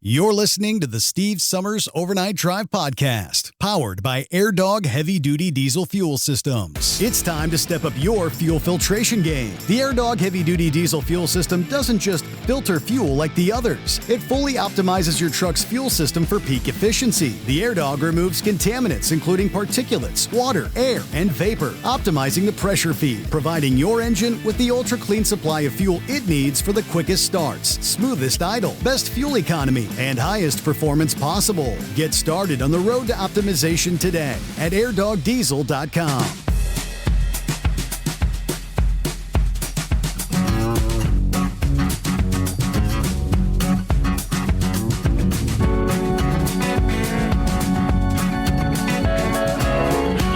You're listening to the Steve Summers Overnight Drive Podcast, powered by AirDog Heavy Duty Diesel Fuel Systems. It's time to step up your fuel filtration game. The AirDog Heavy Duty Diesel Fuel System doesn't just filter fuel like the others. It fully optimizes your truck's fuel system for peak efficiency. The AirDog removes contaminants, including particulates, water, air, and vapor, optimizing the pressure feed, providing your engine with the ultra-clean supply of fuel it needs for the quickest starts, smoothest idle, best fuel economy, and highest performance possible. Get started on the road to optimization today at airdogdiesel.com.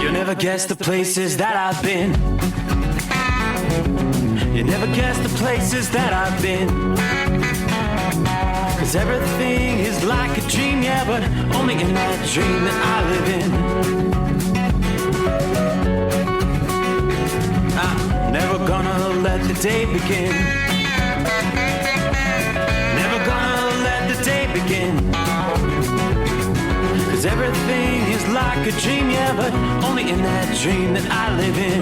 You never guess the places that I've been. You never guess the places that I've been. 'Cause everything is like a dream, yeah, but only in that dream that I live in. I'm never gonna let the day begin. Never gonna let the day begin. 'Cause everything is like a dream, yeah, but only in that dream that I live in.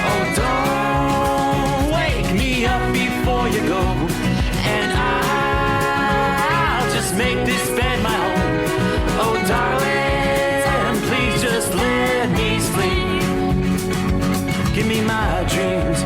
Oh, don't wake me up before you go. And I'll just make this bed my home. Oh, darling, please just let me sleep. Give me my dreams.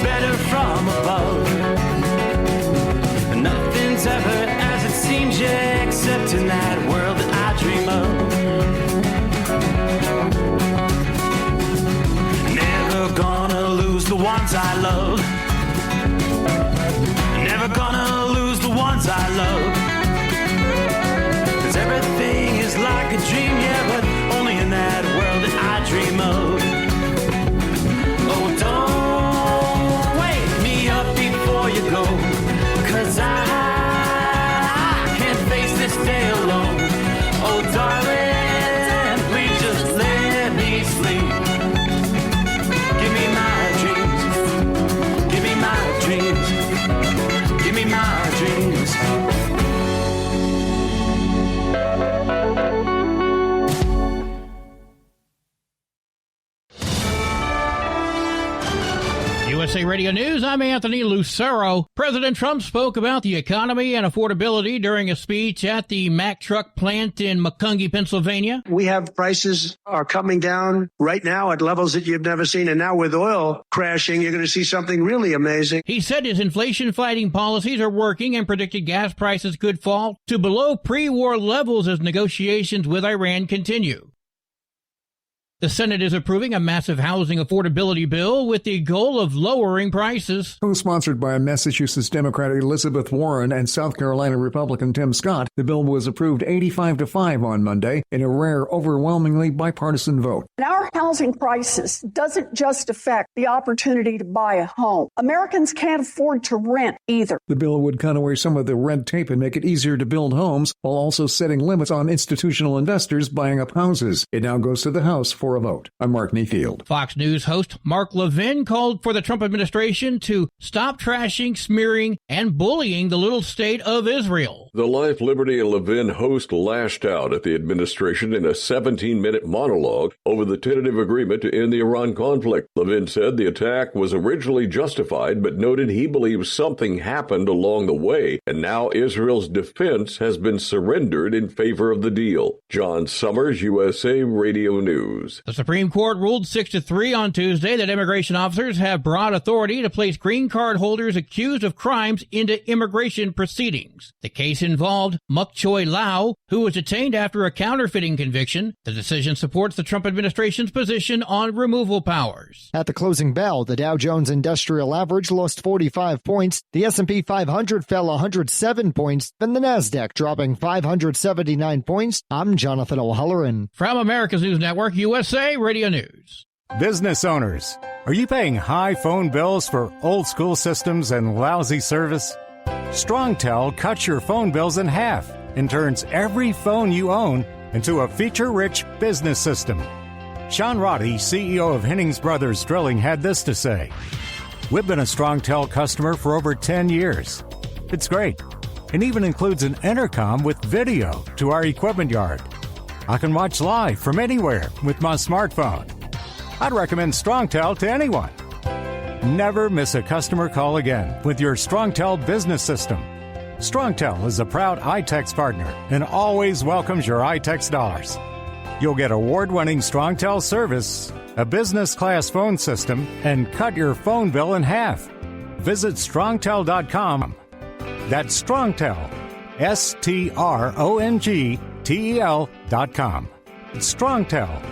Better from above. Nothing's ever as it seems, yeah, except in that world that I dream of. Never gonna lose the ones I love. Never gonna lose the ones I love. 'Cause everything is like a dream, yeah, but only in that world that I dream of. Oh, don't before you go, 'cause I can't face this day alone. Oh, darling, please just let me sleep. Give me my dreams. Give me my dreams. Give me my dreams. USA Radio News, I'm Anthony Lucero. President Trump spoke about the economy and affordability during a speech at the Mack truck plant in Macungie, Pennsylvania. We have prices are coming down right now at levels that you've never seen. And now with oil crashing, you're going to see something really amazing. He said his inflation-fighting policies are working and predicted gas prices could fall to below pre-war levels as negotiations with Iran continue. The Senate is approving a massive housing affordability bill with the goal of lowering prices. Co-sponsored by Massachusetts Democrat Elizabeth Warren and South Carolina Republican Tim Scott, the bill was approved 85-5 on Monday in a rare, overwhelmingly bipartisan vote. Our housing crisis doesn't just affect the opportunity to buy a home. Americans can't afford to rent either. The bill would cut away some of the red tape and make it easier to build homes while also setting limits on institutional investors buying up houses. It now goes to the House for a vote. I'm Mark Neefield. Fox News host Mark Levin called for the Trump administration to stop trashing, smearing, and bullying the little state of Israel. The Life, Liberty, and Levin host lashed out at the administration in a 17-minute monologue over the tentative agreement to end the Iran conflict. Levin said the attack was originally justified, but noted he believes something happened along the way, and now Israel's defense has been surrendered in favor of the deal. John Summers, USA Radio News. The Supreme Court ruled 6-3 on Tuesday that immigration officers have broad authority to place green card holders accused of crimes into immigration proceedings. The case involved Muk Choi Lau, who was detained after a counterfeiting conviction. The decision supports the Trump administration's position on removal powers. At the closing bell, the Dow Jones Industrial Average lost 45 points, the S&P 500 fell 107 points, and the Nasdaq dropping 579 points. I'm Jonathan O'Halloran. From America's News Network, USA Radio News. Business owners, are you paying high phone bills for old school systems and lousy service? StrongTel cuts your phone bills in half and turns every phone you own into a feature-rich business system. Sean Roddy, CEO of Hennings Brothers Drilling, had this to say: "We've been a StrongTel customer for over 10 years. It's great. It even includes an intercom with video to our equipment yard. I can watch live from anywhere with my smartphone. I'd recommend StrongTel to anyone. Never miss a customer call again with your StrongTel business system. StrongTel is a proud iTex partner and always welcomes your iTex dollars. You'll get award-winning StrongTel service, a business-class phone system, and cut your phone bill in half. Visit StrongTel.com. That's StrongTel, StrongTel.com. It's StrongTel.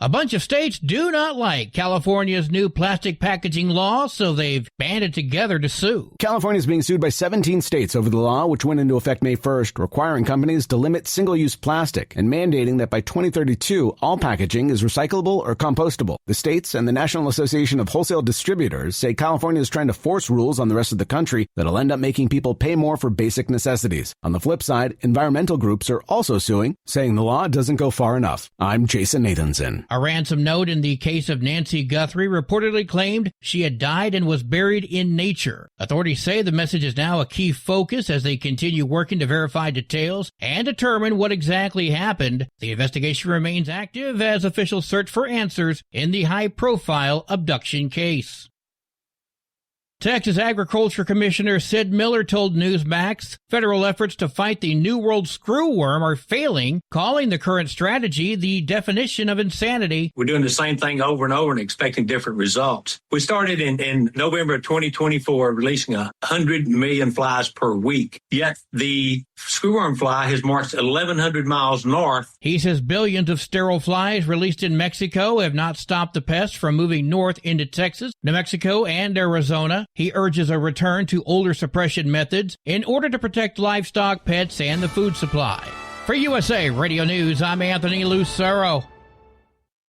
A bunch of states do not like California's new plastic packaging law, so they've banded together to sue. California is being sued by 17 states over the law, which went into effect May 1st, requiring companies to limit single-use plastic and mandating that by 2032, all packaging is recyclable or compostable. The states and the National Association of Wholesale Distributors say California is trying to force rules on the rest of the country that'll end up making people pay more for basic necessities. On the flip side, environmental groups are also suing, saying the law doesn't go far enough. I'm Jason Nathanson. A ransom note in the case of Nancy Guthrie reportedly claimed she had died and was buried in nature. Authorities say the message is now a key focus as they continue working to verify details and determine what exactly happened. The investigation remains active as officials search for answers in the high-profile abduction case. Texas Agriculture Commissioner Sid Miller told Newsmax federal efforts to fight the New World screwworm are failing, calling the current strategy the definition of insanity. We're doing the same thing over and over and expecting different results. We started in November of 2024 releasing 100 million flies per week, yet the screwworm fly has marched 1,100 miles north. He says billions of sterile flies released in Mexico have not stopped the pest from moving north into Texas, New Mexico, and Arizona. He urges a return to older suppression methods in order to protect livestock, pets, and the food supply. For USA Radio News, I'm Anthony Lucero.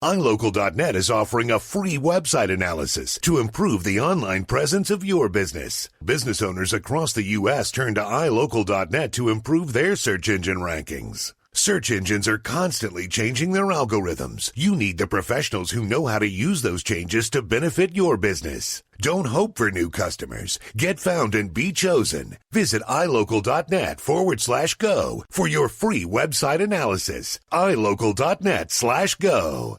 iLocal.net is offering a free website analysis to improve the online presence of your business. Business owners across the U.S. turn to iLocal.net to improve their search engine rankings. Search engines are constantly changing their algorithms. You need the professionals who know how to use those changes to benefit your business. Don't hope for new customers. Get found and be chosen. Visit iLocal.net/go for your free website analysis. iLocal.net/go.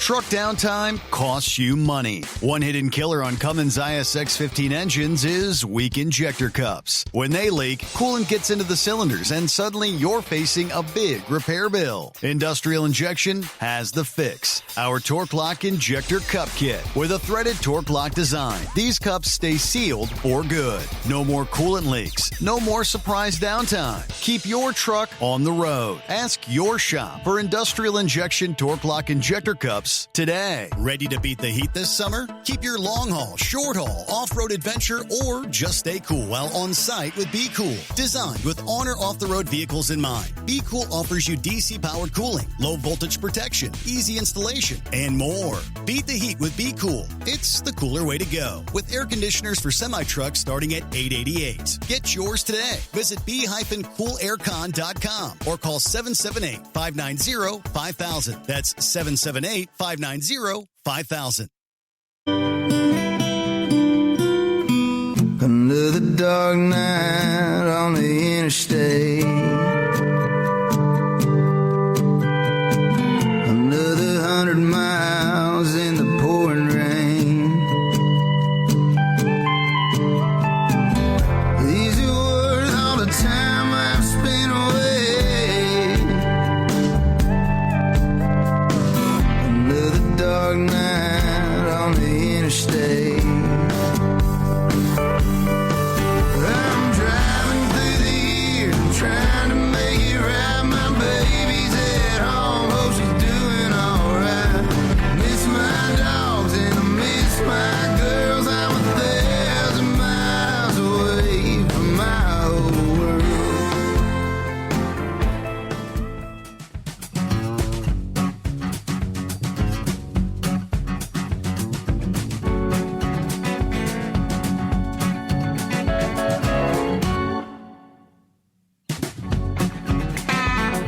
Truck downtime costs you money. One hidden killer on Cummins ISX-15 engines is weak injector cups. When they leak, coolant gets into the cylinders and suddenly you're facing a big repair bill. Industrial Injection has the fix. Our Torque Lock Injector Cup Kit with a threaded Torque Lock design. These cups stay sealed for good. No more coolant leaks. No more surprise downtime. Keep your truck on the road. Ask your shop for Industrial Injection Torque Lock Injector Cups today. Ready to beat the heat this summer? Keep your long haul, short haul, off-road adventure, or just stay cool while on site with Be Cool. Designed with on or off-the-road vehicles in mind, Be Cool offers you DC-powered cooling, low voltage protection, easy installation, and more. Beat the heat with Be Cool. It's the cooler way to go. With air conditioners for semi-trucks starting at $888. Get yours today. Visit b-coolaircon.com or call 778-590-5000. That's 778-590-5000. Under the dark night on the interstate, under the 100 miles in the pouring rain, these are worth all the time I've spent away.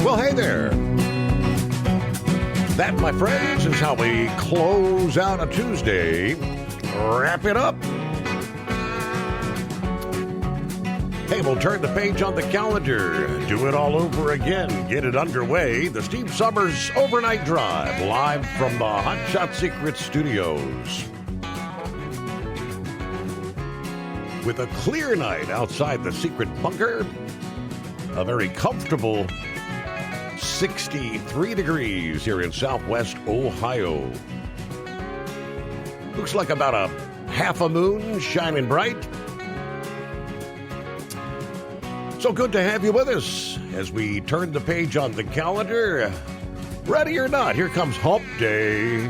Well, hey there. That, my friends, is how we close out a Tuesday. Wrap it up. Hey, we'll turn the page on the calendar. Do it all over again. Get it underway. The Steve Summers Overnight Drive, live from the Hot Shot Secret Studios. With a clear night outside the secret bunker, a very comfortable 63 degrees here in southwest Ohio. Looks like about a half a moon shining bright. So good to have you with us as we turn the page on the calendar. Ready or not, here comes Hump Day.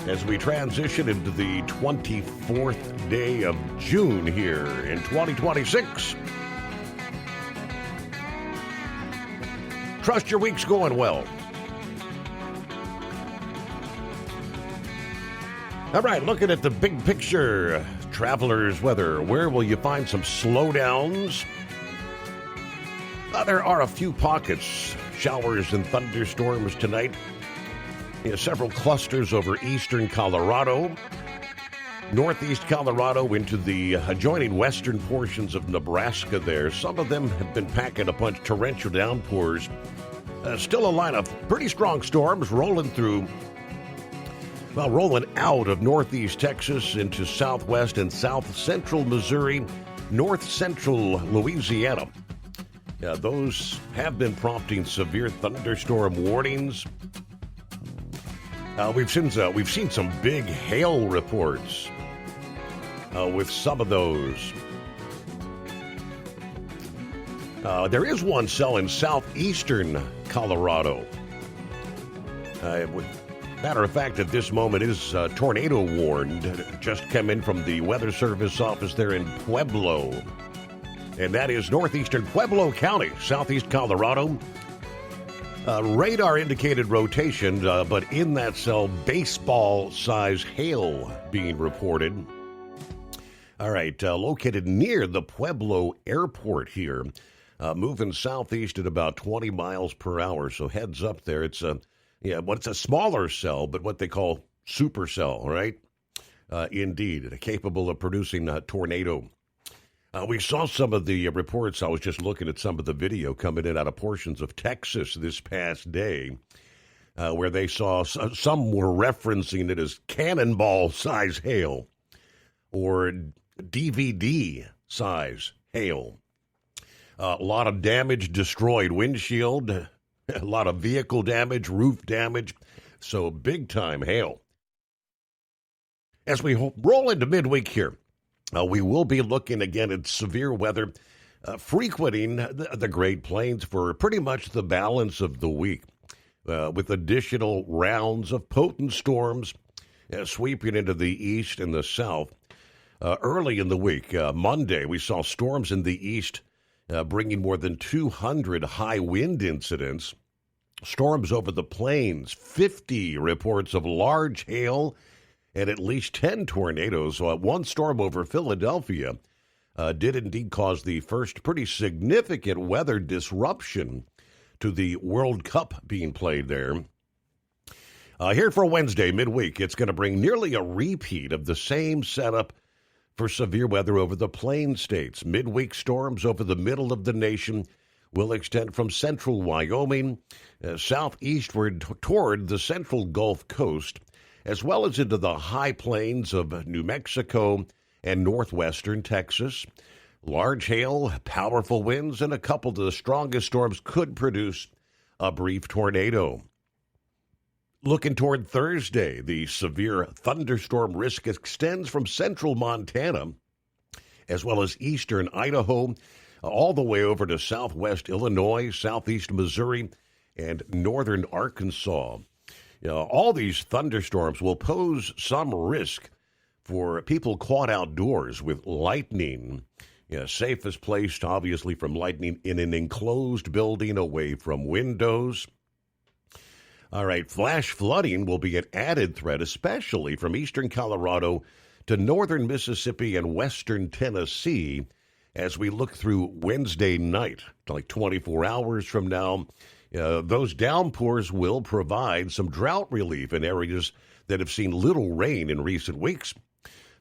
As we transition into the 24th day of June here in 2026. Trust your week's going well. All right, looking at the big picture, travelers' weather. Where will you find some slowdowns? There are a few pockets, showers and thunderstorms tonight. Several clusters over eastern Colorado, northeast Colorado into the adjoining western portions of Nebraska there. Some of them have been packing a bunch of torrential downpours. Still a line of pretty strong storms rolling out of northeast Texas into southwest and south central Missouri, north central Louisiana. Those have been prompting severe thunderstorm warnings. We've seen some big hail reports with some of those. There is one cell in southeastern Colorado. Matter of fact, at this moment is tornado warned. Just come in from the Weather Service office there in Pueblo. And that is northeastern Pueblo County, southeast Colorado. Radar indicated rotation, but in that cell, baseball-size hail being reported. All right, located near the Pueblo Airport here, moving southeast at about 20 miles per hour. So heads up there. It's a smaller cell, but what they call supercell, right? Indeed, capable of producing a tornado. We saw some of the reports. I was just looking at some of the video coming in out of portions of Texas this past day, where they saw some were referencing it as cannonball-size hail or DVD-size hail. A lot of damage, destroyed windshield, a lot of vehicle damage, roof damage, so big-time hail. As we roll into midweek here, we will be looking again at severe weather frequenting the Great Plains for pretty much the balance of the week, with additional rounds of potent storms sweeping into the east and the south. Early in the week, Monday, we saw storms in the east bringing more than 200 high wind incidents. Storms over the plains, 50 reports of large hail, and at least 10 tornadoes. One storm over Philadelphia did indeed cause the first pretty significant weather disruption to the World Cup being played there. Here for Wednesday, midweek, it's going to bring nearly a repeat of the same setup for severe weather over the plain states. Midweek storms over the middle of the nation will extend from central Wyoming southeastward toward the central Gulf Coast, as well as into the high plains of New Mexico and northwestern Texas. Large hail, powerful winds, and a couple of the strongest storms could produce a brief tornado. Looking toward Thursday, the severe thunderstorm risk extends from central Montana, as well as eastern Idaho, all the way over to southwest Illinois, southeast Missouri, and northern Arkansas. All these thunderstorms will pose some risk for people caught outdoors with lightning. Safest placed, obviously, from lightning in an enclosed building away from windows. All right, flash flooding will be an added threat, especially from eastern Colorado to northern Mississippi and western Tennessee, as we look through Wednesday night, like 24 hours from now, those downpours will provide some drought relief in areas that have seen little rain in recent weeks.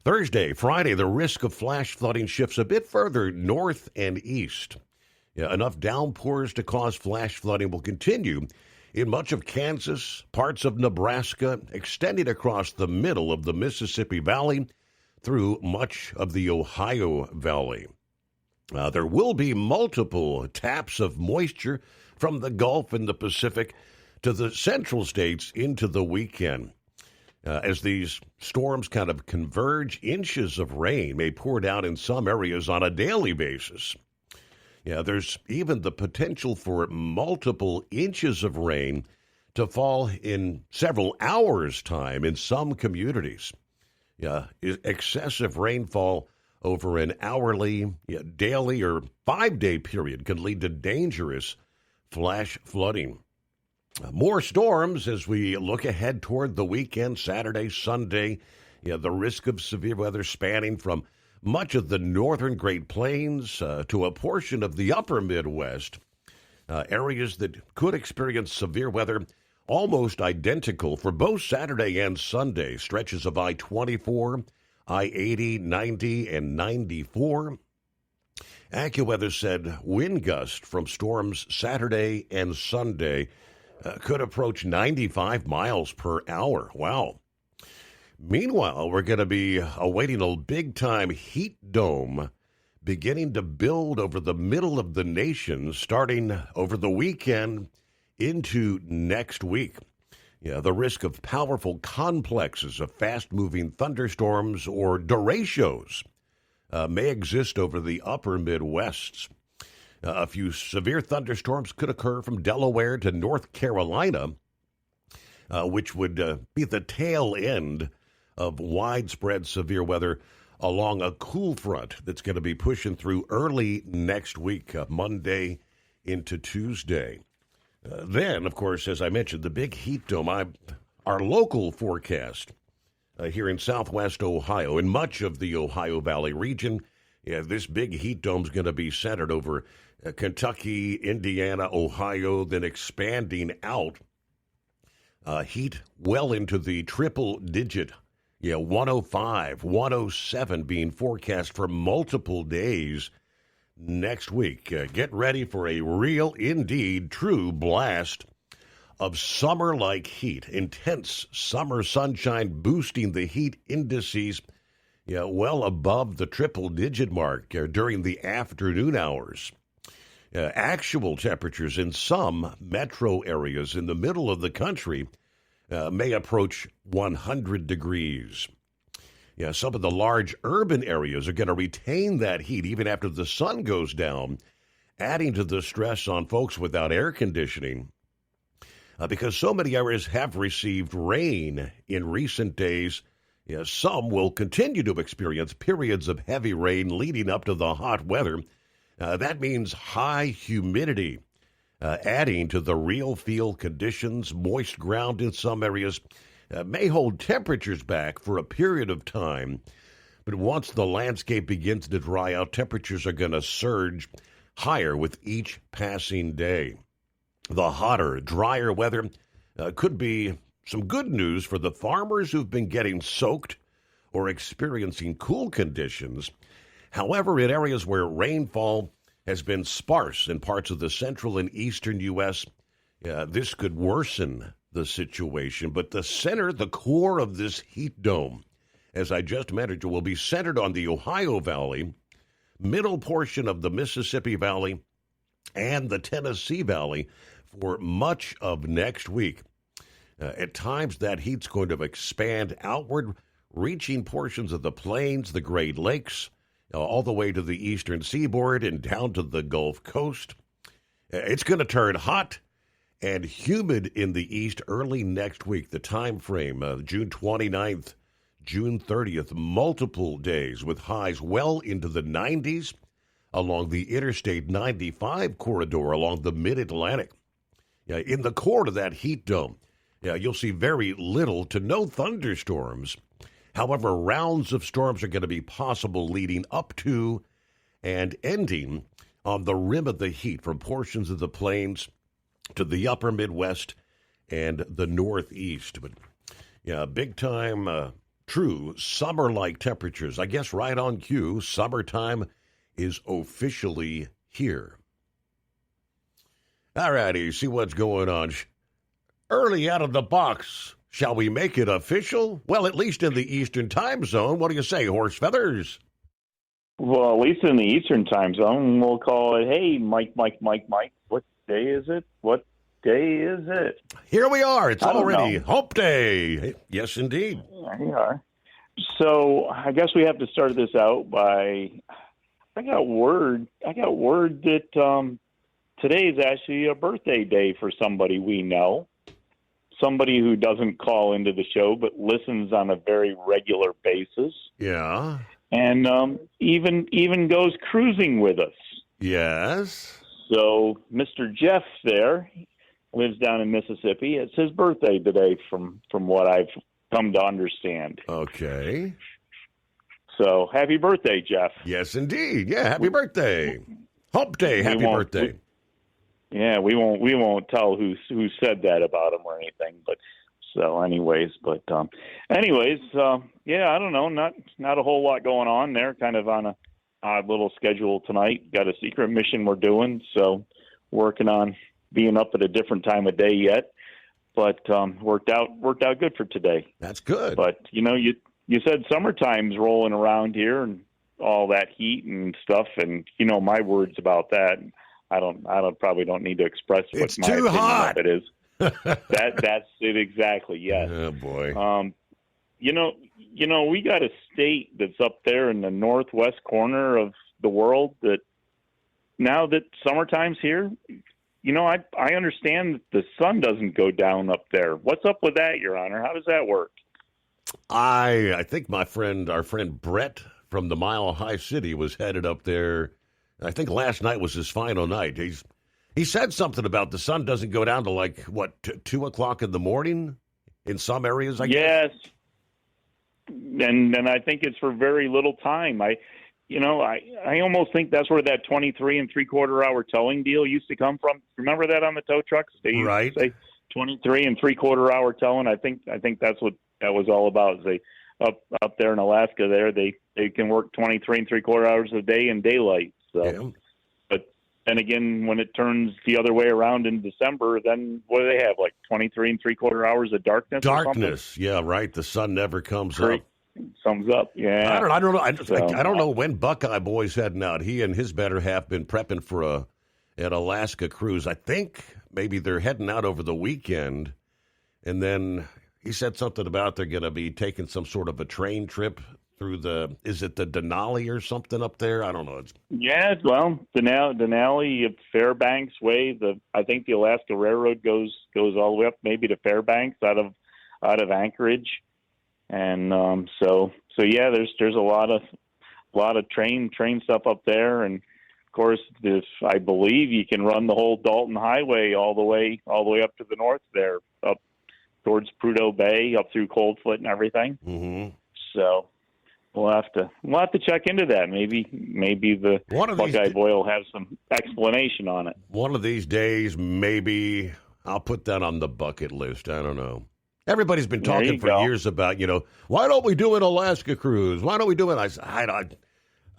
Thursday, Friday, the risk of flash flooding shifts a bit further north and east. Enough downpours to cause flash flooding will continue in much of Kansas, parts of Nebraska, extending across the middle of the Mississippi Valley through much of the Ohio Valley. There will be multiple taps of moisture from the Gulf and the Pacific to the central states into the weekend. As these storms kind of converge, inches of rain may pour down in some areas on a daily basis. There's even the potential for multiple inches of rain to fall in several hours' time in some communities. Excessive rainfall over an hourly, daily, or 5-day period can lead to dangerous flash flooding. More storms as we look ahead toward the weekend, Saturday, Sunday. The risk of severe weather spanning from much of the northern Great Plains to a portion of the upper Midwest. Areas that could experience severe weather almost identical for both Saturday and Sunday. Stretches of I-24, I-80, 90, and 94. AccuWeather said wind gusts from storms Saturday and Sunday could approach 95 miles per hour. Wow. Meanwhile, we're going to be awaiting a big-time heat dome beginning to build over the middle of the nation starting over the weekend into next week. The risk of powerful complexes of fast-moving thunderstorms or derechos may exist over the upper Midwest. A few severe thunderstorms could occur from Delaware to North Carolina, which would be the tail end of widespread severe weather along a cool front that's going to be pushing through early next week, Monday into Tuesday. Then, of course, as I mentioned, the big heat dome, our local forecast here in southwest Ohio, in much of the Ohio Valley region, this big heat dome is going to be centered over Kentucky, Indiana, Ohio, then expanding out. Heat well into the triple-digit 105, 107 being forecast for multiple days next week. Get ready for a real, indeed, true blast of summer-like heat. Intense summer sunshine boosting the heat indices well above the triple-digit mark during the afternoon hours. Actual temperatures in some metro areas in the middle of the country may approach 100 degrees. Some of the large urban areas are going to retain that heat even after the sun goes down, adding to the stress on folks without air conditioning. Because so many areas have received rain in recent days, some will continue to experience periods of heavy rain leading up to the hot weather. That means high humidity, adding to the real feel conditions. Moist ground in some areas may hold temperatures back for a period of time. But once the landscape begins to dry out, temperatures are going to surge higher with each passing day. The hotter, drier weather could be some good news for the farmers who've been getting soaked or experiencing cool conditions. However, in areas where rainfall has been sparse in parts of the central and eastern U.S., this could worsen the situation. But the center, the core of this heat dome, as I just mentioned, will be centered on the Ohio Valley, middle portion of the Mississippi Valley, and the Tennessee Valley for much of next week. At times, that heat's going to expand outward, reaching portions of the plains, the Great Lakes, all the way to the eastern seaboard and down to the Gulf Coast. It's going to turn hot and humid in the east early next week. The time frame, June 29th, June 30th, multiple days with highs well into the 90s along the Interstate 95 corridor along the Mid-Atlantic. In the core of that heat dome, you'll see very little to no thunderstorms. However, rounds of storms are going to be possible leading up to and ending on the rim of the heat from portions of the plains to the upper Midwest and the Northeast. But yeah, big time, true summer-like temperatures. I guess right on cue, summertime is officially here. All righty, see what's going on. Early out of the box. Shall we make it official? Well, at least in the Eastern time zone. What do you say, Horse Feathers? Well, at least in the Eastern time zone, we'll call it, hey, Mike. What day is it? What day is it? Here we are. It's already Hump Day. Yes, indeed. There we are. So I guess we have to start this out by, I got word that today is actually a birthday day for somebody we know. Somebody who doesn't call into the show but listens on a very regular basis. Yeah. And even goes cruising with us. Yes. So Mr. Jeff there lives down in Mississippi. It's his birthday today from what I've come to understand. Okay. So happy birthday, Jeff. Yes, indeed. Yeah, happy birthday. Hump Day, happy birthday. We won't tell who said that about him or anything, but so anyways, yeah, I don't know, not a whole lot going on there, kind of on a odd little schedule tonight. Got a secret mission we're doing, so working on being up at a different time of day yet, but worked out good for today. That's good. But you said summertime's rolling around here and all that heat and stuff, and my words about that. I probably don't need to express what my opinion of it is. That's it exactly. Yes. Oh boy. We got a state that's up there in the northwest corner of the world that now that summertime's here, I understand that the sun doesn't go down up there. What's up with that, Your Honor? How does that work? I think our friend Brett from the Mile High City was headed up there. I think last night was his final night. He said something about the sun doesn't go down to 2 o'clock in the morning in some areas, I guess. Yes. And I think it's for very little time. I almost think that's where that 23 and 3/4 hour towing deal used to come from. Remember that on the tow trucks? They used to say 23 and 3/4 hour towing. I think that's what that was all about. They up there in Alaska there, they can work 23 and 3/4 hours a day in daylight. So, yeah. But then again, when it turns the other way around in December, then what do they have? 23 and 3/4 hours of darkness? Darkness, yeah, right. The sun never comes up. Sums up, yeah. I don't know. I don't know when Buckeye Boy's heading out. He and his better half been prepping for an Alaska cruise. I think maybe they're heading out over the weekend, and then he said something about they're going to be taking some sort of a train trip through is it the Denali or something up there? I don't know. Yeah, well, Denali, Fairbanks way. I think the Alaska Railroad goes all the way up maybe to Fairbanks out of Anchorage, and so yeah, there's a lot of train stuff up there, and of course, I believe you can run the whole Dalton Highway all the way up to the north there, up towards Prudhoe Bay, up through Coldfoot and everything. Mm-hmm. So. We'll have to check into that. Maybe the Buckeye Boy will have some explanation on it. One of these days, maybe I'll put that on the bucket list. I don't know. Everybody's been talking for years about, why don't we do an Alaska cruise? Why don't we do it? I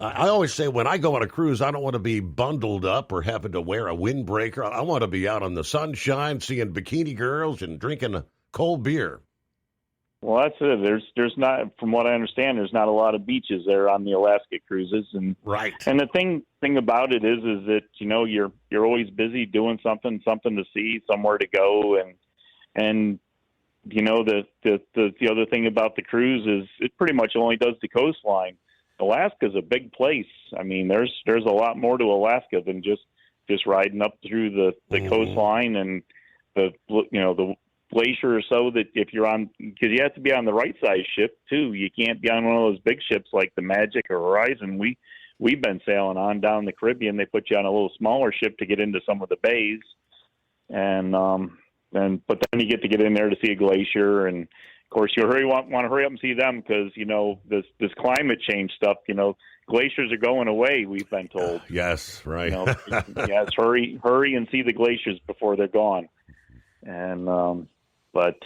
always say when I go on a cruise, I don't want to be bundled up or having to wear a windbreaker. I want to be out in the sunshine, seeing bikini girls and drinking a cold beer. Well, that's it. There's not, from what I understand, there's not a lot of beaches there on the Alaska cruises, and right. And the thing about it is that you're always busy doing something to see, somewhere to go, and the other thing about the cruise is it pretty much only does the coastline. Alaska's a big place. I mean, there's a lot more to Alaska than just riding up through the coastline and the glacier or so, that if you're on, because you have to be on the right size ship too. You can't be on one of those big ships like the Magic or Horizon we've been sailing on down the Caribbean. They put you on a little smaller ship to get into some of the bays, but then you get to get in there to see a glacier, and of course, you want to hurry up and see them because, this climate change stuff, glaciers are going away, we've been told. Yes, right. Yes, hurry and see the glaciers before they're gone. And, but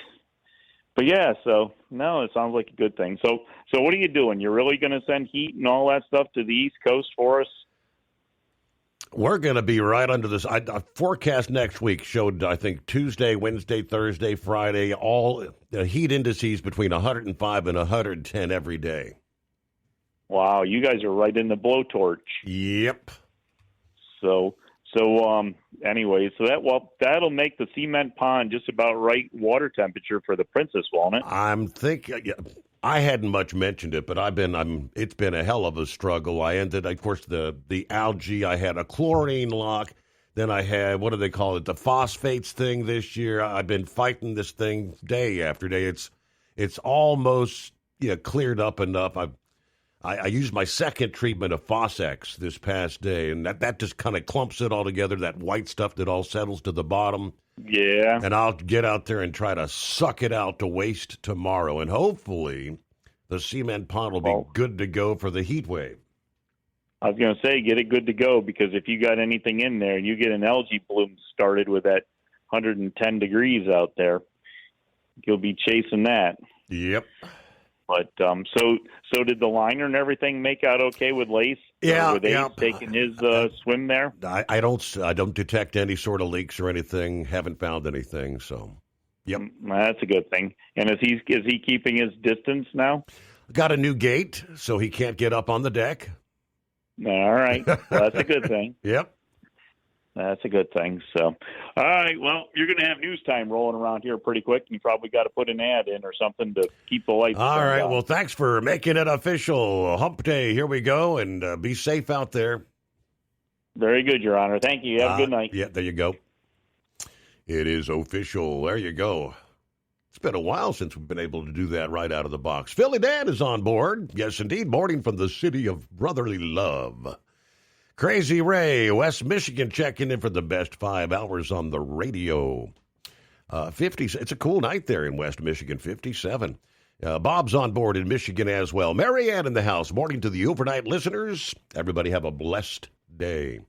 yeah, so no, it sounds like a good thing. So what are you doing? You're really going to send heat and all that stuff to the East Coast for us? We're going to be right under this. I forecast next week showed, I think, Tuesday, Wednesday, Thursday, Friday, all heat indices between 105 and 110 every day. Wow, you guys are right in the blowtorch. Yep. So anyway, that'll make the cement pond just about right water temperature for the Princess, won't it? I'm thinking. I hadn't much mentioned it, but it's been a hell of a struggle. I ended, of course, the algae. I had a chlorine lock. Then I had, what do they call it, the phosphates thing this year. I've been fighting this thing day after day. It's almost cleared up enough. I used my second treatment of Phosex this past day, and that just kind of clumps it all together, that white stuff that all settles to the bottom. Yeah. And I'll get out there and try to suck it out to waste tomorrow. And hopefully the cement pond will be good to go for the heat wave. I was going to say, get it good to go, because if you got anything in there and you get an algae bloom started with that 110 degrees out there, you'll be chasing that. Yep. But so did the liner and everything make out okay with Lace? Yeah. Were they taking his swim there? I don't detect any sort of leaks or anything. Haven't found anything. So, yep. That's a good thing. And is he keeping his distance now? Got a new gate, so he can't get up on the deck. All right. Well, that's a good thing. Yep. That's a good thing. So, all right. Well, you're going to have news time rolling around here pretty quick. You probably got to put an ad in or something to keep the lights All right. on. Well, thanks for making it official. Hump Day. Here we go. And be safe out there. Very good, Your Honor. Thank you. Have a good night. Yeah, there you go. It is official. There you go. It's been a while since we've been able to do that right out of the box. Philly Dan is on board. Yes, indeed. Boarding from the city of brotherly love. Crazy Ray, West Michigan, checking in for the best 5 hours on the radio. 50. It's a cool night there in West Michigan, 57. Bob's on board in Michigan as well. Mary Ann in the house. Morning to the overnight listeners. Everybody have a blessed day.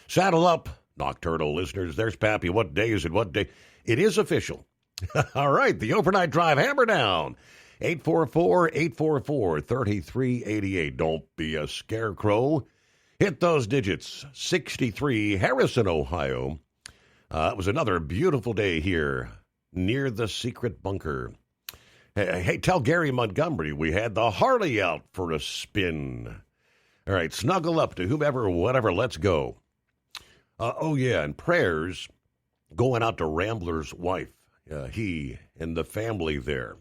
Saddle up, nocturnal listeners. There's Pappy. What day is it? What day? It is official. All right, the overnight drive, hammer down. 844-844-3388. Don't be a scarecrow. Hit those digits. 63, Harrison, Ohio. It was another beautiful day here near the secret bunker. Hey, tell Gary Montgomery we had the Harley out for a spin. All right, snuggle up to whomever, whatever, let's go. Oh, yeah, and prayers going out to Rambler's wife. He and the family there.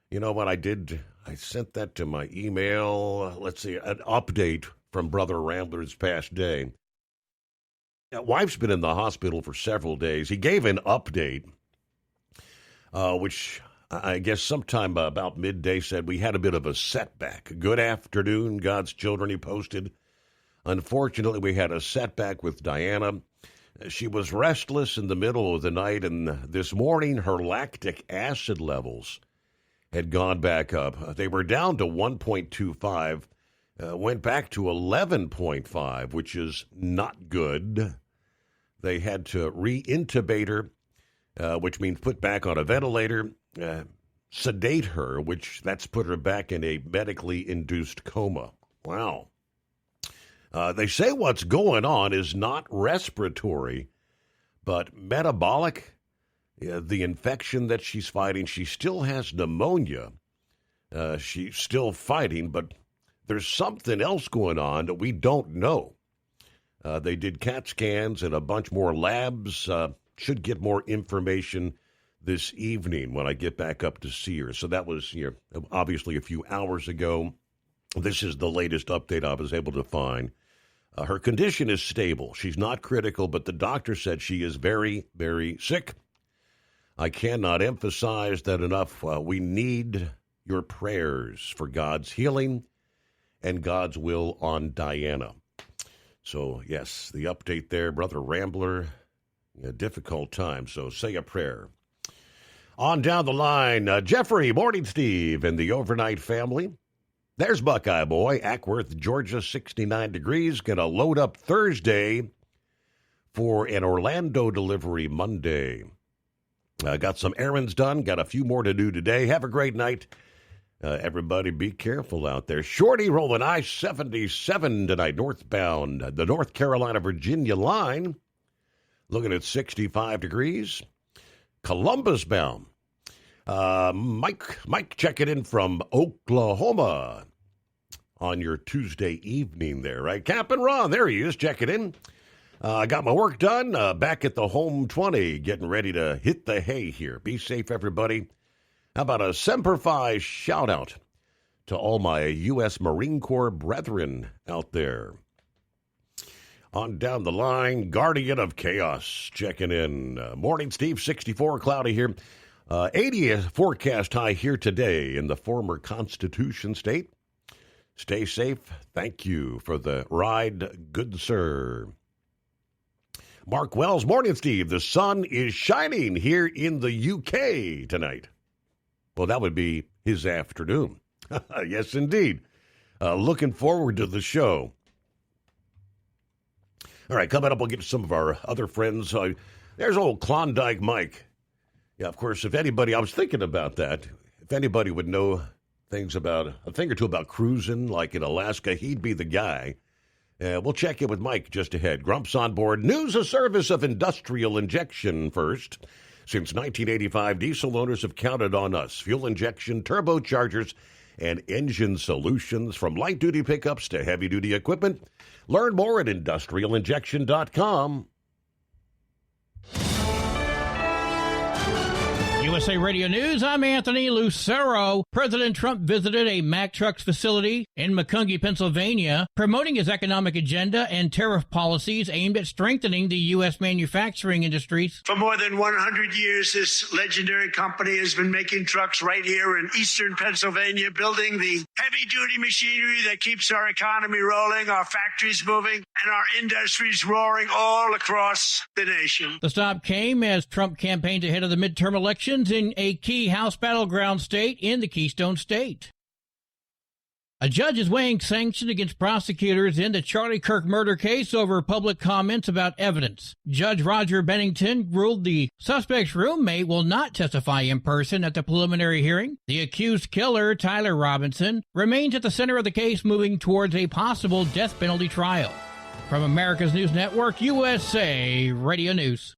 You know what I did? I sent that to my email. Let's see, an update from Brother Rambler's past day. Wife's been in the hospital for several days. He gave an update, which I guess sometime about midday said we had a bit of a setback. Good afternoon, God's children, he posted. Unfortunately, we had a setback with Diana. She was restless in the middle of the night, and this morning her lactic acid levels had gone back up. They were down to 1.25. Went back to 11.5, which is not good. They had to re-intubate her, which means put back on a ventilator, sedate her, which that's put her back in a medically induced coma. Wow. They say what's going on is not respiratory, but metabolic. The infection that she's fighting, she still has pneumonia. She's still fighting, but there's something else going on that we don't know. They did CAT scans and a bunch more labs. Should get more information this evening when I get back up to see her. So that was obviously a few hours ago. This is the latest update I was able to find. Her condition is stable. She's not critical, but the doctor said she is very, very sick. I cannot emphasize that enough. We need your prayers for God's healing and God's will on Diana. So, yes, the update there, Brother Rambler, a difficult time, so say a prayer. On down the line, Jeffrey, morning, Steve, and the overnight family. There's Buckeye Boy, Ackworth, Georgia, 69 degrees. Going to load up Thursday for an Orlando delivery Monday. Got some errands done. Got a few more to do today. Have a great night. Everybody be careful out there. Shorty rolling I-77 tonight, northbound. The North Carolina-Virginia line, looking at 65 degrees. Columbus bound. Mike checking in from Oklahoma on your Tuesday evening there, right? Captain Ron, there he is, checking in. I got my work done, back at the home 20, getting ready to hit the hay here. Be safe, everybody. How about a Semper Fi shout-out to all my U.S. Marine Corps brethren out there. On down the line, Guardian of Chaos checking in. Morning, Steve, 64, cloudy here. 80 forecast high here today in the former Constitution state. Stay safe. Thank you for the ride, good sir. Mark Wells, morning, Steve. The sun is shining here in the UK tonight. Well, that would be his afternoon. Yes, indeed. Looking forward to the show. All right, coming up, we'll get to some of our other friends. There's old Klondike Mike. Yeah, of course, if anybody, I was thinking about that. If anybody would know things about, a thing or two about cruising, like in Alaska, he'd be the guy. We'll check in with Mike just ahead. Grumps on board. News of service of industrial injection first. Since 1985, diesel owners have counted on us. Fuel injection, turbochargers, and engine solutions from light-duty pickups to heavy-duty equipment. Learn more at industrialinjection.com. USA Radio News, I'm Anthony Lucero. President Trump visited a Mack Trucks facility in Macungie, Pennsylvania, promoting his economic agenda and tariff policies aimed at strengthening the U.S. manufacturing industries. For more than 100 years, this legendary company has been making trucks right here in eastern Pennsylvania, building the heavy-duty machinery that keeps our economy rolling, our factories moving, and our industries roaring all across the nation. The stop came as Trump campaigned ahead of the midterm elections in a key House battleground state in the Keystone State. A judge is weighing sanction against prosecutors in the Charlie Kirk murder case over public comments about evidence. Judge Roger Bennington ruled the suspect's roommate will not testify in person at the preliminary hearing. The accused killer, Tyler Robinson, remains at the center of the case, moving towards a possible death penalty trial. From America's News Network, USA Radio News.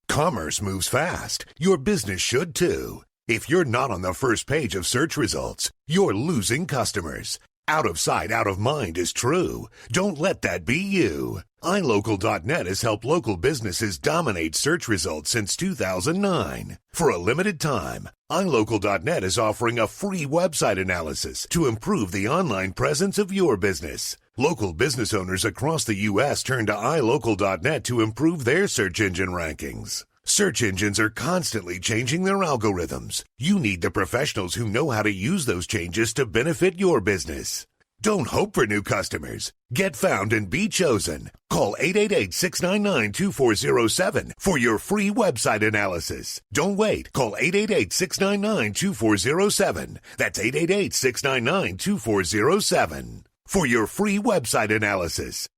Commerce moves fast. Your business should too. If you're not on the first page of search results, you're losing customers. Out of sight, out of mind is true. Don't let that be you. iLocal.net has helped local businesses dominate search results since 2009. For a limited time, iLocal.net is offering a free website analysis to improve the online presence of your business. Local business owners across the U.S. turn to iLocal.net to improve their search engine rankings. Search engines are constantly changing their algorithms. You need the professionals who know how to use those changes to benefit your business. Don't hope for new customers. Get found and be chosen. Call 888-699-2407 for your free website analysis. Don't wait. Call 888-699-2407. That's 888-699-2407 for your free website analysis.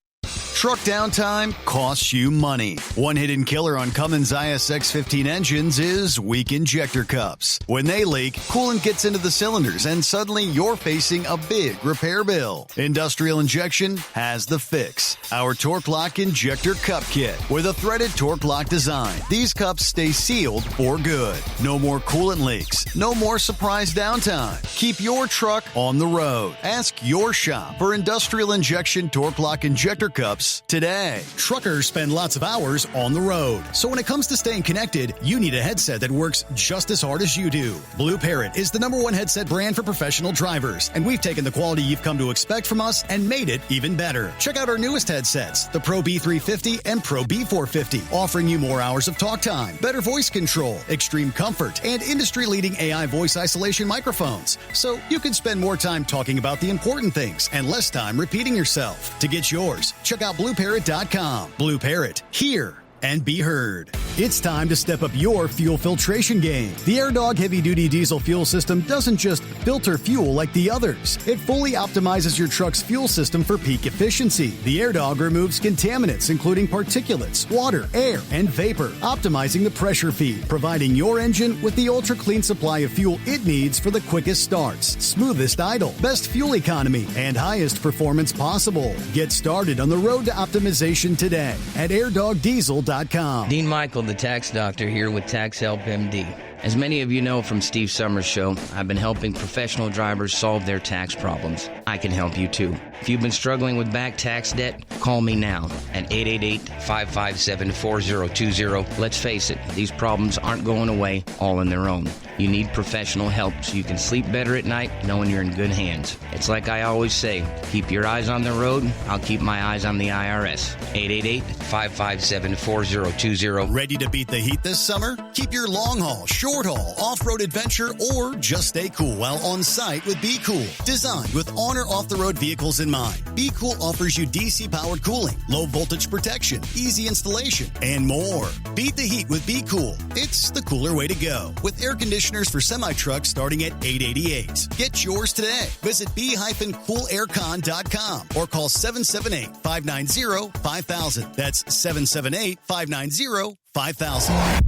Truck downtime costs you money. One hidden killer on Cummins ISX-15 engines is weak injector cups. When they leak, coolant gets into the cylinders and suddenly you're facing a big repair bill. Industrial Injection has the fix. Our Torque Lock Injector Cup Kit with a threaded Torque Lock design. These cups stay sealed for good. No more coolant leaks. No more surprise downtime. Keep your truck on the road. Ask your shop for Industrial Injection Torque Lock Injector Cups today. Truckers spend lots of hours on the road. So when it comes to staying connected, you need a headset that works just as hard as you do. Blue Parrot is the #1 headset brand for professional drivers, and we've taken the quality you've come to expect from us and made it even better. Check out our newest headsets, the Pro B350 and Pro B450, offering you more hours of talk time, better voice control, extreme comfort, and industry-leading AI voice isolation microphones. So you can spend more time talking about the important things and less time repeating yourself. To get yours, check out BlueParrot.com. Blue Parrot, hear and be heard. It's time to step up your fuel filtration game. The AirDog heavy-duty diesel fuel system doesn't just filter fuel like the others. It fully optimizes your truck's fuel system for peak efficiency. The AirDog removes contaminants, including particulates, water, air, and vapor, optimizing the pressure feed, providing your engine with the ultra-clean supply of fuel it needs for the quickest starts, smoothest idle, best fuel economy, and highest performance possible. Get started on the road to optimization today at airdogdiesel.com. Dean Michael, the tax doctor, here with Tax Help MD. As many of you know from Steve Summers' show, I've been helping professional drivers solve their tax problems. I can help you too. If you've been struggling with back tax debt, call me now at 888-557-4020. Let's face it, these problems aren't going away all on their own. You need professional help so you can sleep better at night knowing you're in good hands. It's like I always say, keep your eyes on the road, I'll keep my eyes on the IRS. 888-557-4020. Ready to beat the heat this summer? Keep your long haul, short haul, off-road adventure, or just stay cool while on site with Be Cool. Designed with on or off-the-road vehicles in mind, Be Cool offers you DC-powered cooling, low-voltage protection, easy installation, and more. Beat the heat with Be Cool. It's the cooler way to go. With air conditioners for semi-trucks starting at $888. Get yours today. Visit b-coolaircon.com or call 778-590-5000. That's 778-590-5000.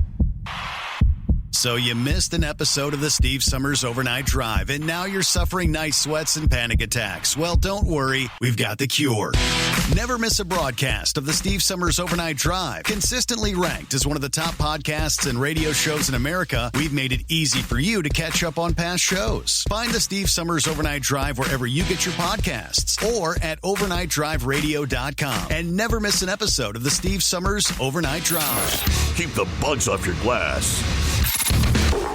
So you missed an episode of the Steve Summers Overnight Drive, and now you're suffering night sweats and panic attacks. Well, don't worry. We've got the cure. Never miss a broadcast of the Steve Summers Overnight Drive. Consistently ranked as one of the top podcasts and radio shows in America, we've made it easy for you to catch up on past shows. Find the Steve Summers Overnight Drive wherever you get your podcasts or at overnightdriveradio.com. And never miss an episode of the Steve Summers Overnight Drive. Keep the bugs off your glass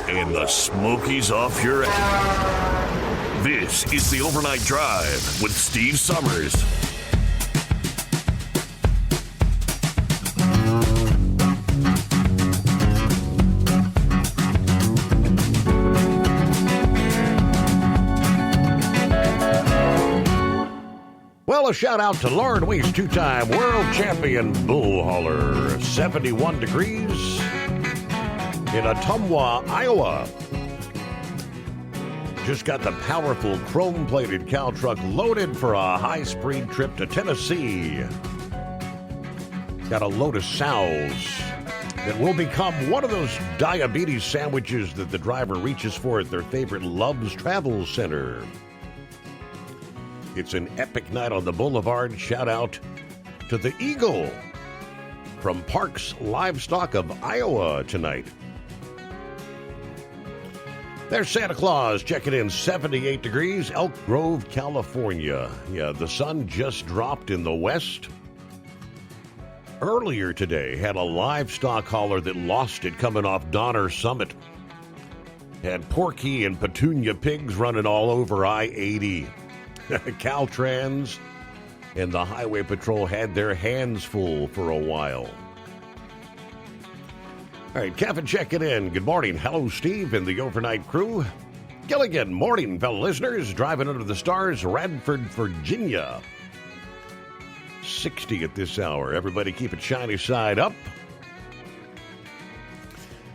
and the smokies off your ass. This is the Overnight Drive with Steve Summers. Well, a shout out to Lauren Weiss, two-time world champion bull hauler. 71 degrees in Ottumwa, Iowa. Just got the powerful chrome-plated cow truck loaded for a high-speed trip to Tennessee. Got a load of sows that will become one of those diabetes sandwiches that the driver reaches for at their favorite Love's Travel Center. It's an epic night on the boulevard. Shout out to the Eagle from Parks Livestock of Iowa tonight. There's Santa Claus checking in, 78 degrees, Elk Grove, California. Yeah, the sun just dropped in the west. Earlier today, had a livestock hauler that lost it coming off Donner Summit. Had Porky and Petunia pigs running all over I-80. Caltrans and the Highway Patrol had their hands full for a while. All right, Kevin checking in. Good morning. Hello, Steve and the overnight crew. Gilligan, morning, fellow listeners. Driving under the stars, Radford, Virginia. 60 at this hour. Everybody keep it shiny side up.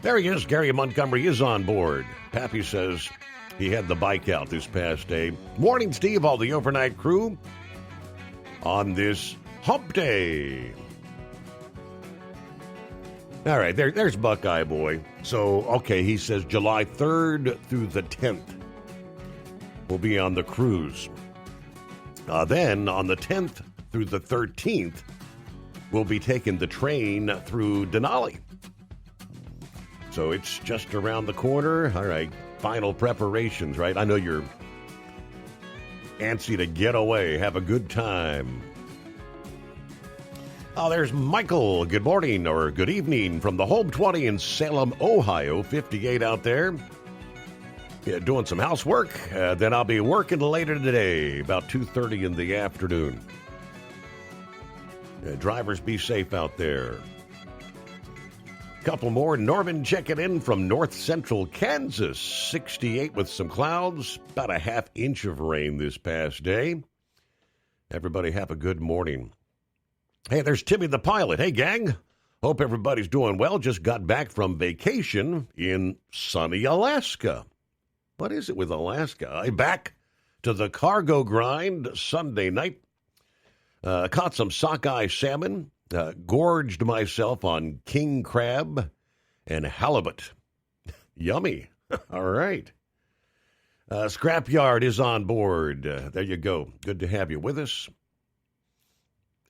There he is. Gary Montgomery is on board. Pappy says he had the bike out this past day. Morning, Steve, all the overnight crew on this hump day. All right, there's Buckeye Boy. So, okay, he says July 3rd through the 10th will be on the cruise. Then on the 10th through the 13th, we'll be taking the train through Denali. So it's just around the corner. All right, final preparations, right? I know you're antsy to get away, have a good time. Oh, there's Michael. Good morning or good evening from the Home 20 in Salem, Ohio. 58 out there. Yeah, doing some housework. Then I'll be working later today, about 2:30 in the afternoon. Drivers, be safe out there. Couple more. Norman checking in from north central Kansas. 68 with some clouds. About a half inch of rain this past day. Everybody have a good morning. Hey, there's Timmy the pilot. Hey, gang. Hope everybody's doing well. Just got back from vacation in sunny Alaska. What is it with Alaska? I'm back to the cargo grind Sunday night. Caught some sockeye salmon. Gorged myself on king crab and halibut. Yummy. All right. Scrapyard is on board. There you go. Good to have you with us.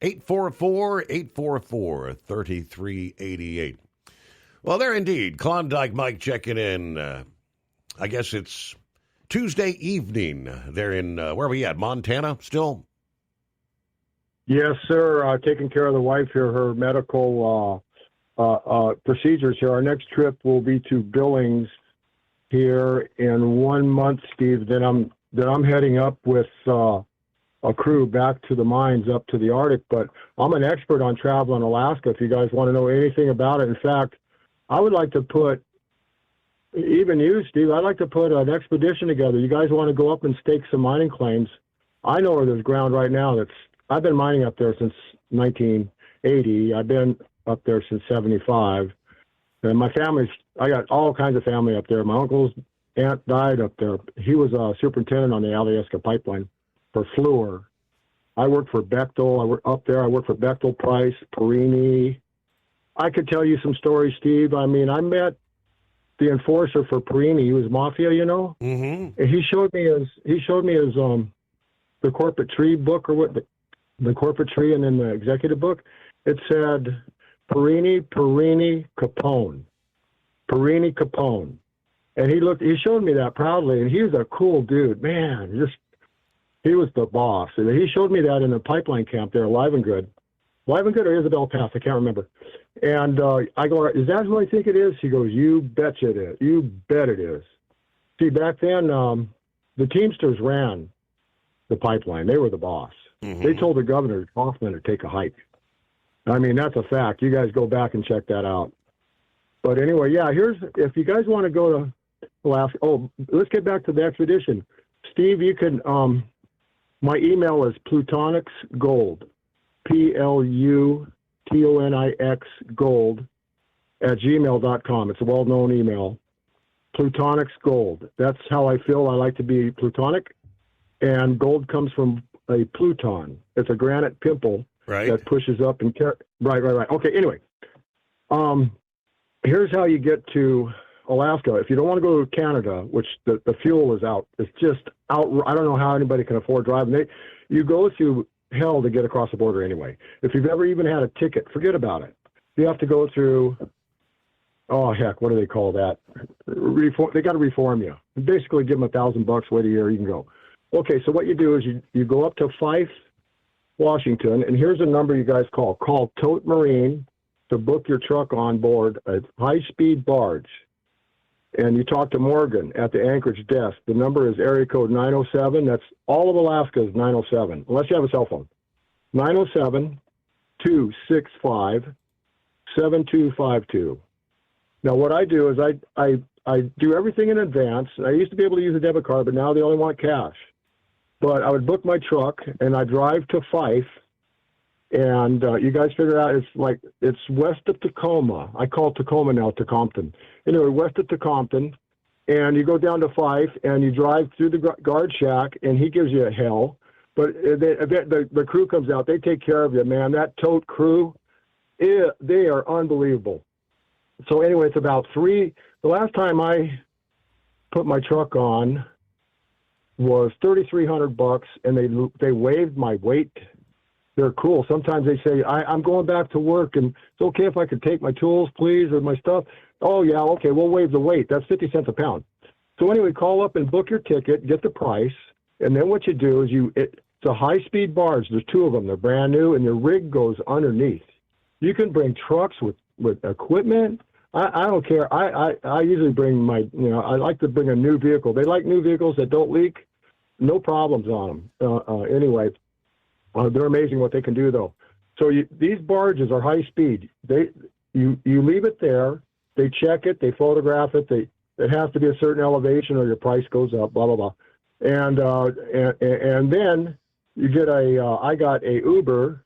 844-844-3388. Well, there indeed. Klondike Mike checking in. I guess it's Tuesday evening. They're in, where are we at, Montana still? Yes, sir. Taking care of the wife here, her medical procedures here. Our next trip will be to Billings here in 1 month, Steve. Then I'm heading up with a crew back to the mines up to the Arctic. But I'm an expert on travel in Alaska if you guys want to know anything about it. In fact, I would like to put, even you, Steve, I'd like to put an expedition together. You guys want to go up and stake some mining claims? I know where there's ground right now I've been mining up there since 1980. I've been up there since 75. And my I got all kinds of family up there. My uncle's aunt died up there. He was a superintendent on the Alyeska pipeline for Fluor. I worked for Bechtel. I worked up there. I worked for Bechtel, Price, Perini. I could tell you some stories, Steve. I mean, I met the enforcer for Perini. He was mafia, you know? Mm-hmm. And he showed me his the corporate tree book, or what, the corporate tree, and then the executive book. It said Perini, Capone. Perini, Capone. And he showed me that proudly, and he was a cool dude, man. He was the boss. And he showed me that in a pipeline camp there, Livengood or Isabel Pass, I can't remember. And I go, is that who I think it is? He goes, you betcha it is. You bet it is. See, back then, the Teamsters ran the pipeline. They were the boss. Mm-hmm. They told the governor, Hoffman, to take a hike. I mean, that's a fact. You guys go back and check that out. But anyway, yeah, if you guys want to go to Alaska, let's get back to the expedition. Steve, you can, my email is plutonicsgold, PLUTONIX gold @gmail.com. It's a well-known email. Plutonics Gold. That's how I feel. I like to be plutonic. And gold comes from a pluton. It's a granite pimple that pushes up and right. Okay, anyway. Here's how you get to Alaska. If you don't want to go to Canada, which the fuel is out, it's just out. I don't know how anybody can afford driving. You go through hell to get across the border anyway. If you've ever even had a ticket, forget about it. You have to go through, what do they call that? They got to reform you. Basically give them $1,000, wait a year, you can go. Okay, so what you do is you go up to Fife, Washington, and here's a number you guys call. Call Tote Marine to book your truck on board a high-speed barge. And you talk to Morgan at the Anchorage desk. The number is area code 907. That's all of Alaska is 907, unless you have a cell phone. 907-265-7252. Now, what I do is I do everything in advance. I used to be able to use a debit card, but now they only want cash. But I would book my truck, and I drive to Fife, and you guys figure out it's west of Tacoma. I call Tacoma now Tecompton. Anyway, west of Tecompton, and you go down to Fife, and you drive through the guard shack, and he gives you a hell. But the crew comes out. They take care of you, man. That tote crew, they are unbelievable. So anyway, it's about the last time I put my truck on was $3,300, and they waived my weight. They're cool. Sometimes they say, I'm going back to work, and it's okay if I could take my tools, please, or my stuff. Oh, yeah, okay, we'll waive the weight. That's 50 cents a pound. So anyway, call up and book your ticket, get the price, and then what you do is it's a high-speed barge. There's two of them. They're brand new, and your rig goes underneath. You can bring trucks with equipment. I don't care. I usually bring I like to bring a new vehicle. They like new vehicles that don't leak. No problems on them. Anyway, they're amazing what they can do, though. So these barges are high speed. You leave it there. They check it. They photograph it. It has to be a certain elevation or your price goes up. Blah blah blah. And then you get I got a Uber.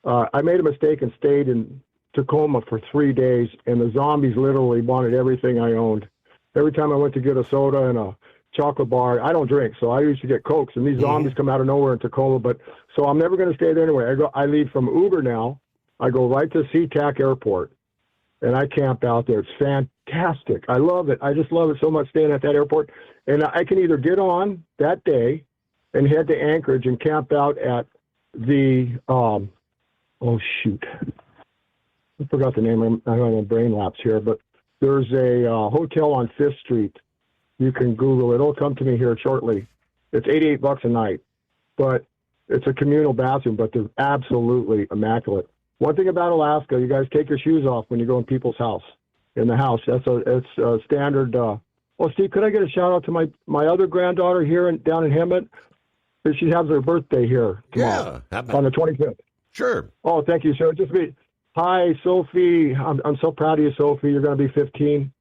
I made a mistake and stayed in Tacoma for 3 days, and the zombies literally wanted everything I owned. Every time I went to get a soda and a chocolate bar, I don't drink, so I used to get Cokes, and these zombies come out of nowhere in Tacoma. But so I'm never going to stay there anyway. I leave from Uber now. I go right to SeaTac Airport, and I camp out there. It's fantastic. I love it. I just love it so much staying at that airport. And I can either get on that day and head to Anchorage and camp out at the I forgot the name. I'm having a brain lapse here, but there's a hotel on 5th Street. You can Google it. It'll come to me here shortly. It's $88 a night, but it's a communal bathroom, but they're absolutely immaculate. One thing about Alaska, you guys take your shoes off when you go in people's house. In the house, it's a standard. Steve, could I get a shout out to my other granddaughter here down in Hemet? She has her birthday here tomorrow, on the 25th. Sure. Oh, thank you. So just be, hi, Sophie. I'm so proud of you, Sophie. You're going to be 15,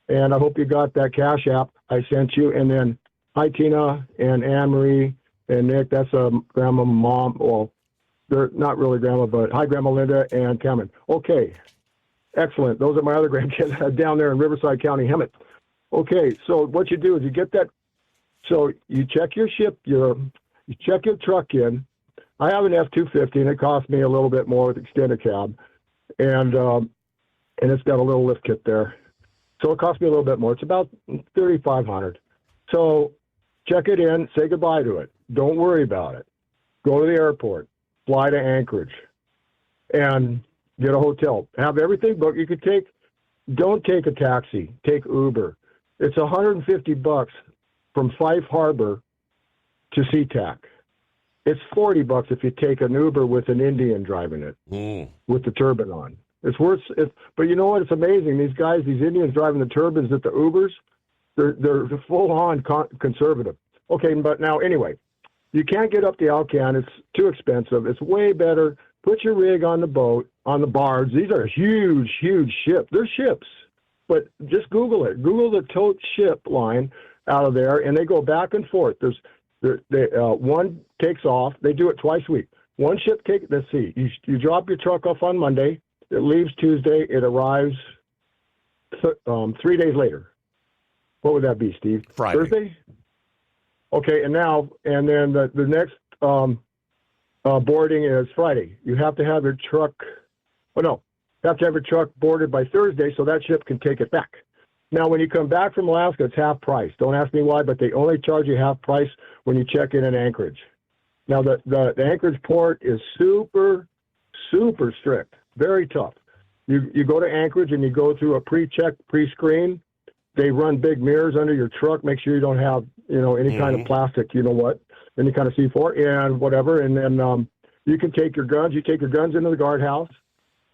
and I hope you got that Cash App I sent you. And then hi, Tina and Anne Marie and Nick. That's Grandma, Mom. Well, they're not really Grandma, but hi, Grandma Linda and Cameron. Okay, excellent. Those are my other grandkids down there in Riverside County, Hemet. Okay, so what you do is you get that. So you check your you check your truck in. I have an F-250, and it cost me a little bit more with extended cab, and it's got a little lift kit there, so it cost me a little bit more. It's about $3,500. So check it in, say goodbye to it. Don't worry about it. Go to the airport, fly to Anchorage, and get a hotel. Have everything booked. Don't take a taxi. Take Uber. It's $150 from Fife Harbor to SeaTac. It's $40 if you take an Uber with an Indian driving it with the turban on. It's worth it. But you know what? It's amazing. These guys, these Indians driving the turbans at the Ubers, they're full on conservative. Okay, but now anyway, you can't get up the Alcan. It's too expensive. It's way better. Put your rig on the boat, on the barge. These are huge, huge ships. They're ships, but just Google it. Google the tote ship line out of there, and they go back and forth. One takes off. They do it twice a week. One ship let's see. You drop your truck off on Monday. It leaves Tuesday. It arrives 3 days later. What would that be, Steve? Friday. Thursday? Okay, and then the next boarding is Friday. You have to have your truck. You have to have your truck boarded by Thursday so that ship can take it back. Now, when you come back from Alaska, it's half price. Don't ask me why, but they only charge you half price when you check in Anchorage. Now, the Anchorage port is super, super strict, very tough. You go to Anchorage and you go through a pre-check, pre-screen. They run big mirrors under your truck. Make sure you don't have, any kind of plastic, any kind of C4 and whatever. And then you can take your guns. You take your guns into the guardhouse.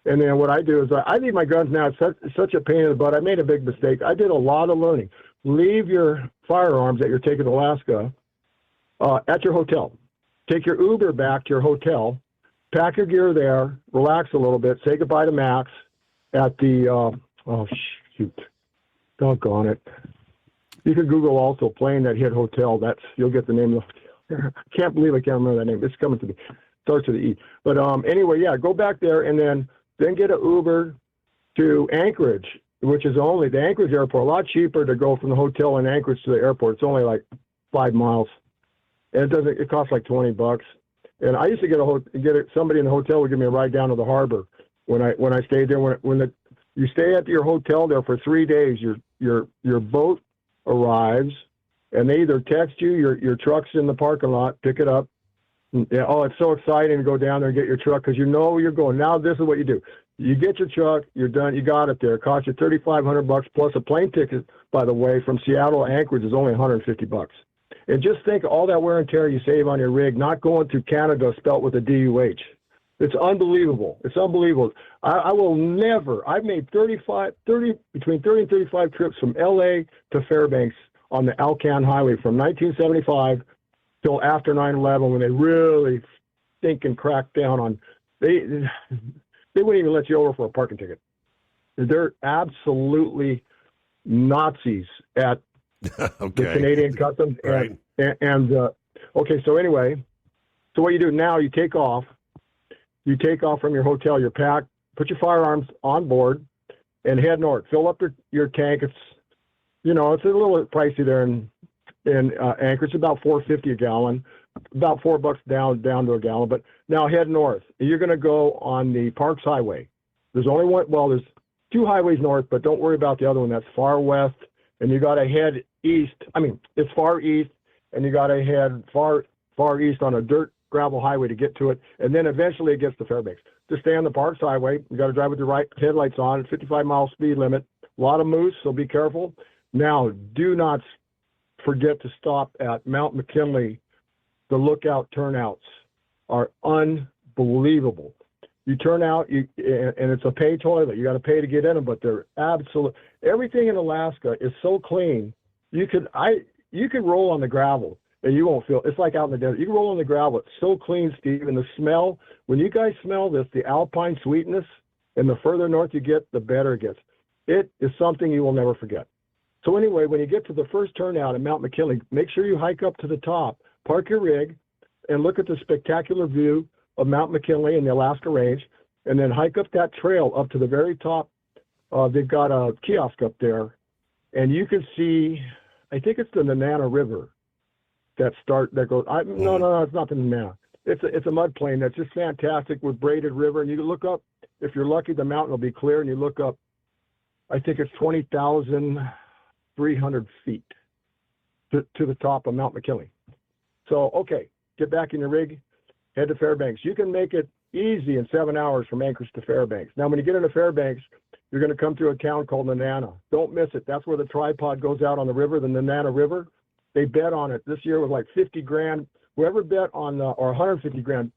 And then what I do is I leave my guns now. It's such a pain in the butt. I made a big mistake. I did a lot of learning. Leave your firearms that you're taking to Alaska at your hotel. Take your Uber back to your hotel. Pack your gear there. Relax a little bit. Say goodbye to Max at the doggone it. You can Google also plane that hit hotel. You'll get the name of the hotel. I can't believe I can't remember that name. It's coming to me. Starts with the E. But anyway, go back there and then get an Uber to Anchorage, which is only the Anchorage airport. A lot cheaper to go from the hotel in Anchorage to the airport. It's only like 5 miles, and it costs like $20. And I used to get somebody in the hotel would give me a ride down to the harbor when I stayed there. You stay at your hotel there for 3 days, your boat arrives, and they either text you, your truck's in the parking lot, pick it up. Yeah, it's so exciting to go down there and get your truck because you know where you're going. Now this is what you do. You get your truck, you're done, you got it there. It costs you $3,500 plus a plane ticket, by the way, from Seattle to Anchorage is only $150. And just think of all that wear and tear you save on your rig, not going through Canada spelt with a DUH. It's unbelievable. It's unbelievable. I will never, I've made between 30 and 35 trips from LA to Fairbanks on the Alcan Highway from 1975 till after 9/11 when they really think and crack down on, they wouldn't even let you over for a parking ticket. They're absolutely Nazis at the Canadian Customs. Right. Okay, so anyway, so what you do now, you take off from your hotel, you're packed, put your firearms on board, and head north. Fill up your tank. It's a little pricey there in Anchorage. It's about $4.50 a gallon, about $4 down to a gallon. But now head north. You're going to go on the Parks Highway. There's only one. Well, there's 2 highways north, but don't worry about the other one. That's far west, and you got to head east. I mean, it's far east, and you got to head far east on a dirt gravel highway to get to it, and then eventually it gets to Fairbanks. Just stay on the Parks Highway. You got to drive with your right headlights on. 55-mile speed limit. A lot of moose, so be careful. Now, do not forget to stop at Mount McKinley. The lookout turnouts are unbelievable. You turn out, and it's a pay toilet. You got to pay to get in them, but they're absolute. Everything in Alaska is so clean. You could roll on the gravel and you won't feel. It's like out in the desert. You can roll on the gravel. It's so clean, Steve. And the smell. When you guys smell this, the alpine sweetness, and the further north you get, the better it gets. It is something you will never forget. So anyway, when you get to the first turnout at Mount McKinley, make sure you hike up to the top, park your rig, and look at the spectacular view of Mount McKinley and the Alaska Range, and then hike up that trail up to the very top. They've got a kiosk up there, and you can see, I think it's the Nenana River no, it's not the Nenana. It's a mud plain that's just fantastic with braided river, and you can look up. If you're lucky, the mountain will be clear, and you look up. I think it's 20,300 feet to the top of Mount McKinley. So, okay, get back in your rig, head to Fairbanks. You can make it easy in 7 hours from Anchorage to Fairbanks. Now, when you get into Fairbanks, you're going to come through a town called Nenana. Don't miss it. That's where the tripod goes out on the river, the Nenana River. They bet on it. This year was like $50,000. Whoever bet on, or $150,000,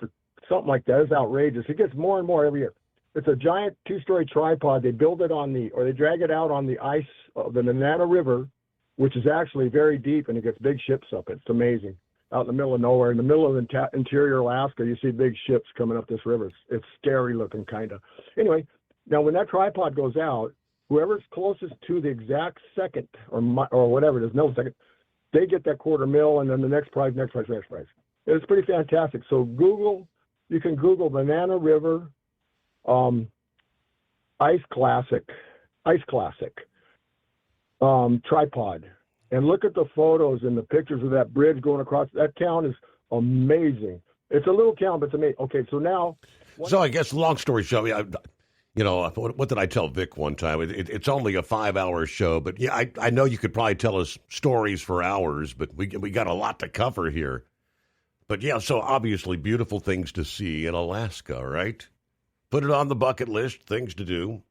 something like that, is outrageous. It gets more and more every year. It's a giant 2-story tripod. They build it they drag it out on the ice of the Nenana River, which is actually very deep, and it gets big ships up. It's amazing. Out in the middle of nowhere, in the middle of interior Alaska, you see big ships coming up this river. It's scary looking, kind of. Anyway, now when that tripod goes out, whoever's closest to the exact second or whatever it is, millisecond, they get that $250,000, and then the next prize. It's pretty fantastic. So you can Google Nenana River Ice Classic tripod, and look at the photos and the pictures of that bridge going across. That town is amazing. It's a little town, but it's amazing. Okay, so now. So I guess, long story short, what did I tell Vic one time? It's only a 5-hour show, but yeah, I know you could probably tell us stories for hours, but we got a lot to cover here. But yeah, so obviously beautiful things to see in Alaska, right? Put it on the bucket list, things to do.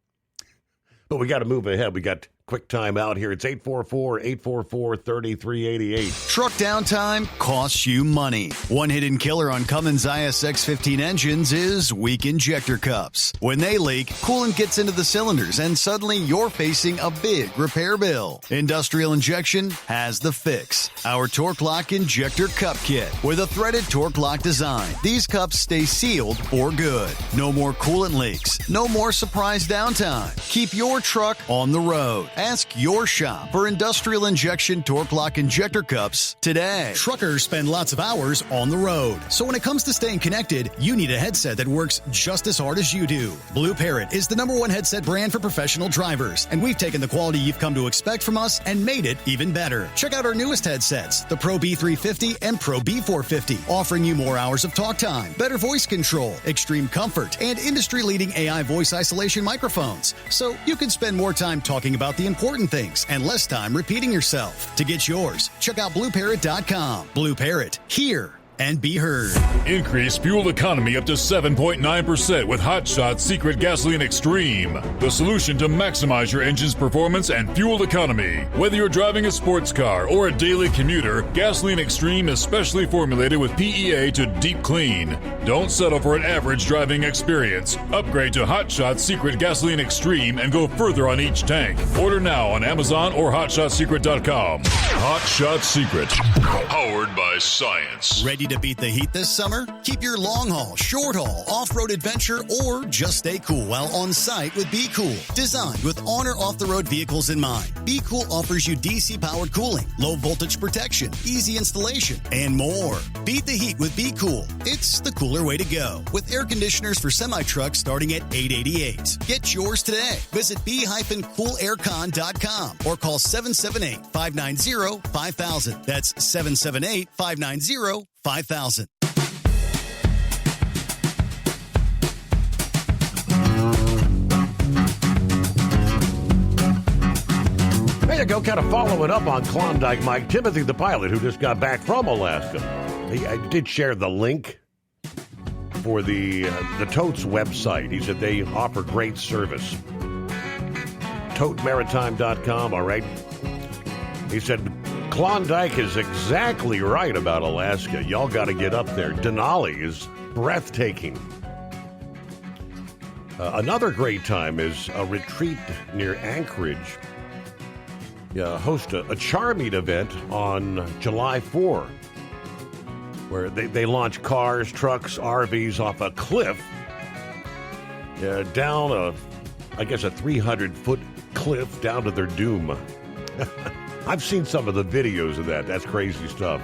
But we got to move ahead. We got quick time out here. It's 844-844-3388. Truck downtime costs you money. One hidden killer on Cummins ISX-15 engines is weak injector cups. When they leak, coolant gets into the cylinders, and suddenly you're facing a big repair bill. Industrial Injection has the fix. Our Torque Lock Injector Cup Kit with a threaded Torque Lock design. These cups stay sealed for good. No more coolant leaks. No more surprise downtime. Keep your truck on the road. Ask your shop for Industrial Injection Torque Lock Injector Cups today. Truckers spend lots of hours on the road. So when it comes to staying connected, you need a headset that works just as hard as you do. Blue Parrot is the #1 headset brand for professional drivers, and we've taken the quality you've come to expect from us and made it even better. Check out our newest headsets, the Pro B350 and Pro B450, offering you more hours of talk time, better voice control, extreme comfort, and industry-leading AI voice isolation microphones. So you can spend more time talking about the important things and less time repeating yourself. To get yours, check out BlueParrot.com. Blue Parrot, hear and be heard. Increase fuel economy up to 7.9% with Hot Shot Secret Gasoline Extreme, the solution to maximize your engine's performance and fuel economy. Whether you're driving a sports car or a daily commuter, Gasoline Extreme is specially formulated with PEA to deep clean. Don't settle for an average driving experience. Upgrade to Hot Shot Secret Gasoline Extreme and go further on each tank. Order now on Amazon or HotShotSecret.com. Hot Shot Secret, powered by science. Ready Ready to beat the heat this summer? Keep your long haul, short haul, off-road adventure, or just stay cool while on site with Be Cool. Designed with on or off-the-road vehicles in mind, Be Cool offers you DC-powered cooling, low-voltage protection, easy installation, and more. Beat the heat with Be Cool. It's the cooler way to go. With air conditioners for semi-trucks starting at $888. Get yours today. Visit b-coolaircon.com or call 778-590-5000. That's 778-590-5000. There you go, kind of following up on Klondike Mike. Timothy, the pilot, who just got back from Alaska. I did share the link for the Totes website. He said they offer great service. ToteMaritime.com, all right? He said, Klondike is exactly right about Alaska. Y'all got to get up there. Denali is breathtaking. Another great time is a retreat near Anchorage. Host a Charmeet event on July 4, where they launch cars, trucks, RVs off a cliff down a 300-foot cliff down to their doom. I've seen some of the videos of that. That's crazy stuff.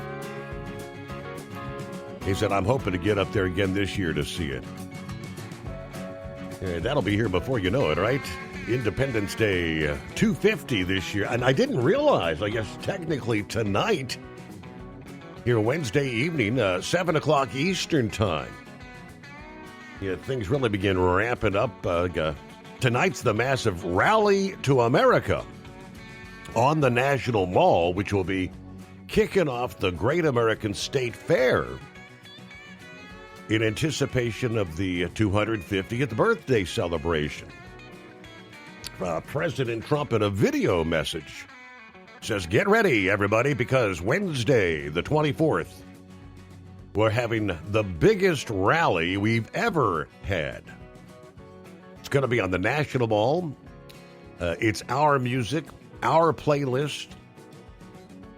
He said, I'm hoping to get up there again this year to see it. That'll be here before you know it, right? Independence Day 250 this year. And I didn't realize, I guess technically tonight, here Wednesday evening, 7 o'clock Eastern time. Things really begin ramping up. Tonight's the massive Rally to America on the National Mall, which will be kicking off the Great American State Fair in anticipation of the 250th birthday celebration. President Trump, in a video message, says, get ready, everybody, because Wednesday, the 24th, we're having the biggest rally we've ever had. It's going to be on the National Mall. It's our music, our playlist.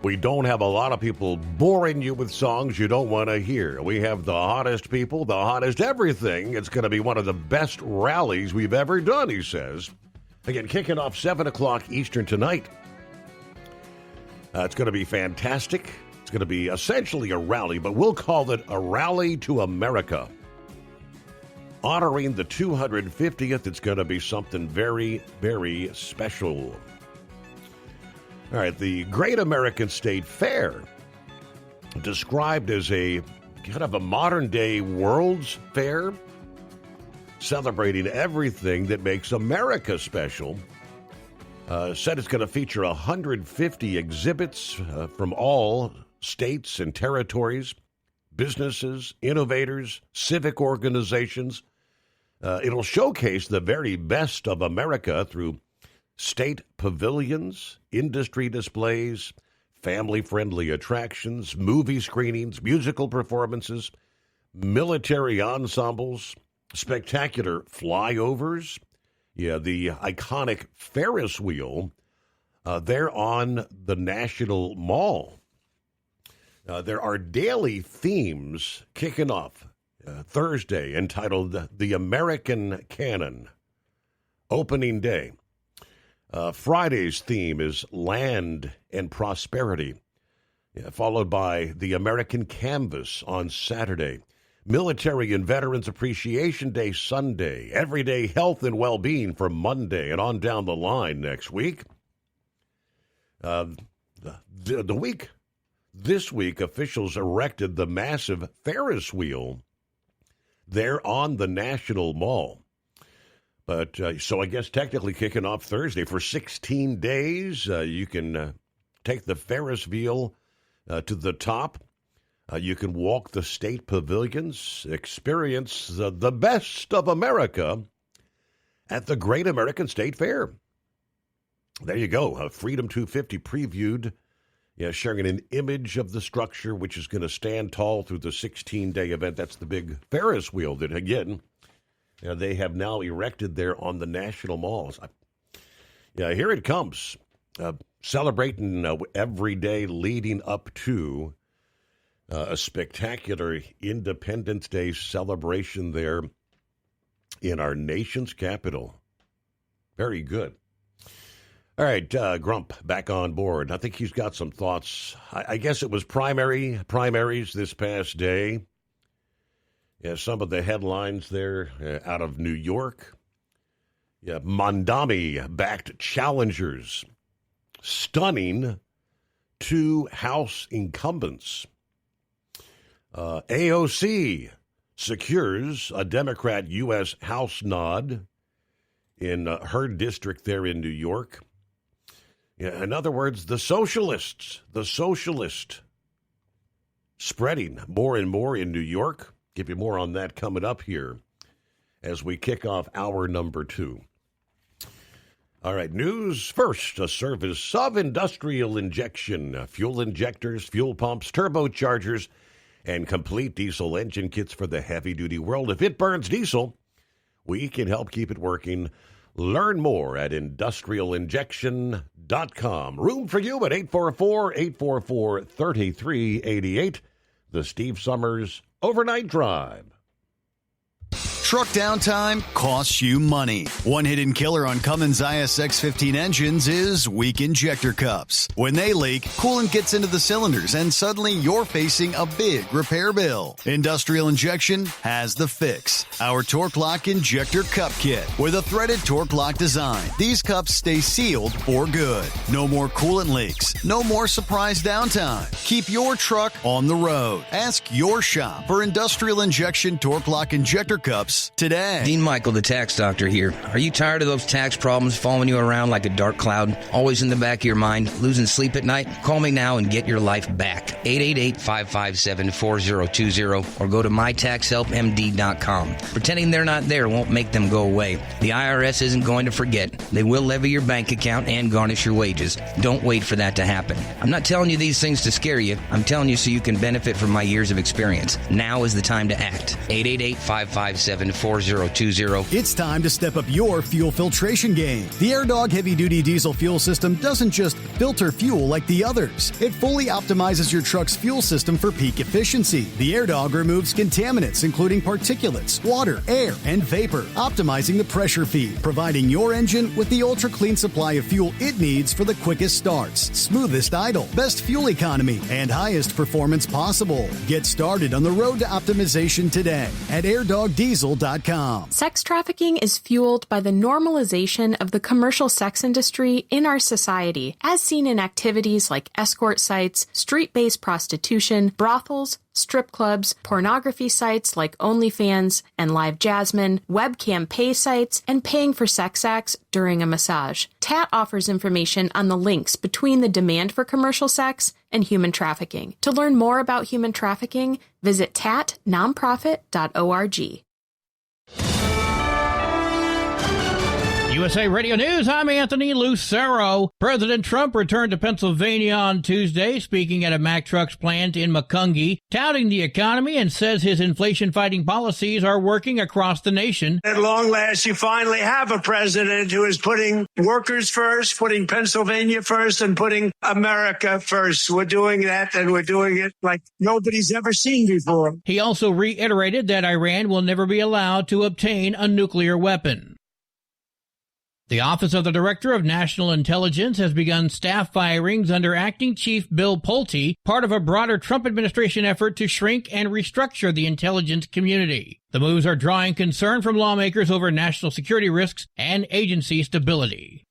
We don't have a lot of people boring you with songs you don't want to hear. We have the hottest people, the hottest everything. It's going to be one of the best rallies we've ever done, he says. Again, kicking off 7 o'clock Eastern tonight. It's going to be fantastic. It's going to be essentially a rally, but we'll call it a Rally to America. Honoring the 250th, it's going to be something very, very special. All right, the Great American State Fair, described as a kind of a modern-day World's Fair, celebrating everything that makes America special. Said it's going to feature 150 exhibits from all states and territories, businesses, innovators, civic organizations. It'll showcase the very best of America through state pavilions, industry displays, family-friendly attractions, movie screenings, musical performances, military ensembles, spectacular flyovers. The iconic Ferris wheel. They're on the National Mall. There are daily themes kicking off Thursday entitled The American Canon. Opening day. Friday's theme is Land and Prosperity, followed by The American Canvas on Saturday. Military and Veterans Appreciation Day Sunday. Everyday Health and Well-Being for Monday and on down the line next week. This week, officials erected the massive Ferris wheel there on the National Mall. But so I guess technically kicking off Thursday for 16 days, you can take the Ferris wheel to the top. You can walk the state pavilions, experience the best of America at the Great American State Fair. There you go. Freedom 250 previewed, sharing an image of the structure, which is going to stand tall through the 16-day event. That's the big Ferris wheel that, again, they have now erected there on the National Malls. Here it comes. Celebrating every day leading up to A spectacular Independence Day celebration there in our nation's capital. Very good. All right, Grump back on board. I think he's got some thoughts. I guess it was primaries this past day. Yeah, some of the headlines there out of New York. Yeah, Mondami-backed challengers stunning 2 House incumbents. AOC secures a Democrat U.S. House nod in her district there in New York. Yeah, in other words, the socialist spreading more and more in New York. Give you more on that coming up here as we kick off hour number 2. All right, news first. A service of industrial injection, fuel injectors, fuel pumps, turbochargers, and complete diesel engine kits for the heavy-duty world. If it burns diesel, we can help keep it working. Learn more at industrialinjection.com. Room for you at 844-844-3388. The Steve Summers Overnight Drive. Truck downtime costs you money. One hidden killer on Cummins ISX-15 engines is weak injector cups. When they leak, coolant gets into the cylinders and suddenly you're facing a big repair bill. Industrial Injection has the fix. Our Torque Lock Injector Cup Kit with a threaded Torque Lock design. These cups stay sealed for good. No more coolant leaks. No more surprise downtime. Keep your truck on the road. Ask your shop for Industrial Injection Torque Lock Injector Cups today. Dean Michael, the tax doctor here. Are you tired of those tax problems following you around like a dark cloud, always in the back of your mind, losing sleep at night? Call me now and get your life back. 888-557-4020 or go to mytaxhelpmd.com. Pretending they're not there won't make them go away. The IRS isn't going to forget. They will levy your bank account and garnish your wages. Don't wait for that to happen. I'm not telling you these things to scare you. I'm telling you so you can benefit from my years of experience. Now is the time to act. 888-557-4020. It's time to step up your fuel filtration game. The AirDog heavy-duty diesel fuel system doesn't just filter fuel like the others. It fully optimizes your truck's fuel system for peak efficiency. The AirDog removes contaminants, including particulates, water, air, and vapor, optimizing the pressure feed, providing your engine with the ultra-clean supply of fuel it needs for the quickest starts, smoothest idle, best fuel economy, and highest performance possible. Get started on the road to optimization today at airdogdiesel.com. Sex trafficking is fueled by the normalization of the commercial sex industry in our society, as seen in activities like escort sites, street-based prostitution, brothels, strip clubs, pornography sites like OnlyFans and Live Jasmine, webcam pay sites, and paying for sex acts during a massage. TAT offers information on the links between the demand for commercial sex and human trafficking. To learn more about human trafficking, visit tatnonprofit.org. USA Radio News, I'm Anthony Lucero. President Trump returned to Pennsylvania on Tuesday, speaking at a Mack Trucks plant in Macungie, touting the economy and says his inflation-fighting policies are working across the nation. At long last, you finally have a president who is putting workers first, putting Pennsylvania first, and putting America first. We're doing that, and we're doing it like nobody's ever seen before. He also reiterated that Iran will never be allowed to obtain a nuclear weapon. The Office of the Director of National Intelligence has begun staff firings under Acting Chief Bill Pulte, part of a broader Trump administration effort to shrink and restructure the intelligence community. The moves are drawing concern from lawmakers over national security risks and agency stability.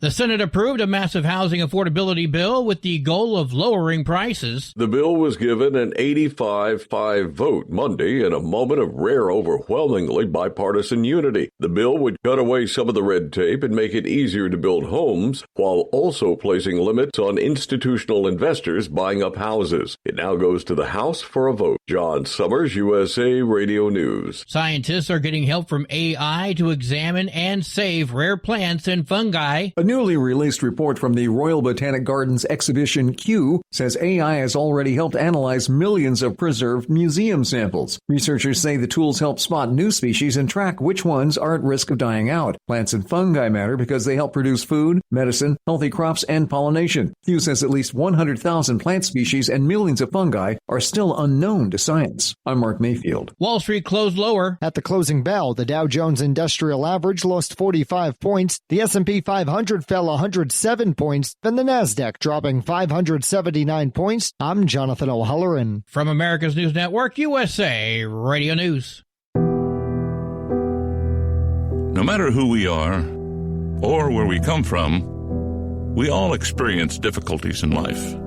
The Senate approved a massive housing affordability bill with the goal of lowering prices. The bill was given an 85-5 vote Monday in a moment of rare, overwhelmingly bipartisan unity. The bill would cut away some of the red tape and make it easier to build homes, while also placing limits on institutional investors buying up houses. It now goes to the House for a vote. John Summers, USA Radio News. Scientists are getting help from AI to examine and save rare plants and fungi. A newly released report from the Royal Botanic Gardens exhibition Kew says AI has already helped analyze millions of preserved museum samples. Researchers say the tools help spot new species and track which ones are at risk of dying out. Plants and fungi matter because they help produce food, medicine, healthy crops, and pollination. Kew says at least 100,000 plant species and millions of fungi are still unknown to science. I'm Mark Mayfield. Wall Street closed lower. At the closing bell, the Dow Jones Industrial Average lost 45 points. The S&P 500 fell 107 points. Then the Nasdaq dropping 579 points. I'm Jonathan O'Halloran. From America's News Network, USA Radio News. No matter who we are or where we come from, we all experience difficulties in life.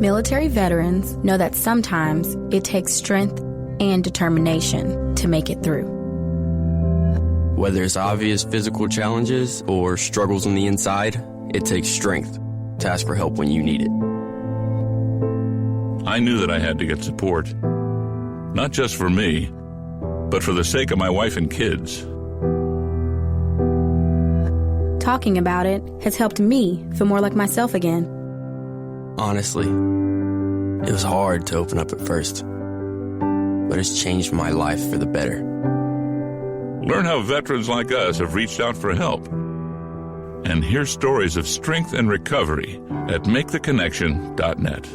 Military veterans know that sometimes it takes strength and determination to make it through. Whether it's obvious physical challenges or struggles on the inside, it takes strength to ask for help when you need it. I knew that I had to get support, not just for me, but for the sake of my wife and kids. Talking about it has helped me feel more like myself again. Honestly, it was hard to open up at first, but it's changed my life for the better. Learn how veterans like us have reached out for help. And hear stories of strength and recovery at MakeTheConnection.net.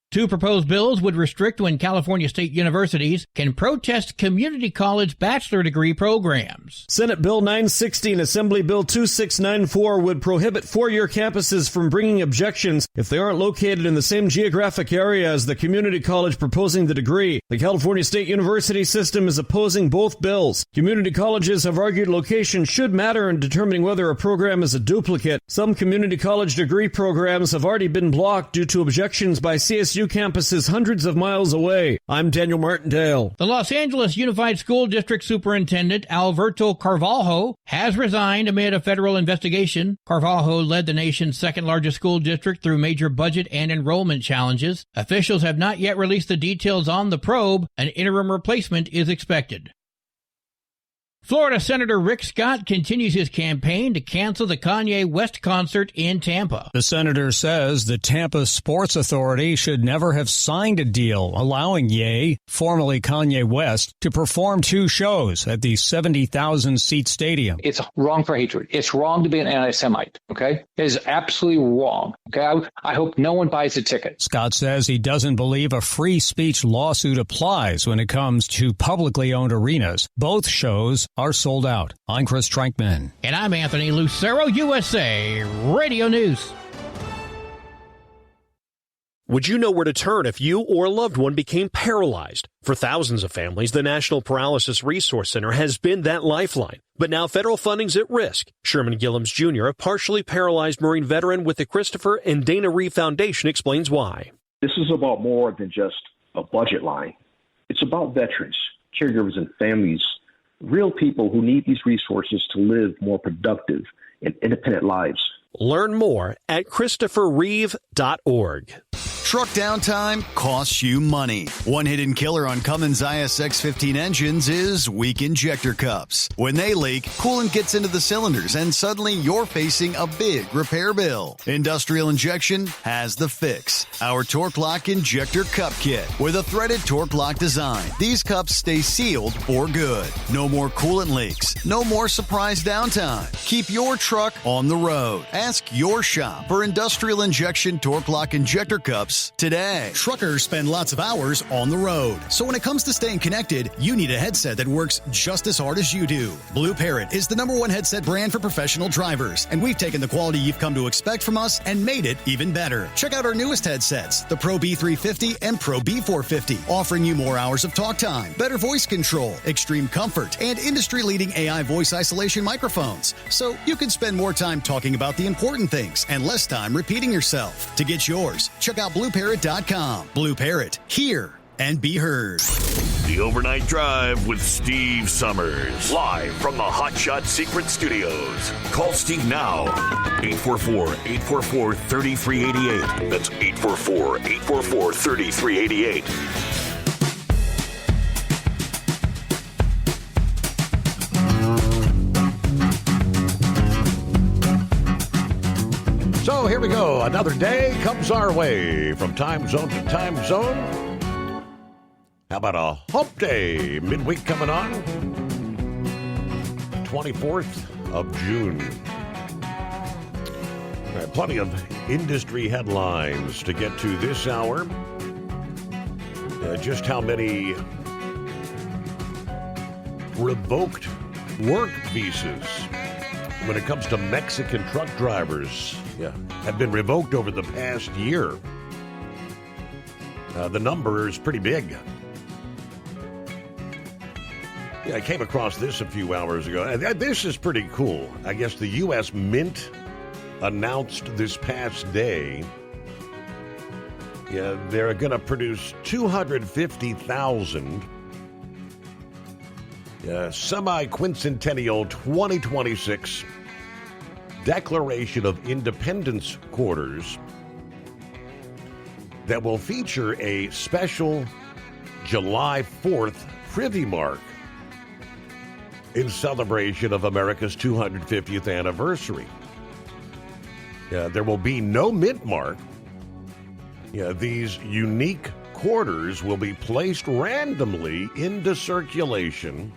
Two proposed bills would restrict when California state universities can protest community college bachelor degree programs. Senate Bill 960 and Assembly Bill 2694 would prohibit four-year campuses from bringing objections if they aren't located in the same geographic area as the community college proposing the degree. The California State University system is opposing both bills. Community colleges have argued location should matter in determining whether a program is a duplicate. Some community college degree programs have already been blocked due to objections by CSU campuses hundreds of miles away. I'm Daniel Martindale. The Los Angeles Unified School District Superintendent Alberto Carvalho has resigned amid a federal investigation. Carvalho led the nation's second-largest school district through major budget and enrollment challenges. Officials have not yet released the details on the probe. An interim replacement is expected. Florida Senator Rick Scott continues his campaign to cancel the Kanye West concert in Tampa. The senator says the Tampa Sports Authority should never have signed a deal allowing Ye, formerly Kanye West, to perform two shows at the 70,000-seat stadium. It's wrong for hatred. It's wrong to be an anti-Semite, okay? It is absolutely wrong, okay? I hope no one buys a ticket. Scott says he doesn't believe a free speech lawsuit applies when it comes to publicly owned arenas. Both shows are sold out. I'm Chris Trankman. And I'm Anthony Lucero, USA Radio News. Would you know where to turn if you or a loved one became paralyzed? For thousands of families, the National Paralysis Resource Center has been that lifeline. But now federal funding's at risk. Sherman Gillums Jr., a partially paralyzed Marine veteran with the Christopher and Dana Reeve Foundation, explains why. This is about more than just a budget line. It's about veterans, caregivers, and families, real people who need these resources to live more productive and independent lives. Learn more at ChristopherReeve.org. Truck downtime costs you money. One hidden killer on Cummins ISX-15 engines is weak injector cups. When they leak, coolant gets into the cylinders and suddenly you're facing a big repair bill. Industrial Injection has the fix. Our Torque Lock Injector Cup Kit with a threaded Torque Lock design. These cups stay sealed for good. No more coolant leaks. No more surprise downtime. Keep your truck on the road. Ask your shop for Industrial Injection Torque Lock Injector Cups today. Truckers spend lots of hours on the road. So when it comes to staying connected, you need a headset that works just as hard as you do. Blue Parrot is the #1 headset brand for professional drivers, and we've taken the quality you've come to expect from us and made it even better. Check out our newest headsets, the Pro B350 and Pro B450, offering you more hours of talk time, better voice control, extreme comfort, and industry-leading AI voice isolation microphones. So you can spend more time talking about the important things and less time repeating yourself. To get yours, check out BlueParrot.com. Blue Parrot, hear and be heard. The Overnight Drive with Steve Summers. Live from the Hot Shot Secret Studios. Call Steve now. 844-844-3388. That's 844-844-3388. So here we go. Another day comes our way from time zone to time zone. How about a hump day? Midweek coming on. 24th of June. Plenty of industry headlines to get to this hour. Just how many revoked work visas when it comes to Mexican truck drivers have been revoked over the past year. The number is pretty big. I came across this a few hours ago. This is pretty cool. I guess the U.S. Mint announced this past day they're going to produce 250,000 semi-quincentennial 2026 Declaration of Independence quarters that will feature a special July 4th Privy Mark in celebration of America's 250th anniversary. There will be no mint mark. These unique quarters will be placed randomly into circulation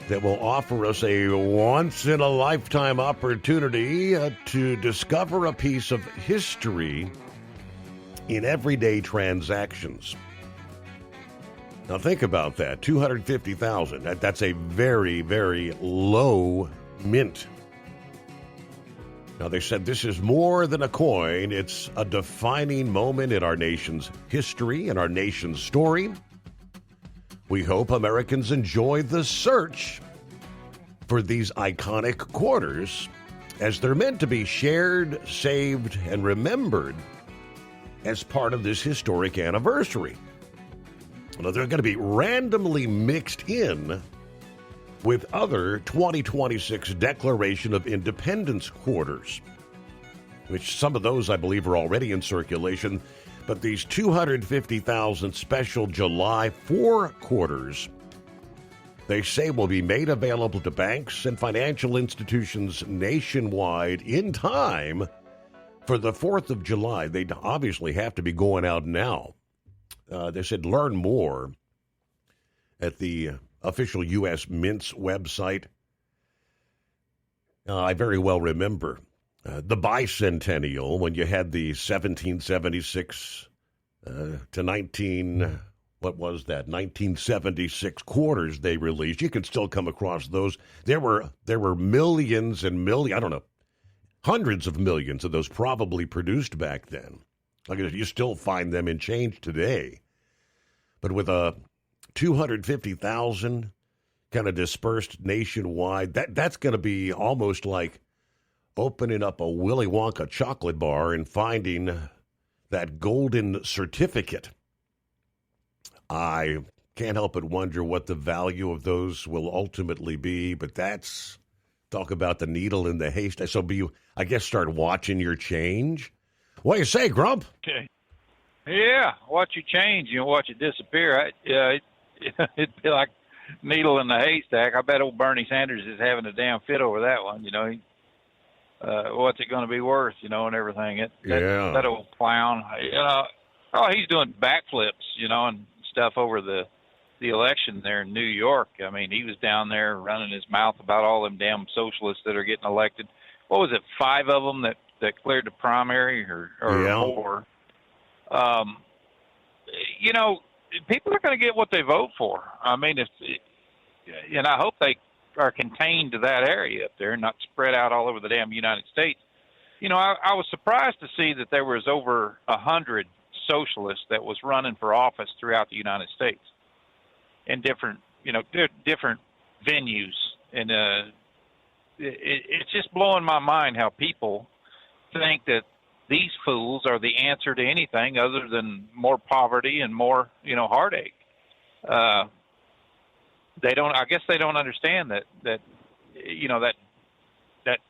that will offer us a once-in-a-lifetime opportunity to discover a piece of history in everyday transactions. Now think about that, 250,000. That's a very, very low mint. Now, they said this is more than a coin. It's a defining moment in our nation's history and our nation's story. We hope Americans enjoy the search for these iconic quarters as they're meant to be shared, saved, and remembered as part of this historic anniversary. Now, they're going to be randomly mixed in with other 2026 Declaration of Independence quarters, which some of those, I believe, are already in circulation. But these 250,000 special July 4 quarters, they say, will be made available to banks and financial institutions nationwide in time for the 4th of July. They obviously have to be going out now. They said learn more at the official U.S. Mint's website. I very well remember the bicentennial when you had the 1776 to 1976 quarters they released. You can still come across those. There were millions and millions, I don't know, hundreds of millions of those probably produced back then. Like, you still find them in change today. But with a 250,000 kind of dispersed nationwide, that's going to be almost like opening up a Willy Wonka chocolate bar and finding that golden certificate. I can't help but wonder what the value of those will ultimately be, but that's, talk about the needle in the haystack. So I guess start watching your change. What do you say, Grump? Okay. Yeah, watch you change, watch it disappear. It'd be like needle in the haystack. I bet old Bernie Sanders is having a damn fit over that one. What's it going to be worth, and everything. That old clown, he's doing backflips, and stuff over the election there in New York. I mean, he was down there running his mouth about all them damn socialists that are getting elected. What was it, 5 of them that cleared the primary or more? People are going to get what they vote for. I mean, and I hope they are contained to that area up there, not spread out all over the damn United States. I was surprised to see that there was over 100 socialists that was running for office throughout the United States in different venues. And it's just blowing my mind how people think that these fools are the answer to anything other than more poverty and more, heartache. I guess they don't understand that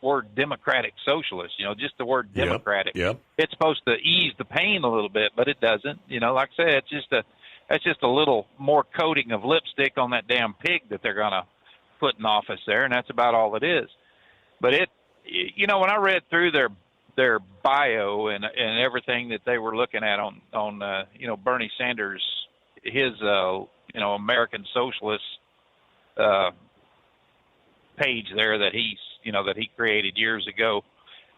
word democratic socialist, just the word democratic. Yep. It's supposed to ease the pain a little bit, but it doesn't. Like I said, that's just a little more coating of lipstick on that damn pig that they're going to put in office there, and that's about all it is. But when I read through their their bio and everything that they were looking at on Bernie Sanders, his American Socialist page there that he created years ago.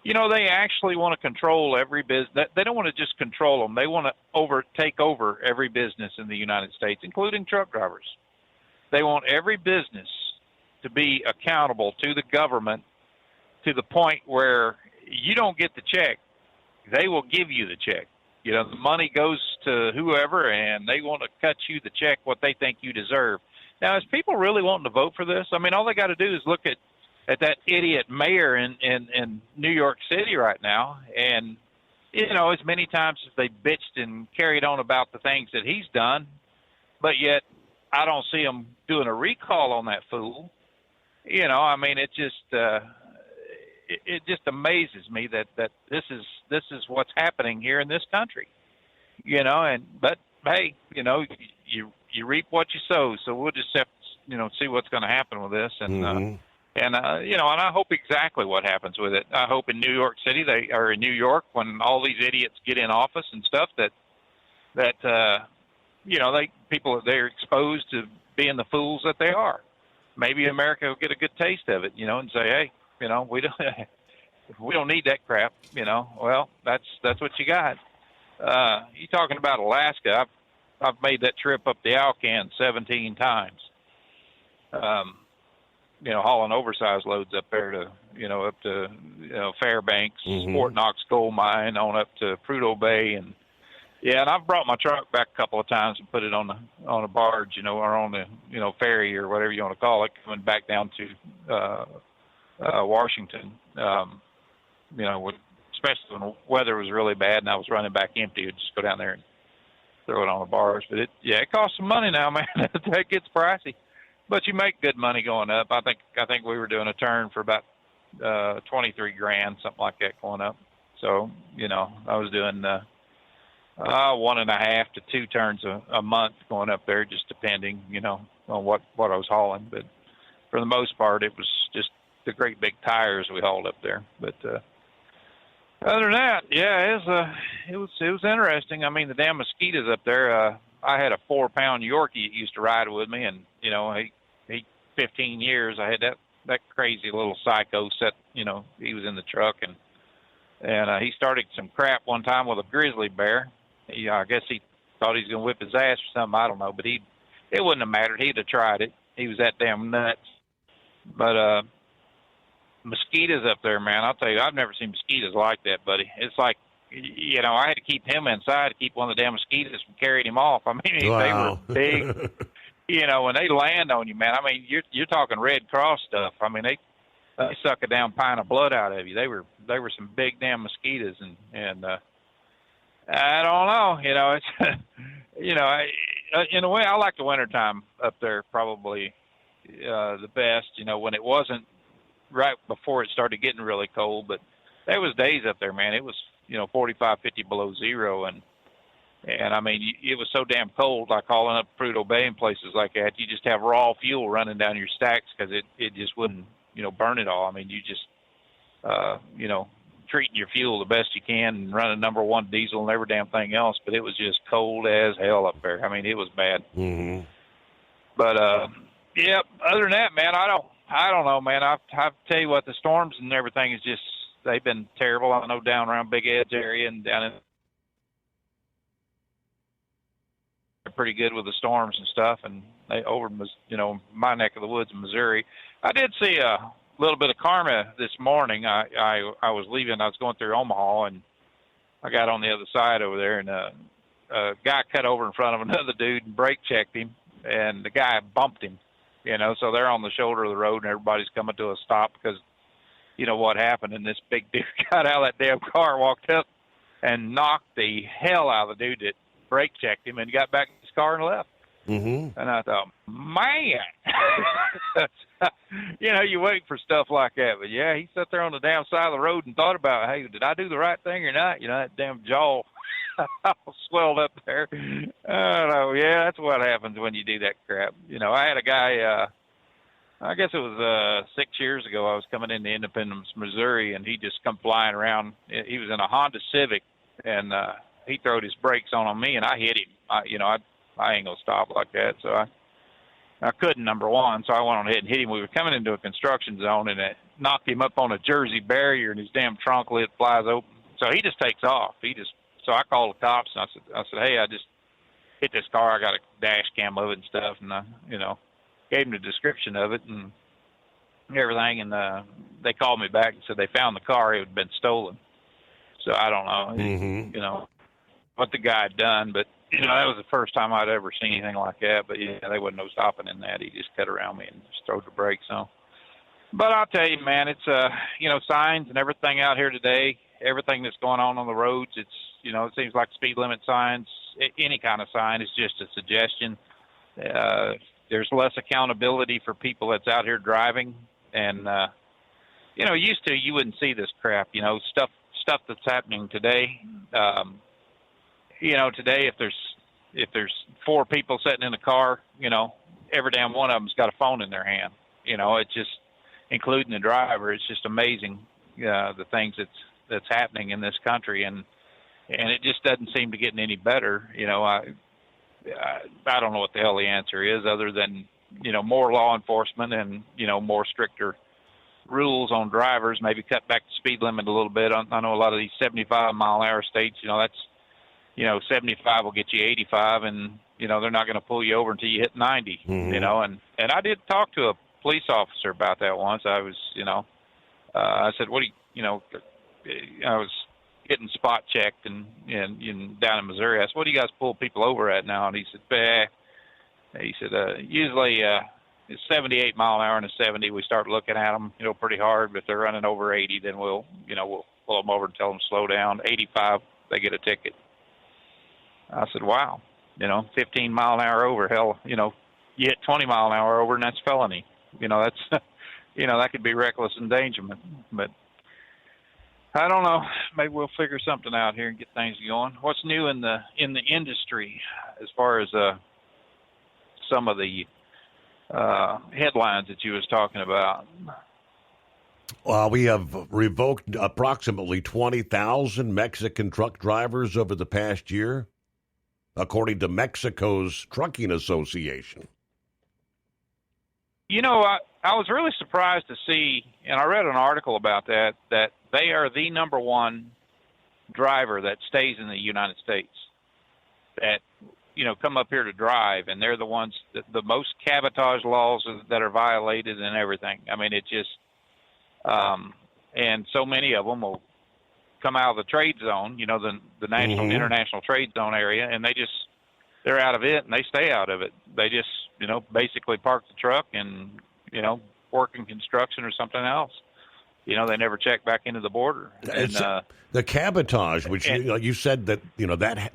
They actually want to control every business. They don't want to just control them. They want to take over every business in the United States, including truck drivers. They want every business to be accountable to the government to the point where you don't get the check. They will give you the check. The money goes to whoever, and they want to cut you the check what they think you deserve. Now, is people really wanting to vote for this? I mean, all they got to do is look at that idiot mayor in New York City right now, and as many times as they bitched and carried on about the things that he's done, but yet I don't see him doing a recall on that fool. I mean, it just amazes me that this is what's happening here in this country. But hey, you reap what you sow, so we'll just have to see what's going to happen with this, and and I hope exactly what happens with it. I hope in New York City in New York, when all these idiots get in office and stuff, that they're exposed to being the fools that they are. Maybe America will get a good taste of it, and say, hey, we don't need that crap, Well, that's what you got. You talking about Alaska? I've made that trip up the Alcan 17 times. Hauling oversized loads up there to, up to, Fairbanks, Fort Knox Gold Mine, on up to Prudhoe Bay, and I've brought my truck back a couple of times and put it on a barge, or on the, ferry or whatever you want to call it, coming back down to Washington. Especially when the weather was really bad and I was running back empty, I'd just go down there and throw it on a barge. But it costs some money now, man. It gets pricey. But you make good money going up. I think we were doing a turn for about $23,000, something like that, going up. So I was doing 1.5 to 2 turns a month going up there, just depending, on what I was hauling. But for the most part, it was just the great big tires we hauled up there. But other than that, it was interesting. I mean, the damn mosquitoes up there. I had a 4-pound Yorkie that used to ride with me, and he 15 years. I had that crazy little psycho set. He was in the truck, and he started some crap one time with a grizzly bear. I guess he thought he was going to whip his ass or something. I don't know, but it wouldn't have mattered. He'd have tried it. He was that damn nuts. But mosquitoes up there, man. I'll tell you, I've never seen mosquitoes like that, buddy. It's like, I had to keep him inside to keep one of the damn mosquitoes from carrying him off. I mean, They were big. When they land on you, man, I mean, you're talking Red Cross stuff. I mean, they suck a damn pint of blood out of you. They were some big damn mosquitoes, and I don't know. It's in a way, I like the wintertime up there probably the best. When it wasn't right before it started getting really cold, but there was days up there, man. It was 45, 50 below zero, and I mean, it was so damn cold, like hauling up Prudhoe Bay and places like that. You just have raw fuel running down your stacks because it just wouldn't, burn it all. I mean, you just, treating your fuel the best you can and running number 1 diesel and every damn thing else. But it was just cold as hell up there. I mean, it was bad. Mm-hmm. But, other than that, man, I don't know, man. I tell you what, the storms and everything is just, they've been terrible. I know down around Big Edge area and down in pretty good with the storms and stuff, and they over my neck of the woods in Missouri. I did see a little bit of karma this morning. I was leaving. I was going through Omaha, and I got on the other side over there, and a guy cut over in front of another dude and brake checked him, and the guy bumped him. So they're on the shoulder of the road, and everybody's coming to a stop because what happened, and this big dude got out of that damn car, walked up, and knocked the hell out of the dude that brake checked him, and got back in his car and left. Mm-hmm. And I thought, man, you wait for stuff like that. But he sat there on the damn side of the road and thought about, hey, did I do the right thing or not? That damn jaw swelled up there. That's what happens when you do that crap. I had a guy I guess it was 6 years ago. I was coming into Independence, Missouri, and he just come flying around. He was in a Honda Civic, and he throwed his brakes on me, and I hit him. I ain't gonna stop like that, so I couldn't, number one. So I went on ahead and hit him. We were coming into a construction zone, and it knocked him up on a Jersey barrier, and his damn trunk lid flies open. So he just takes off. So I called the cops, and I said, hey, I just hit this car. I got a dash cam of it and stuff, and I, gave him the description of it and everything, and they called me back and said they found the car. It had been stolen. So I don't know, what the guy had done, but that was the first time I'd ever seen anything like that. But there wasn't no stopping in that. He just cut around me and just threw the brakes on. But I'll tell you, man, it's signs and everything out here today. Everything that's going on the roads, it's it seems like speed limit signs, any kind of sign is just a suggestion. There's less accountability for people that's out here driving, and used to you wouldn't see this crap. Stuff that's happening today. Today if there's 4 people sitting in a car, every damn one of them's got a phone in their hand. It's just, including the driver. It's just amazing the things that's happening in this country, and it just doesn't seem to get any better. I don't know what the hell the answer is, other than more law enforcement and more stricter rules on drivers. Maybe cut back the speed limit a little bit. I know a lot of these 75-mile-an-hour states. That's 75 will get you 85, and they're not going to pull you over until you hit 90. And I did talk to a police officer about that once. I was I said, what do you I was getting spot checked and down in Missouri. I said, what do you guys pull people over at now? And he said, usually it's 78 mile an hour and a 70. We start looking at them, pretty hard. But if they're running over 80, then we'll pull them over and tell them to slow down. 85, they get a ticket. I said, wow, 15 mile an hour over, hell, you hit 20 mile an hour over, and that's felony. That's, that could be reckless endangerment. But I don't know. Maybe we'll figure something out here and get things going. What's new in the industry as far as some of the headlines that you was talking about? Well, we have revoked approximately 20,000 Mexican truck drivers over the past year, according to Mexico's Trucking Association. I was really surprised to see, and I read an article about that they are the number one driver that stays in the United States that, come up here to drive, and they're the ones that the most cabotage laws that are violated and everything. I mean, it just, and so many of them will come out of the trade zone, the national, international trade zone area, and they're out of it and they stay out of it. They just, basically park the truck and, work in construction or something else. They never check back into the border. And, the cabotage, which you said that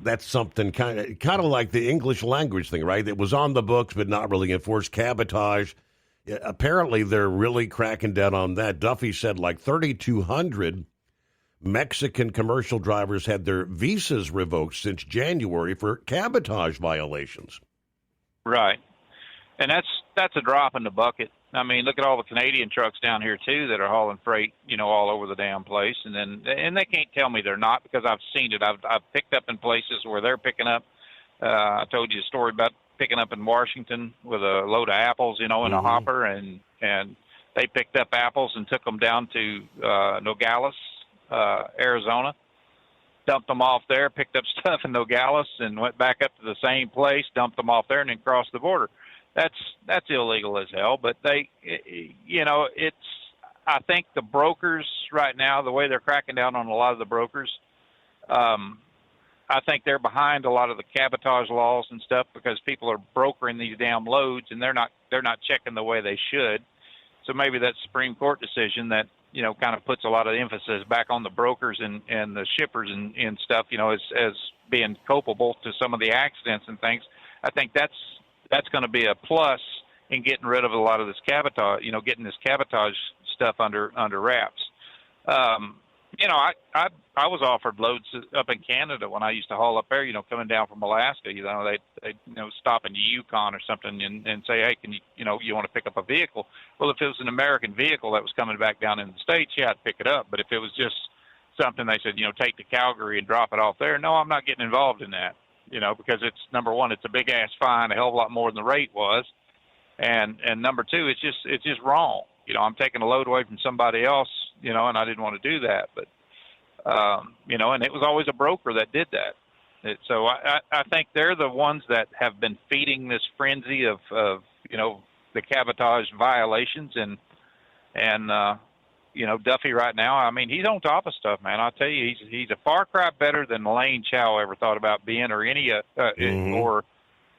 that's something kind of like the English language thing, right? It was on the books but not really enforced. Cabotage. Apparently, they're really cracking down on that. Duffy said like 3,200 Mexican commercial drivers had their visas revoked since January for cabotage violations. Right, and that's a drop in the bucket. I mean, look at all the Canadian trucks down here, too, that are hauling freight, all over the damn place. And they can't tell me they're not, because I've seen it. I've picked up in places where they're picking up. I told you a story about picking up in Washington with a load of apples, in a hopper. And they picked up apples and took them down to Nogales, Arizona, dumped them off there, picked up stuff in Nogales, and went back up to the same place, dumped them off there, and then crossed the border. That's illegal as hell, but it's, I think the brokers right now, the way they're cracking down on a lot of the brokers, I think they're behind a lot of the cabotage laws and stuff, because people are brokering these damn loads and they're not checking the way they should. So maybe that Supreme Court decision that, kind of puts a lot of emphasis back on the brokers and the shippers and stuff, as being culpable to some of the accidents and things. I think that's going to be a plus in getting rid of a lot of this cabotage, getting this cabotage stuff under wraps. You know, I was offered loads up in Canada when I used to haul up there. You know, coming down from Alaska. You know, they stop in Yukon or something and say, hey, can you want to pick up a vehicle? Well, if it was an American vehicle that was coming back down in the States, yeah, I'd pick it up. But if it was just something they said, take to Calgary and drop it off there, no, I'm not getting involved in that. Because it's, number one, it's a big ass fine, a hell of a lot more than the rate was, and number two, it's just wrong. I'm taking a load away from somebody else, and I didn't want to do that. But, and it was always a broker that did that. So I think they're the ones that have been feeding this frenzy of the cabotage violations. And Duffy right now, I mean, he's on top of stuff, man. I'll tell you, he's a far cry better than Elaine Chao ever thought about being, or any, or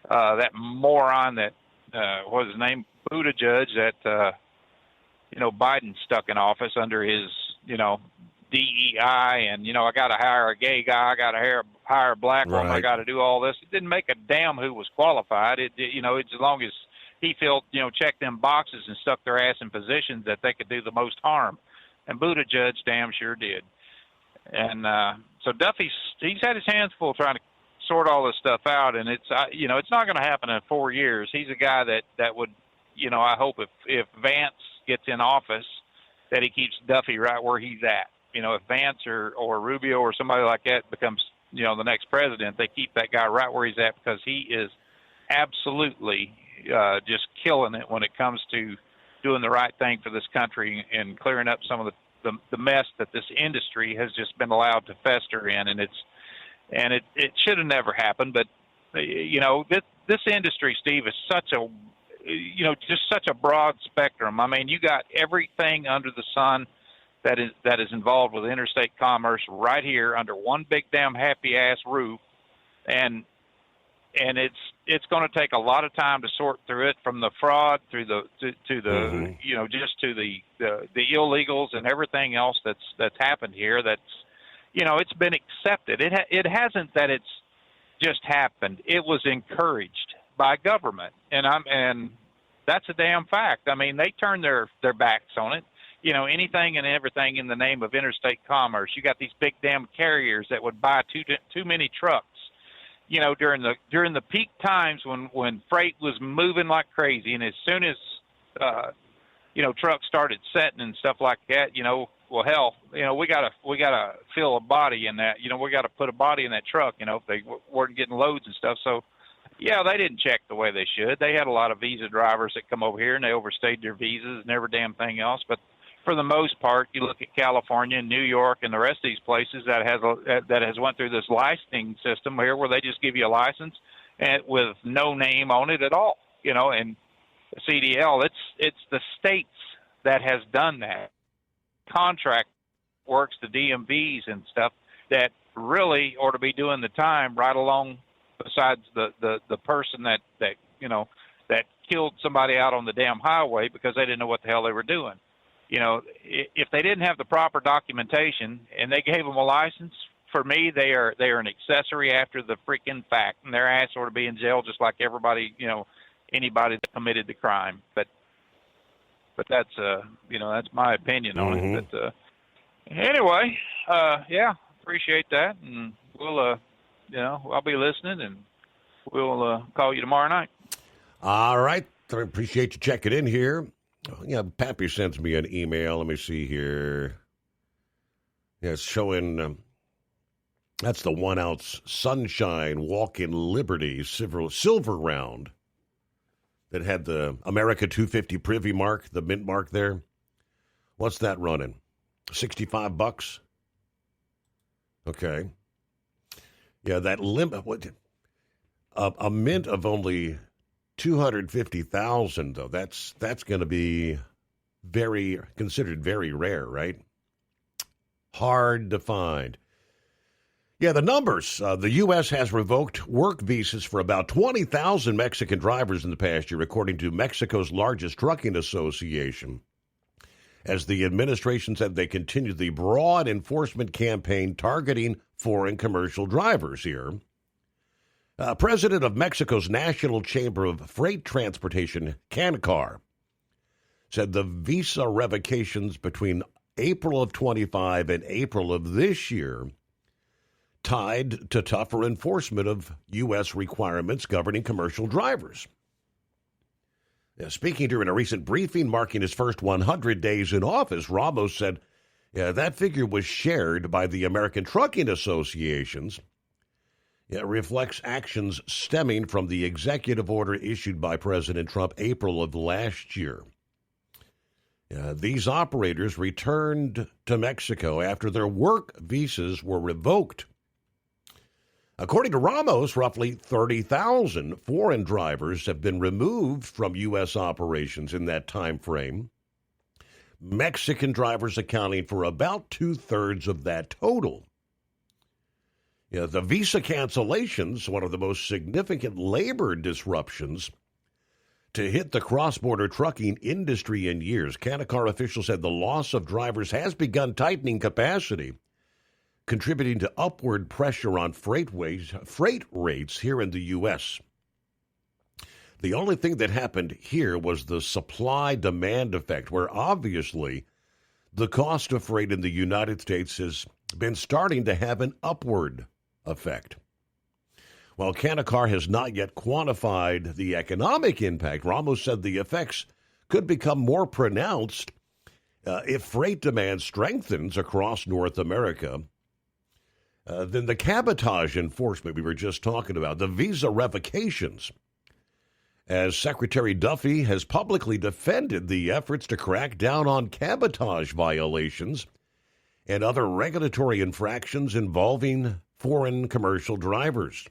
that moron that, what was his name, Buttigieg, that, Biden stuck in office under his, DEI, and, I got to hire a gay guy, I got to hire a black woman, I got to do all this. It didn't make a damn who was qualified. It's as long as he felt, checked them boxes and stuck their ass in positions that they could do the most harm. And Buttigieg damn sure did. And so Duffy's had his hands full trying to sort all this stuff out, and it's it's not going to happen in 4 years. He's a guy that would, I hope if Vance gets in office, that he keeps Duffy right where he's at. If Vance or Rubio or somebody like that becomes, the next president, they keep that guy right where he's at, because he is absolutely just killing it when it comes to doing the right thing for this country and clearing up some of the mess that this industry has just been allowed to fester in. And it should have never happened. But, this industry, Steve, is just such a broad spectrum. I mean, you got everything under the sun that is involved with interstate commerce right here under one big damn happy ass roof. And it's going to take a lot of time to sort through it, from the fraud through to the just to the illegals and everything else that's happened here. That's it's been accepted. It hasn't that it's just happened. It was encouraged by government, and that's a damn fact. I mean, they turned their backs on it. Anything and everything in the name of interstate commerce. You got these big damn carriers that would buy too many trucks. During the peak times when freight was moving like crazy, and as soon as trucks started setting and stuff like that, well, hell, we gotta fill a body in that. We got to put a body in that truck. If they weren't getting loads and stuff. So, yeah, they didn't check the way they should. They had a lot of visa drivers that come over here and they overstayed their visas and every damn thing else. But for the most part, you look at California and New York and the rest of these places that has went through this licensing system here, where they just give you a license and with no name on it at all. And CDL, it's the states that has done that. Contract works, the DMVs and stuff, that really ought to be doing the time right along. Besides the person that killed somebody out on the damn highway because they didn't know what the hell they were doing. If they didn't have the proper documentation and they gave them a license, for me, they are an accessory after the freaking fact, and their ass ought to be in jail just like everybody, anybody that committed the crime. But that's that's my opinion on it. But anyway, yeah, appreciate that, and we'll I'll be listening, and we'll call you tomorrow night. All right. I appreciate you checking in here. Pappy sends me an email. Let me see here. Yeah, it's showing, that's the 1 ounce Sunshine Walk-in Liberty silver round that had the America 250 Privy mark, the mint mark there. What's that running? $65? Okay. Yeah, that a mint of only 250,000 though. That's going to be considered very rare, right? Hard to find. Yeah, the numbers. The U.S. has revoked work visas for about 20,000 Mexican drivers in the past year, according to Mexico's largest trucking association, as the administration said they continue the broad enforcement campaign targeting foreign commercial drivers here. President of Mexico's National Chamber of Freight Transportation, CANCAR, said the visa revocations between April of 25 and April of this year, tied to tougher enforcement of U.S. requirements governing commercial drivers. Speaking during a recent briefing marking his first 100 days in office, Ramos said that figure was shared by the American Trucking Associations. It reflects actions stemming from the executive order issued by President Trump April of last year. These operators returned to Mexico after their work visas were revoked. According to Ramos, roughly 30,000 foreign drivers have been removed from U.S. operations in that time frame, Mexican drivers accounting for about two-thirds of that total. The visa cancellations, one of the most significant labor disruptions to hit the cross-border trucking industry in years. Canacar officials said the loss of drivers has begun tightening capacity, contributing to upward pressure on freight rates here in the U.S. The only thing that happened here was the supply-demand effect, where obviously the cost of freight in the United States has been starting to have an upward effect. While Canacar has not yet quantified the economic impact, Ramos said the effects could become more pronounced if freight demand strengthens across North America. Then the cabotage enforcement we were just talking about, the visa revocations, as Secretary Duffy has publicly defended the efforts to crack down on cabotage violations and other regulatory infractions involving foreign commercial drivers.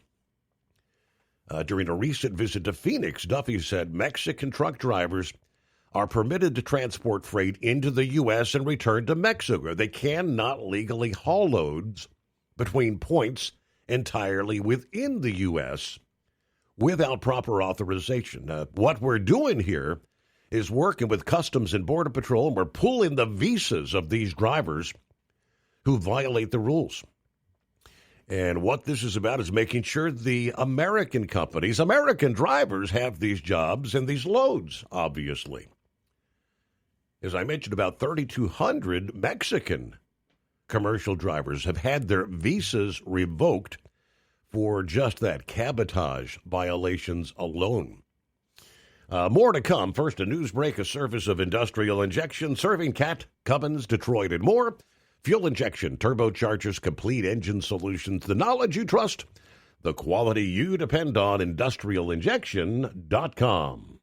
During a recent visit to Phoenix, Duffy said Mexican truck drivers are permitted to transport freight into the U.S. and return to Mexico. They cannot legally haul loads between points entirely within the U.S. without proper authorization. What we're doing here is working with Customs and Border Patrol, and we're pulling the visas of these drivers who violate the rules. And what this is about is making sure the American companies, American drivers, have these jobs and these loads, obviously. As I mentioned, about 3,200 Mexican commercial drivers have had their visas revoked for just that, cabotage violations alone. More to come. First, a news break, a service of Industrial Injection, serving Cat, Cummins, Detroit, and more. Fuel injection, turbochargers, complete engine solutions, the knowledge you trust, the quality you depend on, industrialinjection.com.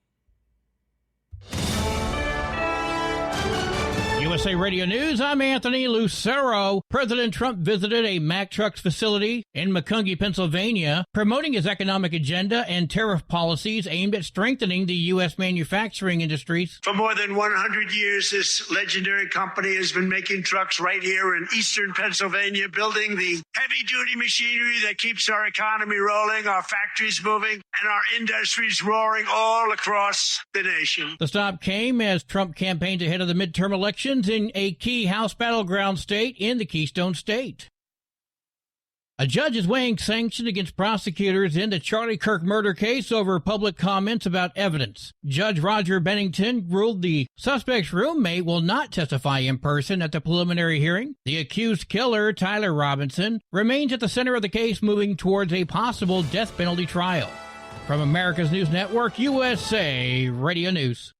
USA Radio News, I'm Anthony Lucero. President Trump visited a Mack Trucks facility in Macungie, Pennsylvania, promoting his economic agenda and tariff policies aimed at strengthening the U.S. manufacturing industries. For more than 100 years, this legendary company has been making trucks right here in eastern Pennsylvania, building the heavy-duty machinery that keeps our economy rolling, our factories moving, and our industries roaring all across the nation. The stop came as Trump campaigned ahead of the midterm elections in a key House battleground state in the Keystone State. A judge is weighing sanction against prosecutors in the Charlie Kirk murder case over public comments about evidence. Judge Roger Bennington ruled the suspect's roommate will not testify in person at the preliminary hearing. The accused killer, Tyler Robinson, remains at the center of the case, moving towards a possible death penalty trial. From America's News Network, USA Radio News.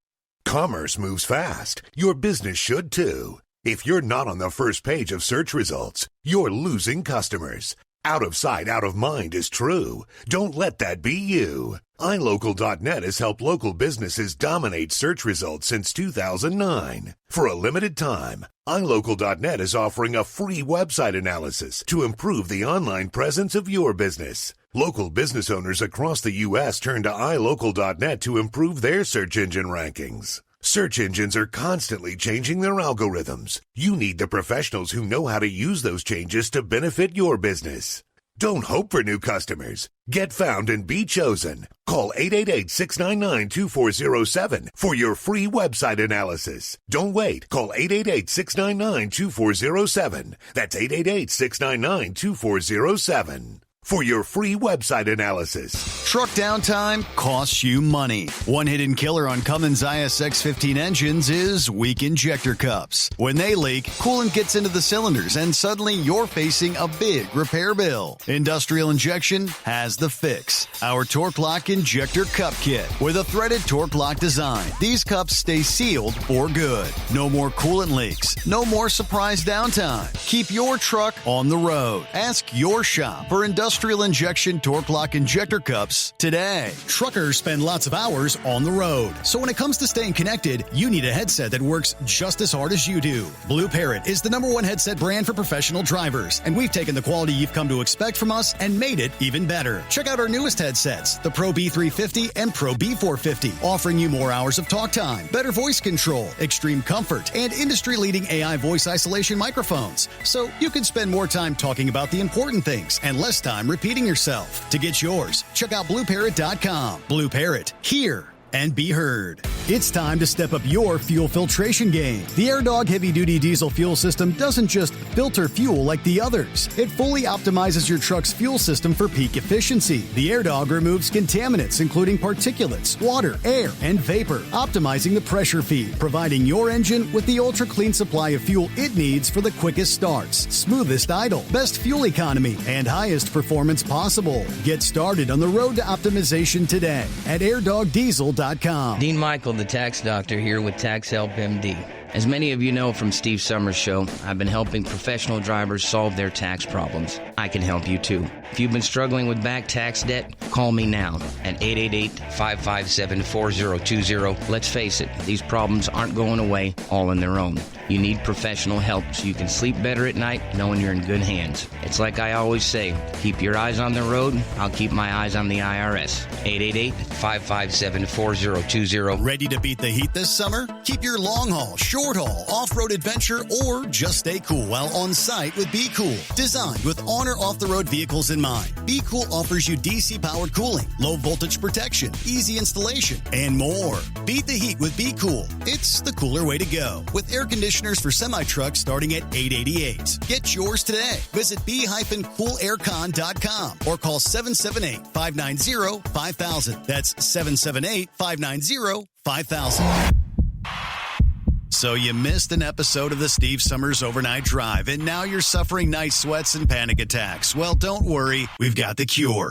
Commerce moves fast. Your business should too. If you're not on the first page of search results, you're losing customers. Out of sight, out of mind is true. Don't let that be you. iLocal.net has helped local businesses dominate search results since 2009. For a limited time, iLocal.net is offering a free website analysis to improve the online presence of your business. Local business owners across the U.S. turn to iLocal.net to improve their search engine rankings. Search engines are constantly changing their algorithms. You need the professionals who know how to use those changes to benefit your business. Don't hope for new customers. Get found and be chosen. Call 888-699-2407 for your free website analysis. Don't wait. Call 888-699-2407. That's 888-699-2407. for your free website analysis. Truck downtime costs you money. One hidden killer on Cummins ISX-15 engines is weak injector cups. When they leak, coolant gets into the cylinders and suddenly you're facing a big repair bill. Industrial Injection has the fix. Our Torque Lock Injector Cup Kit with a threaded Torque Lock design. These cups stay sealed for good. No more coolant leaks. No more surprise downtime. Keep your truck on the road. Ask your shop for Industrial Injection Torque Lock Injector Cups today. Truckers spend lots of hours on the road. So when it comes to staying connected, you need a headset that works just as hard as you do. Blue Parrot is the #1 headset brand for professional drivers, and we've taken the quality you've come to expect from us and made it even better. Check out our newest headsets, the Pro B350 and Pro B450, offering you more hours of talk time, better voice control, extreme comfort, and industry-leading AI voice isolation microphones. So you can spend more time talking about the important things and less time repeating yourself. To get yours, check out BlueParrot.com. Blue Parrot, hear and be heard. It's time to step up your fuel filtration game. The AirDog heavy-duty diesel fuel system doesn't just filter fuel like the others. It fully optimizes your truck's fuel system for peak efficiency. The AirDog removes contaminants, including particulates, water, air, and vapor, optimizing the pressure feed, providing your engine with the ultra-clean supply of fuel it needs for the quickest starts, smoothest idle, best fuel economy, and highest performance possible. Get started on the road to optimization today at airdogdiesel.com. Dean Michael, the tax doctor, here with Tax Help MD. As many of you know from Steve Summers' show, I've been helping professional drivers solve their tax problems. I can help you too. If you've been struggling with back tax debt, call me now at 888-557-4020. Let's face it, these problems aren't going away all on their own. You need professional help so you can sleep better at night knowing you're in good hands. It's like I always say, keep your eyes on the road, I'll keep my eyes on the IRS. 888-557-4020. Ready to beat the heat this summer? Keep your long haul, short haul, off-road adventure, or just stay cool while on site with Be Cool. Designed with on or off-the-road vehicles in mind, Be Cool offers you DC-powered cooling, low-voltage protection, easy installation, and more. Beat the heat with Be Cool. It's the cooler way to go. With air conditioners for semi-trucks starting at $888. Get yours today. Visit b-coolaircon.com or call 778-590-5000. That's 778-590-5000. So you missed an episode of the Steve Summers Overnight Drive, and now you're suffering night sweats and panic attacks. Well, don't worry. We've got the cure.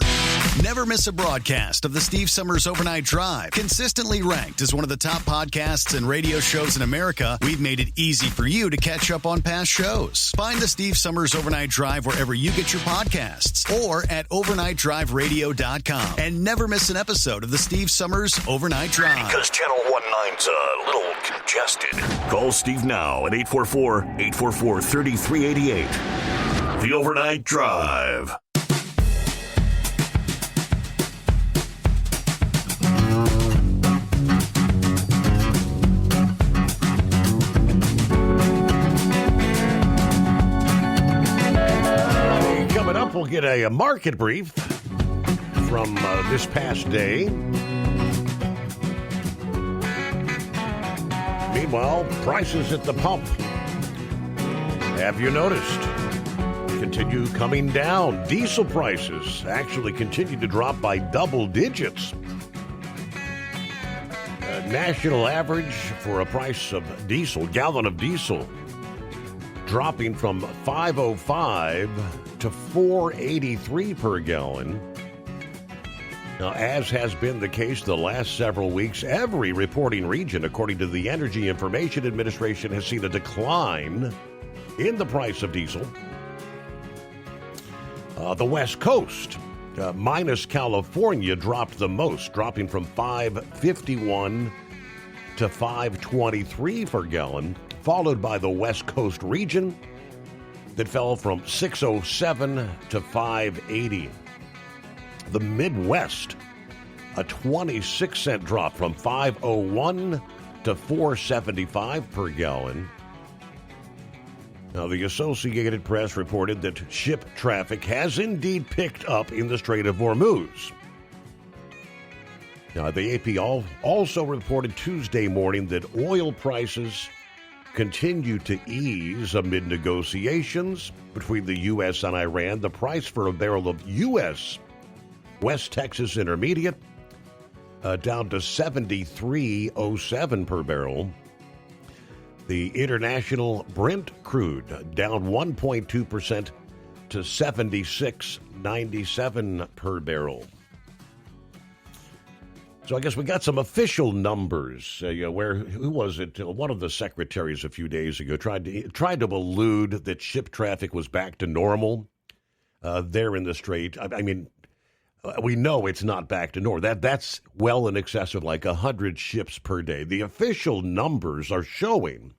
Never miss a broadcast of the Steve Summers Overnight Drive. Consistently ranked as one of the top podcasts and radio shows in America, we've made it easy for you to catch up on past shows. Find the Steve Summers Overnight Drive wherever you get your podcasts or at overnightdriveradio.com. And never miss an episode of the Steve Summers Overnight Drive. Because Channel 19's a little congested. Call Steve now at 844-844-3388. The Overnight Drive. Coming up, we'll get a market brief from this past day. Meanwhile, prices at the pump, have you noticed, continue coming down. Diesel prices actually continue to drop by double digits. National average for a price of diesel, gallon of diesel, dropping from $5.05 to $4.83 per gallon. Now, as has been the case the last several weeks, every reporting region, according to the Energy Information Administration, has seen a decline in the price of diesel. The West Coast, minus California, dropped the most, dropping from $5.51 to $5.23 per gallon, followed by the West Coast region that fell from $6.07 to $5.80. The Midwest, a 26-cent drop from $5.01 to $4.75 per gallon. Now, the Associated Press reported that ship traffic has indeed picked up in the Strait of Hormuz. Now, the AP also reported Tuesday morning that oil prices continue to ease amid negotiations between the U.S. and Iran. The price for a barrel of U.S. West Texas Intermediate down to $73.07 per barrel. The international Brent crude down 1.2% to $76.97 per barrel. So I guess we got some official numbers. Who was it? One of the secretaries a few days ago tried to allude that ship traffic was back to normal there in the Strait. I mean, we know it's not back to normal. That's well in excess of like 100 ships per day. The official numbers are showing,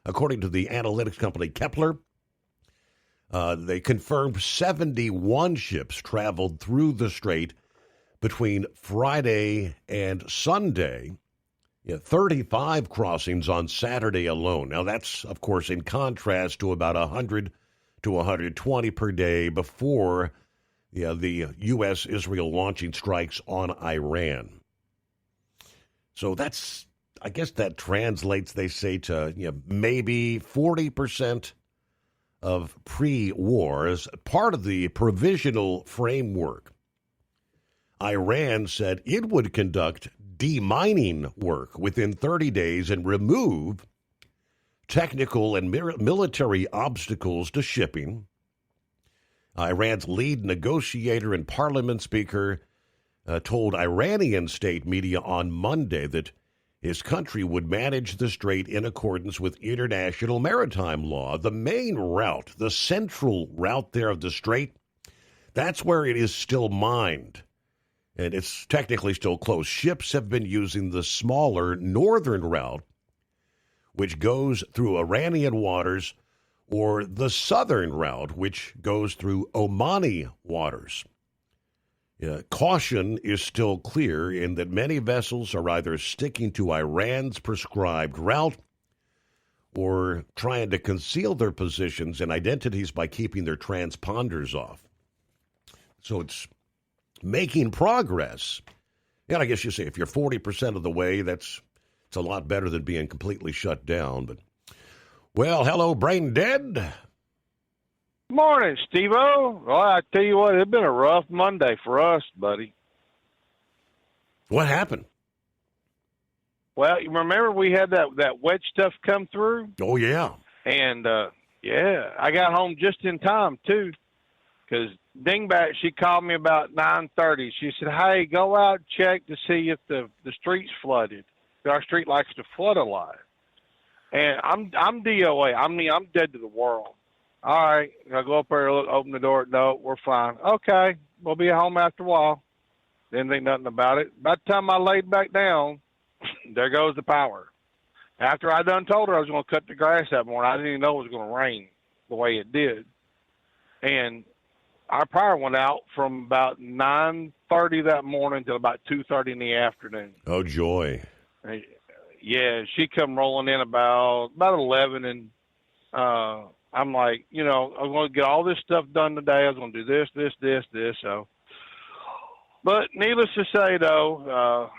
according to the analytics company Kepler, they confirmed 71 ships traveled through the Strait between Friday and Sunday, 35 crossings on Saturday alone. Now, that's, of course, in contrast to about 100 to 120 per day before the U.S.-Israel launching strikes on Iran. So that's, I guess that translates, they say, to maybe 40% of pre-war as part of the provisional framework. Iran said it would conduct demining work within 30 days and remove technical and military obstacles to shipping. Iran's lead negotiator and parliament speaker told Iranian state media on Monday that his country would manage the strait in accordance with international maritime law. The main route, the central route there of the strait, that's where it is still mined. And it's technically still closed. Ships have been using the smaller northern route, which goes through Iranian waters, or the southern route, which goes through Omani waters. Caution is still clear in that many vessels are either sticking to Iran's prescribed route or trying to conceal their positions and identities by keeping their transponders off. So it's making progress. And I guess you say if you're 40% of the way, it's a lot better than being completely shut down. But, well, hello, Brain Dead. Morning, Steve-O. Well, I tell you what, it's been a rough Monday for us, buddy. What happened? Well, you remember we had that wet stuff come through? Oh, yeah. And, I got home just in time, too, because Dingbat, she called me about 9:30. She said, hey, go out and check to see if the street's flooded. Our street likes to flood a lot. And I'm DOA. I'm dead to the world. All right, I go up there, look, open the door. No, we're fine. Okay, we'll be home after a while. Didn't think nothing about it. By the time I laid back down, there goes the power. After I done told her I was going to cut the grass that morning, I didn't even know it was going to rain the way it did. And our power went out from about 9:30 that morning till about 2:30 in the afternoon. Oh, joy. Yeah, she come rolling in about 11, and I'm like, I'm going to get all this stuff done today. I was going to do this. So, but needless to say, though,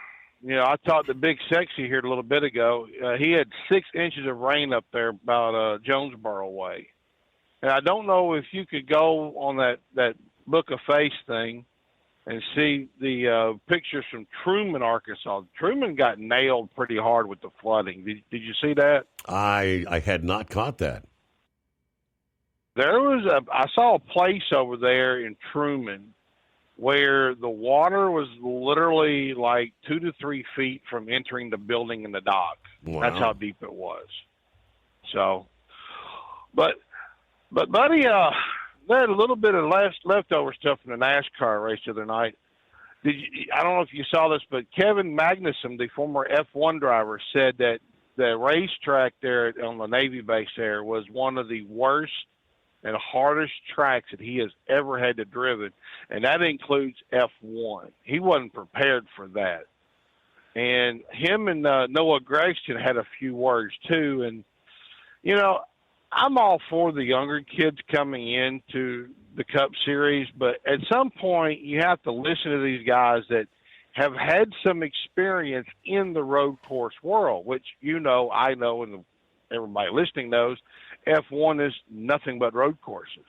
I talked to Big Sexy here a little bit ago. He had 6 inches of rain up there about Jonesboro way. And I don't know if you could go on that Book of Face thing and see the pictures from Truman, Arkansas. Truman got nailed pretty hard with the flooding. Did you see that? I had not caught that. I saw a place over there in Truman where the water was literally like 2 to 3 feet from entering the building and the dock. Wow. That's how deep it was. So, but buddy, they had a little bit of leftover stuff from the NASCAR race the other night. I don't know if you saw this, but Kevin Magnuson, the former F1 driver, said that the racetrack there on the Navy base there was one of the worst and hardest tracks that he has ever had to driven, and that includes F1. He wasn't prepared for that. And him and Noah Gragson had a few words too, and I'm all for the younger kids coming into the Cup Series, but at some point you have to listen to these guys that have had some experience in the road course world, which I know, and everybody listening knows, F1 is nothing but road courses.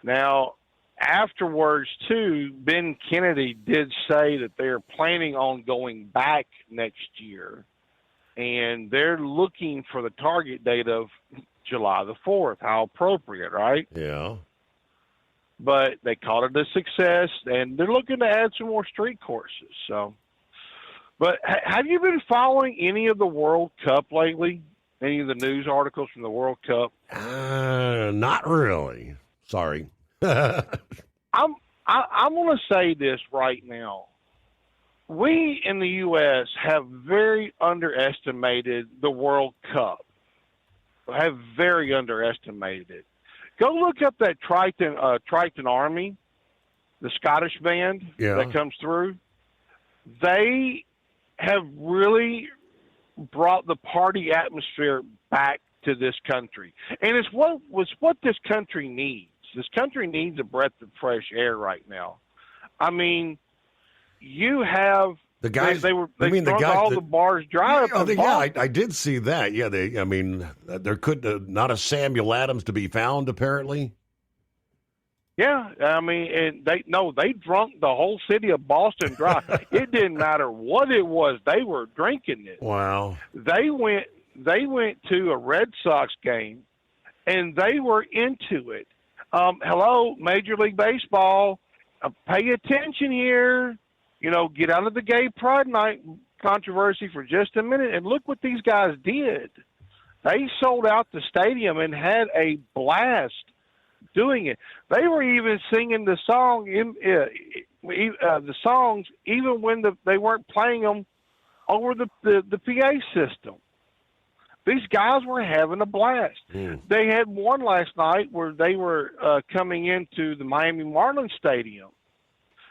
Now, afterwards, too, Ben Kennedy did say that they're planning on going back next year, and they're looking for the target date of July the 4th. How appropriate, right? Yeah. But they called it a success, and they're looking to add some more street courses. So, but have you been following any of the World Cup lately? Any of the news articles from the World Cup? Not really. Sorry. I'm going to say this right now. We in the U.S. have very underestimated the World Cup. Have very underestimated it. Go look up that Triton Army, the Scottish band that comes through. They have really brought the party atmosphere back to this country, and it's what this country needs. This country needs a breath of fresh air right now. I mean, you have the guys. They drunk all the bars dry. I did see that. Yeah, there could not a Samuel Adams to be found apparently. Yeah, I mean, and they drunk the whole city of Boston dry. It didn't matter what it was; they were drinking it. Wow. They went to a Red Sox game, and they were into it. Hello, Major League Baseball, pay attention here. Get out of the gay pride night controversy for just a minute, and look what these guys did. They sold out the stadium and had a blast doing it. They were even singing the song, the songs, even when they weren't playing them over the PA system. These guys were having a blast. They had one last night where they were coming into the Miami Marlins Stadium.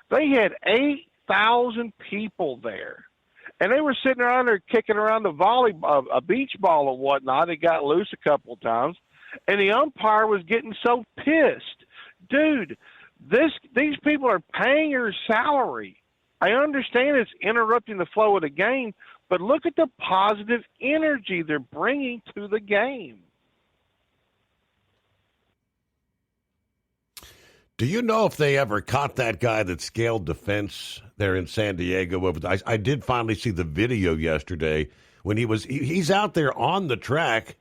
They had 8,000 people there. And they were sitting around there kicking around a beach ball or whatnot. It got loose a couple of times. And the umpire was getting so pissed. Dude, these people are paying your salary. I understand it's interrupting the flow of the game, but look at the positive energy they're bringing to the game. Do you know if they ever caught that guy that scaled the fence there in San Diego? I did finally see the video yesterday when he's out there on the track,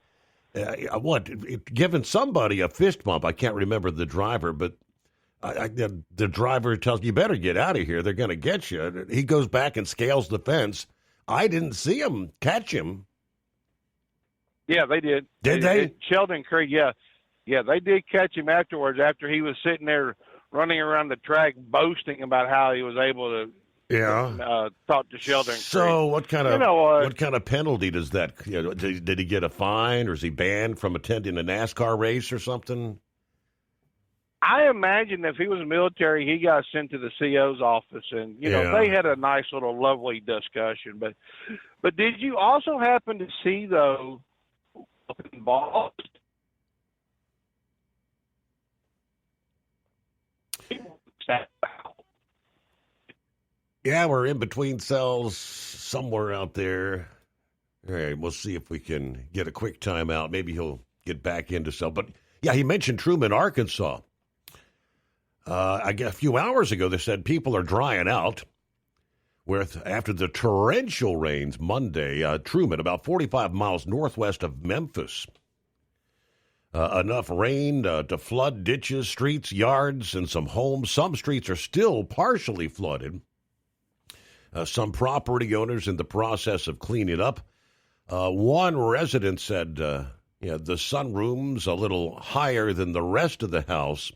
giving somebody a fist bump. I can't remember the driver, but the driver tells you better get out of here. They're going to get you. He goes back and scales the fence. I didn't see him catch him. Yeah, they did. Did they? Sheldon Creek, yeah. Yeah, they did catch him afterwards after he was sitting there running around the track boasting about how he was able to talk to Sheldon Creek. So what kind of penalty does that, did he get a fine or is he banned from attending a NASCAR race or something? I imagine if he was military, he got sent to the CO's office, and they had a nice little lovely discussion. But did you also happen to see though in Boston? Yeah, we're in between cells somewhere out there. All right, we'll see if we can get a quick timeout. Maybe he'll get back into cell. But yeah, he mentioned Truman, Arkansas. I guess a few hours ago, they said people are drying out after the torrential rains Monday. Truman, about 45 miles northwest of Memphis. Enough rain to flood ditches, streets, yards, and some homes. Some streets are still partially flooded. Some property owners in the process of cleaning up. One resident said, the sunroom's a little higher than the rest of the house,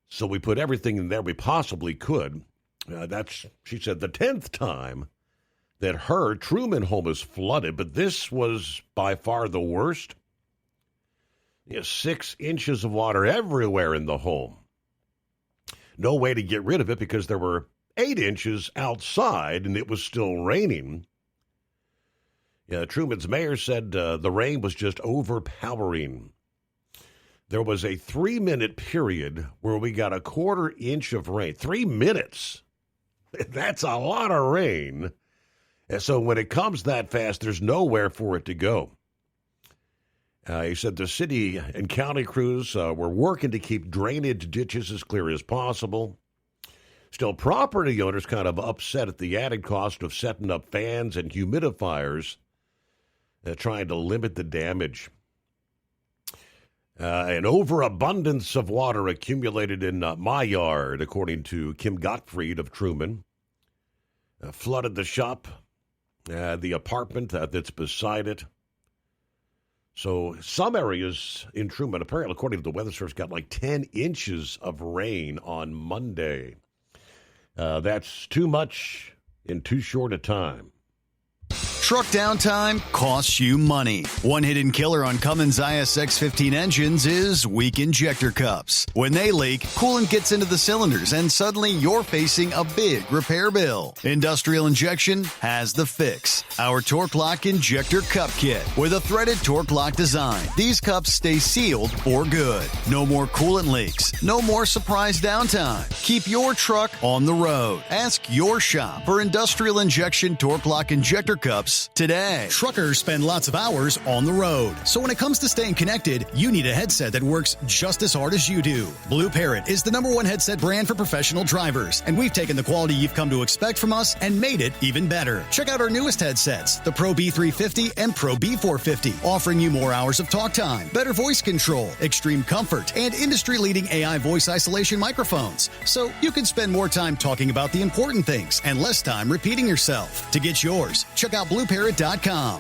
so we put everything in there we possibly could. She said, the 10th time that her Truman home is flooded, but this was by far the worst. 6 inches of water everywhere in the home. No way to get rid of it because there were 8 inches outside and it was still raining. Truman's mayor said the rain was just overpowering. There was a 3-minute period where we got a 1/4 inch of rain. 3 minutes. That's a lot of rain. And so when it comes that fast, there's nowhere for it to go. He said the city and county crews were working to keep drainage ditches as clear as possible. Still, property owners kind of upset at the added cost of setting up fans and humidifiers, trying to limit the damage. An overabundance of water accumulated in my yard, according to Kim Gottfried of Truman. Flooded the shop, the apartment that's beside it. So some areas in Truman, apparently, according to the Weather Service, got like 10 inches of rain on Monday. That's too much in too short a time. Truck downtime costs you money. One hidden killer on Cummins ISX-15 engines is weak injector cups. When they leak, coolant gets into the cylinders and suddenly you're facing a big repair bill. Industrial Injection has the fix. Our Torque Lock Injector Cup Kit with a threaded Torque Lock design. These cups stay sealed for good. No more coolant leaks. No more surprise downtime. Keep your truck on the road. Ask your shop for Industrial Injection Torque Lock Injector Cups today. Truckers spend lots of hours on the road. So when it comes to staying connected, you need a headset that works just as hard as you do. Blue Parrot is the #1 headset brand for professional drivers, and we've taken the quality you've come to expect from us and made it even better. Check out our newest headsets, the Pro B350 and Pro B450, offering you more hours of talk time, better voice control, extreme comfort, and industry-leading AI voice isolation microphones. So you can spend more time talking about the important things and less time repeating yourself. To get yours, check out BlueParrot.com.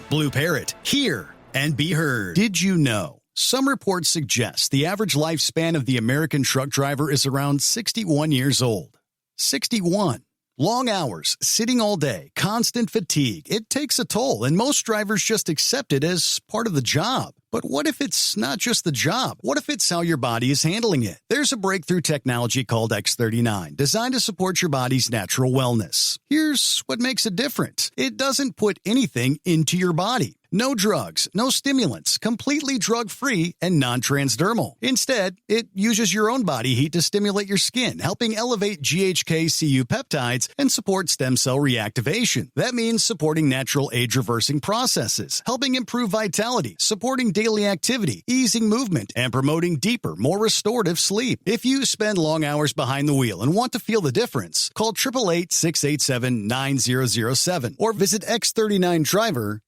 Blue Parrot, hear and be heard. Did you know? Some reports suggest the average lifespan of the American truck driver is around 61 years old. 61. Long hours, sitting all day, constant fatigue. It takes a toll, and most drivers just accept it as part of the job. But what if it's not just the job? What if it's how your body is handling it? There's a breakthrough technology called X39, designed to support your body's natural wellness. Here's what makes it different. It doesn't put anything into your body. No drugs, no stimulants, completely drug-free and non-transdermal. Instead, it uses your own body heat to stimulate your skin, helping elevate GHK-Cu peptides and support stem cell reactivation. That means supporting natural age-reversing processes, helping improve vitality, supporting daily activity, easing movement, and promoting deeper, more restorative sleep. If you spend long hours behind the wheel and want to feel the difference, call 888-687-9007 or visit X39Driver.com.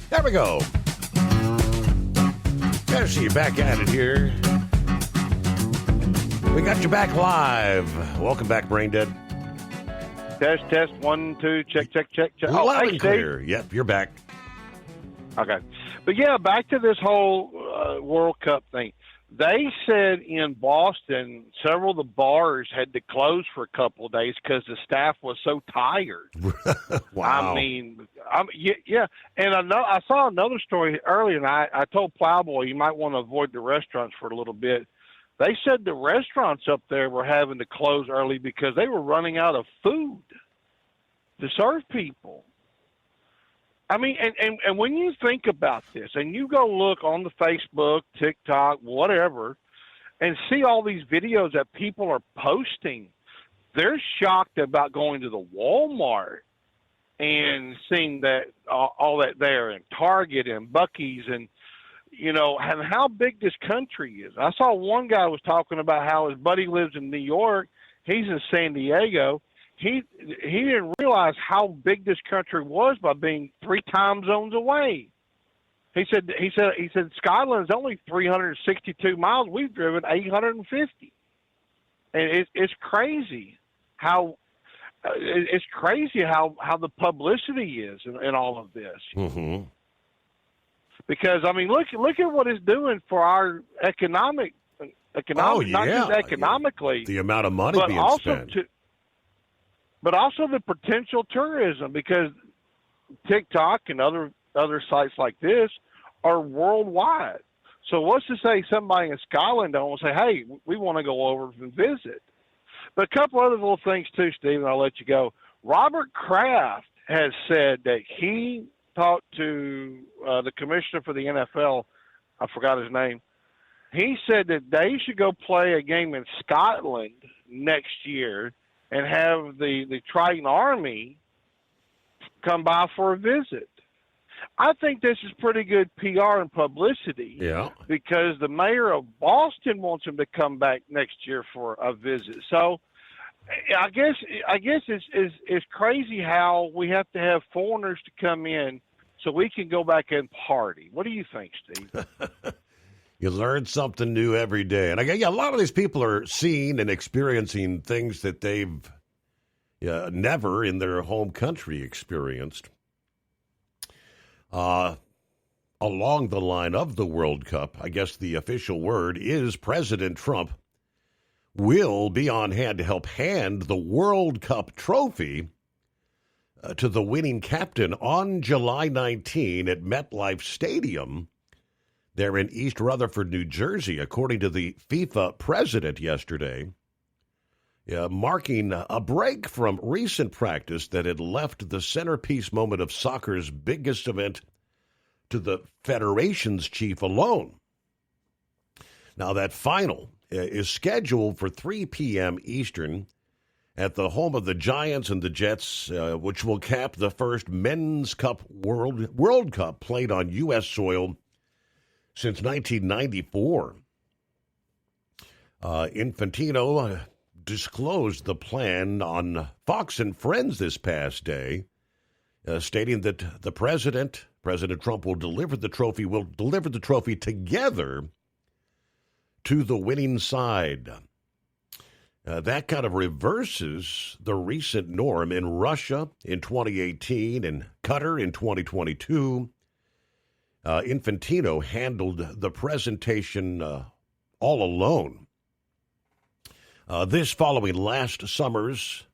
There we go. Gotta see you back at it here. We got you back live. Welcome back, Brain Dead. Test, 1, 2, check. Loud and clear. Yep, you're back. Okay. But yeah, back to this whole World Cup thing. They said in Boston, several of the bars had to close for a couple of days because the staff was so tired. Wow. I mean, yeah. And I saw another story earlier, and I told Plowboy you might want to avoid the restaurants for a little bit. They said the restaurants up there were having to close early because they were running out of food to serve people. I mean, and when you think about this, and you go look on the Facebook, TikTok, whatever, and see all these videos that people are posting, they're shocked about going to the Walmart and seeing that all that there, and Target and Buc-ee's, and you know, and how big this country is. I saw one guy was talking about how his buddy lives in New York. He's in San Diego. He didn't realize how big this country was by being 3 time zones away. He said Scotland's only 362 miles. We've driven 850, and it's crazy how the publicity is in all of this. Mm-hmm. Because I mean, look at what it's doing for our economic, not just economically, the amount of money being spent. But also the potential tourism, because TikTok and other sites like this are worldwide. So what's to say somebody in Scotland don't say, hey, we want to go over and visit. But a couple other little things too, Steve, and I'll let you go. Robert Kraft has said that he talked to the commissioner for the NFL. I forgot his name. He said that they should go play a game in Scotland next year and have the Triton Army come by for a visit. I think this is pretty good PR and publicity. Yeah. Because the mayor of Boston wants him to come back next year for a visit. So I guess it's crazy how we have to have foreigners to come in so we can go back and party. What do you think, Steve? You learn something new every day. And a lot of these people are seeing and experiencing things that they've never in their home country experienced. Along the line of the World Cup, I guess the official word is President Trump will be on hand to help hand the World Cup trophy to the winning captain on July 19 at MetLife Stadium there in East Rutherford, New Jersey, according to the FIFA president yesterday, marking a break from recent practice that had left the centerpiece moment of soccer's biggest event to the federation's chief alone. Now, that final is scheduled for 3 p.m. Eastern at the home of the Giants and the Jets, which will cap the first Men's Cup World Cup played on U.S. soil since 1994. Infantino disclosed the plan on Fox and Friends this past day, stating that the President Trump, will deliver the trophy together to the winning side. That kind of reverses the recent norm in Russia in 2018 and Qatar in 2022. Infantino handled the presentation all alone. This following last summer's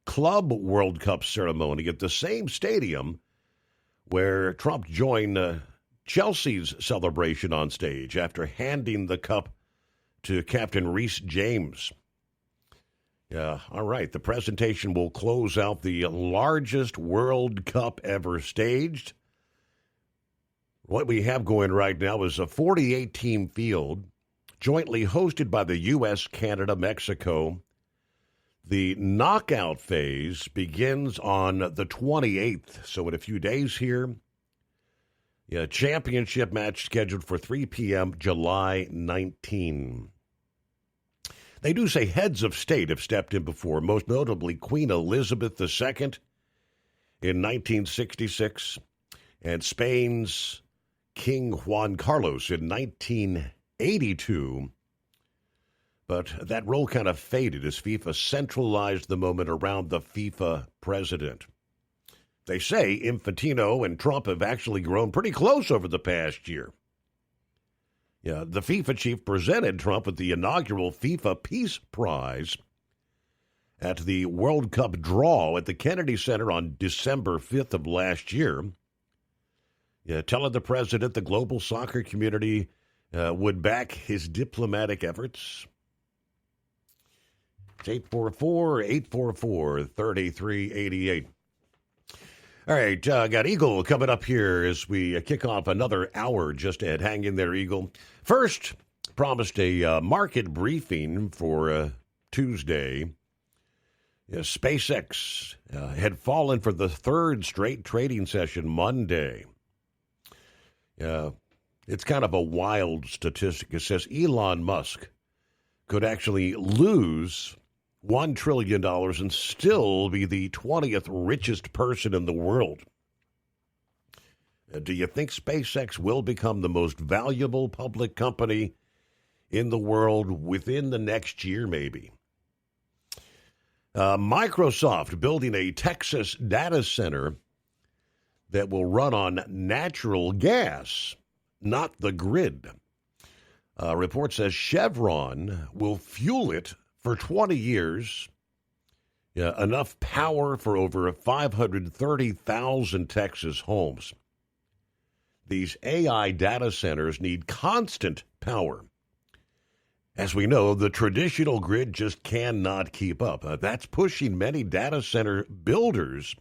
Club World Cup ceremony at the same stadium where Trump joined Chelsea's celebration on stage after handing the cup to Captain Reece James. All right, the presentation will close out the largest World Cup ever staged. What we have going right now is a 48-team field jointly hosted by the U.S., Canada, Mexico. The knockout phase begins on the 28th, so in a few days here. Championship match scheduled for 3 p.m. July 19. They do say heads of state have stepped in before, most notably Queen Elizabeth II in 1966 and Spain's King Juan Carlos in 1982. But that role kind of faded as FIFA centralized the moment around the FIFA president. They say Infantino and Trump have actually grown pretty close over the past year. The FIFA chief presented Trump with the inaugural FIFA Peace Prize at the World Cup draw at the Kennedy Center on December 5th of last year, telling the president the global soccer community would back his diplomatic efforts. It's 844-844-3388. All right, got Eagle coming up here as we kick off another hour just ahead. Hang in there, Eagle. First, promised a market briefing for Tuesday. SpaceX had fallen for the third straight trading session Monday. It's kind of a wild statistic. It says Elon Musk could actually lose $1 trillion and still be the 20th richest person in the world. Do you think SpaceX will become the most valuable public company in the world within the next year, maybe? Microsoft building a Texas data center that will run on natural gas, not the grid. Report says Chevron will fuel it for 20 years, enough power for over 530,000 Texas homes. These AI data centers need constant power. As we know, the traditional grid just cannot keep up. That's pushing many data center builders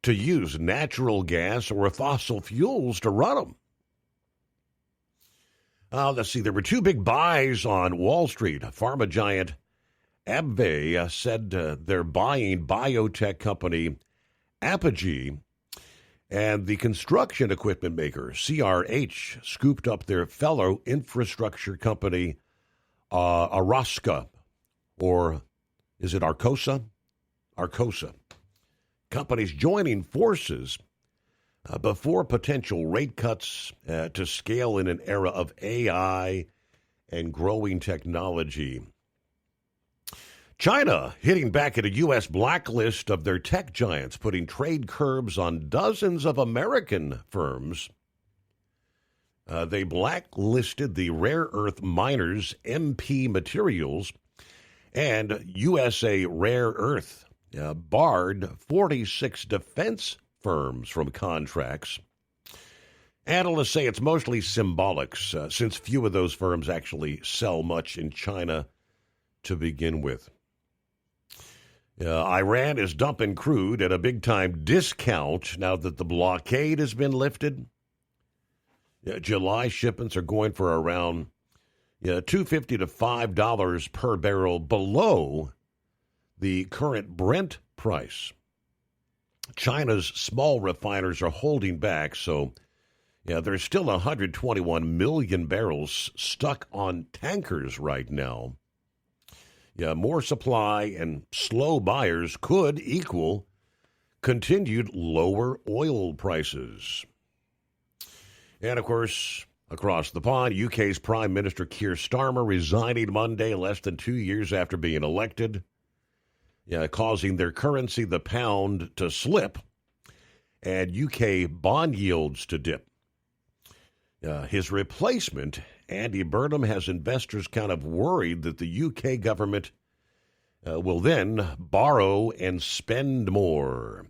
to use natural gas or fossil fuels to run them. Let's see, there were two big buys on Wall Street. Pharma giant AbbVie said they're buying biotech company Apogee And the construction equipment maker, CRH, scooped up their fellow infrastructure company, Arosca, or is it Arcosa? Arcosa. Companies joining forces before potential rate cuts to scale in an era of AI and growing technology. China hitting back at a U.S. blacklist of their tech giants, putting trade curbs on dozens of American firms. They blacklisted the rare earth miners MP Materials and USA Rare Earth, barred 46 defense firms from contracts. Analysts say it's mostly symbolic, since few of those firms actually sell much in China to begin with. Iran is dumping crude at a big-time discount now that the blockade has been lifted. July shipments are going for around $2.50 to $5 per barrel below the current Brent price. China's small refiners are holding back, so there's still 121 million barrels stuck on tankers right now. More supply and slow buyers could equal continued lower oil prices. And, of course, across the pond, UK's Prime Minister Keir Starmer resigning Monday, less than 2 years after being elected, causing their currency, the pound, to slip and UK bond yields to dip. His replacement, Andy Burnham, has investors kind of worried that the UK government will then borrow and spend more.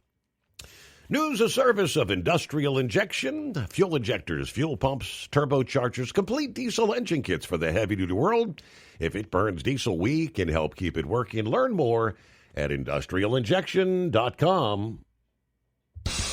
News a service of Industrial Injection, fuel injectors, fuel pumps, turbochargers, complete diesel engine kits for the heavy-duty world. If it burns diesel, we can help keep it working. Learn more at industrialinjection.com.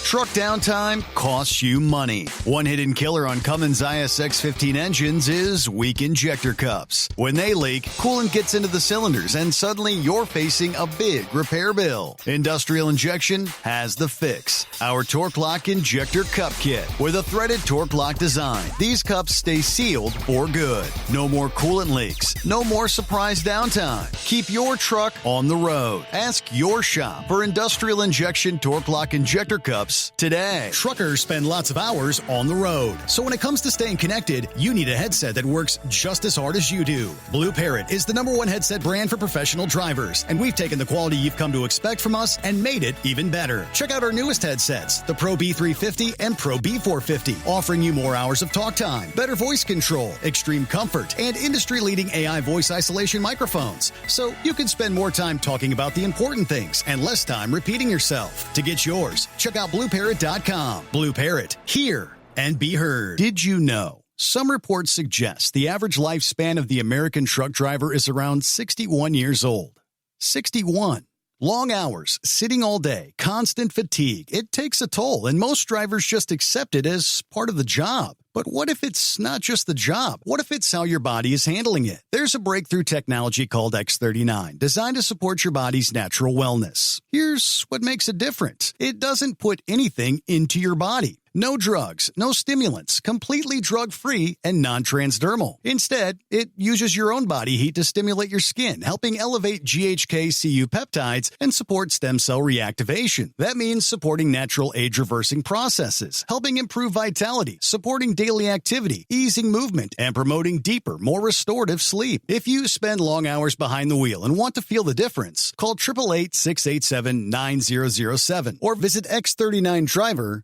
Truck downtime costs you money. One hidden killer on Cummins ISX-15 engines is weak injector cups. When they leak, coolant gets into the cylinders and suddenly you're facing a big repair bill. Industrial Injection has the fix. Our Torque Lock Injector Cup Kit with a threaded Torque Lock design. These cups stay sealed for good. No more coolant leaks. No more surprise downtime. Keep your truck on the road. Ask your shop for Industrial Injection Torque Lock Injector Cups today. Truckers spend lots of hours on the road. So when it comes to staying connected, you need a headset that works just as hard as you do. Blue Parrot is the #1 headset brand for professional drivers, and we've taken the quality you've come to expect from us and made it even better. Check out our newest headsets, the Pro B350 and Pro B450, offering you more hours of talk time, better voice control, extreme comfort, and industry-leading AI voice isolation microphones. So you can spend more time talking about the important things and less time repeating yourself. To get yours, check out BlueParrot.com. Blue Parrot, hear and be heard. Did you know? Some reports suggest the average lifespan of the American truck driver is around 61 years old. 61. Long hours, sitting all day, constant fatigue. It takes a toll, and most drivers just accept it as part of the job. But what if it's not just the job? What if it's how your body is handling it? There's a breakthrough technology called X39, designed to support your body's natural wellness. Here's what makes it different. It doesn't put anything into your body. No drugs, no stimulants, completely drug-free and non-transdermal. Instead, it uses your own body heat to stimulate your skin, helping elevate GHK-Cu peptides and support stem cell reactivation. That means supporting natural age-reversing processes, helping improve vitality, supporting daily activity, easing movement, and promoting deeper, more restorative sleep. If you spend long hours behind the wheel and want to feel the difference, call 888-687-9007 or visit X39Driver.com.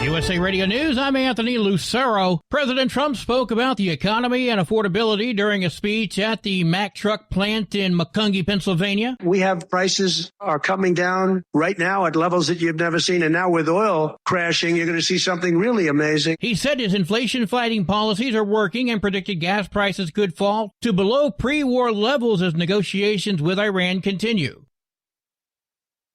USA Radio News, I'm Anthony Lucero. President Trump spoke about the economy and affordability during a speech at the Mack truck plant in Macungie, Pennsylvania. We have prices are coming down right now at levels that you've never seen. And now with oil crashing, you're going to see something really amazing. He said his inflation-fighting policies are working and predicted gas prices could fall to below pre-war levels as negotiations with Iran continue.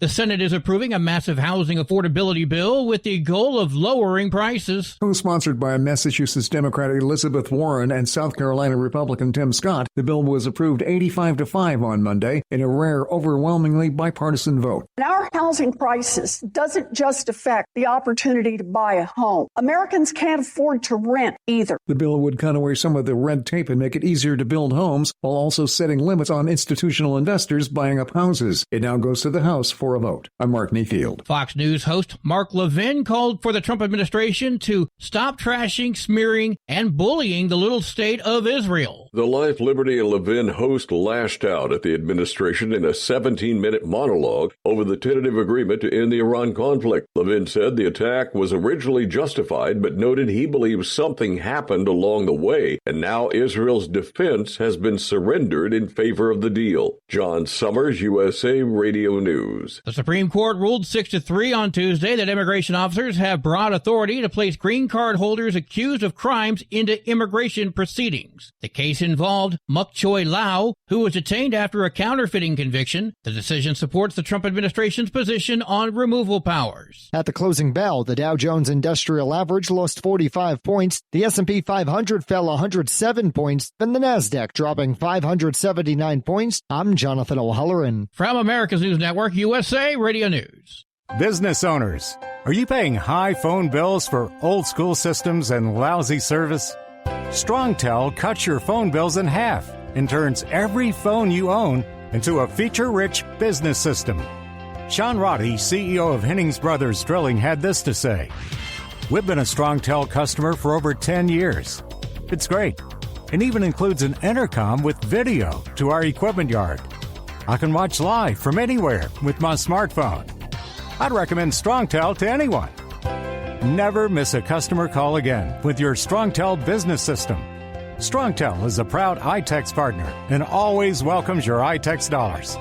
The Senate is approving a massive housing affordability bill with the goal of lowering prices. Co-sponsored by Massachusetts Democrat Elizabeth Warren and South Carolina Republican Tim Scott, the bill was approved 85-5 on Monday in a rare, overwhelmingly bipartisan vote. Our housing crisis doesn't just affect the opportunity to buy a home. Americans can't afford to rent either. The bill would cut away some of the red tape and make it easier to build homes while also setting limits on institutional investors buying up houses. It now goes to the House for a vote. I'm Mark Mayfield. Fox News host Mark Levin called for the Trump administration to stop trashing, smearing, and bullying the little state of Israel. The Life, Liberty, and Levin host lashed out at the administration in a 17-minute monologue over the tentative agreement to end the Iran conflict. Levin said the attack was originally justified, but noted he believes something happened along the way, and now Israel's defense has been surrendered in favor of the deal. John Summers, USA Radio News. The Supreme Court ruled 6-3 on Tuesday that immigration officers have broad authority to place green card holders accused of crimes into immigration proceedings. The case involved Muk Choi Lau, who was detained after a counterfeiting conviction. The decision supports the Trump administration's position on removal powers. At the closing bell, the Dow Jones Industrial Average lost 45 points, the S&P 500 fell 107 points, and the Nasdaq dropping 579 points. I'm Jonathan O'Halloran. From America's News Network, USA Radio News. Business owners, are you paying high phone bills for old school systems and lousy service? StrongTel cuts your phone bills in half and turns every phone you own into a feature-rich business system. Sean Roddy, CEO of Hennings Brothers Drilling, had this to say: "We've been a StrongTel customer for over 10 years. It's great, and even includes an intercom with video to our equipment yard. I can watch live from anywhere with my smartphone. I'd recommend StrongTel to anyone. Never miss a customer call again with your StrongTel business system. StrongTel is a proud iTex partner and always welcomes your iTex dollars.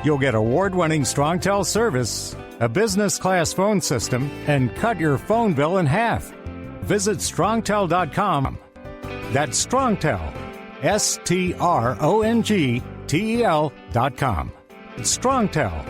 You'll get award-winning StrongTel service, a business-class phone system, and cut your phone bill in half. Visit StrongTel.com. That's StrongTel, StrongTel.com. It's StrongTel.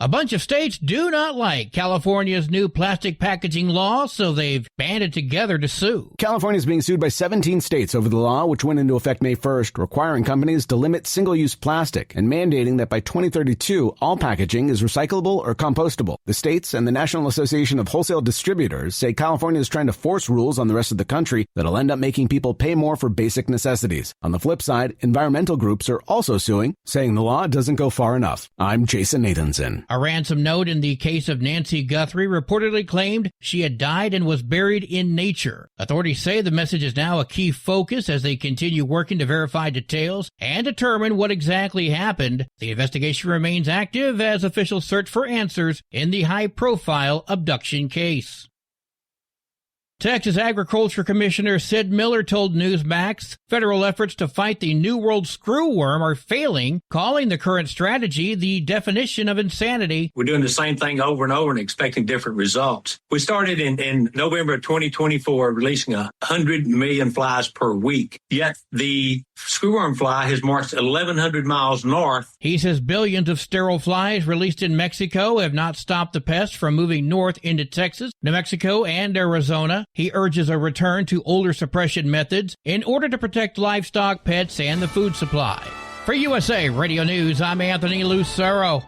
A bunch of states do not like California's new plastic packaging law, so they've banded together to sue. California is being sued by 17 states over the law, which went into effect May 1st, requiring companies to limit single-use plastic and mandating that by 2032, all packaging is recyclable or compostable. The states and the National Association of Wholesale Distributors say California is trying to force rules on the rest of the country that'll end up making people pay more for basic necessities. On the flip side, environmental groups are also suing, saying the law doesn't go far enough. I'm Jason Nathanson. A ransom note in the case of Nancy Guthrie reportedly claimed she had died and was buried in nature. Authorities say the message is now a key focus as they continue working to verify details and determine what exactly happened. The investigation remains active as officials search for answers in the high-profile abduction case. Texas Agriculture Commissioner Sid Miller told Newsmax federal efforts to fight the New World screwworm are failing, calling the current strategy the definition of insanity. We're doing the same thing over and over and expecting different results. We started in November of 2024 releasing 100 million flies per week, yet the screwworm fly has marched 1,100 miles north. He says billions of sterile flies released in Mexico have not stopped the pest from moving north into Texas, New Mexico, and Arizona. He urges a return to older suppression methods in order to protect livestock, pets, and the food supply. For USA Radio News, I'm Anthony Lucero.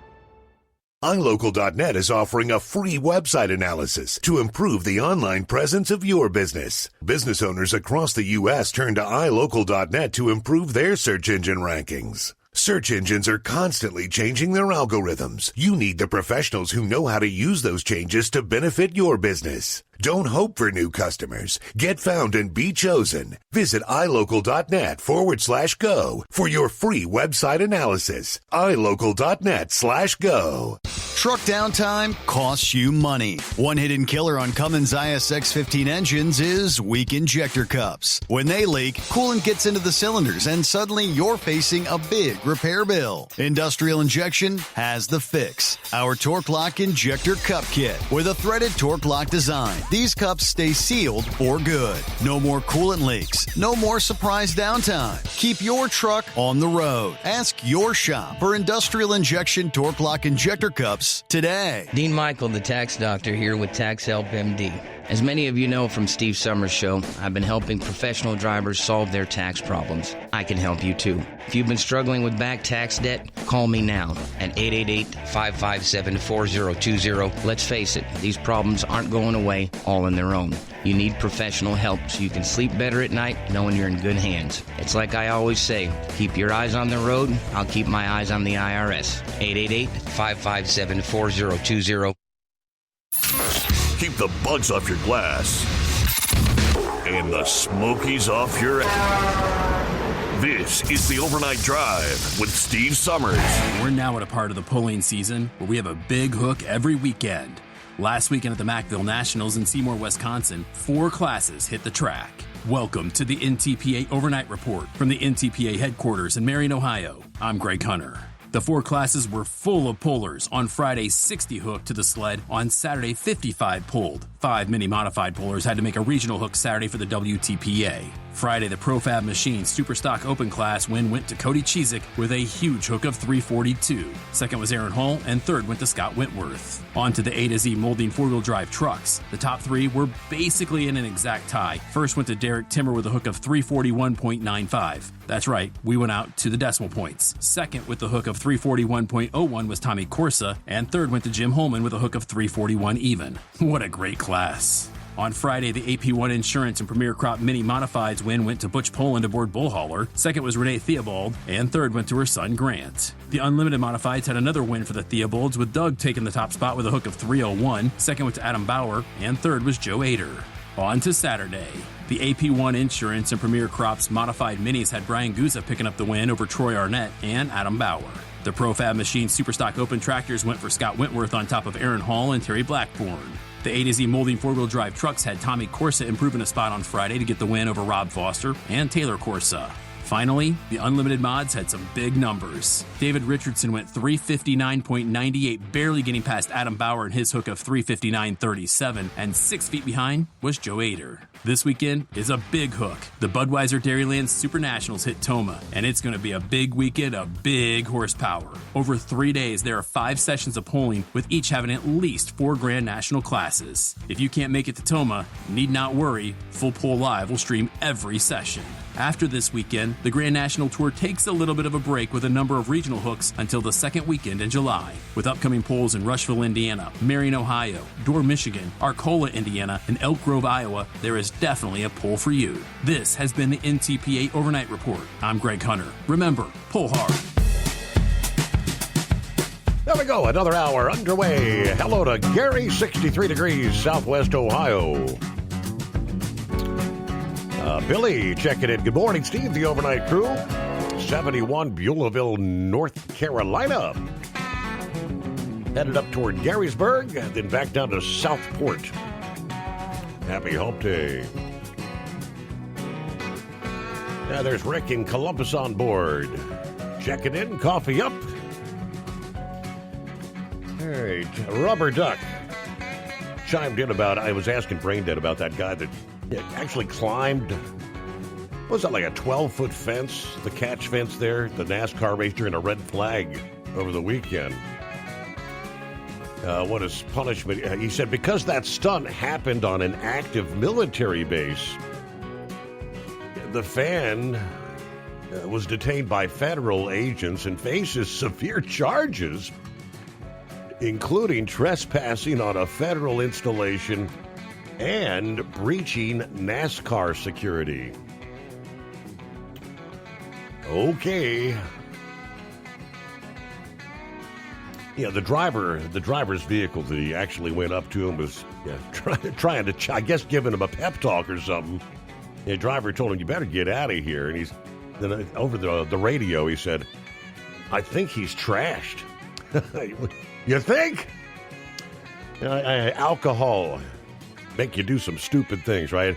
iLocal.net is offering a free website analysis to improve the online presence of your business. Business owners across the U.S. turn to iLocal.net to improve their search engine rankings. Search engines are constantly changing their algorithms. You need the professionals who know how to use those changes to benefit your business. Don't hope for new customers. Get found and be chosen. Visit iLocal.net/go for your free website analysis. iLocal.net/go. Truck downtime costs you money. One hidden killer on Cummins ISX-15 engines is weak injector cups. When they leak, coolant gets into the cylinders and suddenly you're facing a big repair bill. Industrial Injection has the fix. Our Torque Lock Injector Cup Kit with a threaded Torque Lock design these cups stay sealed for good. No more coolant leaks. No more surprise downtime. Keep your truck on the road. Ask your shop for industrial injection torque lock injector cups today. Dean Michael, the tax doctor, here with Tax Help MD. As many of you know from Steve Summers' show, I've been helping professional drivers solve their tax problems. I can help you too. If you've been struggling with back tax debt, call me now at 888-557-4020. Let's face it, these problems aren't going away all on their own. You need professional help so you can sleep better at night knowing you're in good hands. It's like I always say, keep your eyes on the road, I'll keep my eyes on the IRS. 888-557-4020. Keep the bugs off your glass and the smokies off your ass. This is the Overnight Drive with Steve Summers. We're now at a part of the pulling season where we have a big hook every weekend. Last weekend at the Mackville Nationals in Seymour, Wisconsin, 4 classes hit the track. Welcome to the NTPA Overnight Report from the NTPA headquarters in Marion, Ohio. I'm Greg Hunter. The 4 classes were full of pullers. On Friday, 60 hooked to the sled. On Saturday, 55 pulled. 5 mini-modified pullers had to make a regional hook Saturday for the WTPA. Friday, the Profab Machine Superstock Open class win went to Cody Cheezick with a huge hook of 342. Second was Aaron Hall, and third went to Scott Wentworth. On to the A to Z molding four-wheel drive trucks. The top 3 were basically in an exact tie. First went to Derek Timmer with a hook of 341.95. That's right, we went out to the decimal points. Second with the hook of 341.01 was Tommy Corsa, and third went to Jim Holman with a hook of 341 even. What a great class. On Friday, the AP1 Insurance and Premier Crop Mini Modifieds win went to Butch Poland aboard Bullhauler. Second was Renee Theobald, and third went to her son Grant. The Unlimited Modifieds had another win for the Theobalds, with Doug taking the top spot with a hook of 301. Second went to Adam Bauer, and third was Joe Ader. On to Saturday. The AP1 Insurance and Premier Crops Modified Minis had Brian Guza picking up the win over Troy Arnett and Adam Bauer. The Profab Machine Superstock Open Tractors went for Scott Wentworth on top of Aaron Hall and Terry Blackburn. The A to Z molding four-wheel drive trucks had Tommy Corsa improving a spot on Friday to get the win over Rob Foster and Taylor Corsa. Finally, the Unlimited Mods had some big numbers. David Richardson went 359.98, barely getting past Adam Bauer and his hook of 359.37, and 6 feet behind was Joe Ader. This weekend is a big hook. The Budweiser Dairyland Super Nationals hit Toma, and it's going to be a big weekend of big horsepower. Over 3 days, there are 5 sessions of polling, with each having at least 4 Grand National classes. If you can't make it to Toma, need not worry. Full Poll Live will stream every session. After this weekend, the Grand National Tour takes a little bit of a break with a number of regional hooks until the second weekend in July. With upcoming polls in Rushville, Indiana, Marion, Ohio, Dorr, Michigan, Arcola, Indiana, and Elk Grove, Iowa, there is definitely a poll for you. This has been the NTPA Overnight Report. I'm Greg Hunter. Remember, pull hard. There we go, another hour underway. Hello to Gary, 63 degrees, Southwest Ohio. Billy checking in. Good morning, Steve, the overnight crew. 71, Beulahville, North Carolina. Headed up toward Garysburg, then back down to Southport. Happy Hump Day. Yeah, there's Rick in Columbus on board. Checking in, coffee up. All right, Rubber Duck chimed in about, I was asking Braindead about that guy that actually climbed, what was that, like a 12-foot fence, the catch fence there, the NASCAR race during a red flag over the weekend. What is punishment? He said because that stunt happened on an active military base, the fan was detained by federal agents and faces severe charges, including trespassing on a federal installation and breaching NASCAR security. Okay. Yeah, the driver's vehicle that he actually went up to him was trying to, I guess, giving him a pep talk or something. The driver told him, "You better get out of here." And then over the radio, he said, "I think he's trashed." You think? Alcohol make you do some stupid things, right?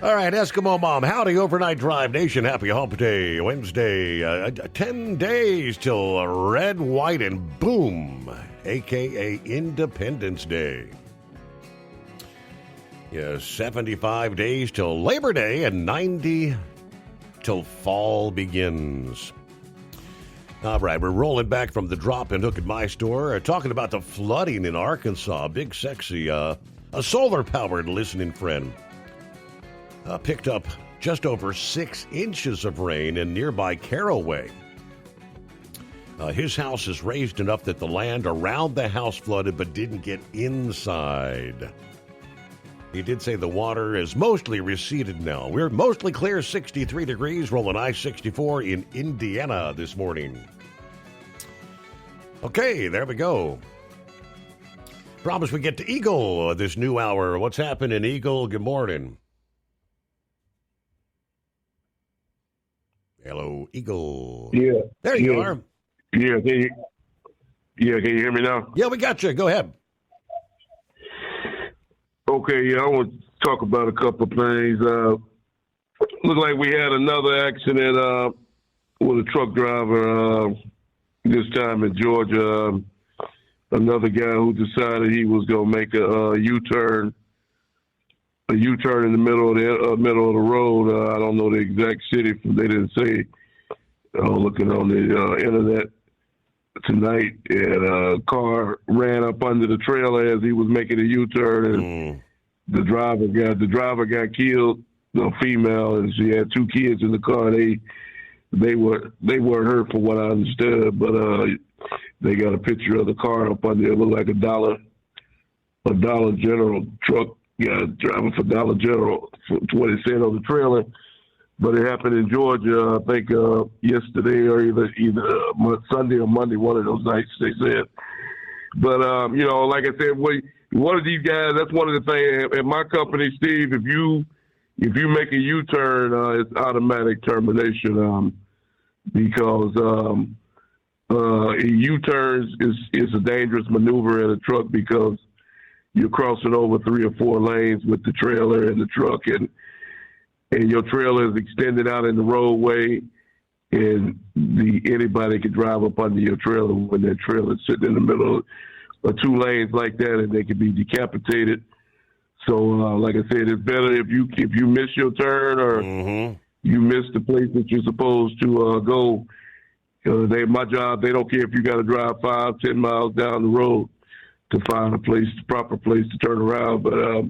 All right, Eskimo Mom, howdy, Overnight Drive Nation, happy Hump Day, Wednesday, 10 days till Red, White, and Boom, a.k.a. Independence Day. Yeah, 75 days till Labor Day and 90 till fall begins. All right, we're rolling back from the drop and hook at my store, talking about the flooding in Arkansas. Big Sexy, a solar-powered listening friend, picked up just over 6 inches of rain in nearby Caraway. His house is raised enough that the land around the house flooded but didn't get inside. He did say the water is mostly receded now. We're mostly clear, 63 degrees, rolling I-64 in Indiana this morning. Okay, there we go. Promise we get to Eagle this new hour. What's happening, Eagle? Good morning. Hello, Eagle. Yeah. There you are. Yeah, can you hear me now? Yeah, we got you. Go ahead. Okay, yeah, I want to talk about a couple of things. Looked like we had another accident with a truck driver, this time in Georgia. Another guy who decided he was going to make a U-turn in the middle of the road. I don't know the exact city. They didn't say. Looking on the internet tonight, and a car ran up under the trailer as he was making a U-turn, and the driver got killed. A female, and she had 2 kids in the car. They weren't hurt, from what I understood, but they got a picture of the car up under. It looked like a Dollar General truck. Yeah, driving for Dollar General. That's what it said on the trailer. But it happened in Georgia, I think, yesterday or either Sunday or Monday, one of those nights, they said. But, like I said, one of these guys, that's one of the things at my company, Steve, if you make a U-turn, it's automatic termination because U-turns is a dangerous maneuver in a truck because you're crossing over 3 or 4 lanes with the trailer and the truck, and your trailer is extended out in the roadway, and anybody can drive up under your trailer when that trailer is sitting in the middle of 2 lanes like that, and they can be decapitated. So, like I said, it's better if you miss your turn or you miss the place that you're supposed to go. My job, they don't care if you got to drive 5-10 miles down the road to find a proper place to turn around, but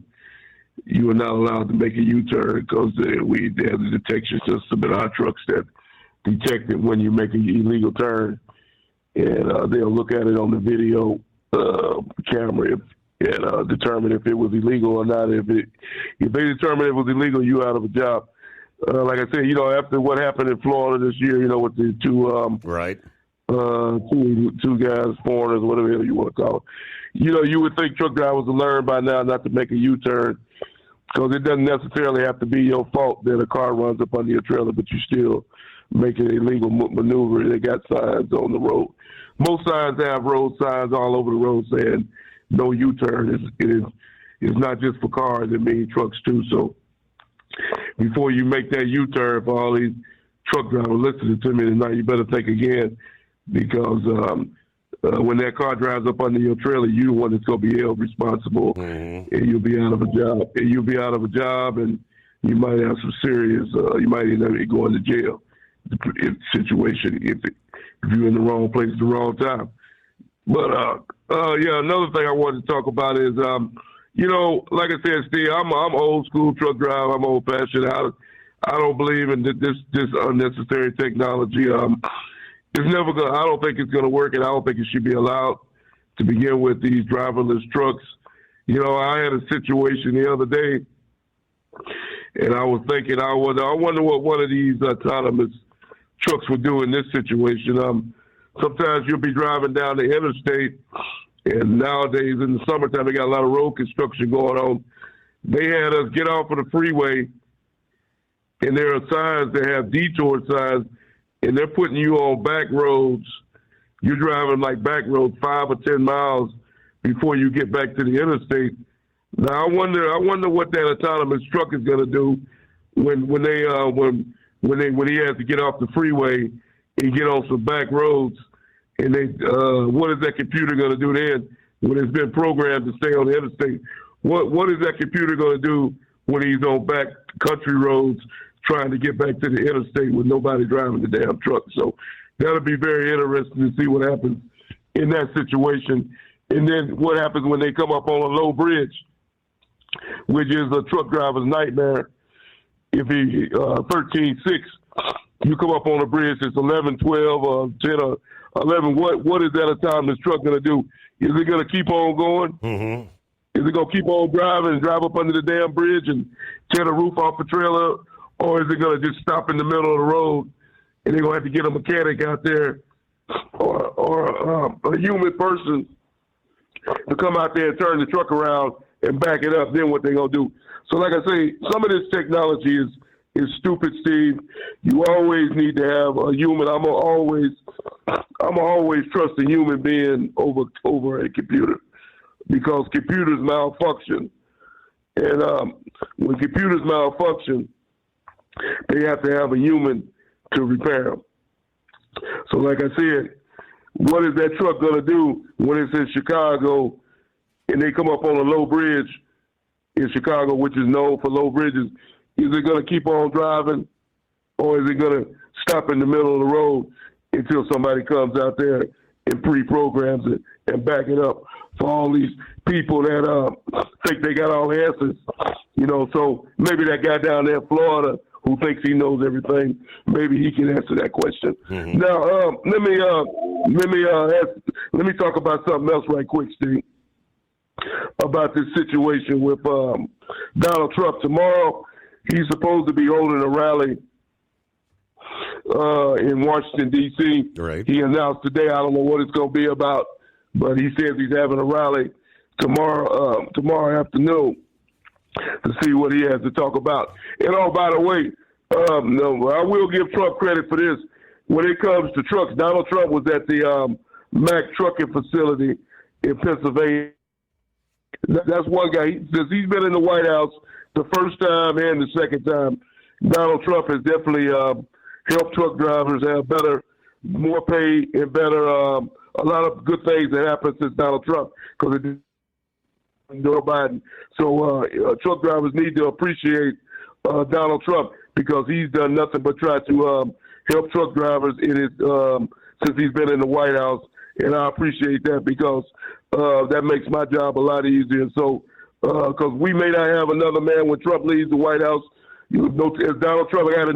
you are not allowed to make a U-turn because they have the detection system in our trucks that detect it when you make an illegal turn, and they'll look at it on the video camera and determine if it was illegal or not. If they determine it was illegal, you're out of a job. Like I said, after what happened in Florida this year, with the 2 two guys, foreigners, whatever the hell you want to call it. You would think truck drivers would learn by now not to make a U-turn because it doesn't necessarily have to be your fault that a car runs up under your trailer, but you still make an illegal maneuver. They got signs on the road. Most signs have road signs all over the road saying no U-turn. It's not just for cars, it means trucks too. So before you make that U-turn, for all these truck drivers listening to me tonight, you better think again because when that car drives up under your trailer, you're the one that's going to be held responsible, and you'll be out of a job. And you'll be out of a job, and you might have some serious. You might end up going to jail. Situation if you're in the wrong place at the wrong time. But another thing I wanted to talk about is, like I said, Steve, I'm old school truck driver. I'm old fashioned. I don't believe in this unnecessary technology. It's never gonna. I don't think it's gonna work, and I don't think it should be allowed to begin with. These driverless trucks. I had a situation the other day, and I was thinking, I wonder what one of these autonomous trucks would do in this situation. Sometimes you'll be driving down the interstate, and nowadays in the summertime, they got a lot of road construction going on. They had us get off of the freeway, and there are signs that have detour signs, and they're putting you on back roads. You're driving like back roads 5 or 10 miles before you get back to the interstate. Now I wonder what that autonomous truck is going to do when he has to get off the freeway and get on some back roads. And what is that computer going to do then when it's been programmed to stay on the interstate? What is that computer going to do when he's on back country roads trying to get back to the interstate with nobody driving the damn truck? So that'll be very interesting to see what happens in that situation. And then what happens when they come up on a low bridge, which is a truck driver's nightmare. If he 13.6, you come up on a bridge, it's 11, 12, 10, or 11. What is that a time this truck going to do? Is it going to keep on going? Mm-hmm. Is it going to keep on driving and drive up under the damn bridge and tear the roof off the trailer? Or is it going to just stop in the middle of the road and they're going to have to get a mechanic out there or a human person to come out there and turn the truck around and back it up? Then what they going to do? So like I say, some of this technology is stupid, Steve. You always need to have a human. I'm always trust a human being over a computer, because computers malfunction, and when computers malfunction, they have to have a human to repair them. So like I said, what is that truck going to do when it's in Chicago and they come up on a low bridge in Chicago, which is known for low bridges? Is it going to keep on driving, or is it going to stop in the middle of the road until somebody comes out there and pre-programs it and back it up for all these people that think they got all the answers? So maybe that guy down there in Florida who thinks he knows everything, maybe he can answer that question. Mm-hmm. Now, let me talk about something else right quick, Steve, about this situation with Donald Trump. Tomorrow, he's supposed to be holding a rally in Washington, D.C. Right. He announced today, I don't know what it's going to be about, but he says he's having a rally tomorrow afternoon to see what he has to talk about. And by the way, I will give Trump credit for this. When it comes to trucks, Donald Trump was at the Mack trucking facility in Pennsylvania. That's one guy. Since he's been in the White House the first time and the second time, Donald Trump has definitely helped truck drivers have more pay and better, a lot of good things that happened since Donald Trump, because it didn't Joe Biden. So truck drivers need to appreciate Donald Trump, because he's done nothing but try to help truck drivers since he's been in the White House. And I appreciate that, because that makes my job a lot easier. So, because we may not have another man when Trump leaves the White House. As Donald Trump, I got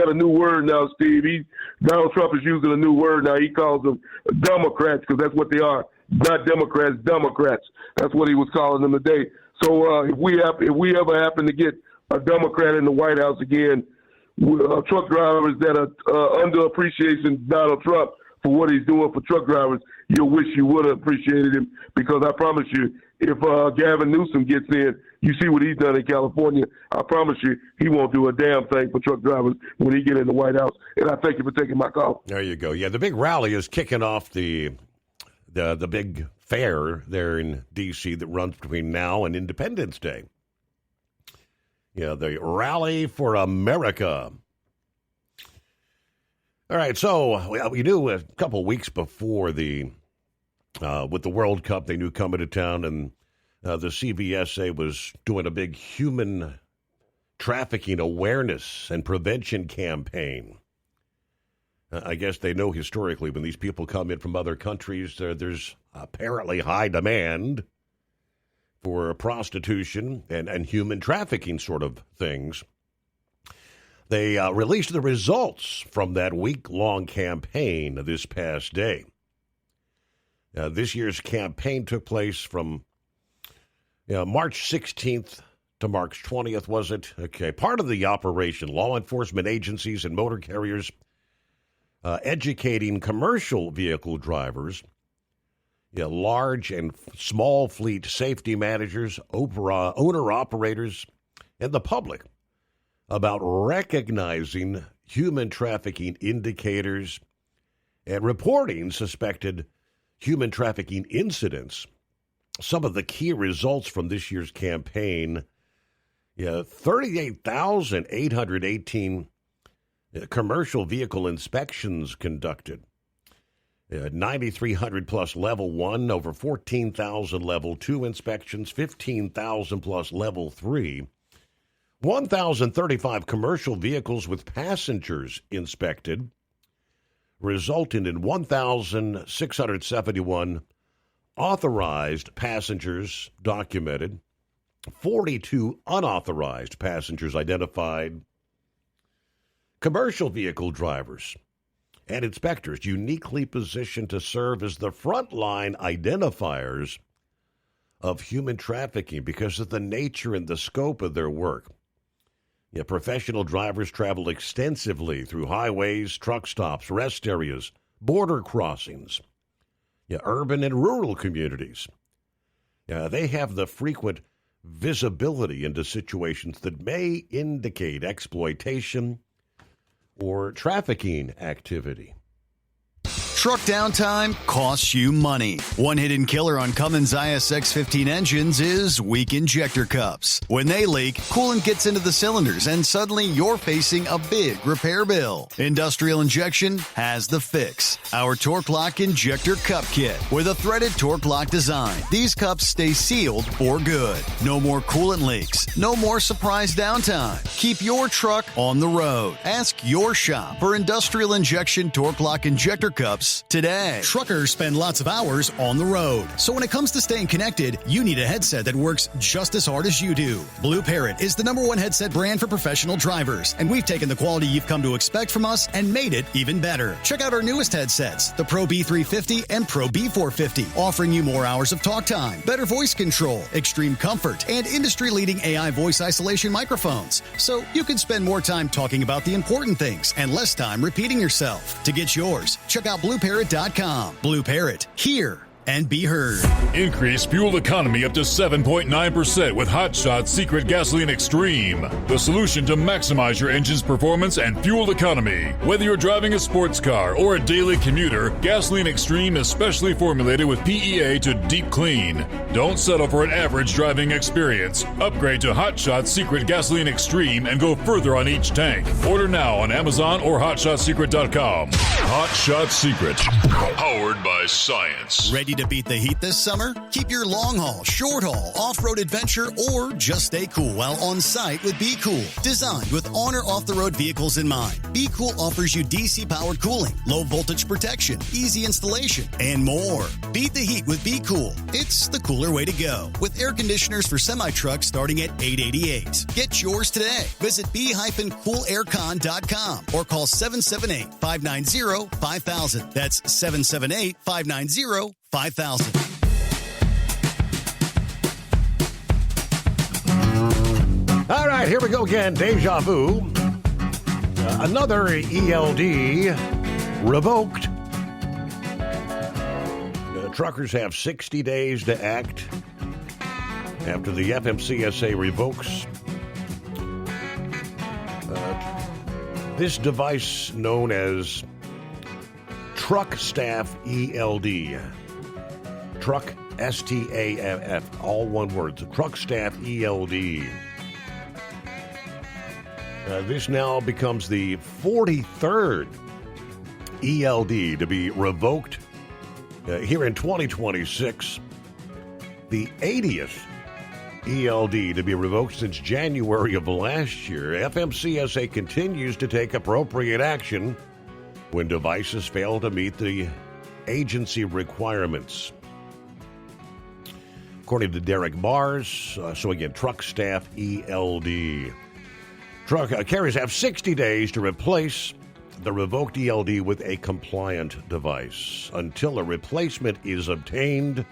a new word now, Steve. Donald Trump is using a new word now. He calls them Democrats, because that's what they are. Not Democrats, Democrats. That's what he was calling them today. So if we ever happen to get a Democrat in the White House again, truck drivers that are underappreciating Donald Trump for what he's doing for truck drivers, you'll wish you would have appreciated him, because I promise you, if Gavin Newsom gets in, you see what he's done in California, I promise you he won't do a damn thing for truck drivers when he get in the White House. And I thank you for taking my call. There you go. Yeah, the big rally is kicking off the big fair there in D.C. that runs between now and Independence Day. Yeah, the Rally for America. All right, so we knew a couple weeks before with the World Cup, they knew coming to town, and the CVSA was doing a big human trafficking awareness and prevention campaign. I guess they know historically when these people come in from other countries, there's apparently high demand for prostitution and human trafficking sort of things. They released the results from that week-long campaign this past day. This year's campaign took place from March 16th to March 20th, was it? Okay. Part of the operation, law enforcement agencies and motor carriers educating commercial vehicle drivers, large and small fleet safety managers, owner-operators, and the public about recognizing human trafficking indicators and reporting suspected human trafficking incidents. Some of the key results from this year's campaign, 38,818 commercial vehicle inspections conducted. 9,300 plus level 1, over 14,000 level 2 inspections, 15,000 plus level 3, 1,035 commercial vehicles with passengers inspected, resulting in 1,671 authorized passengers documented, 42 unauthorized passengers identified. Commercial vehicle drivers and inspectors uniquely positioned to serve as the frontline identifiers of human trafficking because of the nature and the scope of their work. Professional drivers travel extensively through highways, truck stops, rest areas, border crossings, urban and rural communities. They have the frequent visibility into situations that may indicate exploitation or trafficking activity. Truck downtime costs you money. One hidden killer on Cummins ISX-15 engines is weak injector cups. When they leak, coolant gets into the cylinders and suddenly you're facing a big repair bill. Industrial Injection has the fix. Our Torque Lock Injector Cup Kit with a threaded Torque Lock design. These cups stay sealed for good. No more coolant leaks. No more surprise downtime. Keep your truck on the road. Ask your shop for Industrial Injection Torque Lock Injector Cups today. Truckers spend lots of hours on the road. So when it comes to staying connected, you need a headset that works just as hard as you do. Blue Parrot is the #1 headset brand for professional drivers, and we've taken the quality you've come to expect from us and made it even better. Check out our newest headsets, the Pro B350 and Pro B450, offering you more hours of talk time, better voice control, extreme comfort, and industry-leading AI voice isolation microphones. So you can spend more time talking about the important things and less time repeating yourself. To get yours, check out BlueParrot.com. Blue Parrot, hear and be heard. Increase fuel economy up to 7.9% with Hot Shot's Secret Gasoline Extreme, the solution to maximize your engine's performance and fuel economy. Whether you're driving a sports car or a daily commuter, Gasoline Extreme is specially formulated with PEA to deep clean. Don't settle for an average driving experience. Upgrade to Hot Shot's Secret Gasoline Extreme and go further on each tank. Order now on Amazon or HotShotSecret.com. Hot Shot Secret, powered by science. Ready to beat the heat this summer? Keep your long haul, short haul, off-road adventure, or just stay cool while on site with Be Cool. Designed with on or off-the-road vehicles in mind, Be Cool offers you DC-powered cooling, low-voltage protection, easy installation, and more. Beat the heat with Be Cool. It's the cooler way to go. With air conditioners for semi-trucks starting at $888. Get yours today. Visit b-coolaircon.com or call 778-590-5000. That's 778-590-5000. 5,000. All right, here we go again. Deja vu. Another ELD revoked. Truckers have 60 days to act after the FMCSA revokes this device known as Truck Staff ELD. Truck STAFF, all one word. Truck Staff ELD. This now becomes the 43rd ELD to be revoked here in 2026. The 80th ELD to be revoked since January of last year. FMCSA continues to take appropriate action when devices fail to meet the agency requirements. According to Derek Mars, so again, Truck Staff ELD. Truck carriers have 60 days to replace the revoked ELD with a compliant device. Until a replacement is obtained,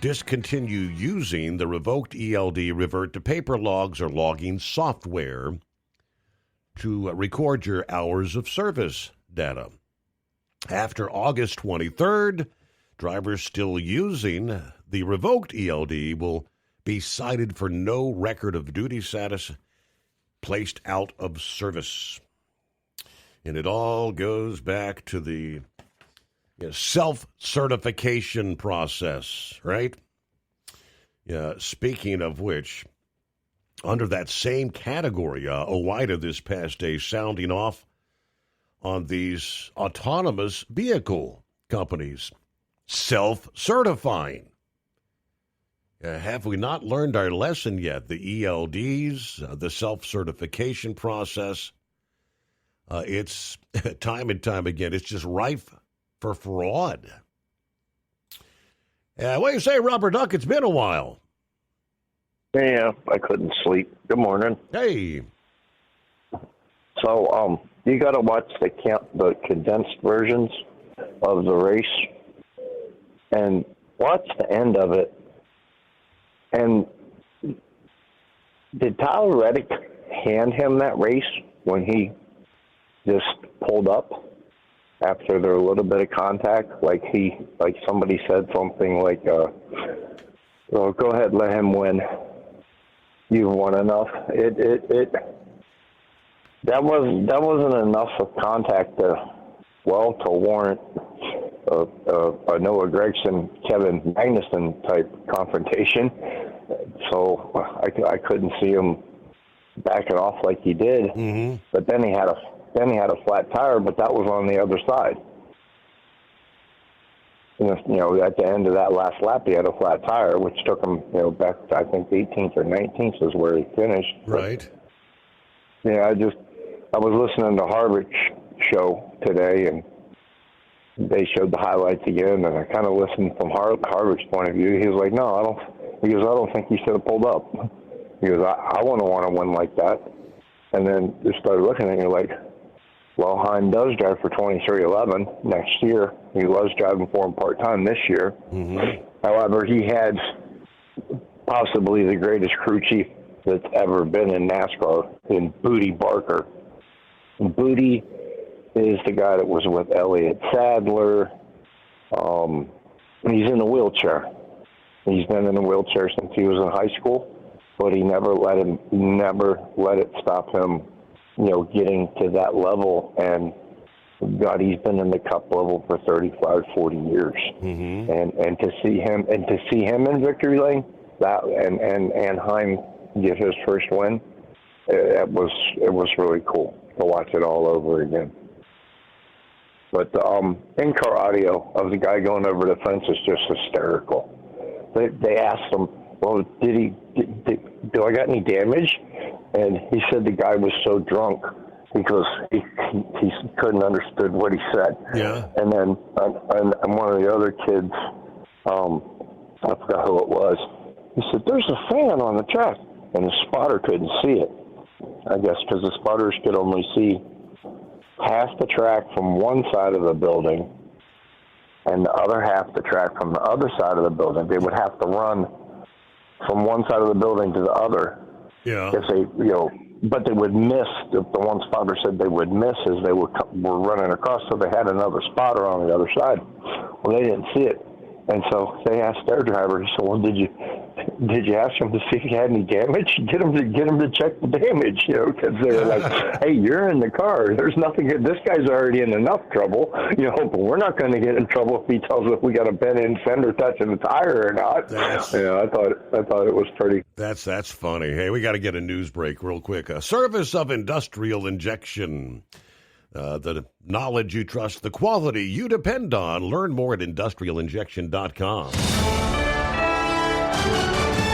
discontinue using the revoked ELD, revert to paper logs or logging software to record your hours of service data. After August 23rd, drivers still using the revoked ELD will be cited for no record of duty status, placed out of service. And it all goes back to the self-certification process, right? Speaking of which, under that same category, OOIDA this past day sounding off on these autonomous vehicle companies self-certifying. Have we not learned our lesson yet? The ELDs, the self-certification process, it's time and time again, it's just rife for fraud. What do you say, Robert Duck? It's been a while. Yeah, I couldn't sleep. Good morning. Hey. So, you got to watch the condensed versions of the race and watch the end of it. And did Tyler Reddick hand him that race when he just pulled up after there a little bit of contact? Like somebody said something like, well, go ahead, let him win. You've won enough. That wasn't enough of contact to warrant a Noah Gragson, Kevin Magnuson type confrontation. So I couldn't see him backing off like he did. Mm-hmm. But then he had a flat tire, but that was on the other side. You know, at the end of that last lap, he had a flat tire, which took him, back to, I think, 18th or 19th is where he finished. Right. But, yeah, I was listening to Harvick's show today, and they showed the highlights again, and I kind of listened from Harvick's point of view. He was like, "No, I don't think he should have pulled up." He goes, "I wouldn't want to win like that." And then just started looking at it, and you're like, well, Hine does drive for 2311 next year. He was driving for him part-time this year. Mm-hmm. However, he had possibly the greatest crew chief that's ever been in NASCAR in Booty Barker. And Booty is the guy that was with Elliott Sadler. He's in a wheelchair. He's been in a wheelchair since he was in high school, but he never let it stop him, getting to that level. And God, he's been in the Cup level for 35, 40 years. Mm-hmm. And to see him in victory lane, and Hine get his first win, it was really cool to watch it all over again. But the in-car audio of the guy going over the fence is just hysterical. They asked him, well, do I got any damage? And he said the guy was so drunk because he couldn't understood what he said. Yeah. And then and one of the other kids, I forgot who it was, he said, there's a fan on the track. And the spotter couldn't see it, I guess, because the spotters could only see half the track from one side of the building and the other half the track from the other side of the building. They would have to run from one side of the building to the other. Yeah. If they, but they would miss. The one spotter said they would miss as they were running across, so they had another spotter on the other side. Well, they didn't see it, and so they asked their driver. He said, "Well, did you ask him to see if he had any damage? Get him to check the damage, because they were like, hey, you're in the car. There's nothing. This guy's already in enough trouble, but we're not going to get in trouble if he tells us we got a bent-in fender touching the tire or not." I thought it was pretty. That's funny. Hey, we got to get a news break real quick. A service of industrial injection. The knowledge you trust, the quality you depend on. Learn more at industrialinjection.com.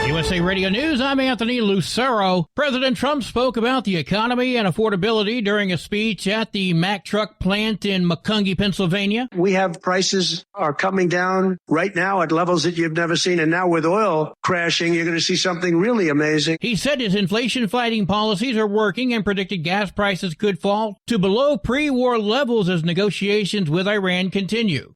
USA Radio News, I'm Anthony Lucero. President Trump spoke about the economy and affordability during a speech at the Mack truck plant in Macungie, Pennsylvania. We have prices are coming down right now at levels that you've never seen. And now with oil crashing, you're going to see something really amazing. He said his inflation-fighting policies are working and predicted gas prices could fall to below pre-war levels as negotiations with Iran continue.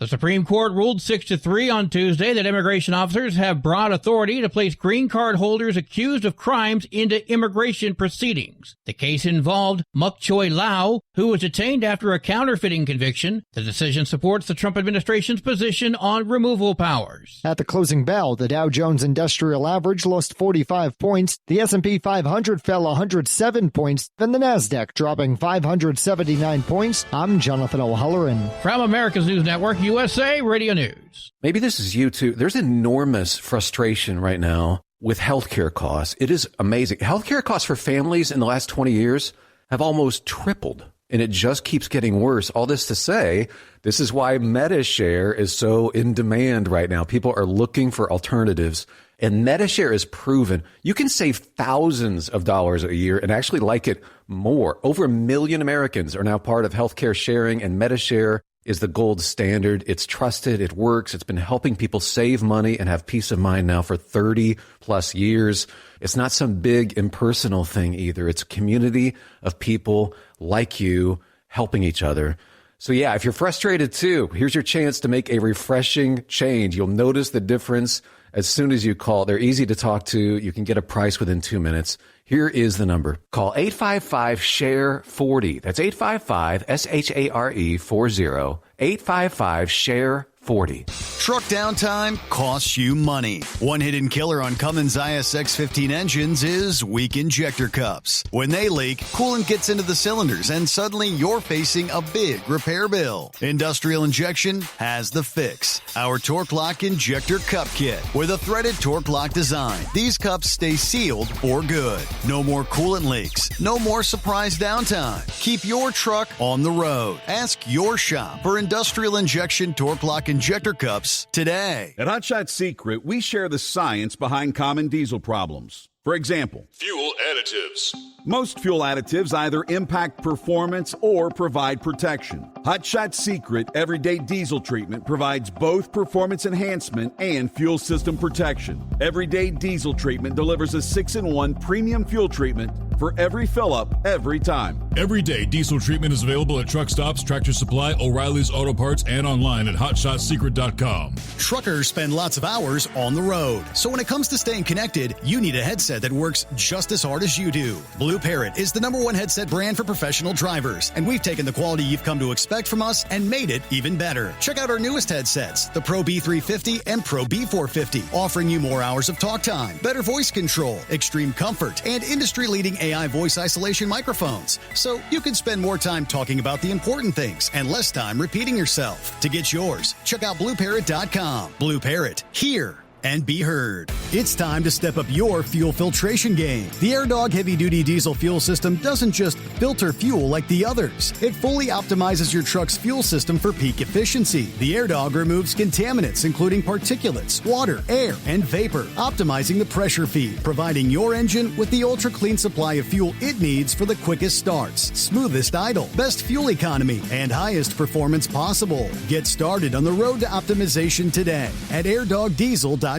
The Supreme Court ruled 6-3 on Tuesday that immigration officers have broad authority to place green card holders accused of crimes into immigration proceedings. The case involved Muk Choi Lau, who was detained after a counterfeiting conviction. The decision supports the Trump administration's position on removal powers. At the closing bell, the Dow Jones Industrial Average lost 45 points, the S&P 500 fell 107 points, and the Nasdaq dropping 579 points. I'm Jonathan O'Halloran. From America's News Network, USA Radio News. Maybe this is you too. There's enormous frustration right now with healthcare costs. It is amazing. Healthcare costs for families in the last 20 years have almost tripled. and it just keeps getting worse. All this to say, this is why MediShare is so in demand right now. People are looking for alternatives, and MediShare is proven. You can save thousands of dollars a year and actually like it more. Over 1 million Americans are now part of healthcare sharing, and MediShare is the gold standard. It's trusted. It works. It's been helping people save money and have peace of mind now for 30 plus years. It's not some big impersonal thing either. It's a community of people like you helping each other. So yeah, if you're frustrated too, here's your chance to make a refreshing change. You'll notice the difference as soon as you call. They're easy to talk to. You can get a price within 2 minutes. Here is the number. Call 855-SHARE-40. That's 855-SHARE-40. 855-SHARE-40. Truck downtime costs you money. One hidden killer on Cummins ISX-15 engines is weak injector cups. When they leak, coolant gets into the cylinders and suddenly you're facing a big repair bill. Industrial Injection has the fix. Our Torque Lock Injector Cup Kit with a threaded Torque Lock design. These cups stay sealed for good. No more coolant leaks. No more surprise downtime. Keep your truck on the road. Ask your shop for Industrial Injection Torque Lock Injector Cups today. At Hot Shot Secret, we share the science behind common diesel problems. For example, fuel additives. Most fuel additives either impact performance or provide protection. Hot Shot Secret Everyday Diesel Treatment provides both performance enhancement and fuel system protection. Everyday Diesel Treatment delivers a 6-in-1 premium fuel treatment for every fill-up, every time. Everyday Diesel Treatment is available at truck stops, Tractor Supply, O'Reilly's Auto Parts, and online at hotshotsecret.com. Truckers spend lots of hours on the road. So when it comes to staying connected, you need a headset that works just as hard as you do. Blue Parrot is the #1 headset brand for professional drivers, and we've taken the quality you've come to expect from us and made it even better. Check out our newest headsets, the Pro B350 and Pro B450, offering you more hours of talk time, better voice control, extreme comfort, and industry-leading AI voice isolation microphones. So you can spend more time talking about the important things and less time repeating yourself. To get yours, check out BlueParrot.com. Blue Parrot, hear and be heard. It's time to step up your fuel filtration game. The AirDog heavy-duty diesel fuel system doesn't just filter fuel like the others. It fully optimizes your truck's fuel system for peak efficiency. The AirDog removes contaminants, including particulates, water, air, and vapor, optimizing the pressure feed, providing your engine with the ultra-clean supply of fuel it needs for the quickest starts, smoothest idle, best fuel economy, and highest performance possible. Get started on the road to optimization today at airdogdiesel.com.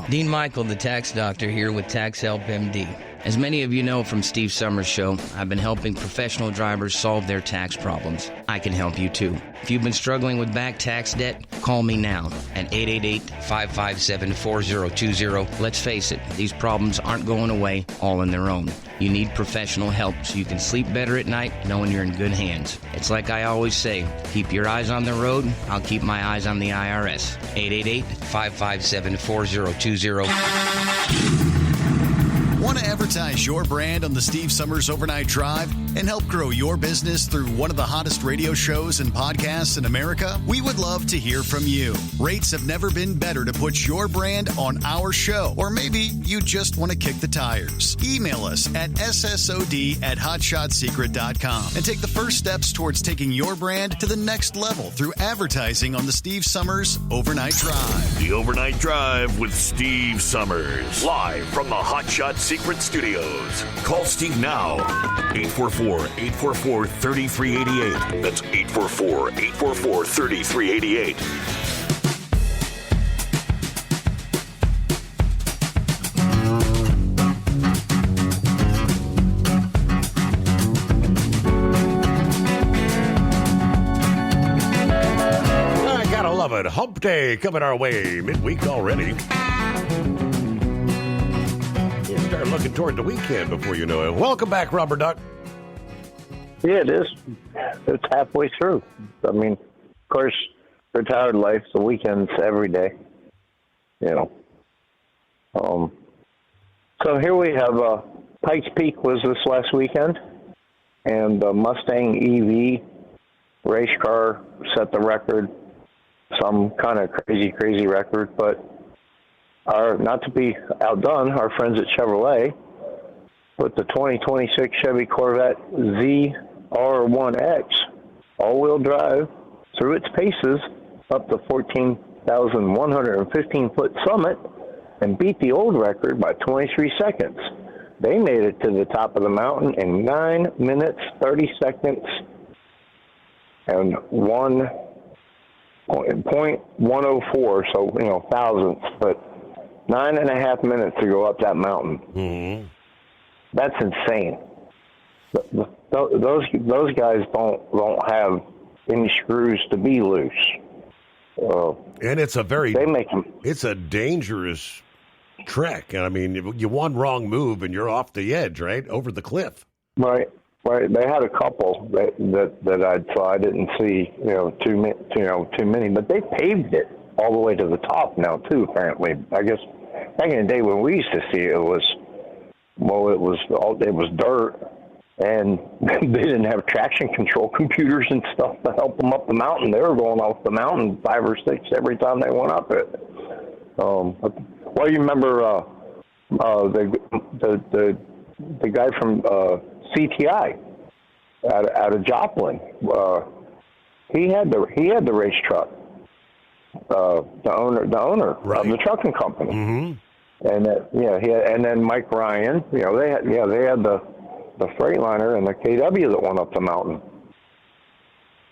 Dean Michael, the tax doctor, here with Tax Help MD. As many of you know from Steve Summers' show, I've been helping professional drivers solve their tax problems. I can help you too. If you've been struggling with back tax debt, call me now at 888-557-4020. Let's face it, these problems aren't going away all on their own. You need professional help so you can sleep better at night knowing you're in good hands. It's like I always say, keep your eyes on the road, I'll keep my eyes on the IRS. 888-557-4020. Want to advertise your brand on the Steve Summers Overnight Drive and help grow your business through one of the hottest radio shows and podcasts in America? We would love to hear from you. Rates have never been better to put your brand on our show, or maybe you just want to kick the tires. Email us at ssod@hotshotsecret.com and take the first steps towards taking your brand to the next level through advertising on the Steve Summers Overnight Drive. The Overnight Drive with Steve Summers, live from the Hot Shot Secret Studios. Call Steve now, 844-844-3388. That's 844-844-3388. I gotta love it. Hump Day coming our way. Midweek already. Start looking toward the weekend before you know it. Welcome back, Rubber Duck. Yeah, it is. It's halfway through. I mean, of course, retired life, the weekends every day. You know. So here we have Pikes Peak was this last weekend, and the Mustang EV race car set the record. Some kind of crazy record, but not to be outdone, our friends at Chevrolet put the 2026 Chevy Corvette Z R1X all-wheel drive through its paces up the 14,115-foot summit and beat the old record by 23 seconds. They made it to the top of the mountain in 9 minutes, 30 seconds, and 1.104, so, thousandths, but 9.5 minutes to go up that mountain. Mm-hmm. That's insane. Those guys don't have any screws to be loose. And it's it's a dangerous trek. I mean, you one wrong move and you're off the edge, right? Over the cliff. Right. They had a couple that I saw. I didn't see, too many, but they paved it all the way to the top now too. Apparently, I guess back in the day when we used to see it, it was dirt, and they didn't have traction control computers and stuff to help them up the mountain. They were going off the mountain 5 or 6 every time they went up it. Well, you remember the guy from CTI out of Joplin? He had the race truck. The owner of the trucking company. Mm-hmm. And and then Mike Ryan, they had the Freightliner and the KW that went up the mountain.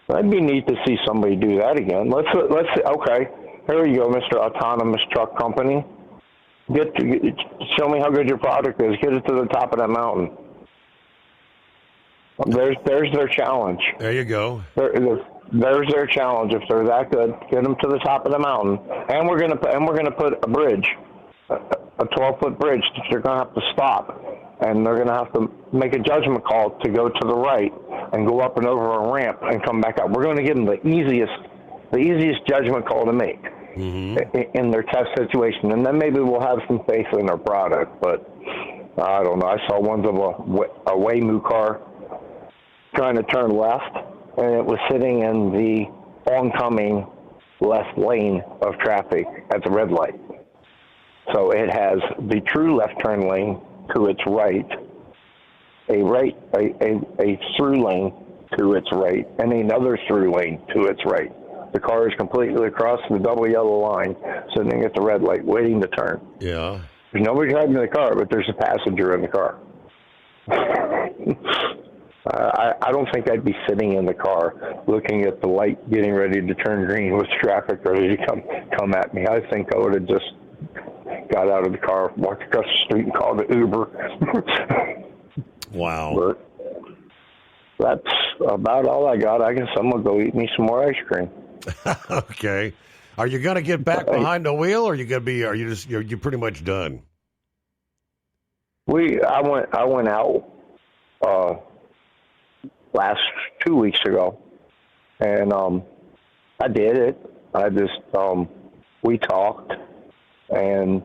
That'd be neat to see somebody do that again. Let's see. Okay, here you go, Mr. Autonomous Truck Company. Show me how good your product is. Get it to the top of that mountain. There's their challenge. There you go. There's their challenge. If they're that good, get them to the top of the mountain. And we're gonna put a bridge, a 12-foot bridge. They're gonna have to stop, and they're gonna have to make a judgment call to go to the right and go up and over a ramp and come back up. We're going to give them the easiest judgment call to make in their test situation, and then maybe we'll have some faith in their product. But I don't know. I saw ones of a Waymo car trying to turn left, and it was sitting in the oncoming left lane of traffic at the red light. So it has the true left turn lane to its right, a through lane to its right, and another through lane to its right. The car is completely across the double yellow line, sitting at the red light, waiting to turn. Yeah. There's nobody driving the car, but there's a passenger in the car. I don't think I'd be sitting in the car looking at the light getting ready to turn green with traffic ready to come at me. I think I would have just got out of the car, walked across the street, and called an Uber. Wow. But that's about all I got. I guess I'm going to go eat me some more ice cream. Okay. Are you going to get back behind the wheel, or are you pretty much done? I went out last 2 weeks ago, and I did it. I just we talked, and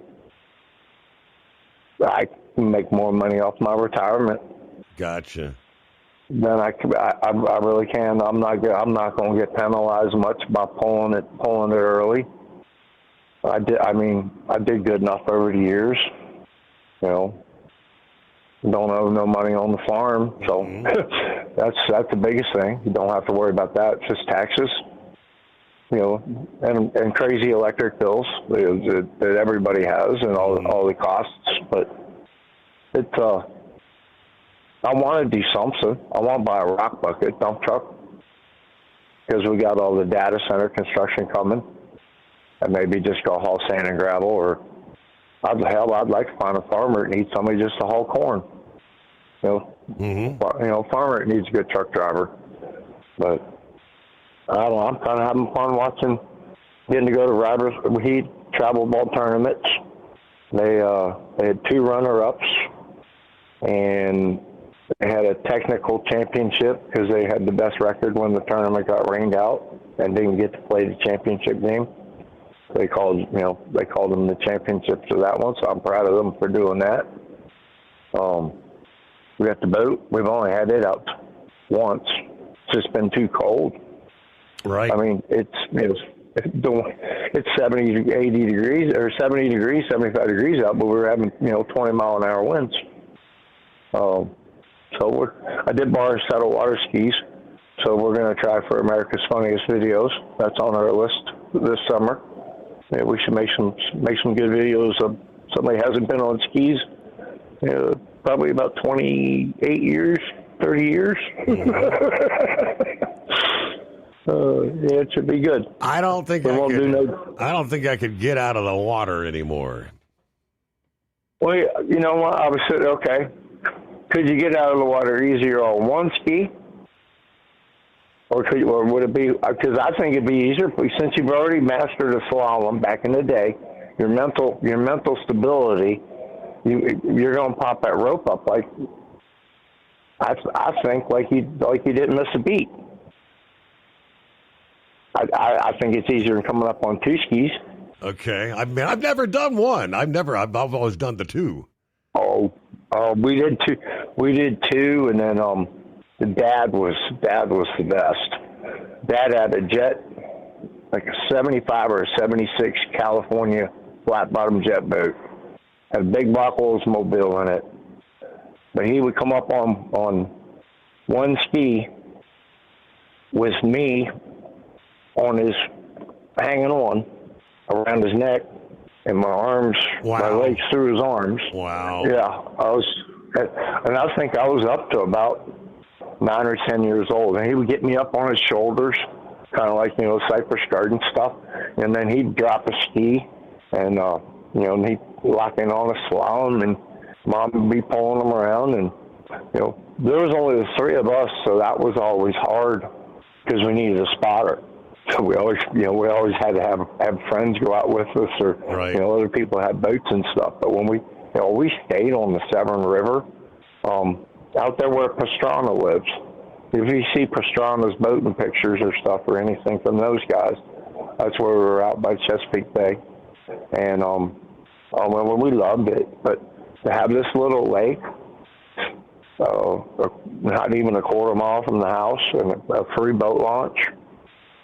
I can make more money off my retirement. Gotcha. Then I really can. I'm not going to get penalized much by pulling it early. I did good enough over the years. Don't owe no money on the farm, so that's the biggest thing. You don't have to worry about that. It's just taxes, and crazy electric bills that everybody has, and all the costs. But I want to do something. I want to buy a rock bucket dump truck, because we got all the data center construction coming, and maybe just go haul sand and gravel, or I'd like to find a farmer that needs somebody just to haul corn. Farmer that needs a good truck driver. But I don't know. I'm kind of having fun getting to go to Riders Heat travel ball tournaments. They had 2 runner-ups, and they had a technical championship because they had the best record when the tournament got rained out and didn't get to play the championship game. They called them the championships of that one, so I'm proud of them for doing that. We got the boat. We've only had it out once. It's just been too cold. Right. I mean, it's 70, 80 degrees, or 70 degrees, 75 degrees out, but we were having 20-mile-an-hour winds. So I did borrow a set of water skis. So we're going to try for America's Funniest Videos. That's on our list this summer. Yeah, we should make some good videos of somebody hasn't been on skis. Probably about 28 years, 30 years. It should be good. I don't think I could get out of the water anymore. Well, you know what? I was saying, okay, could you get out of the water easier on one ski? Or would it be, because I think it'd be easier since you've already mastered a slalom back in the day, your mental stability, you're going to pop that rope up like, I think like you didn't miss a beat. I think it's easier than coming up on two skis. Okay. I mean, I've never done one. I've always done the two. Oh, we did two. We did two, and then the dad was the best. Dad had a jet, like a 75 or a 76 California flat bottom jet boat. Had a big Block Oldsmobile in it. But he would come up on one ski with me on his, hanging on around his neck, and my arms, my legs through his arms. Wow. Yeah, and I think I was up to about 9 or 10 years old, and he would get me up on his shoulders, kind of like, Cypress Garden stuff, and then he'd drop a ski, and, and he'd lock in on a slalom, and Mom would be pulling him around, and, there was only the three of us, so that was always hard, because we needed a spotter. So we always had to have friends go out with us, or, other people had boats and stuff, but when we stayed on the Severn River, out there where Pastrana lives. If you see Pastrana's boating pictures or stuff or anything from those guys, that's where we were out by Chesapeake Bay. And well, we loved it. But to have this little lake, not even a quarter mile from the house, and a free boat launch,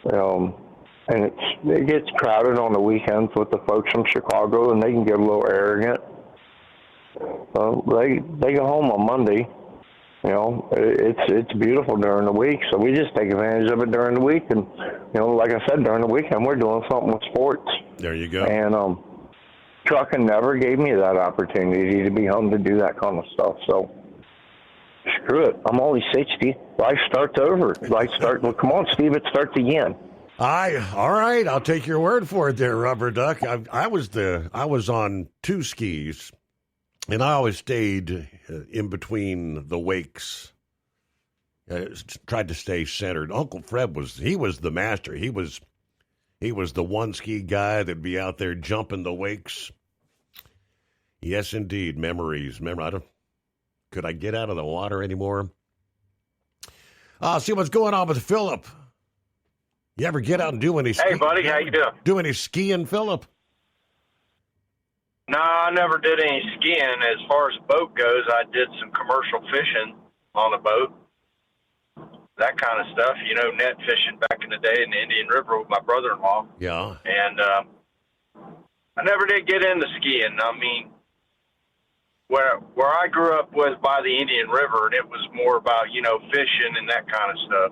and it gets crowded on the weekends with the folks from Chicago, and they can get a little arrogant. They go home on Monday. It's beautiful during the week, so we just take advantage of it during the week. And, like I said, during the weekend, we're doing something with sports. There you go. And trucking never gave me that opportunity to be home to do that kind of stuff. So, screw it. I'm only 60. Life starts over. Well, come on, Steve, it starts again. All right, I'll take your word for it there, Rubber Duck. I was on two skis. And I always stayed in between the wakes, tried to stay centered. Uncle Fred was the master. He was the one ski guy that'd be out there jumping the wakes. Yes, indeed, memories. Could I get out of the water anymore? See what's going on with Philip. You ever get out and do any skiing? Hey, buddy, how you doing? Do any skiing, Philip? No, I never did any skiing. As far as the boat goes, I did some commercial fishing on a boat, that kind of stuff. Net fishing back in the day in the Indian River with my brother-in-law. Yeah. And I never did get into skiing. I mean, where I grew up was by the Indian River, and it was more about, fishing and that kind of stuff.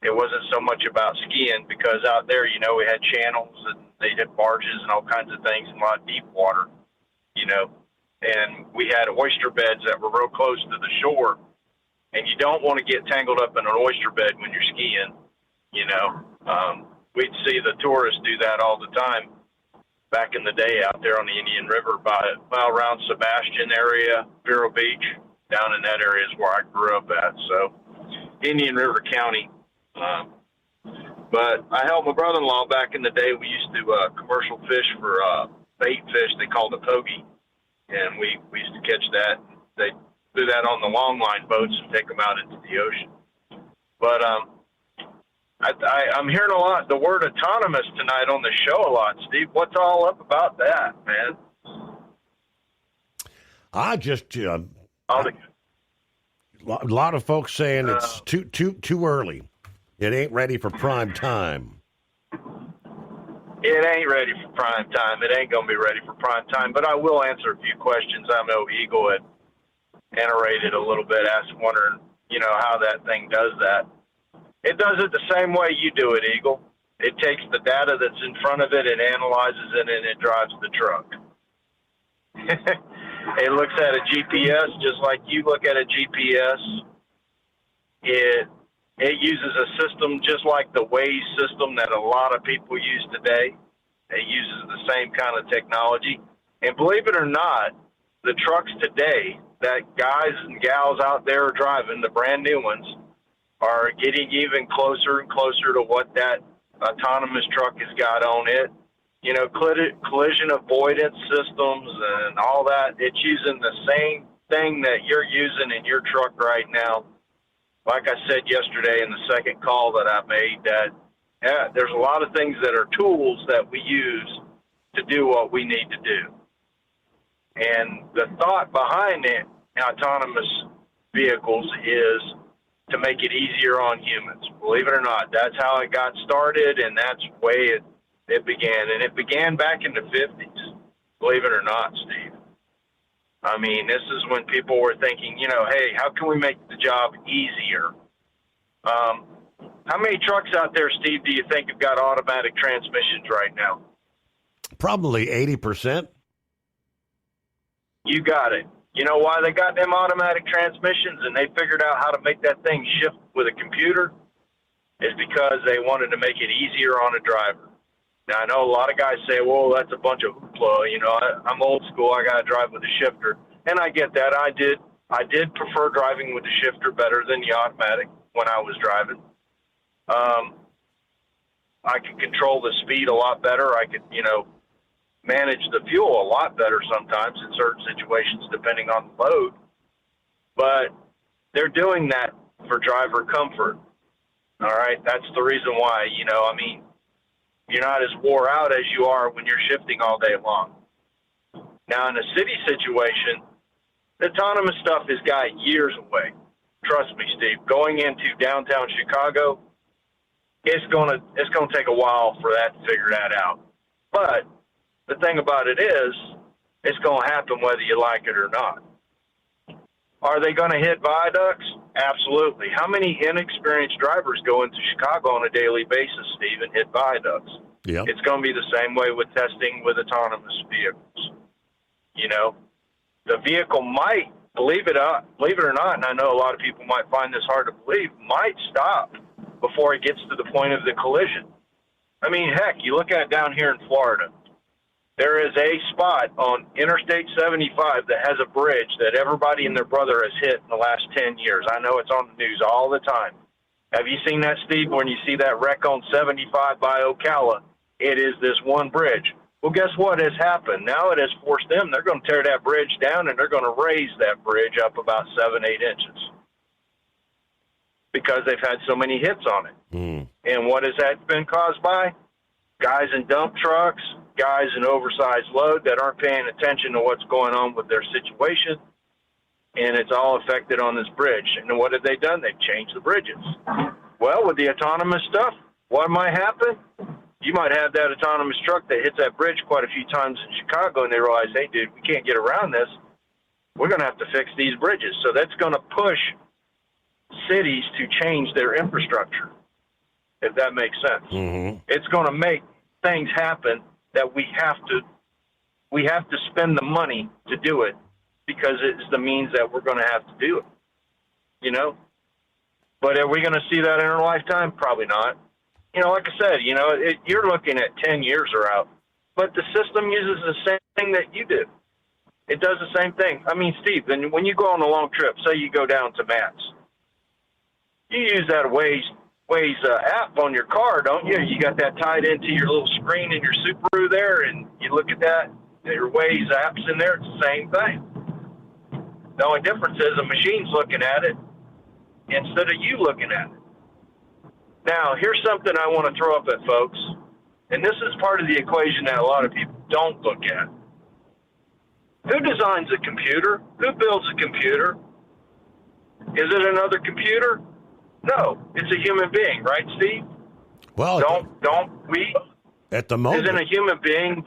It wasn't so much about skiing because out there, we had channels and they had barges and all kinds of things and a lot of deep water, and we had oyster beds that were real close to the shore, and you don't want to get tangled up in an oyster bed when you're skiing, we'd see the tourists do that all the time back in the day out there on the Indian River by around Sebastian area, Vero Beach, down in that area is where I grew up at. So Indian River County. But I helped my brother-in-law back in the day. We used to commercial fish for bait fish they called a pogie, and we used to catch that. They do that on the long line boats and take them out into the ocean. But I'm hearing a lot the word autonomous tonight on the show a lot, Steve. What's all up about that, man? I just a lot of folks saying it's too early. It ain't ready for prime time. It ain't ready for prime time. It ain't going to be ready for prime time. But I will answer a few questions. I know Eagle enterated a little bit, wondering, how that thing does that. It does it the same way you do it, Eagle. It takes the data that's in front of it, it analyzes it, and it drives the truck. It looks at a GPS just like you look at a GPS. It uses a system just like the Waze system that a lot of people use today. It uses the same kind of technology. And believe it or not, the trucks today that guys and gals out there are driving, the brand new ones, are getting even closer and closer to what that autonomous truck has got on it. Collision avoidance systems and all that. It's using the same thing that you're using in your truck right now. Like I said yesterday in the second call that I made, that there's a lot of things that are tools that we use to do what we need to do. And the thought behind it, autonomous vehicles, is to make it easier on humans. Believe it or not, that's how it got started, and that's the way it began. And it began back in the 50s, believe it or not, Steve. I mean, this is when people were thinking, hey, how can we make the job easier? How many trucks out there, Steve, do you think have got automatic transmissions right now? Probably 80%. You got it. You know why they got them automatic transmissions and they figured out how to make that thing shift with a computer? Is because they wanted to make it easier on a driver. Now, I know a lot of guys say, well, that's a bunch of hoopla. I'm old school. I got to drive with a shifter. And I get that. I did prefer driving with the shifter better than the automatic when I was driving. I could control the speed a lot better. I could, manage the fuel a lot better sometimes in certain situations depending on the load. But they're doing that for driver comfort. All right? That's the reason why, you're not as wore out as you are when you're shifting all day long. Now, in a city situation, the autonomous stuff has got years away. Trust me, Steve. Going into downtown Chicago, it's gonna take a while for that to figure that out. But the thing about it is, it's going to happen whether you like it or not. Are they going to hit viaducts? Absolutely. How many inexperienced drivers go into Chicago on a daily basis, Steve, and hit viaducts? Yeah. It's going to be the same way with testing with autonomous vehicles. The vehicle might, believe it or not, and I know a lot of people might find this hard to believe, might stop before it gets to the point of the collision. I mean, heck, you look at it down here in Florida. There is a spot on Interstate 75 that has a bridge that everybody and their brother has hit in the last 10 years. I know it's on the news all the time. Have you seen that, Steve, when you see that wreck on 75 by Ocala? It is this one bridge. Well, guess what has happened? Now it has forced them. They're going to tear that bridge down, and they're going to raise that bridge up about 7-8 inches because they've had so many hits on it. And what has that been caused by? Guys in dump trucks, guys in oversized load that aren't paying attention to what's going on with their situation, and it's all affected on this bridge. And what have they done? They've changed the bridges. Well, with the autonomous stuff, what might happen? You might have that autonomous truck that hits that bridge quite a few times in Chicago, and they realize, hey, dude, we can't get around this. We're going to have to fix these bridges. So that's going to push cities to change their infrastructure, if that makes sense. Mm-hmm. It's going to make things happen that we have to spend the money to do it because it's the means that we're going to have to do it, But are we going to see that in our lifetime? Probably not. Like I said, you're looking at 10 years or out, but the system uses the same thing that you do. It does the same thing. I mean, Steve, then when you go on a long trip, say you go down to Matt's, you use that Waze app on your car, don't you? You got that tied into your little screen in your Subaru there, and you look at that, your Waze app's in there, it's the same thing. The only difference is the machine's looking at it instead of you looking at it. Now, here's something I want to throw up at folks, and this is part of the equation that a lot of people don't look at. Who designs a computer? Who builds a computer? Is it another computer? No, it's a human being, right, Steve? Well, don't we? At the moment, isn't a human being?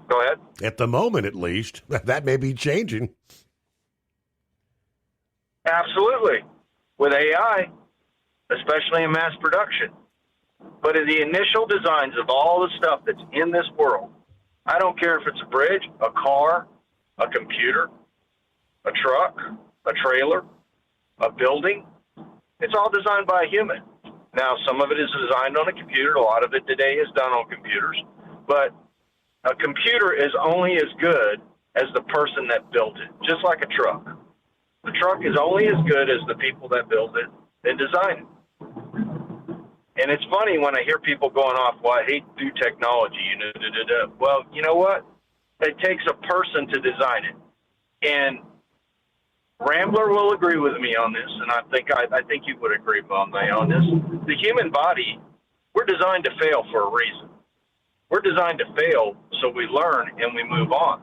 Go ahead. At the moment, at least, that may be changing. Absolutely. With AI, especially in mass production. But in the initial designs of all the stuff that's in this world, I don't care if it's a bridge, a car, a computer, a truck, a trailer, a building, it's all designed by a human. Now, some of it is designed on a computer. A lot of it today is done on computers. But a computer is only as good as the person that built it, just like a truck. The truck is only as good as the people that build it and design it. And it's funny when I hear people going off, well, I hate new technology. Well, you know what? It takes a person to design it. And Rambler will agree with me on this, and I think you would agree with me on this. The human body, we're designed to fail for a reason. We're designed to fail so we learn and we move on.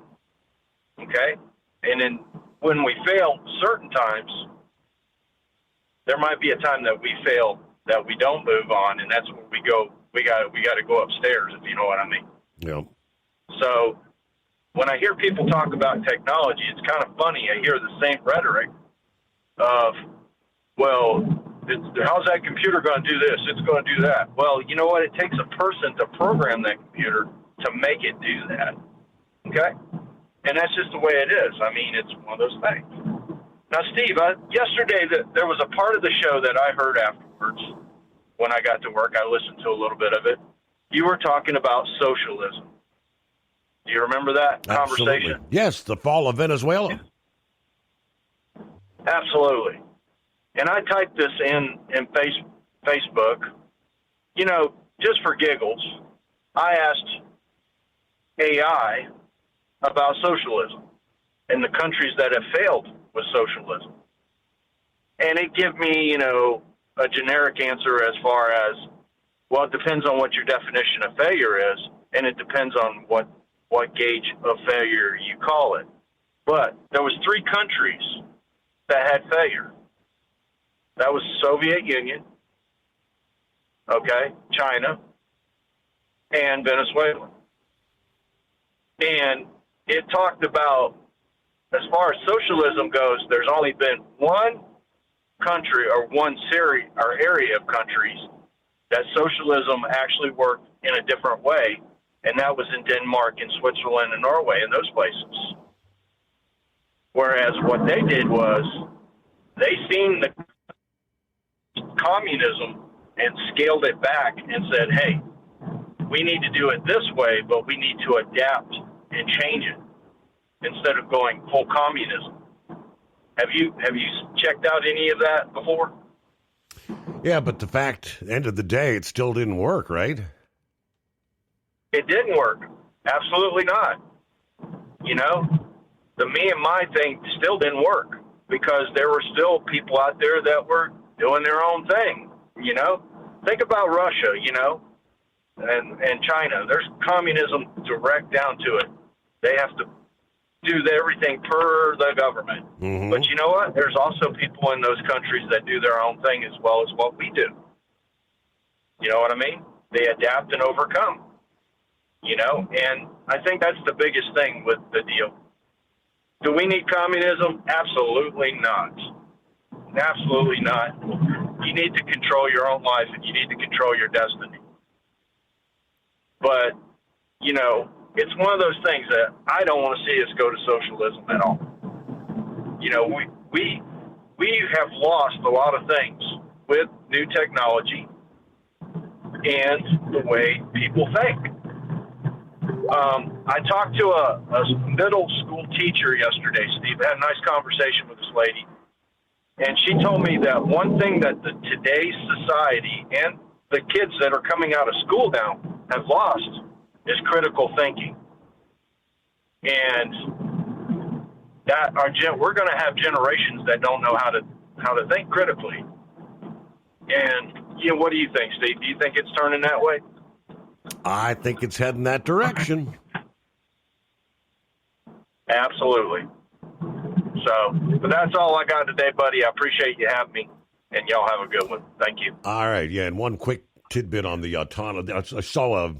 Okay? And then when we fail certain times, there might be a time that we fail that we don't move on, and that's where we go. We got to go upstairs, if you know what I mean. Yeah. So when I hear people talk about technology, it's kind of funny. I hear the same rhetoric of, well, how's that computer going to do this? It's going to do that. Well, you know what? It takes a person to program that computer to make it do that. Okay? And that's just the way it is. I mean, it's one of those things. Now, Steve, yesterday there was a part of the show that I heard afterwards when I got to work. I listened to a little bit of it. You were talking about socialism. Do you remember that conversation? Yes, the fall of Venezuela. Absolutely. And I typed this in Facebook. You know, just for giggles, I asked AI about socialism and the countries that have failed with socialism. And it gave me, you know, a generic answer as far as, well, it depends on what your definition of failure is, and it depends on what gauge of failure you call it. But there was 3 countries that had failure. That was Soviet Union, okay, China, and Venezuela. And it talked about, as far as socialism goes, there's only been one country or one series or area of countries that socialism actually worked in a different way, and that was in Denmark and Switzerland and Norway and those places. Whereas what they did was they seen the communism and scaled it back and said, hey, we need to do it this way, but we need to adapt and change it instead of going full communism. Have you checked out any of that before? Yeah, but end of the day, it still didn't work, right? It didn't work. Absolutely not. You know, the me and my thing still didn't work because there were still people out there that were doing their own thing, you know? Think about Russia, you know, and China. There's communism direct down to it. They have to do everything per the government. Mm-hmm. But you know what? There's also people in those countries that do their own thing as well as what we do. You know what I mean? They adapt and overcome, you know? And I think that's the biggest thing with the deal. Do we need communism? Absolutely not. Absolutely not. You need to control your own life and you need to control your destiny. But, you know, it's one of those things that I don't want to see us go to socialism at all. You know, we have lost a lot of things with new technology and the way people think. I talked to a middle school teacher yesterday, Steve. I had a nice conversation with this lady. And she told me that one thing that today's society and the kids that are coming out of school now have lost is critical thinking. And that we're going to have generations that don't know how to think critically. And you know, what do you think, Steve? Do you think it's turning that way? I think it's heading that direction. Absolutely. So, but that's all I got today, buddy. I appreciate you having me, and y'all have a good one. Thank you. All right, yeah, and one quick tidbit on the autonomy. I saw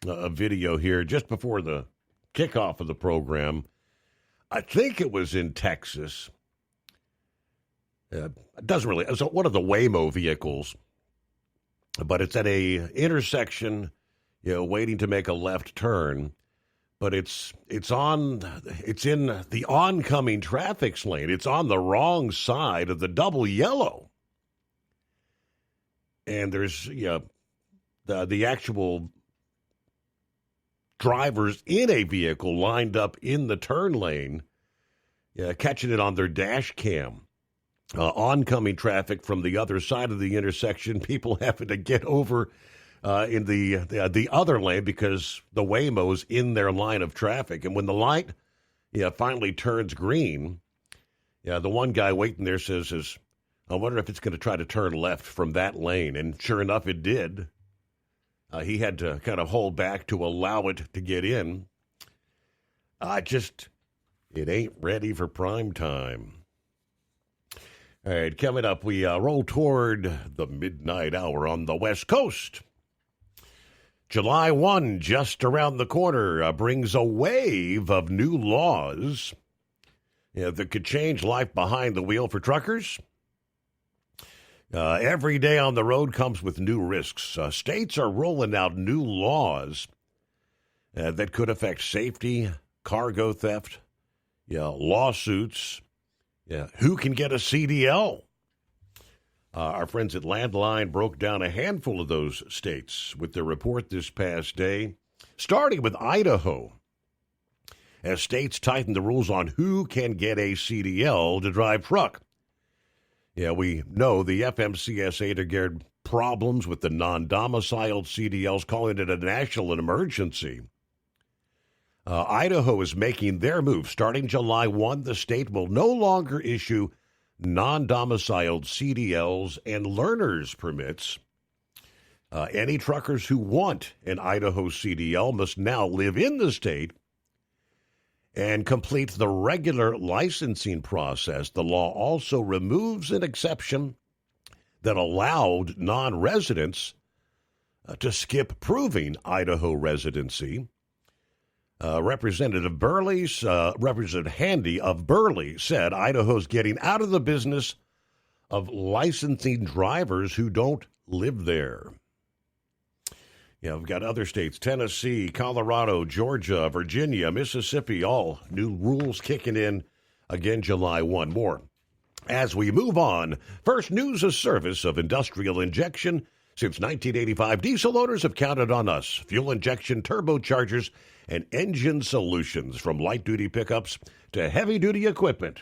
a video here just before the kickoff of the program. I think it was in Texas. It doesn't really. It's one of the Waymo vehicles, but it's at a intersection, waiting to make a left turn. But it's in the oncoming traffic lane. It's on the wrong side of the double yellow, and there's the actual drivers in a vehicle lined up in the turn lane, catching it on their dash cam. Oncoming traffic from the other side of the intersection, people having to get over in the other lane because the Waymo's in their line of traffic. And when the light finally turns green, the one guy waiting there says, I wonder if it's going to try to turn left from that lane. And sure enough, it did. He had to kind of hold back to allow it to get in. It ain't ready for prime time. All right, coming up, we roll toward the midnight hour on the West Coast. July 1, just around the corner, brings a wave of new laws that could change life behind the wheel for truckers. Every day on the road comes with new risks. States are rolling out new laws that could affect safety, cargo theft, lawsuits. Who can get a CDL? Our friends at Landline broke down a handful of those states with their report this past day, starting with Idaho, as states tighten the rules on who can get a CDL to drive truck. We know the FMCSA declared problems with the non-domiciled CDLs, calling it a national emergency. Idaho is making their move. Starting July 1, the state will no longer issue non-domiciled CDLs and learner's permits. Any truckers who want an Idaho CDL must now live in the state and complete the regular licensing process. The law also removes an exception that allowed non-residents to skip proving Idaho residency. Representative Handy of Burley said Idaho's getting out of the business of licensing drivers who don't live there. We've got other states, Tennessee, Colorado, Georgia, Virginia, Mississippi, all new rules kicking in again July 1. More as we move on. First news of service of industrial injection. Since 1985, diesel owners have counted on us. Fuel injection, turbochargers, and engine solutions, from light-duty pickups to heavy-duty equipment.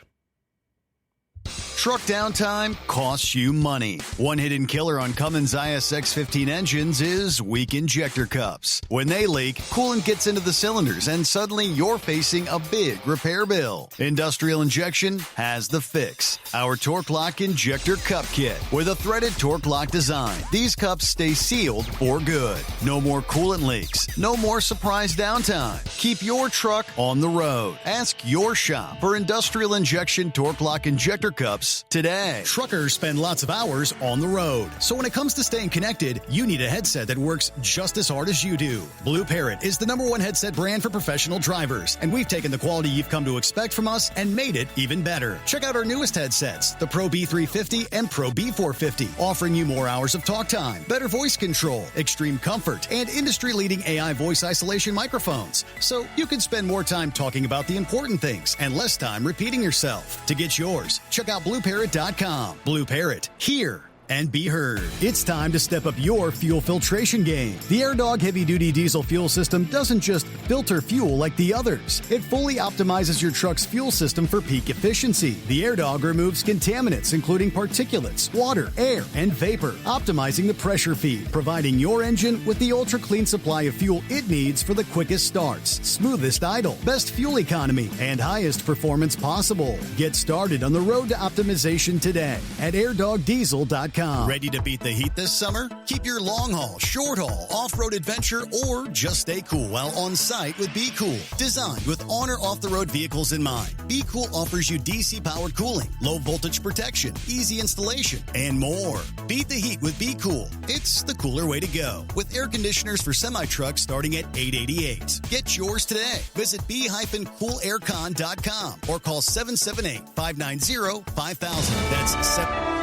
Truck downtime costs you money. One hidden killer on Cummins ISX-15 engines is weak injector cups. When they leak, coolant gets into the cylinders and suddenly you're facing a big repair bill. Industrial Injection has the fix. Our Torque Lock Injector Cup Kit with a threaded Torque Lock design. These cups stay sealed for good. No more coolant leaks. No more surprise downtime. Keep your truck on the road. Ask your shop for Industrial Injection Torque Lock Injector Cups today. Truckers spend lots of hours on the road. So when it comes to staying connected, you need a headset that works just as hard as you do. Blue Parrot is the #1 headset brand for professional drivers, and we've taken the quality you've come to expect from us and made it even better. Check out our newest headsets, the Pro B350 and Pro B450, offering you more hours of talk time, better voice control, extreme comfort, and industry-leading AI voice isolation microphones. So you can spend more time talking about the important things and less time repeating yourself. To get yours, check out BlueParrot.com. Blue Parrot, hear and be heard. It's time to step up your fuel filtration game. The AirDog heavy-duty diesel fuel system doesn't just filter fuel like the others. It fully optimizes your truck's fuel system for peak efficiency. The AirDog removes contaminants, including particulates, water, air, and vapor, optimizing the pressure feed, providing your engine with the ultra-clean supply of fuel it needs for the quickest starts, smoothest idle, best fuel economy, and highest performance possible. Get started on the road to optimization today at airdogdiesel.com. BeHighlandTrack.com. Ready to beat the heat this summer? Keep your long haul, short haul, off-road adventure, or just stay cool while on site with Be Cool. Designed with on or off-the-road vehicles in mind, Be Cool offers you DC-powered cooling, low-voltage protection, easy installation, and more. Beat the heat with Be Cool. It's the cooler way to go. With air conditioners for semi-trucks starting at $888. Get yours today. Visit be-coolaircon.com or call 778-590-5000. That's 7...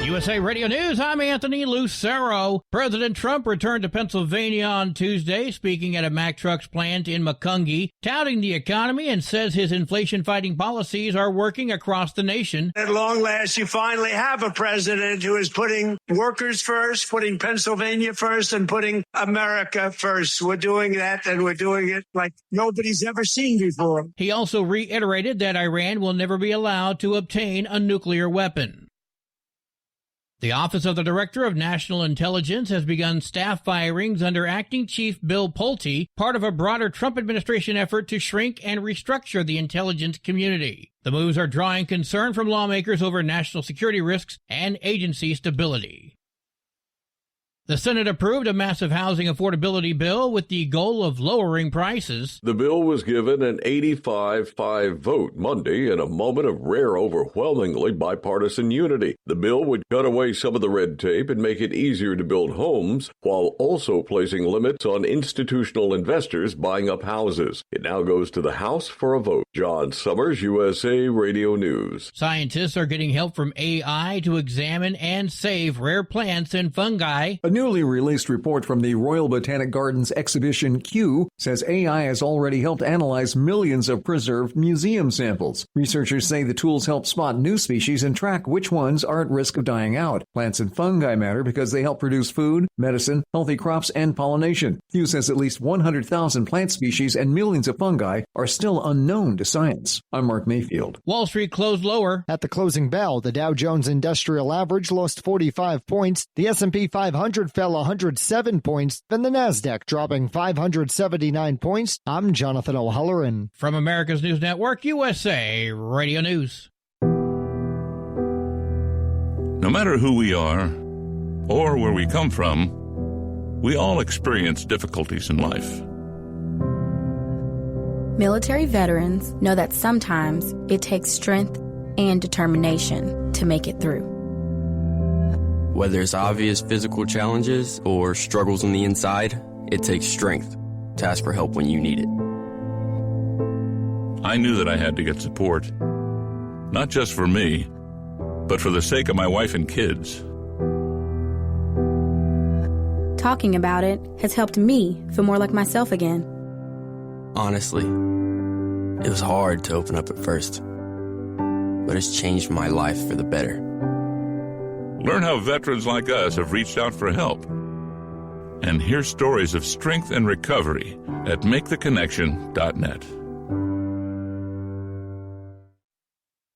USA Radio News, I'm Anthony Lucero. President Trump returned to Pennsylvania on Tuesday, speaking at a Mack Trucks plant in Macungie, touting the economy and says his inflation-fighting policies are working across the nation. At long last, you finally have a president who is putting workers first, putting Pennsylvania first, and putting America first. We're doing that, and we're doing it like nobody's ever seen before. He also reiterated that Iran will never be allowed to obtain a nuclear weapon. The Office of the Director of National Intelligence has begun staff firings under Acting Chief Bill Pulte, part of a broader Trump administration effort to shrink and restructure the intelligence community. The moves are drawing concern from lawmakers over national security risks and agency stability. The Senate approved a massive housing affordability bill with the goal of lowering prices. The bill was given an 85-5 vote Monday in a moment of rare, overwhelmingly bipartisan unity. The bill would cut away some of the red tape and make it easier to build homes, while also placing limits on institutional investors buying up houses. It now goes to the House for a vote. John Summers, USA Radio News. Scientists are getting help from AI to examine and save rare plants and fungi. A newly released report from the Royal Botanic Gardens exhibition Kew says AI has already helped analyze millions of preserved museum samples. Researchers say the tools help spot new species and track which ones are at risk of dying out. Plants and fungi matter because they help produce food, medicine, healthy crops, and pollination. Kew says at least 100,000 plant species and millions of fungi are still unknown to science. I'm Mark Mayfield. Wall Street closed lower. At the closing bell, the Dow Jones Industrial Average lost 45 points. The S&P 500 fell 107 points, then the Nasdaq dropping 579 points. I'm Jonathan O'Halloran. From America's News Network, USA Radio News. No matter who we are or where we come from, we all experience difficulties in life. Military veterans know that sometimes it takes strength and determination to make it through. Whether it's obvious physical challenges or struggles on the inside, it takes strength to ask for help when you need it. I knew that I had to get support, not just for me, but for the sake of my wife and kids. Talking about it has helped me feel more like myself again. Honestly, it was hard to open up at first, but it's changed my life for the better. Learn how veterans like us have reached out for help. And hear stories of strength and recovery at MakeTheConnection.net.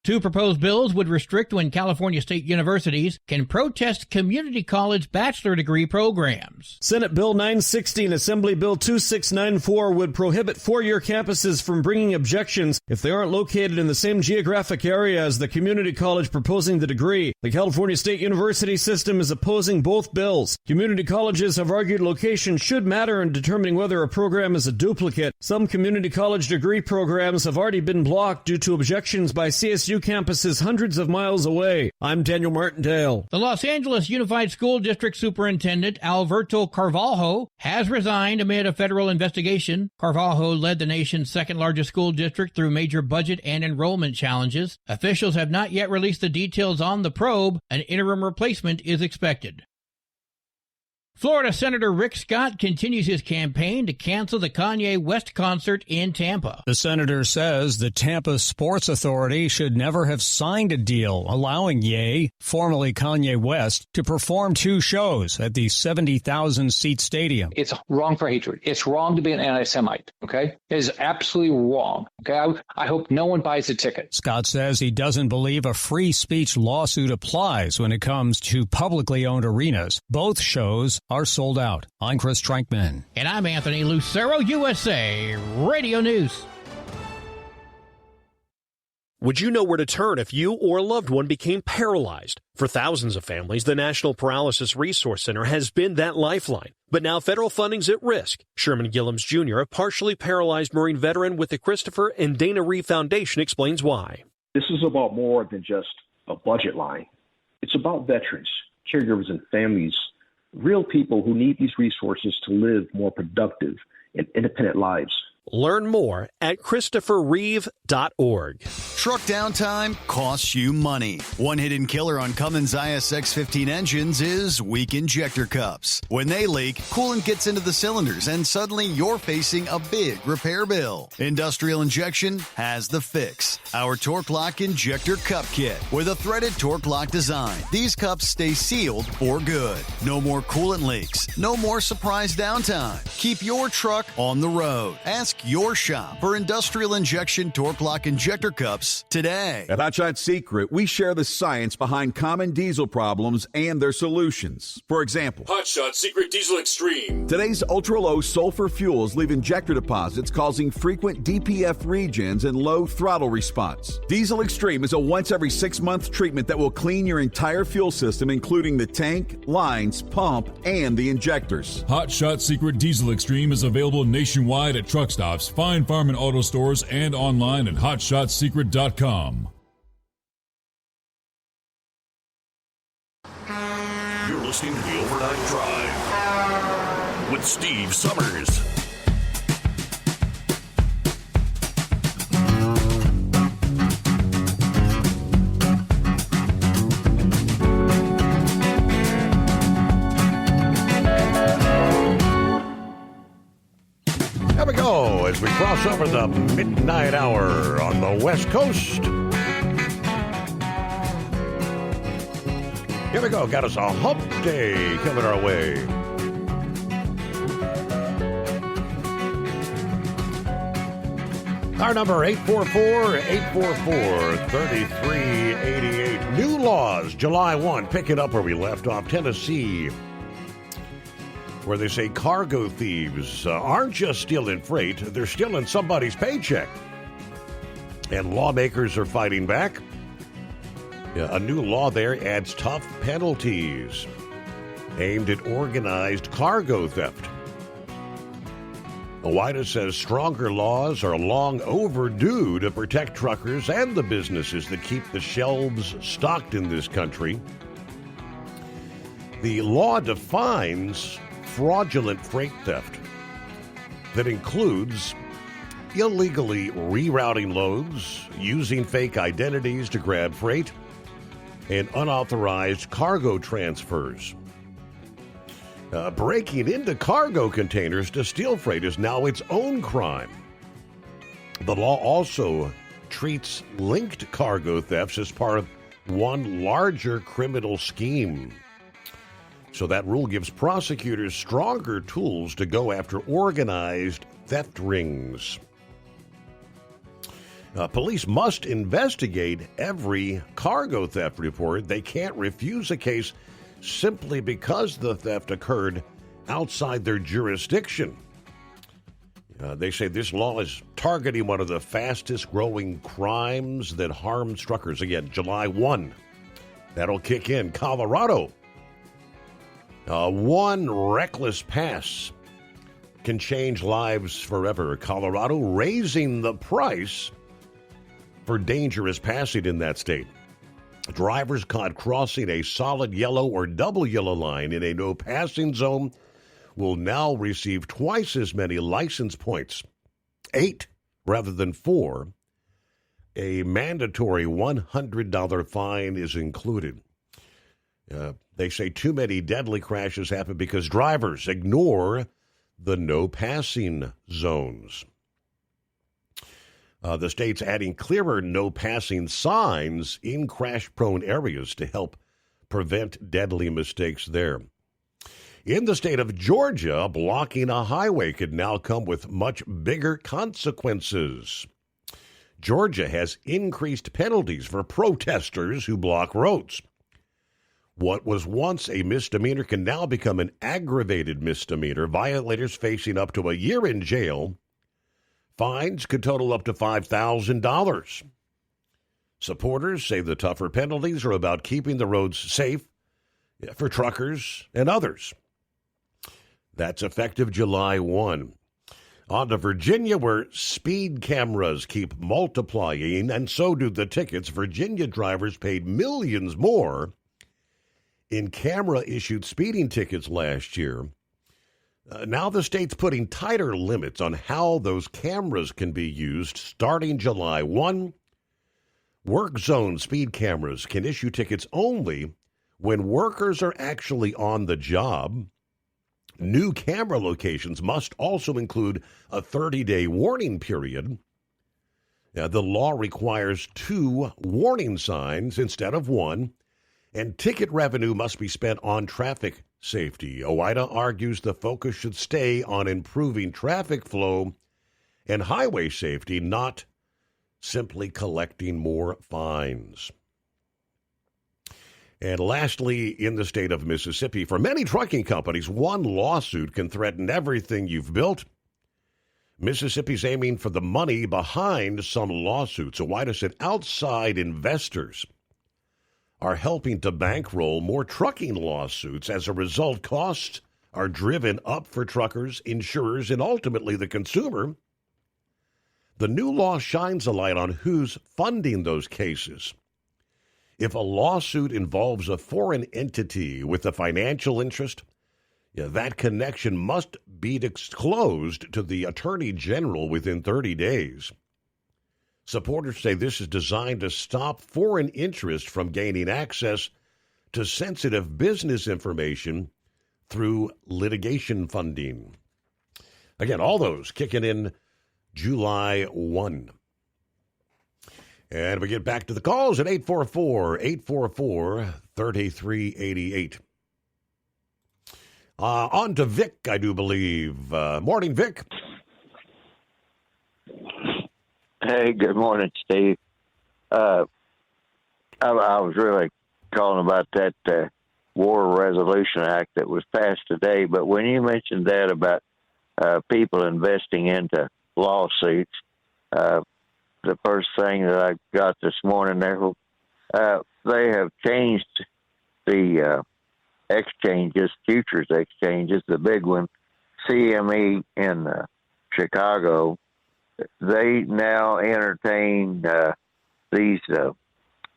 Two proposed bills would restrict when California state universities can protest community college bachelor degree programs. Senate Bill 960 and Assembly Bill 2694 would prohibit four-year campuses from bringing objections if they aren't located in the same geographic area as the community college proposing the degree. The California State University system is opposing both bills. Community colleges have argued location should matter in determining whether a program is a duplicate. Some community college degree programs have already been blocked due to objections by CSU campuses hundreds of miles away. I'm Daniel Martindale. The Los Angeles Unified School District Superintendent Alberto Carvalho has resigned amid a federal investigation. Carvalho led the nation's second-largest school district through major budget and enrollment challenges. Officials have not yet released the details on the probe. An interim replacement is expected. Florida Senator Rick Scott continues his campaign to cancel the Kanye West concert in Tampa. The senator says the Tampa Sports Authority should never have signed a deal allowing Ye, formerly Kanye West, to perform two shows at the 70,000-seat stadium. It's wrong for hatred. It's wrong to be an anti-Semite, okay? It is absolutely wrong, okay? I hope no one buys a ticket. Scott says he doesn't believe a free speech lawsuit applies when it comes to publicly owned arenas. Both shows are sold out. I'm Chris Trankman. And I'm Anthony Lucero, USA Radio News. Would you know where to turn if you or a loved one became paralyzed? For thousands of families, the National Paralysis Resource Center has been that lifeline. But now federal funding's at risk. Sherman Gillums Jr., a partially paralyzed Marine veteran with the Christopher and Dana Reeve Foundation, explains why. This is about more than just a budget line. It's about veterans, caregivers, and families, real people who need these resources to live more productive and independent lives. Learn more at ChristopherReeve.org. Truck downtime costs you money. One hidden killer on Cummins ISX-15 engines is weak injector cups. When they leak, coolant gets into the cylinders and suddenly you're facing a big repair bill. Industrial Injection has the fix. Our Torque Lock Injector Cup Kit with a threaded Torque Lock design. These cups stay sealed for good. No more coolant leaks. No more surprise downtime. Keep your truck on the road. Ask your shop for Industrial Injection Torque Lock Injector Cups today. At Hot Shot Secret, we share the science behind common diesel problems and their solutions. For example, Hot Shot Secret Diesel Extreme. Today's ultra-low sulfur fuels leave injector deposits causing frequent DPF regens and low throttle response. Diesel Extreme is a once every 6-month treatment that will clean your entire fuel system, including the tank, lines, pump, and the injectors. Hot Shot Secret Diesel Extreme is available nationwide at truck stops, fine farm and auto stores, and online at hotshotsecret.com. You're listening to the Overnight Drive with Steve Summers. There we go as we cross over the midnight hour on the West Coast. Here we go. Got us a hump day coming our way. Our number 844-844-3388. New laws, July 1, picking up where we left off. Tennessee, where they say cargo thieves aren't just stealing freight, they're stealing somebody's paycheck. And lawmakers are fighting back. A new law there adds tough penalties aimed at organized cargo theft. The White House says stronger laws are long overdue to protect truckers and the businesses that keep the shelves stocked in this country. The law defines fraudulent freight theft that includes illegally rerouting loads, using fake identities to grab freight, and unauthorized cargo transfers. Breaking into cargo containers to steal freight is now its own crime. The law also treats linked cargo thefts as part of one larger criminal scheme. So that rule gives prosecutors stronger tools to go after organized theft rings. Police must investigate every cargo theft report. They can't refuse a case simply because the theft occurred outside their jurisdiction. They say this law is targeting one of the fastest growing crimes that harms truckers. Again, July 1. That'll kick in. Colorado. One reckless pass can change lives forever. Colorado raising the price for dangerous passing in that state. Drivers caught crossing a solid yellow or double yellow line in a no passing zone will now receive twice as many license points, 8 rather than 4. A mandatory $100 fine is included. They say too many deadly crashes happen because drivers ignore the no passing zones. The state's adding clearer no passing signs in crash-prone areas to help prevent deadly mistakes there. In the state of Georgia, blocking a highway could now come with much bigger consequences. Georgia has increased penalties for protesters who block roads. What was once a misdemeanor can now become an aggravated misdemeanor, violators facing up to a year in jail. Fines could total up to $5,000. Supporters say the tougher penalties are about keeping the roads safe for truckers and others. That's effective July 1. On to Virginia, where speed cameras keep multiplying, and so do the tickets. Virginia drivers paid millions more in camera-issued speeding tickets last year. Now the state's putting tighter limits on how those cameras can be used starting July 1. Work zone speed cameras can issue tickets only when workers are actually on the job. New camera locations must also include a 30-day warning period. The law requires 2 warning signs instead of 1, and ticket revenue must be spent on traffic safety. OOIDA argues the focus should stay on improving traffic flow and highway safety, not simply collecting more fines. And lastly, in the state of Mississippi, for many trucking companies, one lawsuit can threaten everything you've built. Mississippi's aiming for the money behind some lawsuits. OOIDA said outside investors are helping to bankroll more trucking lawsuits. As a result, costs are driven up for truckers, insurers, and ultimately the consumer. The new law shines a light on who's funding those cases. If a lawsuit involves a foreign entity with a financial interest, that connection must be disclosed to the Attorney General within 30 days. Supporters say this is designed to stop foreign interest from gaining access to sensitive business information through litigation funding. Again, all those kicking in July 1. And we get back to the calls at 844-844-3388. On to Vic, I do believe. Morning, Vic. Hey, good morning, Steve. I was really calling about that War Resolution Act that was passed today, but when you mentioned that about people investing into lawsuits, the first thing that I got this morning there, they have changed the exchanges, futures exchanges, the big one, CME in Chicago. They now entertain these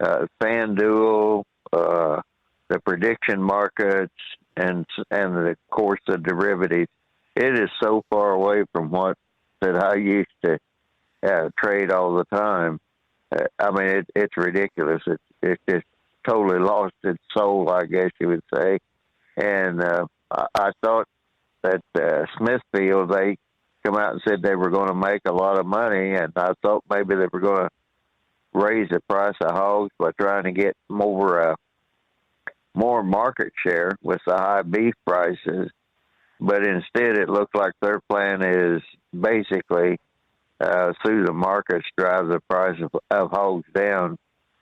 FanDuel, the prediction markets, and of course the derivatives. It is so far away from what that I used to trade all the time. I mean, it's ridiculous. It's just totally lost its soul, I guess you would say. And I thought that Smithfield, they come out and said they were going to make a lot of money, and I thought maybe they were going to raise the price of hogs by trying to get more market share with the high beef prices. But instead, it looked like their plan is basically through the markets drive the price of hogs down,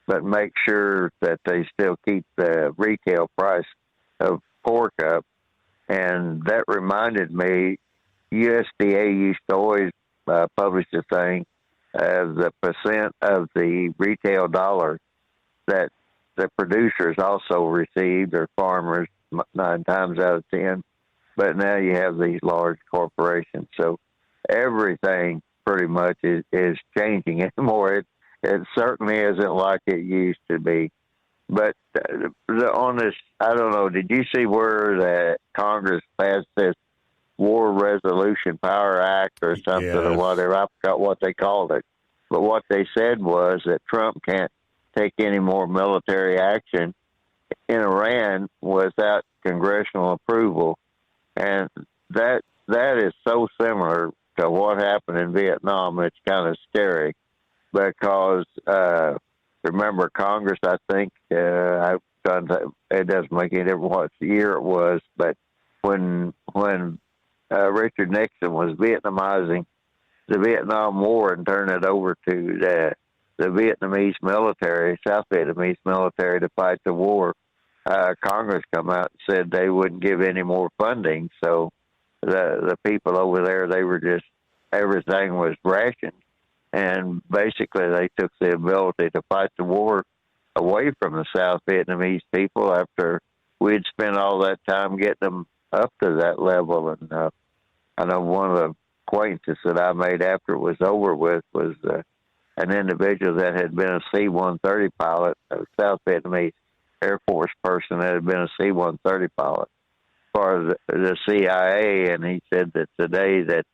but make sure that they still keep the retail price of pork up. And that reminded me, USDA used to always publish a thing of the percent of the retail dollar that the producers also received, or farmers, 9 times out of 10. But now you have these large corporations. So everything pretty much is changing anymore. It certainly isn't like it used to be. But on this, I don't know, did you see where the Congress passed this War Resolution Power Act or something, or whatever? I forgot what they called it. But what they said was that Trump can't take any more military action in Iran without congressional approval. And that is so similar to what happened in Vietnam. It's kind of scary because remember, Congress, I think, it doesn't make any difference what year it was, but when Richard Nixon was Vietnamizing the Vietnam War and turning it over to the Vietnamese military, South Vietnamese military, to fight the war, Congress come out and said they wouldn't give any more funding. So the people over there, they were just, everything was rationed. and basically they took the ability to fight the war away from the South Vietnamese people after we'd spent all that time getting them up to that level. And I know one of the acquaintances that I made after it was over with was an individual that had been a C-130 pilot, a South Vietnamese Air Force person that had been a C-130 pilot for the CIA, and he said that the day that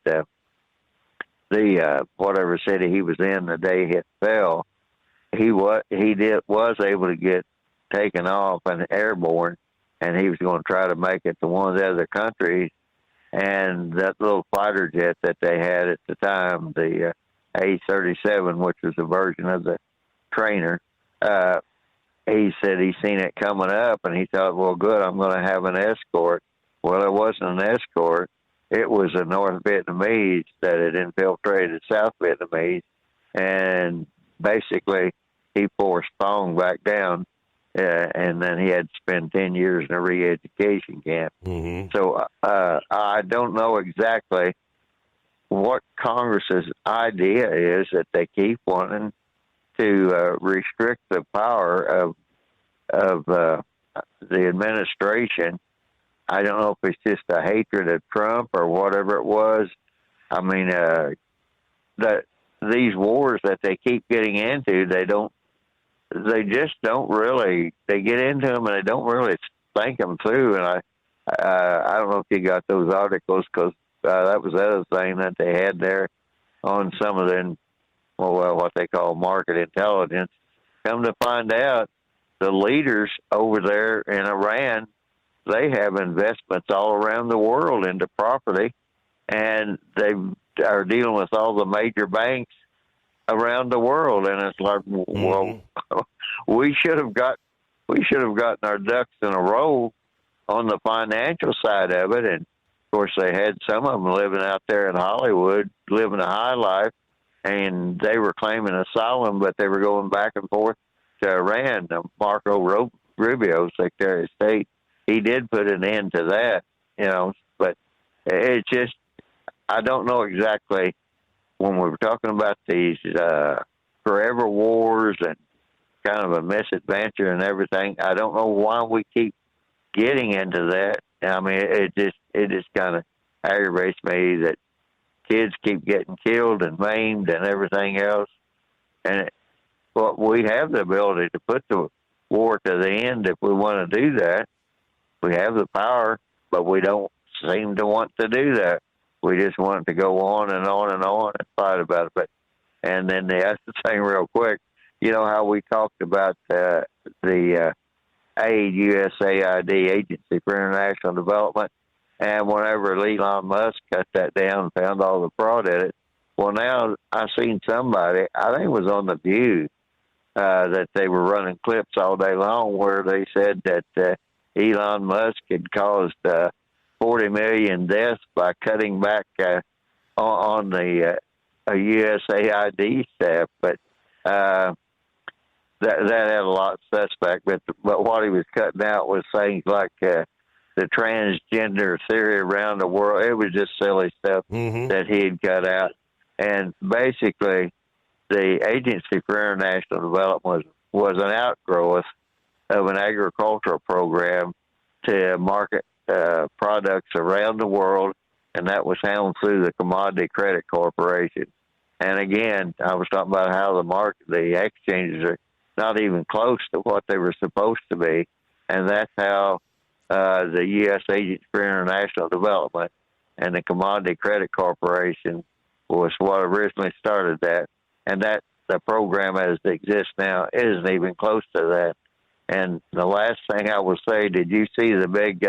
the whatever city he was in, the day it fell, he was able to get taken off and airborne, and he was going to try to make it to one of the other countries. And that little fighter jet that they had at the time, the A-37, which was a version of the trainer, he said he seen it coming up, and he thought, well, good, I'm going to have an escort. Well, it wasn't an escort. It was a North Vietnamese that had infiltrated South Vietnamese, and basically he forced Thong back down, and then he had to spend 10 years in a re-education camp. Mm-hmm. So I don't know exactly what Congress's idea is that they keep wanting to restrict the power of the administration. I don't know if it's just a hatred of Trump or whatever it was. I mean, that these wars that they keep getting into, they just don't really, they get into them and they don't really think them through. And I don't know if you got those articles, because that was the other thing that they had there on some of them, well, what they call market intelligence. Come to find out, the leaders over there in Iran, they have investments all around the world into property, and they are dealing with all the major banks around the world. And it's like, well, we should have gotten our ducks in a row on the financial side of it. And of course, they had some of them living out there in Hollywood, living a high life, and they were claiming asylum, but they were going back and forth to Iran. Marco Rubio, Secretary of State, he did put an end to that, but it's just, I don't know exactly, when we were talking about these forever wars and kind of a misadventure and everything, I don't know why we keep getting into that. I mean, it just kind of aggravates me that kids keep getting killed and maimed and everything else. And we have the ability to put the war to the end if we want to do that. We have the power, but we don't seem to want to do that. We just want to go on and on and on and fight about it. And then the other thing real quick, you know how we talked about the AID, USAID, Agency for International Development, and whenever Elon Musk cut that down and found all the fraud in it, well, now I seen somebody, I think it was on The View, that they were running clips all day long where they said that Elon Musk had caused 40 million deaths by cutting back on the USAID staff, but that had a lot of suspect. But what he was cutting out was things like the transgender theory around the world. It was just silly stuff that he had cut out. And basically, the Agency for International Development was an outgrowth of an agricultural program to market products around the world, and that was handled through the Commodity Credit Corporation. And again, I was talking about how the exchanges are not even close to what they were supposed to be, and that's how the U.S. Agency for International Development and the Commodity Credit Corporation was what originally started that, and that the program as it exists now isn't even close to that. And the last thing I will say, did you see the big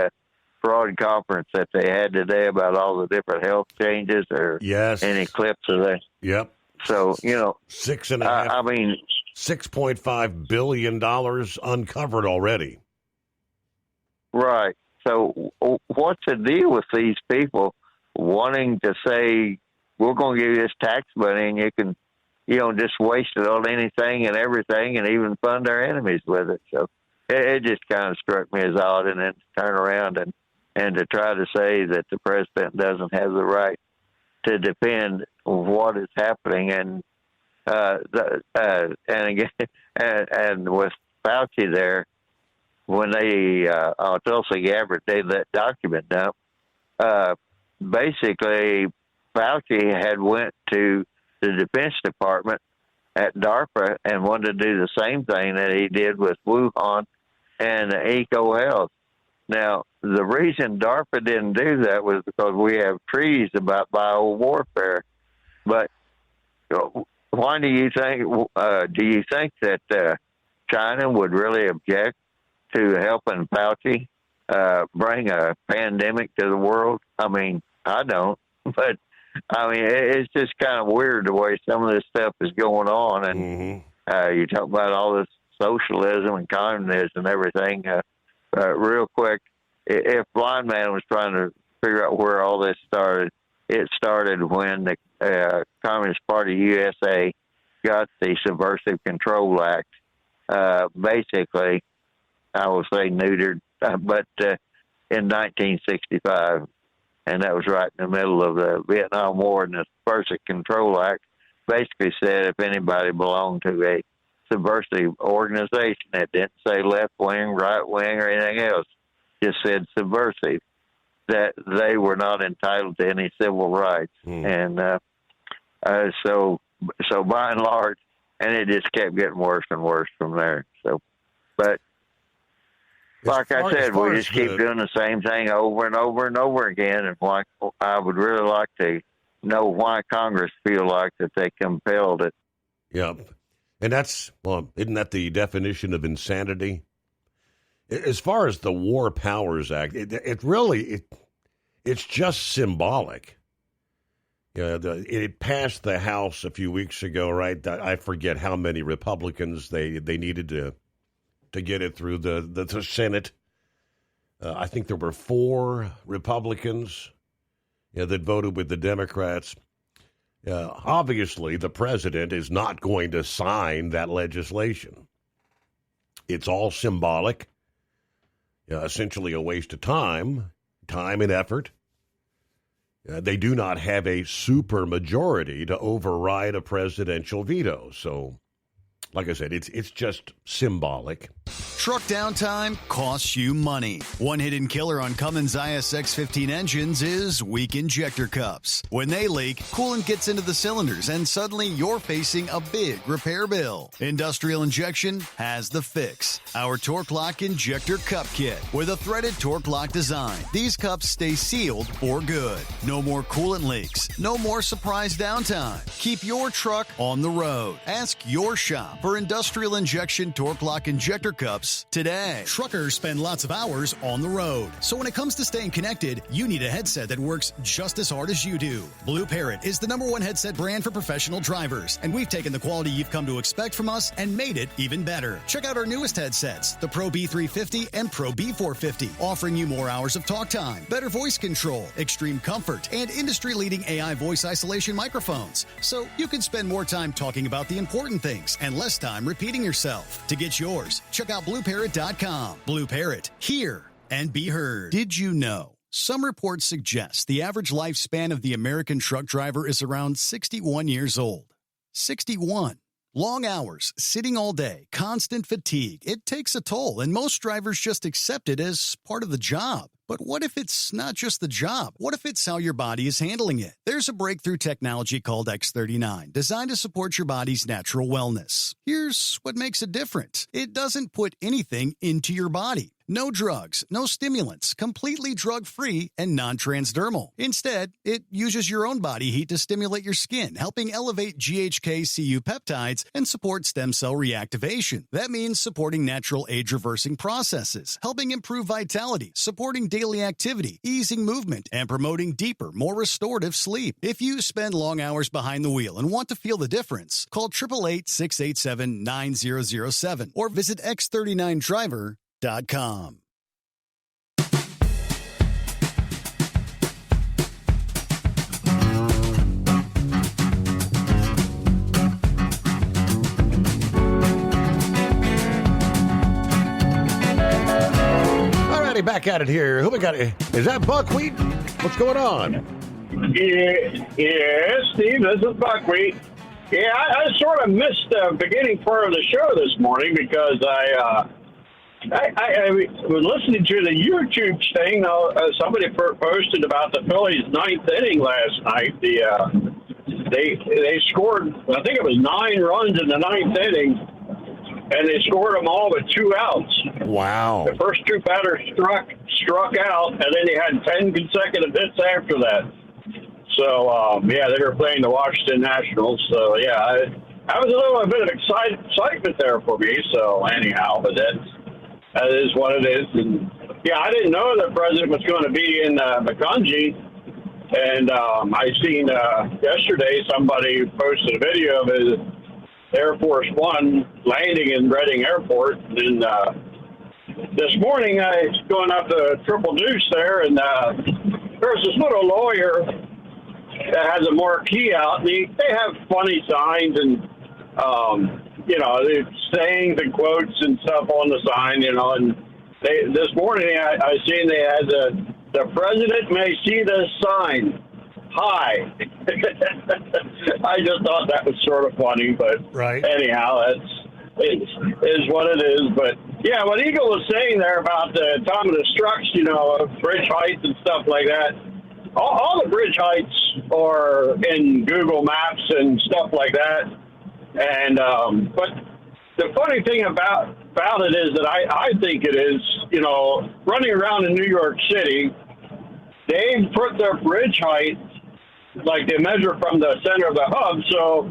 fraud conference that they had today about all the different health changes, or any clips of that? Yep. So, $6.5 billion uncovered already. Right. So what's the deal with these people wanting to say, we're going to give you this tax money and you can, just waste it on anything and everything and even fund our enemies with it. So it just kind of struck me as odd, and then to turn around and to try to say that the president doesn't have the right to defend what is happening. And And again, and with Fauci there, when they Tulsi Gabbard gave that document dump, basically Fauci had went to the Defense Department at DARPA and wanted to do the same thing that he did with Wuhan and EcoHealth. Now, the reason DARPA didn't do that was because we have treaties about biowarfare. But why do you think that China would really object to helping Fauci bring a pandemic to the world? I mean, I don't. But, I mean, it's just kind of weird the way some of this stuff is going on. And you talk about all this socialism and communism and everything. Real quick, if Blind Man was trying to figure out where all this started, it started when the Communist Party USA got the Subversive Control Act. Basically, I will say neutered, but in 1965, and that was right in the middle of the Vietnam War, and the Subversive Control Act basically said if anybody belonged to a subversive organization, it didn't say left wing, right wing, or anything else, just said subversive, that they were not entitled to any civil rights. And so by and large, and it just kept getting worse and worse from there. So, but like I said, we just keep doing the same thing over and over and over again. And why I would really like to know why Congress feel like that they compelled it. Yeah. And that's, well, isn't that the definition of insanity? As far as the War Powers Act, it's just symbolic. It passed the House a few weeks ago, right? I forget how many Republicans they needed to get it through the Senate. I think there were 4 Republicans that voted with the Democrats. Obviously, the president is not going to sign that legislation. It's all symbolic, essentially a waste of time and effort. They do not have a super majority to override a presidential veto. So, like I said, it's just symbolic. Truck downtime costs you money. One hidden killer on Cummins ISX-15 engines is weak injector cups. When they leak, coolant gets into the cylinders and suddenly you're facing a big repair bill. Industrial Injection has the fix. Our Torque Lock Injector Cup Kit with a threaded Torque Lock design. These cups stay sealed for good. No more coolant leaks. No more surprise downtime. Keep your truck on the road. Ask your shop for Industrial Injection Torque Lock Injector Cups today. Truckers spend lots of hours on the road. So when it comes to staying connected, you need a headset that works just as hard as you do. Blue Parrot is the #1 headset brand for professional drivers, and we've taken the quality you've come to expect from us and made it even better. Check out our newest headsets, the Pro B350 and Pro B450, offering you more hours of talk time, better voice control, extreme comfort, and industry-leading AI voice isolation microphones. So you can spend more time talking about the important things and less time repeating yourself. To get yours, check out BlueParrot.com. Blue Parrot, hear and be heard. Did you know? Some reports suggest the average lifespan of the American truck driver is around 61 years old. 61. Long hours, sitting all day, constant fatigue. It takes a toll, and most drivers just accept it as part of the job. But what if it's not just the job? What if it's how your body is handling it? There's a breakthrough technology called X39, designed to support your body's natural wellness. Here's what makes it different. It doesn't put anything into your body. No drugs, no stimulants, completely drug-free and non-transdermal. Instead, it uses your own body heat to stimulate your skin, helping elevate GHK-Cu peptides and support stem cell reactivation. That means supporting natural age-reversing processes, helping improve vitality, supporting daily activity, easing movement, and promoting deeper, more restorative sleep. If you spend long hours behind the wheel and want to feel the difference, call 888-687-9007 or visit X39Driver.com. Alrighty, back at it here. Who we got? Is that Buckwheat? What's going on? Yeah, Steve, this is Buckwheat. Yeah, I sort of missed the beginning part of the show this morning because I was listening to the YouTube thing. Somebody posted about the Phillies' ninth inning last night. They scored, I think it was 9 runs in the ninth inning, and they scored them all with 2 outs. Wow. The first 2 batters struck out, and then they had 10 consecutive hits after that. So, they were playing the Washington Nationals. So, that was a little bit of excitement there for me. So, anyhow, but that is what it is. And, I didn't know the president was going to be in Macungie. And I seen yesterday somebody posted a video of his Air Force One landing in Reading Airport. And this morning I was going up to Triple Deuce there, and there's this little lawyer that has a marquee out. And they have funny signs and, sayings and quotes and stuff on the sign, And this morning I seen they had the president may see this sign. Hi. I just thought that was sort of funny, but anyhow, it is what it is. But what Eagle was saying there about the time of the structs, bridge heights and stuff like that. All the bridge heights are in Google Maps and stuff like that. And but the funny thing about it is that I think it is, running around in New York City, they put their bridge height, like they measure from the center of the hub. So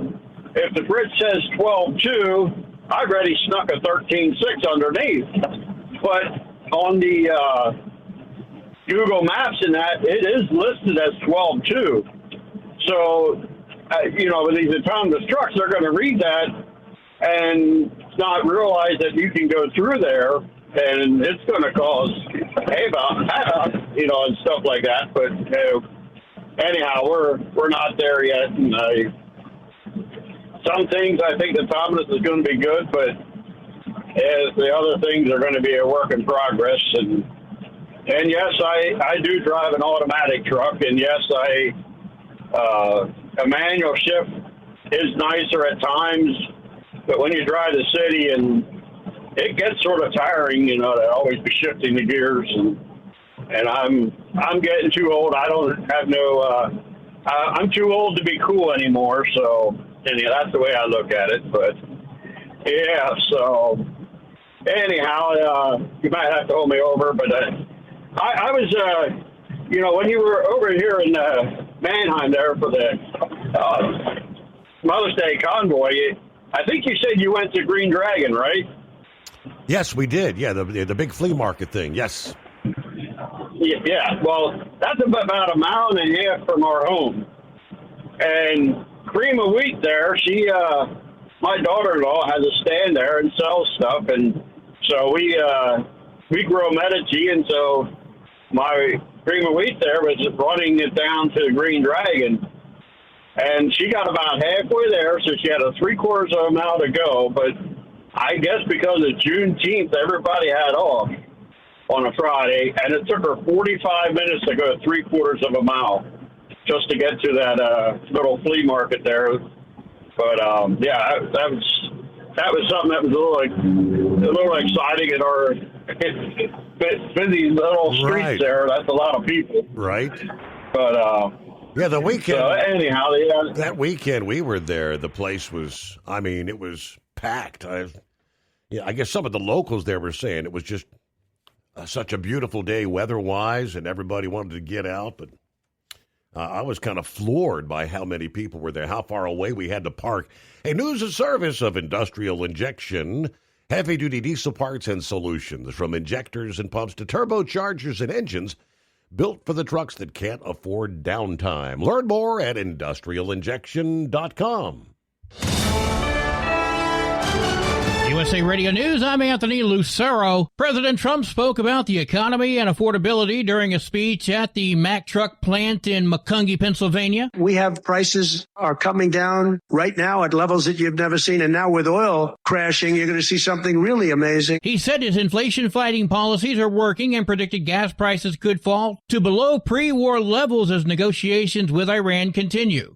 if the bridge says 12.2, I've already snuck a 13.6 underneath. But on the Google Maps and that, it is listed as 12.2. So, with these autonomous trucks, they're going to read that and not realize that you can go through there, and it's going to cause and stuff like that. But anyhow, we're not there yet, and some things I think the autonomous is going to be good, but as the other things are going to be a work in progress. And yes, I do drive an automatic truck, and yes, a manual shift is nicer at times. But when you drive the city, and it gets sort of tiring, to always be shifting the gears, and I'm getting too old. I don't have I'm too old to be cool anymore. So that's the way I look at it. But so anyhow, you might have to hold me over. But I was, when you were over here in Mannheim there for the Mother's Day convoy, I think you said you went to Green Dragon, right? Yes, we did. Yeah, the big flea market thing. Yes. Yeah. Well, that's about 1.5 miles from our home. And Cream of Wheat there, my daughter-in-law has a stand there and sells stuff, and so we grow Medici, and so my Cream of Wheat there was running it down to the Green Dragon. And she got about halfway there, so she had a 3/4 of a mile to go. But I guess because it's Juneteenth, everybody had off on a Friday, and it took her 45 minutes to go 3/4 of a mile just to get to that little flea market there. But that was something that was a little exciting in our busy little streets there. That's a lot of people, right? But. The weekend. So anyhow, that weekend we were there, the place was, it was packed. I guess some of the locals there were saying it was just such a beautiful day weather-wise, and everybody wanted to get out. But I was kind of floored by how many people were there, how far away we had to park. A news and service of Industrial Injection, heavy-duty diesel parts and solutions, from injectors and pumps to turbochargers and engines, built for the trucks that can't afford downtime. Learn more at industrialinjection.com. USA Radio News, I'm Anthony Lucero. President Trump spoke about the economy and affordability during a speech at the Mack Truck plant in Macungie, Pennsylvania. We have prices are coming down right now at levels that you've never seen. And now with oil crashing, you're going to see something really amazing. He said his inflation-fighting policies are working and predicted gas prices could fall to below pre-war levels as negotiations with Iran continue.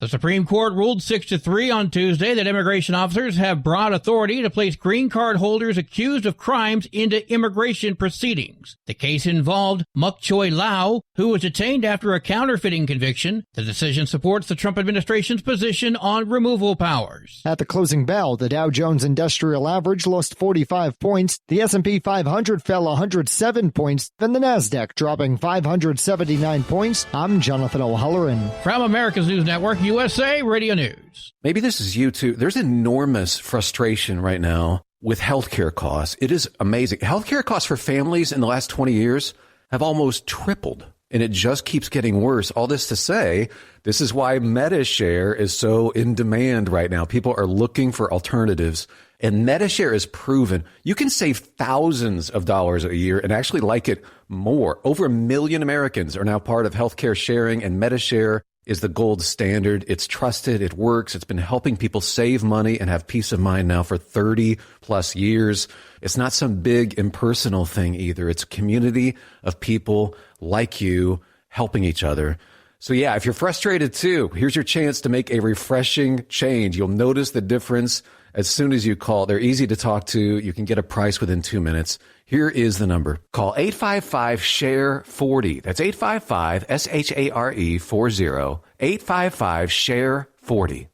The Supreme Court ruled 6-3 on Tuesday that immigration officers have broad authority to place green card holders accused of crimes into immigration proceedings. The case involved Muk Choi Lau, who was detained after a counterfeiting conviction. The decision supports the Trump administration's position on removal powers. At the closing bell, the Dow Jones Industrial Average lost 45 points, the S&P 500 fell 107 points, and the Nasdaq dropping 579 points. I'm Jonathan O'Halloran. From America's News Network, USA Radio News. Maybe this is you too. There's enormous frustration right now with healthcare costs. It is amazing. Healthcare costs for families in the last 20 years have almost tripled, and it just keeps getting worse. All this to say, this is why MediShare is so in demand right now. People are looking for alternatives, and MediShare is proven you can save thousands of dollars a year and actually like it more. Over 1 million Americans are now part of healthcare sharing, and MediShare is the gold standard. It's trusted. It works. It's been helping people save money and have peace of mind now for 30 plus years. It's not some big impersonal thing either. It's a community of people like you helping each other. So yeah, if you're frustrated too, here's your chance to make a refreshing change. You'll notice the difference as soon as you call. They're easy to talk to. You can get a price within 2 minutes. Here is the number. Call 855-SHARE-40. That's 855-SHARE-40. 855-SHARE-40.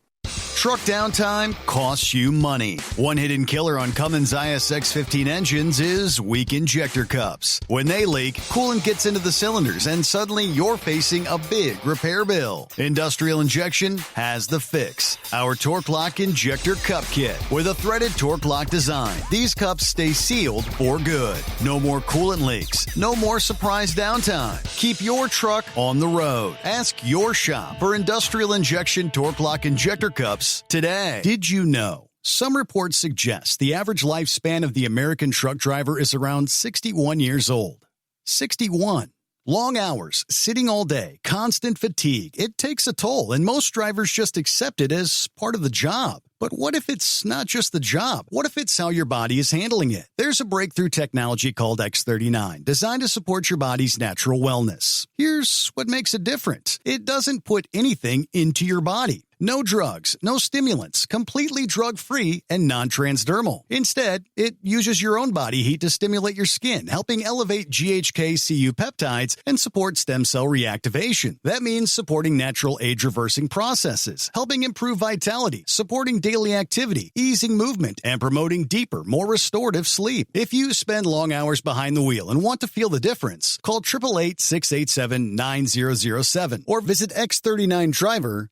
Truck downtime costs you money. One hidden killer on Cummins ISX-15 engines is weak injector cups. When they leak, coolant gets into the cylinders and suddenly you're facing a big repair bill. Industrial Injection has the fix. Our Torque Lock Injector Cup Kit with a threaded Torque Lock design. These cups stay sealed for good. No more coolant leaks. No more surprise downtime. Keep your truck on the road. Ask your shop for Industrial Injection Torque Lock Injector Cups today. Did you know? Some reports suggest the average lifespan of the American truck driver is around 61 years old. 61. Long hours, sitting all day, constant fatigue. It takes a toll, and most drivers just accept it as part of the job. But what if it's not just the job? What if it's how your body is handling it? There's a breakthrough technology called X39, designed to support your body's natural wellness. Here's what makes it different. It doesn't put anything into your body. No drugs, no stimulants, completely drug-free and non-transdermal. Instead, it uses your own body heat to stimulate your skin, helping elevate GHK-Cu peptides and support stem cell reactivation. That means supporting natural age-reversing processes, helping improve vitality, supporting daily activity, easing movement, and promoting deeper, more restorative sleep. If you spend long hours behind the wheel and want to feel the difference, call 888-687-9007 or visit X39Driver.com.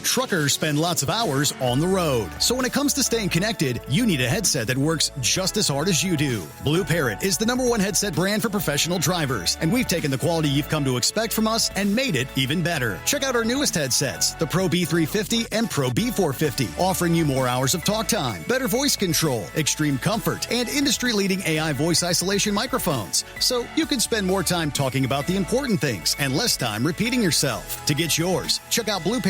Truckers spend lots of hours on the road. So when it comes to staying connected, you need a headset that works just as hard as you do. Blue Parrot is the #1 headset brand for professional drivers, and we've taken the quality you've come to expect from us and made it even better. Check out our newest headsets, the Pro B350 and Pro B450, offering you more hours of talk time, better voice control, extreme comfort, and industry-leading AI voice isolation microphones. So you can spend more time talking about the important things and less time repeating yourself. To get yours, check out BlueParrot.com.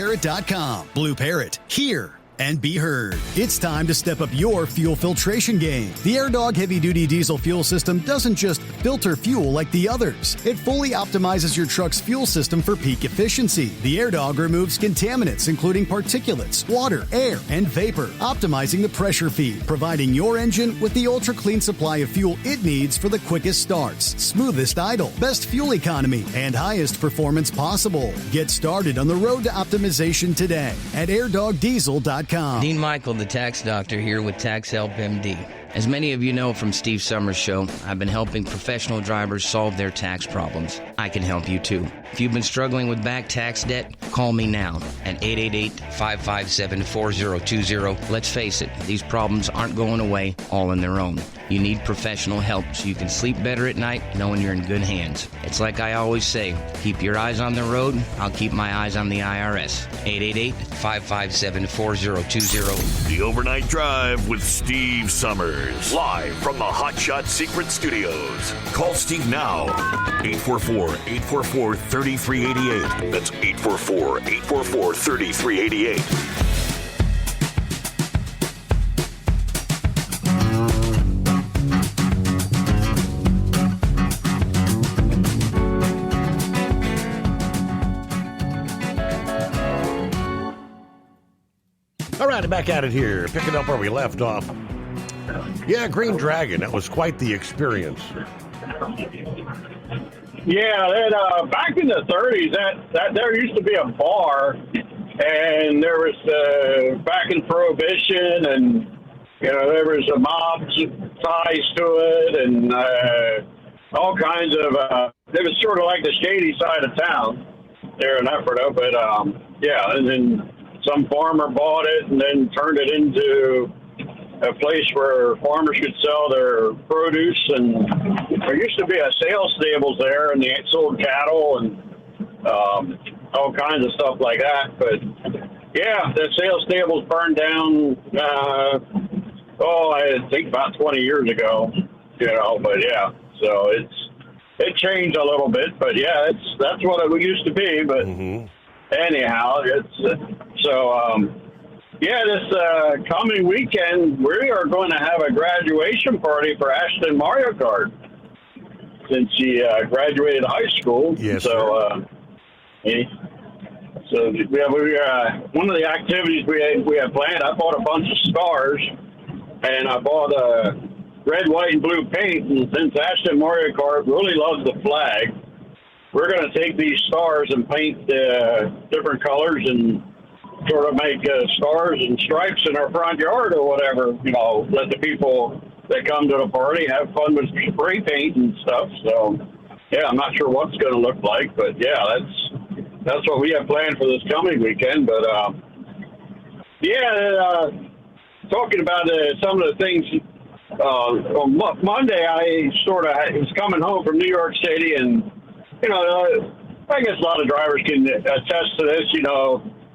Blue Parrot, hear and be heard. It's time to step up your fuel filtration game. The AirDog heavy-duty diesel fuel system doesn't just filter fuel like the others. It fully optimizes your truck's fuel system for peak efficiency. The AirDog removes contaminants, including particulates, water, air, and vapor, optimizing the pressure feed, providing your engine with the ultra-clean supply of fuel it needs for the quickest starts, smoothest idle, best fuel economy, and highest performance possible. Get started on the road to optimization today at airdogdiesel.com. Dean Michael, the tax doctor, here with Tax Help MD. As many of you know from Steve Summers' show, I've been helping professional drivers solve their tax problems. I can help you too. If you've been struggling with back tax debt, call me now at 888-557-4020. Let's face it, these problems aren't going away all on their own. You need professional help so you can sleep better at night knowing you're in good hands. It's like I always say, keep your eyes on the road, I'll keep my eyes on the IRS. 888-557-4020. The Overnight Drive with Steve Summers. Live from the Hot Shot Secret Studios. Call Steve now. 844-844-3388. That's 844-844-3388. right, back at it here, picking up where we left off. Yeah, Green Dragon, that was quite the experience. Yeah, back in the 30s, that there used to be a bar, and there was back in Prohibition, and there was a mob ties to it, and all kinds of. It was sort of like the shady side of town there in Ephrata, but and then some farmer bought it and then turned it into a place where farmers could sell their produce, and there used to be a sales stables there, and they sold cattle and all kinds of stuff like that. But yeah, the sales stables burned down. I think about 20 years ago. But yeah, so it changed a little bit. But yeah, that's what it used to be. But anyhow, this coming weekend, we are going to have a graduation party for Ashton Mario Kart since he graduated high school. Yes, so one of the activities we have planned, I bought a bunch of stars, and I bought red, white, and blue paint. And since Ashton Mario Kart really loves the flag, we're going to take these stars and paint different colors and sort of make stars and stripes in our front yard or whatever, let the people that come to the party have fun with spray paint and stuff. So, yeah, I'm not sure what it's going to look like, but yeah, that's what we have planned for this coming weekend. But, talking about some of the things, on Monday I was coming home from New York City, and, I guess a lot of drivers can attest to this,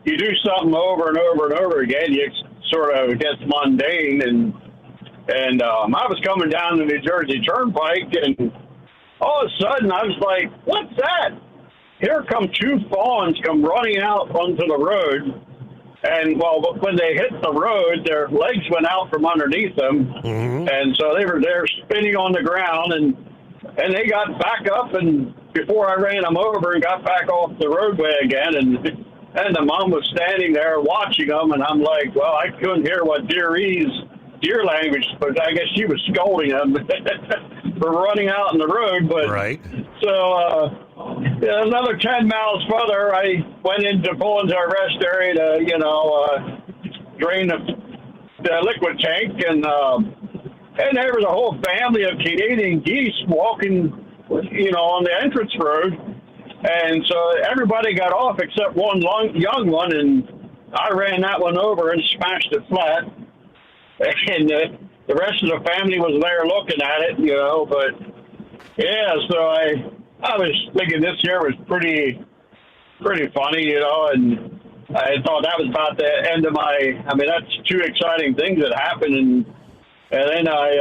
you do something over and over and over again, it sort of gets mundane. And I was coming down the New Jersey Turnpike, and all of a sudden I was like, what's that? Here come two fawns come running out onto the road. And, when they hit the road, their legs went out from underneath them. And so they were there spinning on the ground, and they got back up, and before I ran them over and got back off the roadway again, and the mom was standing there watching them, and I'm like, well, I couldn't hear what deer language, but I guess she was scolding them for running out in the road. But right. So another 10 miles further, I went pull into a rest area to, drain the liquid tank, and there was a whole family of Canadian geese walking, on the entrance road. And so everybody got off except one young one, and I ran that one over and smashed it flat. And the rest of the family was there looking at it, But yeah, so I was thinking this year was pretty funny, and I thought that was about the end of that's two exciting things that happened, and then I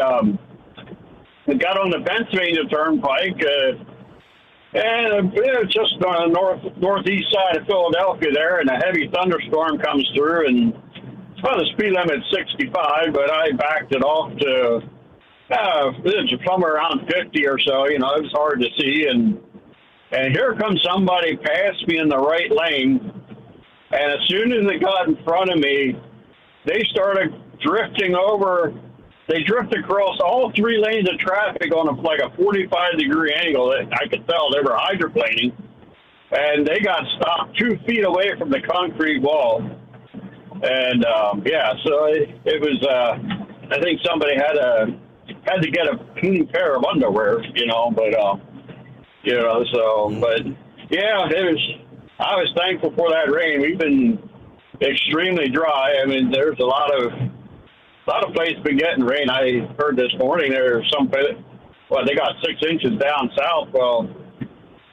got on the Pennsylvania Turnpike. And it was just on the northeast side of Philadelphia there, and a heavy thunderstorm comes through, and the speed limit 65, but I backed it off to somewhere around 50 or so. It was hard to see, and here comes somebody past me in the right lane, and as soon as they got in front of me, they started drifting over. They drifted across all three lanes of traffic on a 45-degree angle. I could tell they were hydroplaning, and they got stopped 2 feet away from the concrete wall. And so it was. I think somebody had to get a clean pair of underwear, But But yeah, it was. I was thankful for that rain. We've been extremely dry. There's a lot of places been getting rain. I heard this morning there's they got 6 inches down south. Well,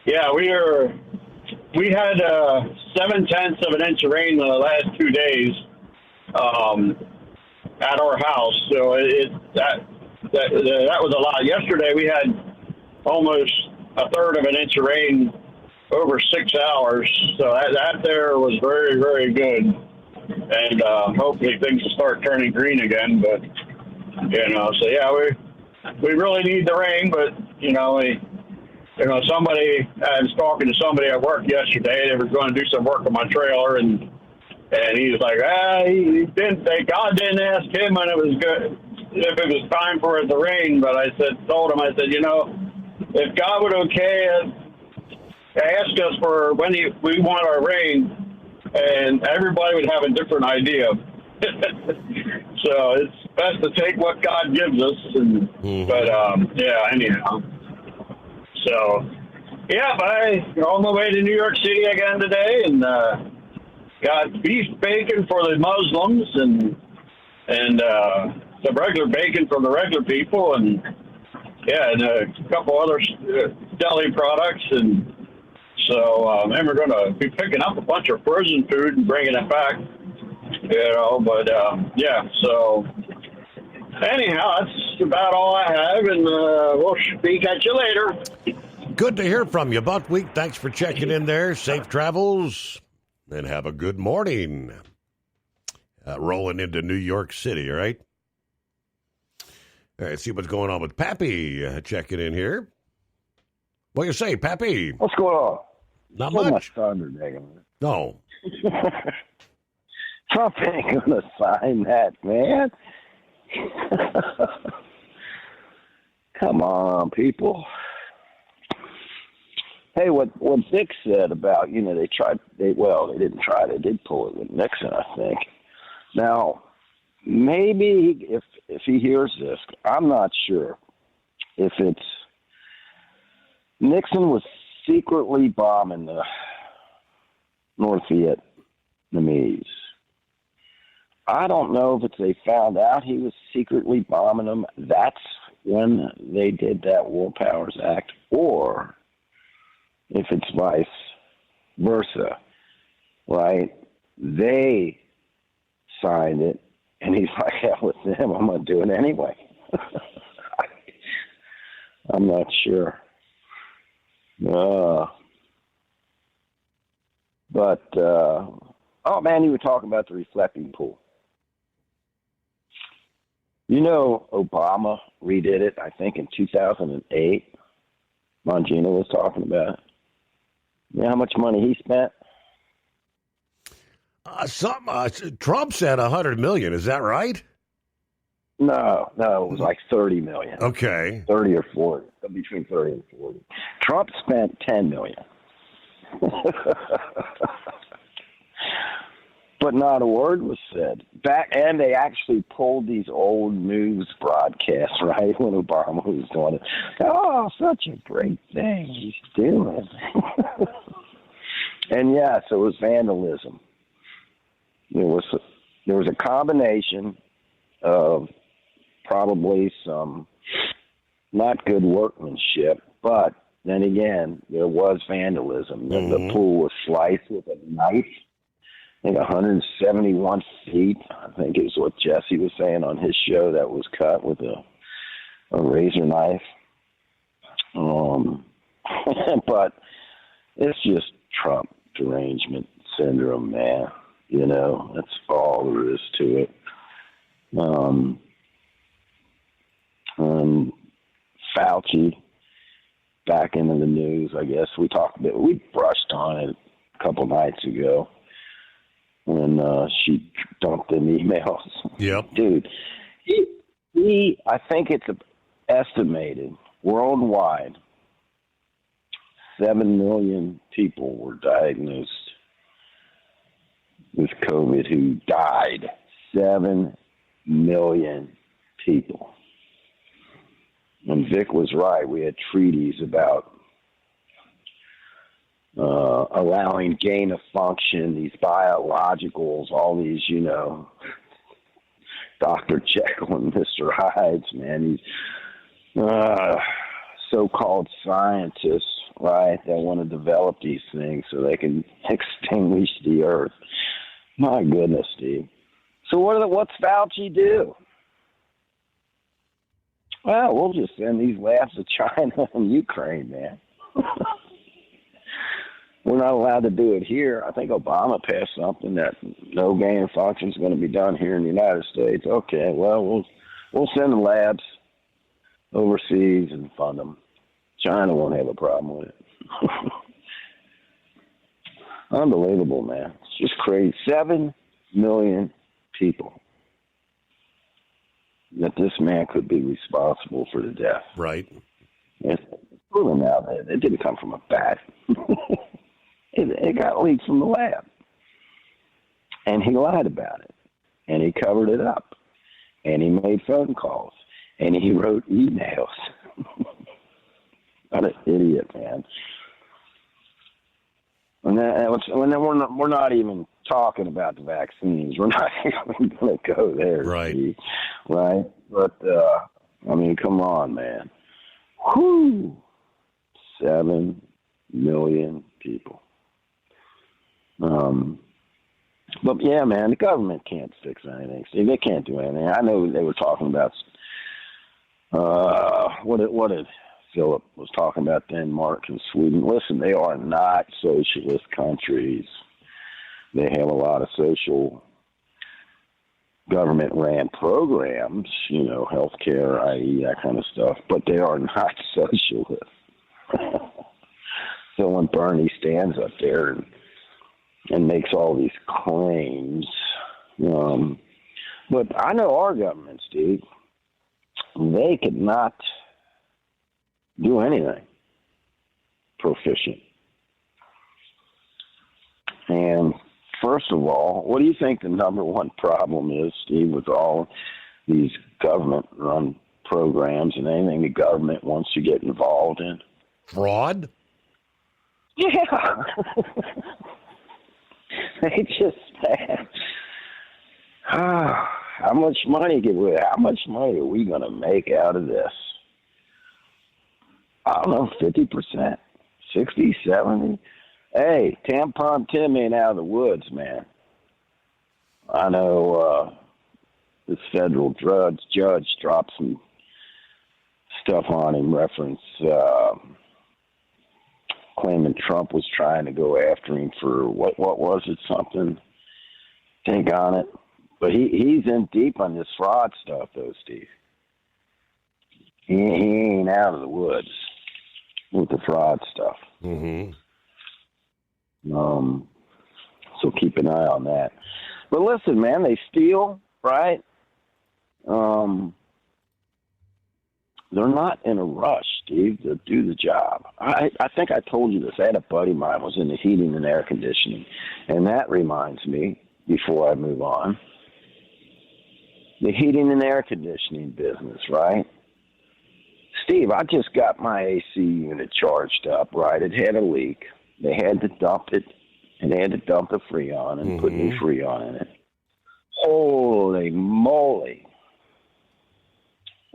yeah, we had 0.7 of an inch of rain in the last 2 days at our house. So that was a lot. Yesterday we had almost 1/3 of an inch of rain over 6 hours. So that there was very, very good. And hopefully things will start turning green again. But, so yeah, we really need the rain. But, somebody, I was talking to somebody at work yesterday. They were going to do some work on my trailer, and And he's like, he didn't say God didn't ask him when it was good, if it was time for it to rain. But I told him, you know, if God would ask us for when we want our rain, and everybody would have a different idea. So it's best to take what God gives us. But anyhow. So, but I'm on my way to New York City again today, and got beef bacon for the Muslims and some regular bacon for the regular people, and a couple other deli products, and so and we're going to be picking up a bunch of frozen food and bringing it back, you know. But so anyhow, that's about all I have, and we'll speak at you later. Good to hear from you, Buckwheat. Thanks for checking in there. Safe travels, and have a good morning. Rolling into New York City, all right? All right, see what's going on with Pappy checking in here. What you say, Pappy? What's going on? Not so much. Thunder, Megan. No. Trump ain't going to sign that, man. Come on, people. Hey, what Dick said about, they didn't try, they did pull it with Nixon, I think. Now, maybe if he hears this, I'm not sure if it's Nixon was secretly bombing the North Vietnamese. I don't know if they found out he was secretly bombing them. That's when they did that War Powers Act, or if it's vice versa, right? They signed it, and he's like, hell with them, I'm going to do it anyway. I'm not sure. Oh, man, you were talking about the reflecting pool. Obama redid it, I think, in 2008. Mangina was talking about it. You know how much money he spent? Trump said $100 million. Is that right? No, it was like $30 million. Okay. 30 or 40, between 30 and 40. Trump spent $10 million. But not a word was said. And they actually pulled these old news broadcasts, right, when Obama was doing it. Oh, such a great thing he's doing. And yes, it was vandalism. There was a combination of probably some not good workmanship, but then again, there was vandalism. Mm-hmm. The pool was sliced with a knife. I think 171 feet, I think is what Jesse was saying on his show, that was cut with a razor knife. But it's just Trump derangement syndrome, man. That's all there is to it. Fauci back into the news, I guess. We brushed on it a couple nights ago when she dumped in emails. Yep. Dude, he I think it's estimated worldwide 7 million people were diagnosed with COVID who died. 7 million people. And Vic was right. We had treaties about allowing gain of function, these biologicals, all these, Dr. Jekyll and Mr. Hydes, man. These so-called scientists, right, that want to develop these things so they can extinguish the earth. My goodness, Steve. So what's Fauci do? Well, we'll just send these labs to China and Ukraine, man. We're not allowed to do it here. I think Obama passed something that no gain of function is going to be done here in the United States. Okay, well, we'll send the labs overseas and fund them. China won't have a problem with it. Unbelievable, man. It's just crazy. 7 million people that this man could be responsible for the death. Right. It's proven now that it didn't come from a bat. It got leaked from the lab. And he lied about it. And he covered it up. And he made phone calls. And he wrote emails. What an idiot, man. And we're not even talking about the vaccines. We're not even going to go there. Right. Steve, right? But, I mean, come on, man. Whew. 7 million people. But, yeah, man, the government can't fix anything. Steve, they can't do anything. I know they were talking about, what did Philip was talking about Denmark and Sweden. Listen, they are not socialist countries. They have a lot of social government-ran programs, you know, healthcare, i.e., that kind of stuff, but they are not socialist. So when Bernie stands up there and makes all these claims, but I know our government, Steve, they could not do anything proficient. And first of all, what do you think the number one problem is, Steve, with all these government-run programs and anything the government wants to get involved in? Fraud? Yeah. They just, how much money are we going to make out of this? I don't know, 50%, 60, 70. Hey, Tampon Tim ain't out of the woods, man. I know this federal judge dropped some stuff on him, reference claiming Trump was trying to go after him for, what was it, something? Think on it. But he's in deep on this fraud stuff, though, Steve. He ain't out of the woods with the fraud stuff. Mm-hmm. So keep an eye on that. But listen, man, they steal, right? They're not in a rush, Steve, to do the job. I think I told you this. I had a buddy of mine was in the heating and air conditioning, and that reminds me, before I move on, the heating and air conditioning business, right? Steve, I just got my AC unit charged up, right? It had a leak. They had to dump it, and they had to dump the Freon and put new Freon in it. Holy moly.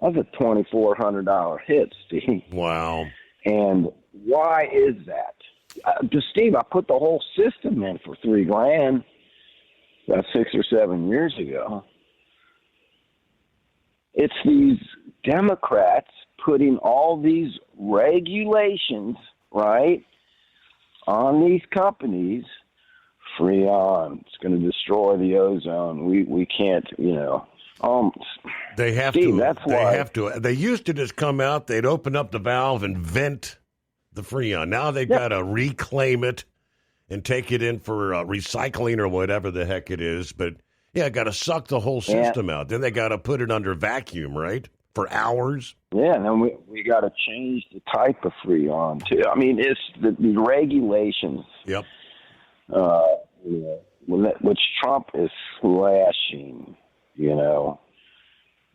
That was a $2,400 hit, Steve. Wow. And why is that? Steve, I put the whole system in for $3,000 about 6 or 7 years ago. It's these Democrats putting all these regulations, right, on these companies. Freon, it's going to destroy the ozone. We can't, They have Steve, to. That's why. They have to. They used to just come out, they'd open up the valve and vent the Freon. Now they've got to reclaim it and take it in for recycling or whatever the heck it is. But, yeah, got to suck the whole system out. Then they got to put it under vacuum, right, for hours. Yeah, and then we got to change the type of Freon, too. I mean, it's the regulations. Yep. Which Trump is slashing,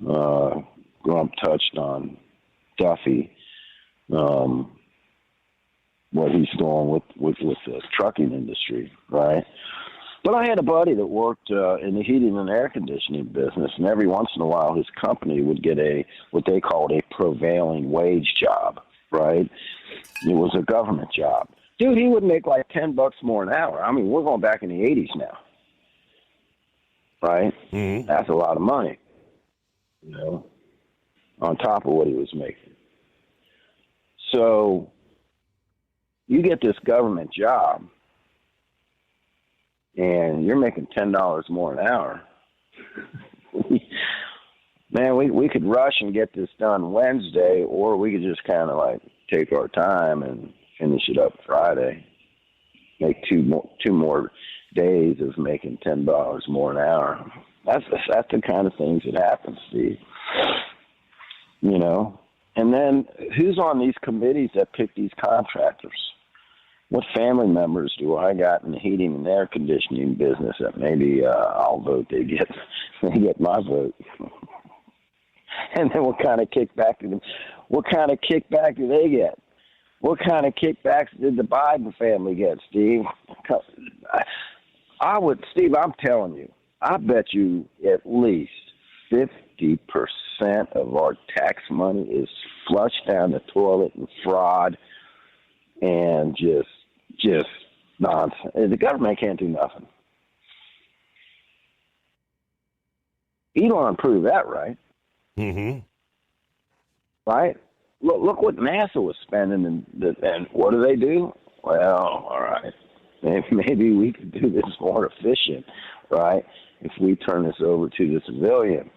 Grump touched on Duffy, what he's doing with the trucking industry, right? But I had a buddy that worked in the heating and air conditioning business, and every once in a while his company would get what they called a prevailing wage job, right? It was a government job. Dude, he would make like $10 more an hour. I mean, we're going back in the 80s now, right? Mm-hmm. That's a lot of money, on top of what he was making. So you get this government job, and you're making $10 more an hour. Man, we could rush and get this done Wednesday, or we could just kind of like take our time and finish it up Friday. Make two more days of making $10 more an hour. That's the kind of things that happen, Steve. You know? And then who's on these committees that pick these contractors? What family members do I got in the heating and air conditioning business that maybe I'll vote they get my vote? And then what kind of kickback do they get? What kind of kickbacks did the Biden family get, Steve? Steve, I'm telling you, I bet you at least 50% of our tax money is flushed down the toilet and fraud and just nonsense. The government can't do nothing. Elon proved that, right? Mm-hmm. Right? Look what NASA was spending, and what do? Well, all right. Maybe we could do this more efficient, right? If we turn this over to the civilian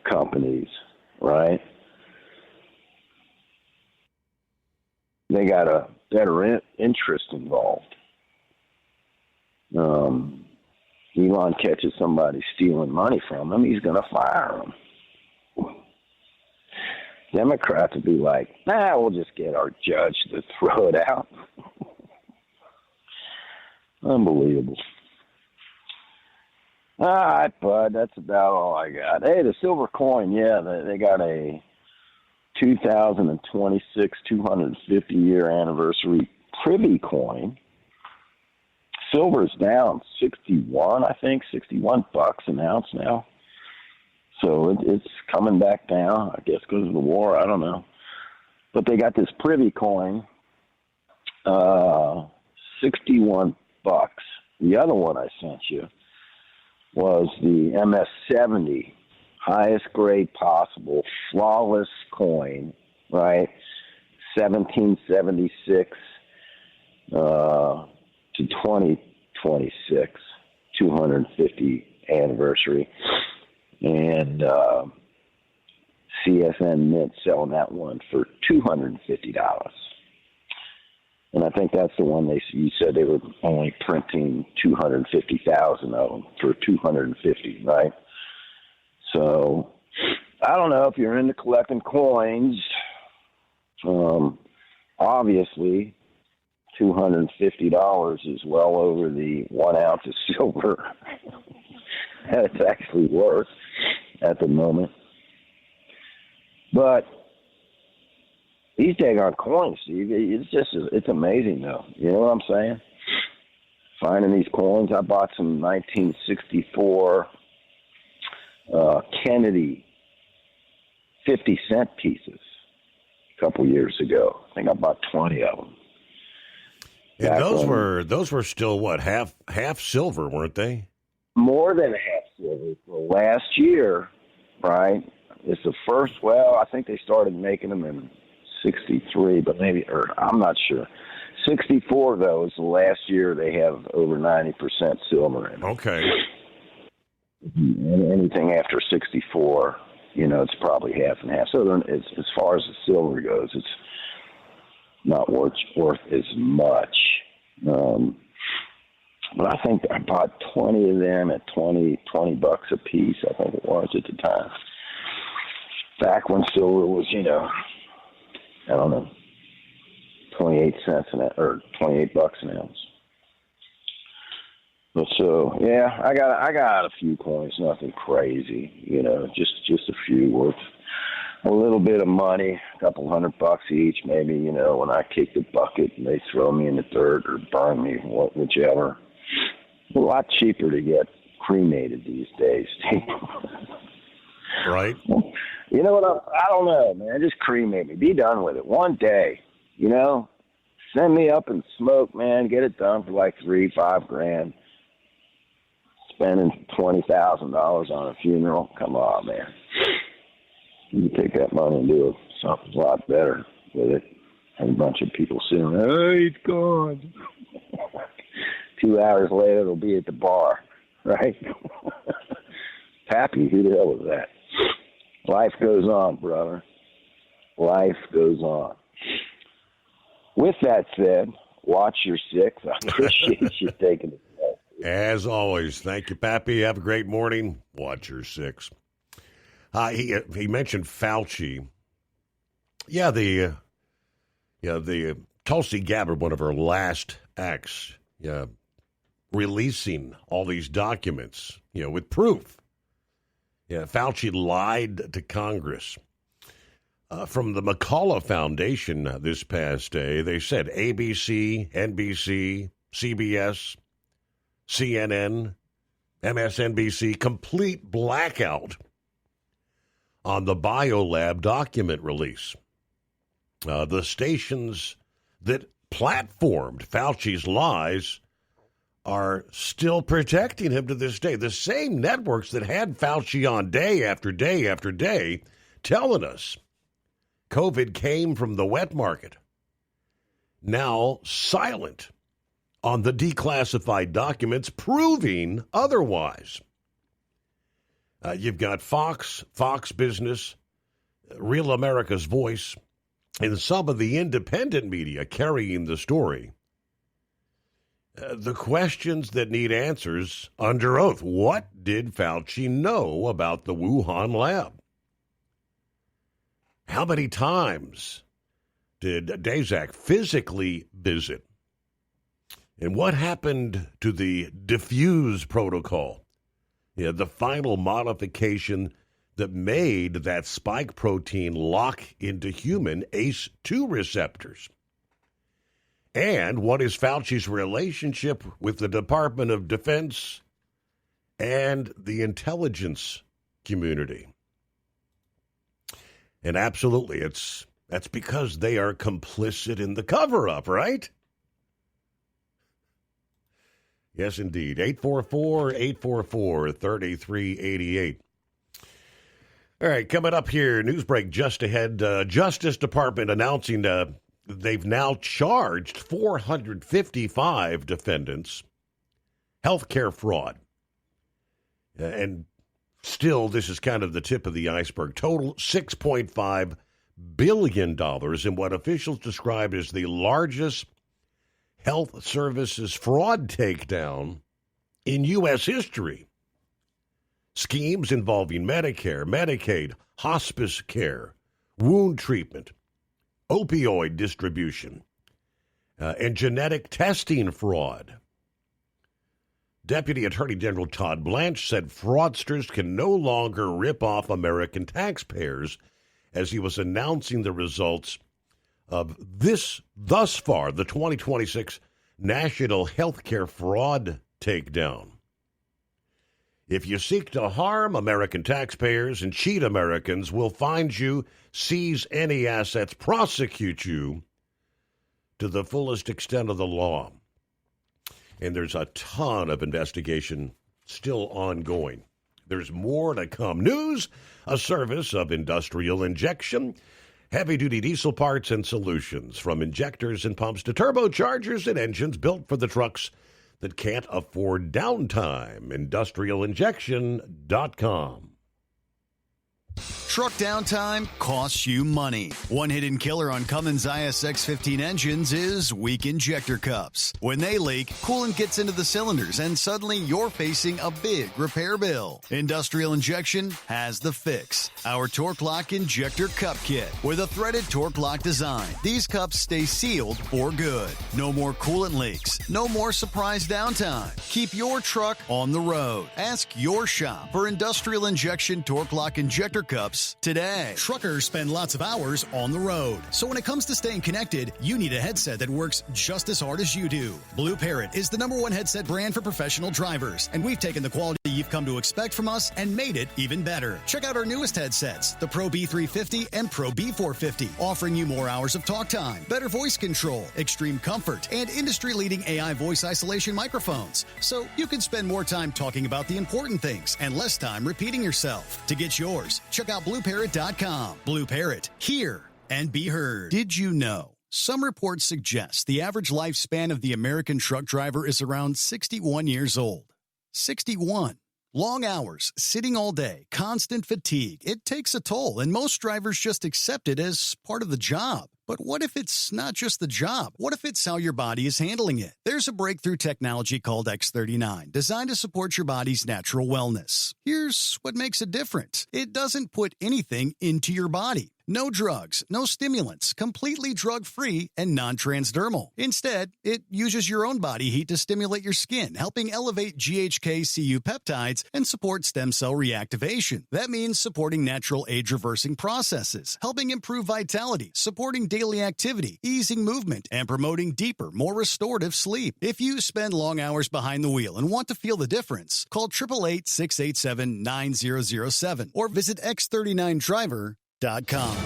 companies, right? They got a better interest involved. Elon catches somebody stealing money from him, he's going to fire him. Democrats would be like, we'll just get our judge to throw it out. Unbelievable. All right, bud, that's about all I got. Hey, the silver coin, they got a 2026 250-year anniversary Privy coin. Silver's down 61, I think, $61 an ounce now. So it's coming back down, I guess, because of the war. I don't know. But they got this Privy coin, $61. The other one I sent you was the MS-70, highest grade possible, flawless coin, right? 1776 to 2026, 250 anniversary. And CSN Mint selling that one for $250. And I think that's the one you said they were only printing 250,000 of them for $250, right? So I don't know if you're into collecting coins. Obviously, $250 is well over the 1 ounce of silver that it's actually worth at the moment. But these daggone coins, Steve, it's amazing, though. You know what I'm saying? Finding these coins. I bought some 1964 Kennedy 50-cent pieces a couple years ago. I think I bought 20 of them. And those were still what, half silver, weren't they? More than half silver. For last year, right? It's the first. Well, I think they started making them in 63, but I'm not sure. 64 though is the last year they have over 90% silver in. Okay. And anything after 64, it's probably half and half. So as far as the silver goes, it's not worth as much. But I think I bought 20 of them at $20 a piece, I think it was at the time. Back when silver was, I don't know, 28 cents or $28 an ounce. But so, yeah, I got a few coins, nothing crazy, just a few worth a little bit of money, a couple $100 each, maybe, when I kick the bucket and they throw me in the dirt or burn me, whichever. A lot cheaper to get cremated these days. Right. You know what? I don't know, man. Just cremate me. Be done with it. One day, send me up and smoke, man. Get it done for like $3-5 grand. Spending $20,000 on a funeral. Come on, man. You take that money and do something a lot better with it. And a bunch of people sitting there, hey, it's gone. 2 hours later, it'll be at the bar, right? Happy, who the hell was that? Life goes on, brother. Life goes on. With that said, watch your six. I appreciate you taking the test. As always, thank you, Pappy. Have a great morning. Watch your six. He mentioned Fauci. Yeah, the Tulsi Gabbard, one of her last acts, releasing all these documents, with proof. Yeah, Fauci lied to Congress. From the McCullough Foundation this past day, they said ABC, NBC, CBS, CNN, MSNBC, complete blackout on the BioLab document release. The stations that platformed Fauci's lies are still protecting him to this day. The same networks that had Fauci on day after day after day telling us COVID came from the wet market, now silent on the declassified documents proving otherwise. You've got Fox Business, Real America's Voice, and some of the independent media carrying the story. The questions that need answers under oath. What did Fauci know about the Wuhan lab? How many times did Daszak physically visit? And what happened to the diffuse protocol? The final modification that made that spike protein lock into human ACE2 receptors. And what is Fauci's relationship with the Department of Defense and the intelligence community? And absolutely, that's because they are complicit in the cover-up, right? Yes, indeed. 844-844-3388. All right, coming up here, news break just ahead. Justice Department announcing they've now charged 455 defendants healthcare fraud. And still, this is kind of the tip of the iceberg. Total $6.5 billion in what officials described as the largest health services fraud takedown in U.S. history. Schemes involving Medicare, Medicaid, hospice care, wound treatment, opioid distribution, and genetic testing fraud. Deputy Attorney General Todd Blanche said fraudsters can no longer rip off American taxpayers as he was announcing the results of thus far, the 2026 National Healthcare Fraud Takedown. If you seek to harm American taxpayers and cheat Americans, we'll find you, seize any assets, prosecute you to the fullest extent of the law. And there's a ton of investigation still ongoing. There's more to come. News, a service of Industrial Injection, heavy-duty diesel parts and solutions, from injectors and pumps to turbochargers and engines built for the trucks that can't afford downtime. IndustrialInjection.com. Truck downtime costs you money. One hidden killer on Cummins ISX-15 engines is weak injector cups. When they leak, coolant gets into the cylinders and suddenly you're facing a big repair bill. Industrial Injection has the fix. Our Torque Lock Injector Cup Kit with a threaded Torque Lock design. These cups stay sealed for good. No more coolant leaks. No more surprise downtime. Keep your truck on the road. Ask your shop for Industrial Injection Torque Lock Injector Cups today. Truckers spend lots of hours on the road. So when it comes to staying connected, you need a headset that works just as hard as you do. Blue Parrot is the #1 headset brand for professional drivers, and we've taken the quality you've come to expect from us and made it even better. Check out our newest headsets, the Pro B350 and Pro B450, offering you more hours of talk time, better voice control, extreme comfort, and industry-leading AI voice isolation microphones. So you can spend more time talking about the important things and less time repeating yourself. To get yours, check out BlueParrot.com. Blue Parrot, hear and be heard. Did you know? Some reports suggest the average lifespan of the American truck driver is around 61 years old. 61. Long hours, sitting all day, constant fatigue. It takes a toll, and most drivers just accept it as part of the job. But what if it's not just the job? What if it's how your body is handling it? There's a breakthrough technology called X39, designed to support your body's natural wellness. Here's what makes it different. It doesn't put anything into your body. No drugs, no stimulants, completely drug-free and non-transdermal. Instead, it uses your own body heat to stimulate your skin, helping elevate GHK-Cu peptides and support stem cell reactivation. That means supporting natural age-reversing processes, helping improve vitality, supporting daily activity, easing movement, and promoting deeper, more restorative sleep. If you spend long hours behind the wheel and want to feel the difference, call 888-687-9007 or visit X39Driver.com.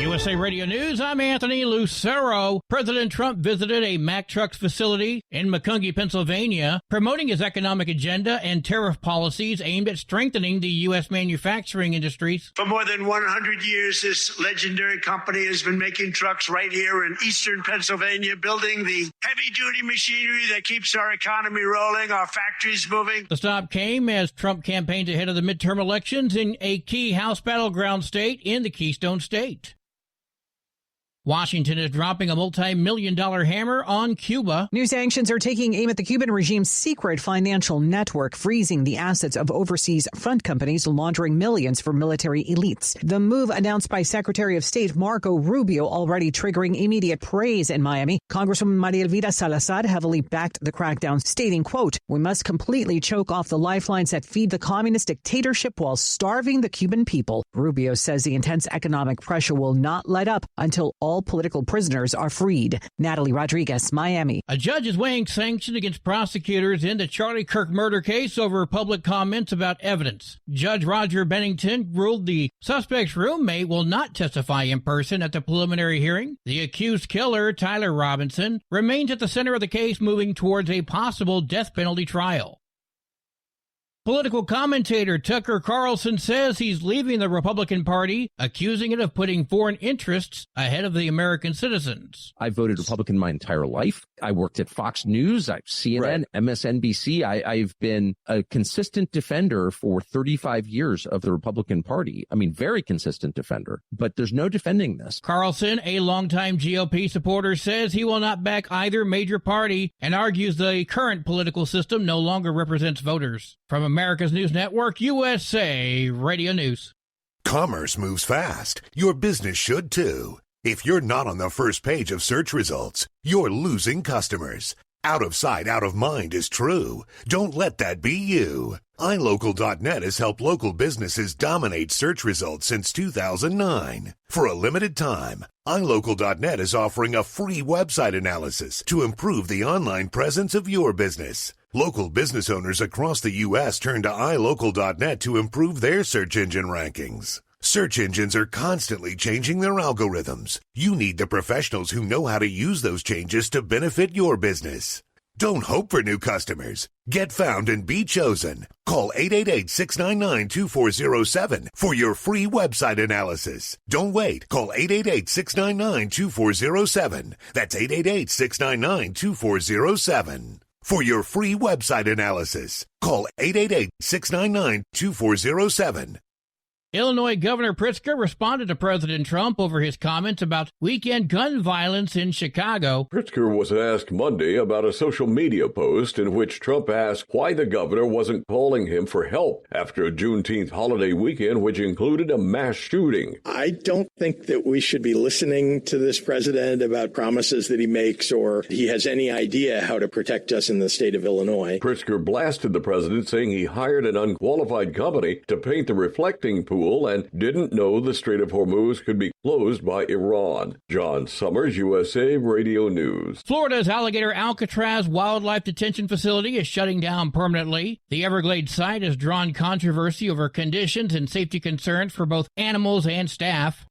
USA Radio News, I'm Anthony Lucero. President Trump visited a Mack Trucks facility in Macungie, Pennsylvania, promoting his economic agenda and tariff policies aimed at strengthening the U.S. manufacturing industries. For more than 100 years, this legendary company has been making trucks right here in eastern Pennsylvania, building the heavy-duty machinery that keeps our economy rolling, our factories moving. The stop came as Trump campaigned ahead of the midterm elections in a key House battleground state in the Keystone State. Washington is dropping a multi-million-dollar hammer on Cuba. New sanctions are taking aim at the Cuban regime's secret financial network, freezing the assets of overseas front companies laundering millions for military elites. The move, announced by Secretary of State Marco Rubio, already triggering immediate praise in Miami. Congresswoman Maria Elvira Salazar heavily backed the crackdown, stating, quote, "We must completely choke off the lifelines that feed the communist dictatorship while starving the Cuban people." Rubio says the intense economic pressure will not let up until all political prisoners are freed. Natalie Rodriguez, Miami. A judge is weighing sanctions against prosecutors in the Charlie Kirk murder case over public comments about evidence. Judge Roger Bennington ruled the suspect's roommate will not testify in person at the preliminary hearing. The accused killer, Tyler Robinson, remains at the center of the case, moving towards a possible death penalty trial. Political commentator Tucker Carlson says he's leaving the Republican Party, accusing it of putting foreign interests ahead of the American citizens. I voted Republican my entire life. I worked at Fox News, CNN, MSNBC. I've been a consistent defender for 35 years of the Republican Party. I mean, very consistent defender, but there's no defending this. Carlson, a longtime GOP supporter, says he will not back either major party and argues the current political system no longer represents voters. From America's News Network, USA Radio News. Commerce moves fast. Your business should too. If you're not on the first page of search results, you're losing customers. Out of sight, out of mind is true. Don't let that be you. iLocal.net has helped local businesses dominate search results since 2009. For a limited time, iLocal.net is offering a free website analysis to improve the online presence of your business. Local business owners across the U.S. turn to iLocal.net to improve their search engine rankings. Search engines are constantly changing their algorithms. You need the professionals who know how to use those changes to benefit your business. Don't hope for new customers. Get found and be chosen. Call 888-699-2407 for your free website analysis. Don't wait. Call 888-699-2407. That's 888-699-2407. For your free website analysis, call 888-699-2407. Illinois Governor Pritzker responded to President Trump over his comments about weekend gun violence in Chicago. Pritzker was asked Monday about a social media post in which Trump asked why the governor wasn't calling him for help after a Juneteenth holiday weekend, which included a mass shooting. I don't think that we should be listening to this president about promises that he makes or he has any idea how to protect us in the state of Illinois. Pritzker blasted the president, saying he hired an unqualified company to paint the reflecting pool and didn't know the Strait of Hormuz could be closed by Iran. John Summers, USA Radio News. Florida's Alligator Alcatraz Wildlife Detention Facility is shutting down permanently. The Everglades site has drawn controversy over conditions and safety concerns for both animals and staff.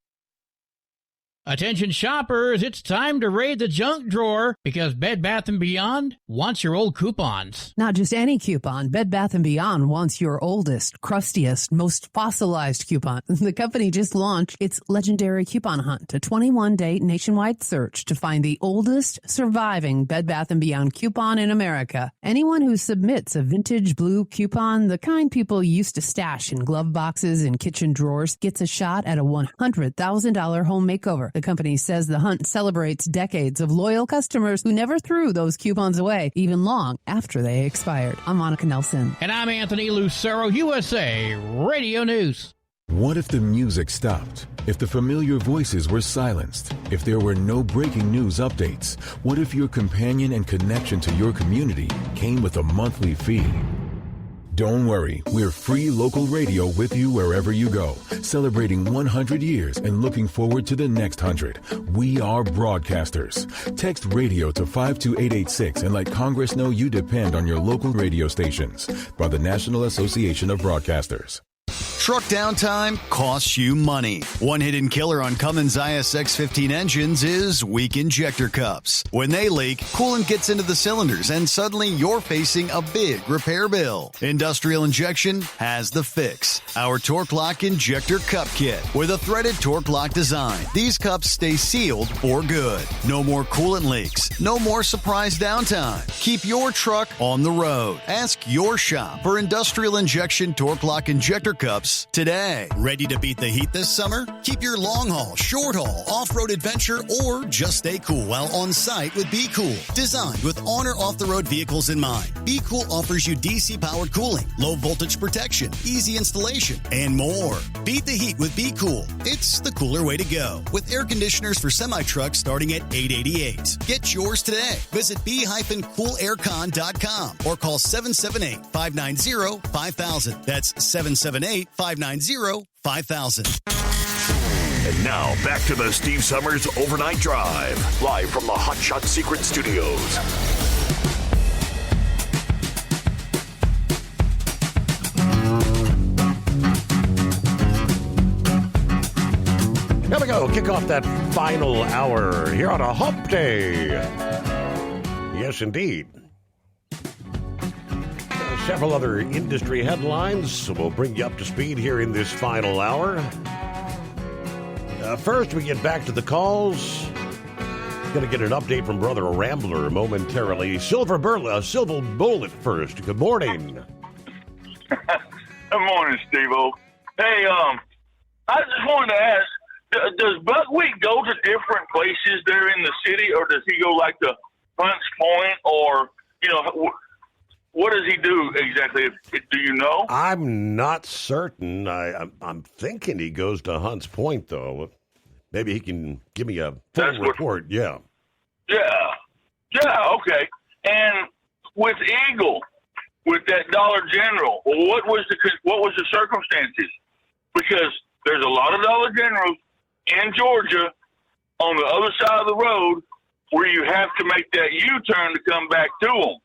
Attention shoppers, it's time to raid the junk drawer because Bed Bath & Beyond wants your old coupons. Not just any coupon. Bed Bath & Beyond wants your oldest, crustiest, most fossilized coupon. The company just launched its legendary coupon hunt, a 21-day nationwide search to find the oldest surviving Bed Bath & Beyond coupon in America. Anyone who submits a vintage blue coupon, the kind people used to stash in glove boxes and kitchen drawers, gets a shot at a $100,000 home makeover. The company says the hunt celebrates decades of loyal customers who never threw those coupons away, even long after they expired. I'm Monica Nelson. And I'm Anthony Lucero, USA Radio News. What if the music stopped? If the familiar voices were silenced? If there were no breaking news updates? What if your companion and connection to your community came with a monthly fee? Don't worry, we're free local radio with you wherever you go, celebrating 100 years and looking forward to the next 100. We are broadcasters. Text radio to 52886 and let Congress know you depend on your local radio stations. By the National Association of Broadcasters. Truck downtime costs you money. One hidden killer on Cummins ISX-15 engines is weak injector cups. When they leak, coolant gets into the cylinders and suddenly you're facing a big repair bill. Industrial Injection has the fix. Our Torque Lock Injector Cup Kit with a threaded Torque Lock design. These cups stay sealed for good. No more coolant leaks. No more surprise downtime. Keep your truck on the road. Ask your shop for Industrial Injection Torque Lock Injector Cups today. Ready to beat the heat this summer? Keep your long haul, short haul, off-road adventure, or just stay cool while on site with Be Cool. Designed with on or off-the-road vehicles in mind, Be Cool offers you DC-powered cooling, low voltage protection, easy installation, and more. Beat the heat with Be Cool. It's the cooler way to go. With air conditioners for semi-trucks starting at $888. Get yours today. Visit b-coolaircon.com or call 778-590-5000. That's 778-590-5000. And now, back to the Steve Summers Overnight Drive, live from the Hot Shot Secret Studios. Here we go. Kick off that final hour here on a hump day. Yes, indeed. Several other industry headlines, so we'll bring you up to speed here in this final hour. First, we get back to the calls. Going to get an update from Brother Rambler momentarily. Silver Bullet first. Good morning. Good morning, Steve-O. Hey, I just wanted to ask, does Buckwheat go to different places there in the city, or does he go like to Hunts Point, or, you know, what does he do exactly? Do you know? I'm not certain. I'm thinking he goes to Hunts Point, though. Maybe he can give me a full report. Yeah. Yeah, okay. And with Eagle, with that Dollar General, what was the circumstances? Because there's a lot of Dollar Generals in Georgia on the other side of the road where you have to make that U-turn to come back to them.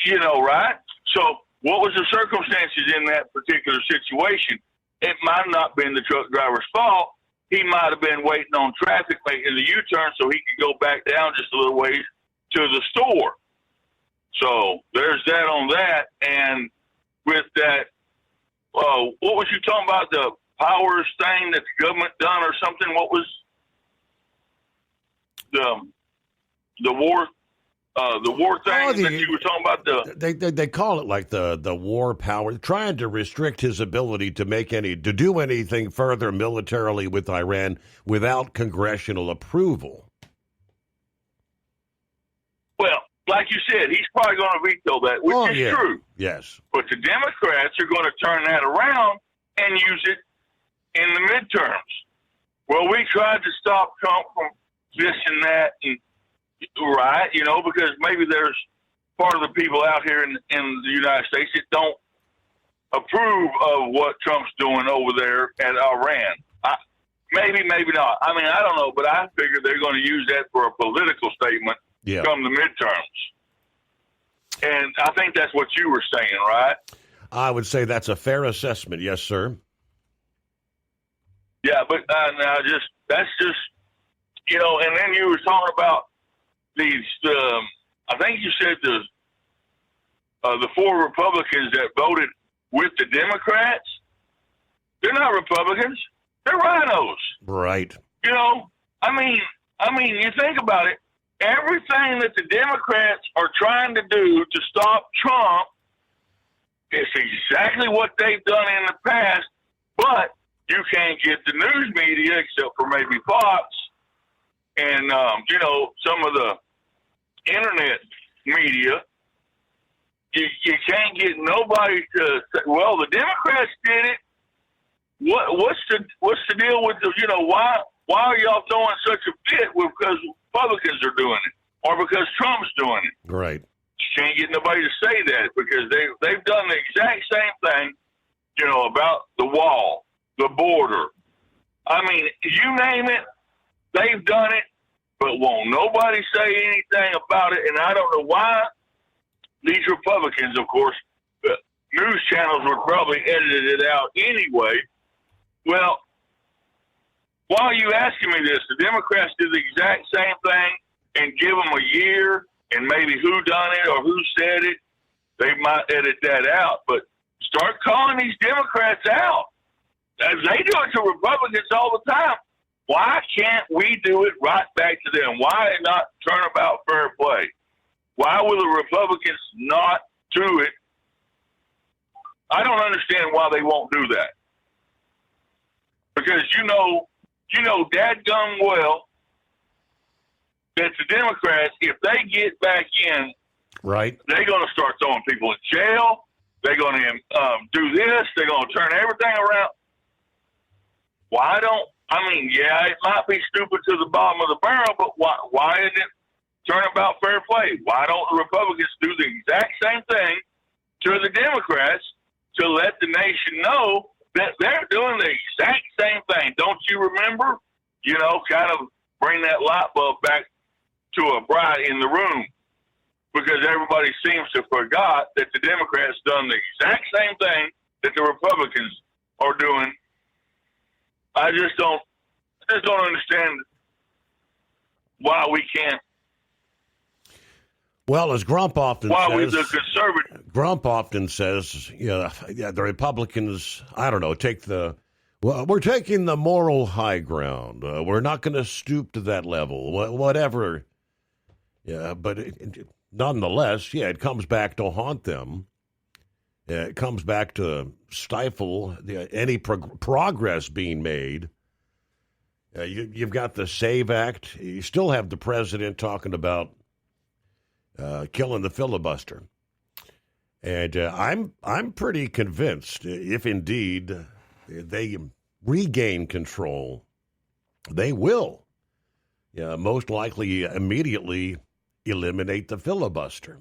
You know, right? So what was the circumstances in that particular situation? It might not have been the truck driver's fault. He might have been waiting on traffic making the U-turn so he could go back down just a little ways to the store. So there's that on that. And with that, what was you talking about, the powers thing that the government done or something? What was the war? The war thing that you were talking about. They call it like the war power, trying to restrict his ability to do anything further militarily with Iran without congressional approval. Well, like you said, he's probably going to veto that, which is true. Yes. But the Democrats are going to turn that around and use it in the midterms. Well, we tried to stop Trump from this and that, and right, you know, because maybe there's part of the people out here in the United States that don't approve of what Trump's doing over there at Iran. Maybe not. I mean, I don't know, but I figure they're going to use that for a political statement come the midterms. And I think that's what you were saying, right? I would say that's a fair assessment. Yes, sir. Yeah, but now that's just you know, and then you were talking about these, I think you said the 4 Republicans that voted with the Democrats. They're not Republicans. They're rhinos. Right. You know, I mean, you think about it. Everything that the Democrats are trying to do to stop Trump is exactly what they've done in the past, but you can't get the news media, except for maybe Fox and, you know, some of the internet media. You can't get nobody to say, well, the Democrats did it. What's the deal with the, you know, why are y'all throwing such a fit because Republicans are doing it or because Trump's doing it? Right. You can't get nobody to say that because they've done the exact same thing, you know, about the wall, the border. I mean, you name it, they've done it, but won't nobody say anything about it. And I don't know why these Republicans, of course, the news channels would probably edit it out anyway. Well, why are you asking me this? The Democrats do the exact same thing and give them a year and maybe who done it or who said it. They might edit that out, but start calling these Democrats out. As they do it to Republicans all the time. Why can't we do it right back to them? Why not turnabout fair play? Why will the Republicans not do it? I don't understand why they won't do that. Because you know dadgum well that the Democrats, if they get back in, right, they're going to start throwing people in jail. They're going to do this. They're going to turn everything around. Yeah, it might be stupid to the bottom of the barrel, but why isn't it turnabout fair play? Why don't the Republicans do the exact same thing to the Democrats to let the nation know that they're doing the exact same thing? Don't you remember? You know, kind of bring that light bulb back to a bright in the room, because everybody seems to forgot that the Democrats done the exact same thing that the Republicans are doing. I just don't understand why we can't. Well, as Grump often says, Grump often says, yeah, the Republicans, I don't know, we're taking the moral high ground. We're not going to stoop to that level, whatever. Yeah, but nonetheless, it comes back to haunt them. It comes back to stifle any progress being made. You've got the SAVE Act. You still have the president talking about killing the filibuster. And I'm pretty convinced, if indeed they regain control, they will most likely immediately eliminate the filibuster.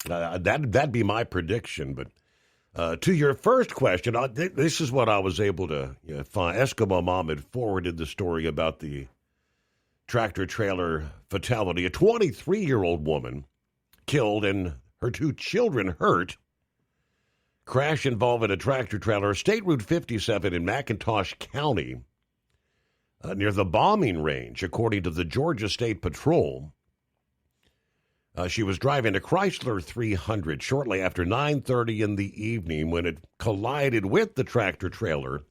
That'd be my prediction. But to your first question, this is what I was able to find. Eskimo Mom had forwarded the story about the tractor-trailer fatality. A 23-year-old woman killed and her 2 children hurt. Crash involving a tractor-trailer, State Route 57 in McIntosh County, near the bombing range, according to the Georgia State Patrol. She was driving a Chrysler 300 shortly after 9:30 in the evening when it collided with the tractor-trailer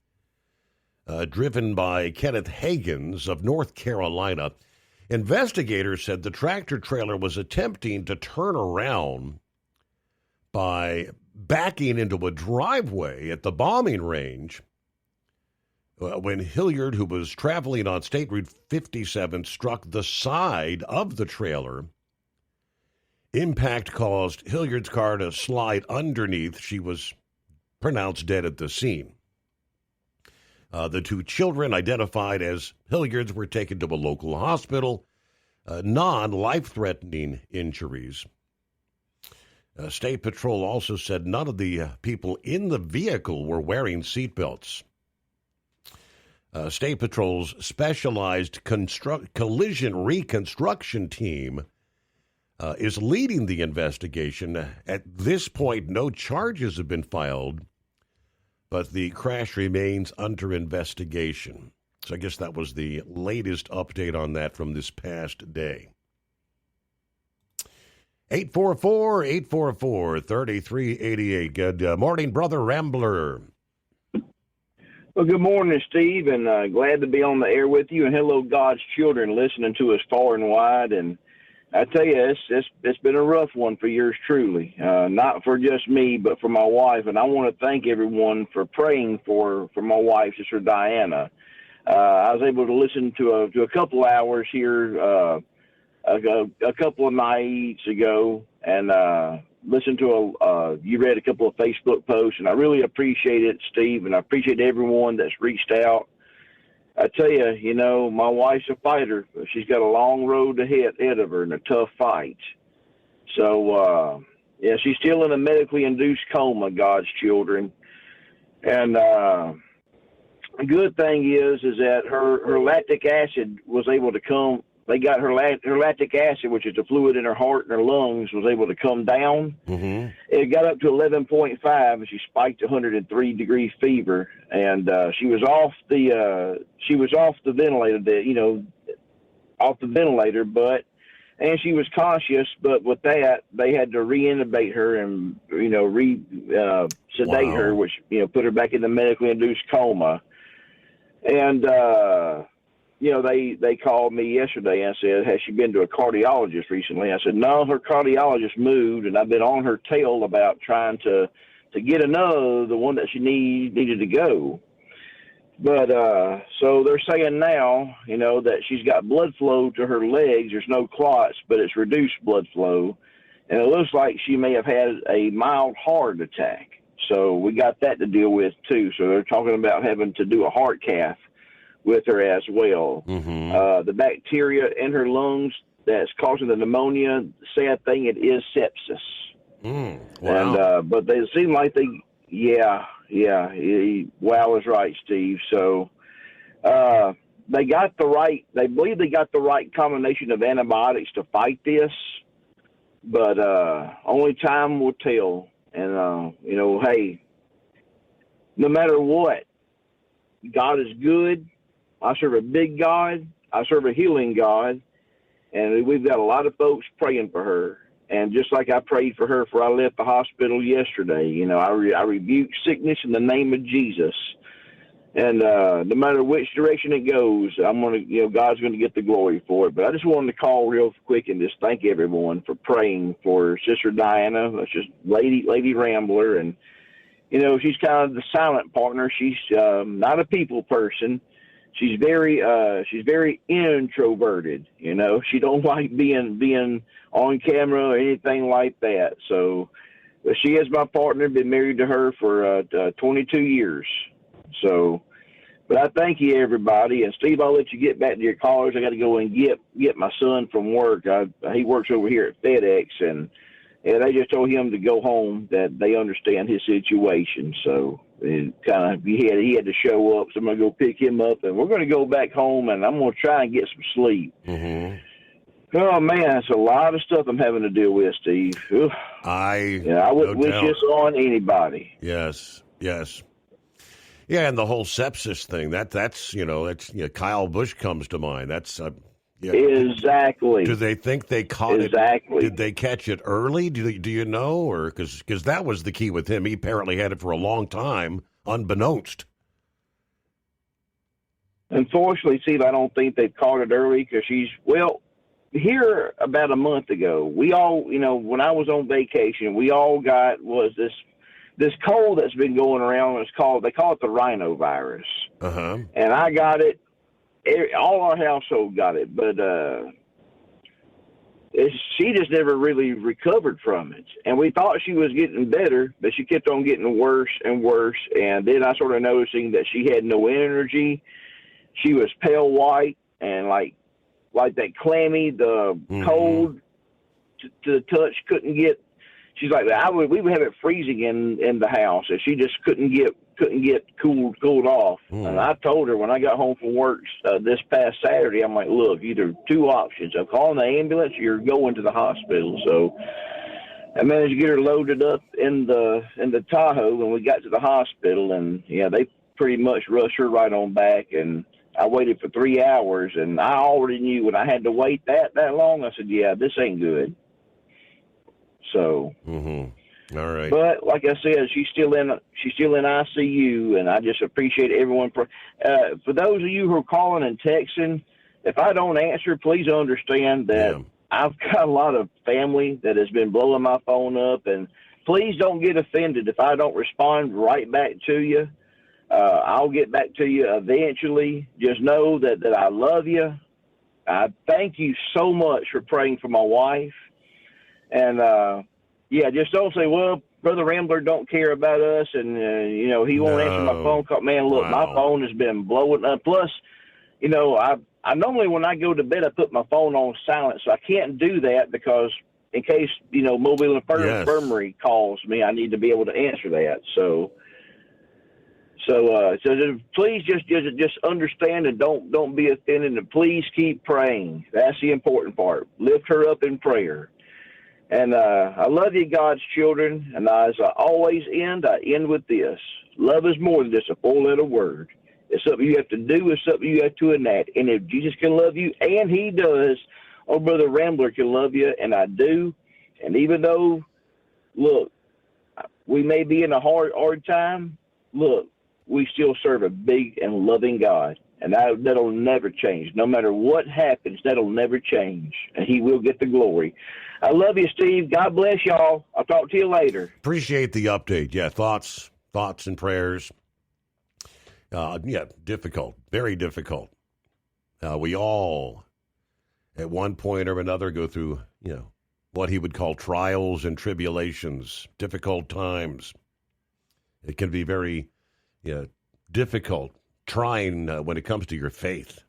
driven by Kenneth Hagens of North Carolina. Investigators said the tractor-trailer was attempting to turn around by backing into a driveway at the bombing range when Hilliard, who was traveling on State Route 57, struck the side of the trailer. Impact caused Hilliard's car to slide underneath. She was pronounced dead at the scene. The 2 children, identified as Hilliard's, were taken to a local hospital. Non-life-threatening injuries. State Patrol also said none of the people in the vehicle were wearing seatbelts. State Patrol's specialized collision reconstruction team is leading the investigation. At this point, no charges have been filed, but the crash remains under investigation. So I guess that was the latest update on that from this past day. 844-844-3388. Good morning, Brother Rambler. Well, good morning, Steve, and glad to be on the air with you. And hello, God's children listening to us far and wide. And I tell you, it's been a rough one for yours truly, not for just me, but for my wife. And I want to thank everyone for praying for my wife, Sister Diana. I was able to listen to a couple hours here a couple of nights ago, and listen to you read a couple of Facebook posts, and I really appreciate it, Steve, and I appreciate everyone that's reached out. I tell you, my wife's a fighter. She's got a long road ahead of her and a tough fight. So, she's still in a medically induced coma, God's children. And the good thing is that her lactic acid was able to come. They got her lactic acid, which is the fluid in her heart and her lungs, was able to come down. Mm-hmm. It got up to 11.5, and she spiked 103-degree fever. And she was off the ventilator. Off the ventilator, and she was conscious. But with that, they had to re-intubate her and sedate her, which put her back in the medically induced coma. And they called me yesterday and said, has she been to a cardiologist recently? I said, no, her cardiologist moved, and I've been on her tail about trying to get the one that she needed to go. But so they're saying now, that she's got blood flow to her legs. There's no clots, but it's reduced blood flow. And it looks like she may have had a mild heart attack. So we got that to deal with, too. So they're talking about having to do a heart cath with her as well. Mm-hmm. The bacteria in her lungs that's causing the pneumonia, sad thing, it is sepsis. Wow. And but they seem like wow is right, Steve. So they believe they got the right combination of antibiotics to fight this, but only time will tell. And hey, no matter what, God is good. I serve a big God. I serve a healing God. And we've got a lot of folks praying for her. And just like I prayed for her before I left the hospital yesterday, I rebuke sickness in the name of Jesus. And no matter which direction it goes, God's going to get the glory for it. But I just wanted to call real quick and just thank everyone for praying for Sister Diana. That's just Lady Rambler. And, she's kind of the silent partner. She's not a people person. She's very introverted. She don't like being on camera or anything like that. So, but she is my partner. Been married to her for 22 years. So, but I thank you, everybody. And Steve, I'll let you get back to your callers. I got to go and get my son from work. He works over here at FedEx, and they just told him to go home. That they understand his situation. So. He had to show up, so I'm going to go pick him up, and we're going to go back home, and I'm going to try and get some sleep. Mm-hmm. Oh, man, that's a lot of stuff I'm having to deal with, Steve. Ugh. I wouldn't wish this on anybody. Yes. Yeah, and the whole sepsis thing, that's Kyle Busch comes to mind. That's exactly. Do they think they caught it? Did they catch it early? Do you know? Or because that was the key with him. He apparently had it for a long time, unbeknownst. Unfortunately, Steve, I don't think they caught it early because here about a month ago, we all, when I was on vacation, we all got this cold that's been going around. They call it the rhinovirus. Uh-huh. And I got it. All our household got it, but she just never really recovered from it. And we thought she was getting better, but she kept on getting worse and worse. And then I started noticing that she had no energy. She was pale white and like that clammy, the cold to the touch couldn't get. She's like, we would have it freezing in the house, and she just couldn't get cooled off. And I told her when I got home from work this past Saturday, I'm like, look, either two options: I'm calling the ambulance or you're going to the hospital. So I managed to get her loaded up in the Tahoe when we got to the hospital, and they pretty much rushed her right on back. And I waited for 3 hours, and I already knew when I had to wait that long. I said, "Yeah, this ain't good." So, all right. But like I said, she's still in ICU, and I just appreciate everyone. For those of you who are calling and texting, if I don't answer, please understand that I've got a lot of family that has been blowing my phone up, and please don't get offended if I don't respond right back to you. I'll get back to you eventually. Just know that I love you. I thank you so much for praying for my wife. And, just don't say, well, Brother Rambler don't care about us, and, he won't answer my phone call. Man, look, my phone has been blowing up. Plus, I normally, when I go to bed, I put my phone on silent, so I can't do that because in case, Mobile Infirmary calls me, I need to be able to answer that. So please just understand and don't be offended, and please keep praying. That's the important part. Lift her up in prayer. And I love you, God's children. And as I always end, I end with this: love is more than just a four-letter word. It's something you have to do. It's something you have to enact. And if Jesus can love you, and He does, Brother Rambler can love you, and I do. And even though, look, we may be in a hard time, look, we still serve a big and loving God, and that'll never change. No matter what happens, that'll never change, and He will get the glory. I love you, Steve. God bless y'all. I'll talk to you later. Appreciate the update. Yeah, thoughts and prayers. Difficult, very difficult. We all, at one point or another, go through, what he would call trials and tribulations, difficult times. It can be very difficult, trying when it comes to your faith.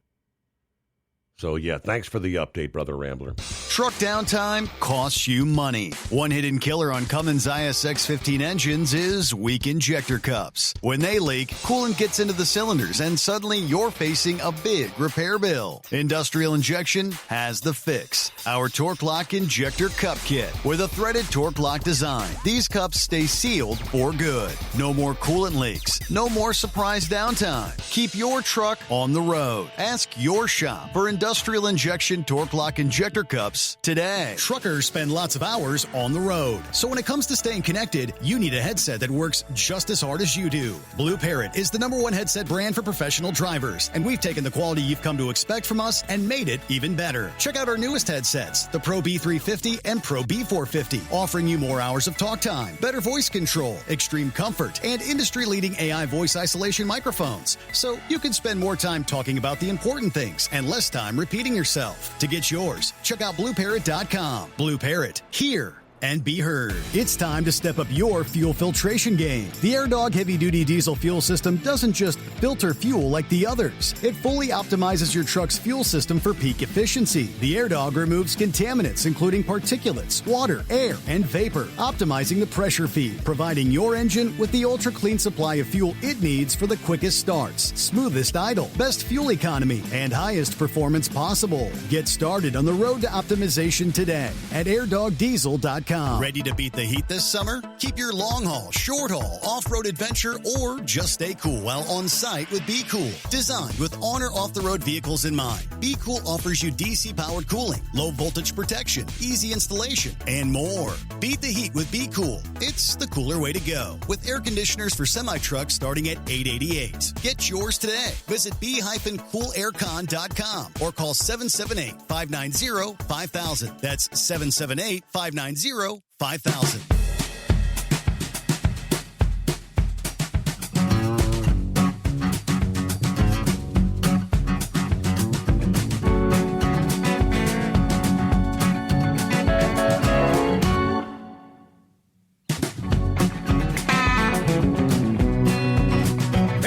So, thanks for the update, Brother Rambler. Truck downtime costs you money. One hidden killer on Cummins ISX-15 engines is weak injector cups. When they leak, coolant gets into the cylinders, and suddenly you're facing a big repair bill. Industrial Injection has the fix. Our Torque Lock Injector Cup Kit with a threaded Torque Lock design. These cups stay sealed for good. No more coolant leaks. No more surprise downtime. Keep your truck on the road. Ask your shop for Industrial Injection Torque Lock Injector Cups today. Truckers spend lots of hours on the road. So when it comes to staying connected, you need a headset that works just as hard as you do. Blue Parrot is the #1 headset brand for professional drivers, and we've taken the quality you've come to expect from us and made it even better. Check out our newest headsets, the Pro B350 and Pro B450, offering you more hours of talk time, better voice control, extreme comfort, and industry-leading AI voice isolation microphones. So you can spend more time talking about the important things and less time repeating yourself. To get yours, check out BlueParrot.com. Blue Parrot, hear and be heard. It's time to step up your fuel filtration game. The AirDog heavy-duty diesel fuel system doesn't just filter fuel like the others. It fully optimizes your truck's fuel system for peak efficiency. The AirDog removes contaminants, including particulates, water, air, and vapor, optimizing the pressure feed, providing your engine with the ultra-clean supply of fuel it needs for the quickest starts, smoothest idle, best fuel economy, and highest performance possible. Get started on the road to optimization today at airdogdiesel.com. Ready to beat the heat this summer? Keep your long haul, short haul, off-road adventure, or just stay cool while on site with Be Cool. Designed with on or off-the-road vehicles in mind, Be Cool offers you DC-powered cooling, low voltage protection, easy installation, and more. Beat the heat with Be Cool. It's the cooler way to go. With air conditioners for semi-trucks starting at $888. Get yours today. Visit be-coolaircon.com or call 778-590-5000. That's 778-590-5000. Hey,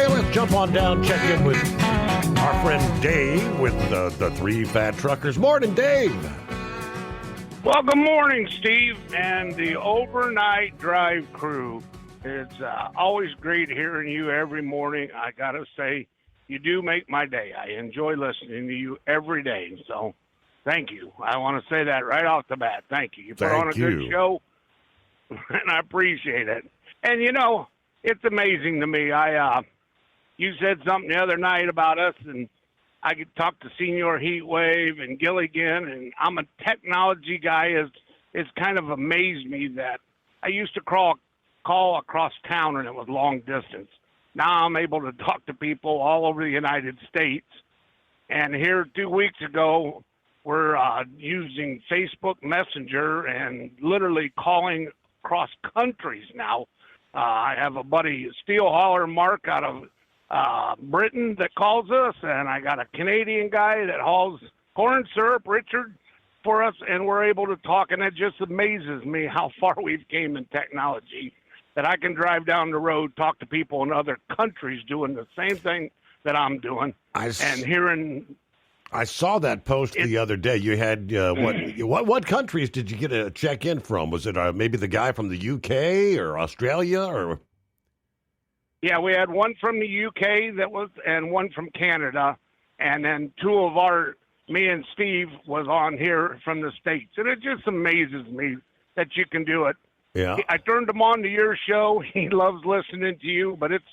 let's jump on down, check in with our friend Dave with the Three Fat Truckers. Morning, Dave. Well, good morning, Steve, and the overnight drive crew. It's always great hearing you every morning. I got to say, you do make my day. I enjoy listening to you every day, so thank you. I want to say that right off the bat. Thank you. You put on a good show, and I appreciate it. And, it's amazing to me. You said something the other night about us and I could talk to Senior Heatwave and Gilligan, and I'm a technology guy. It's kind of amazed me that I used to call across town and it was long distance. Now I'm able to talk to people all over the United States. And here 2 weeks ago, we're using Facebook Messenger and literally calling across countries now. I have a buddy, Steel Hauler Mark, out of Britain that calls us, and I got a Canadian guy that hauls corn syrup, Richard, for us, and we're able to talk, and it just amazes me how far we've came in technology, that I can drive down the road, talk to people in other countries doing the same thing that I'm doing, and hearing... I saw that post the other day. You had what countries did you get a check in from? Was it maybe the guy from the UK or Australia or? Yeah, we had one from the UK and one from Canada, and then me and Steve was on here from the States, and it just amazes me that you can do it. Yeah, I turned him on to your show. He loves listening to you, but it's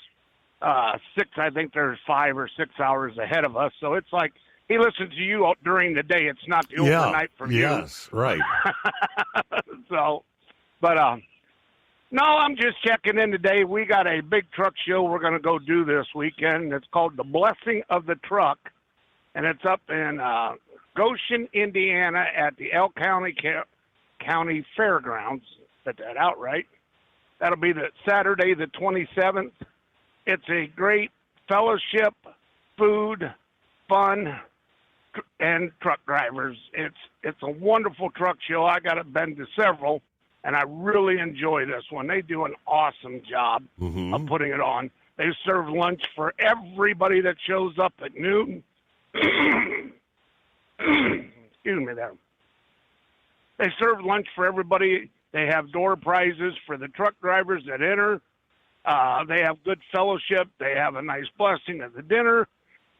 6. I think there's 5 or 6 hours ahead of us, so it's like. He listens to you during the day. It's not the overnight for you. Yes, right. So, but no, I'm just checking in today. We got a big truck show we're going to go do this weekend. It's called The Blessing of the Truck, and it's up in Goshen, Indiana, at the Elk County Fairgrounds. Set that out right. That'll be the Saturday, the 27th. It's a great fellowship, food, fun. And truck drivers. It's a wonderful truck show. I been to several, and I really enjoy this one. They do an awesome job of putting it on. They serve lunch for everybody that shows up at noon. Excuse me there. They serve lunch for everybody. They have door prizes for the truck drivers that enter. They have good fellowship. They have a nice blessing at the dinner.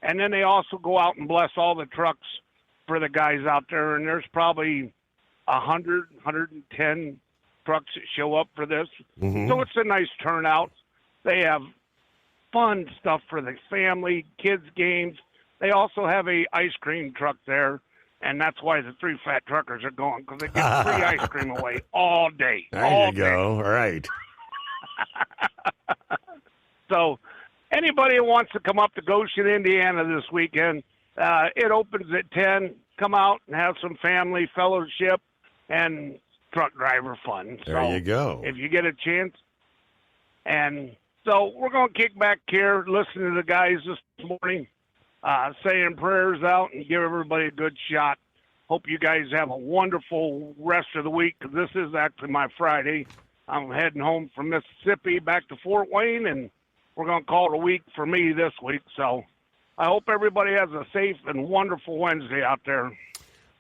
And then they also go out and bless all the trucks for the guys out there. And there's probably 110 trucks that show up for this. So it's a nice turnout. They have fun stuff for the family, kids games. They also have a ice cream truck there. And that's why the 3 fat truckers are going, because they get free ice cream away all day. There you go. All right. So... anybody who wants to come up to Goshen, Indiana this weekend, it opens at 10. Come out and have some family fellowship and truck driver fun. There you go. If you get a chance. And so we're going to kick back here, listen to the guys this morning, saying prayers out and give everybody a good shot. Hope you guys have a wonderful rest of the week, because this is actually my Friday. I'm heading home from Mississippi back to Fort Wayne, and we're going to call it a week for me this week. So I hope everybody has a safe and wonderful Wednesday out there.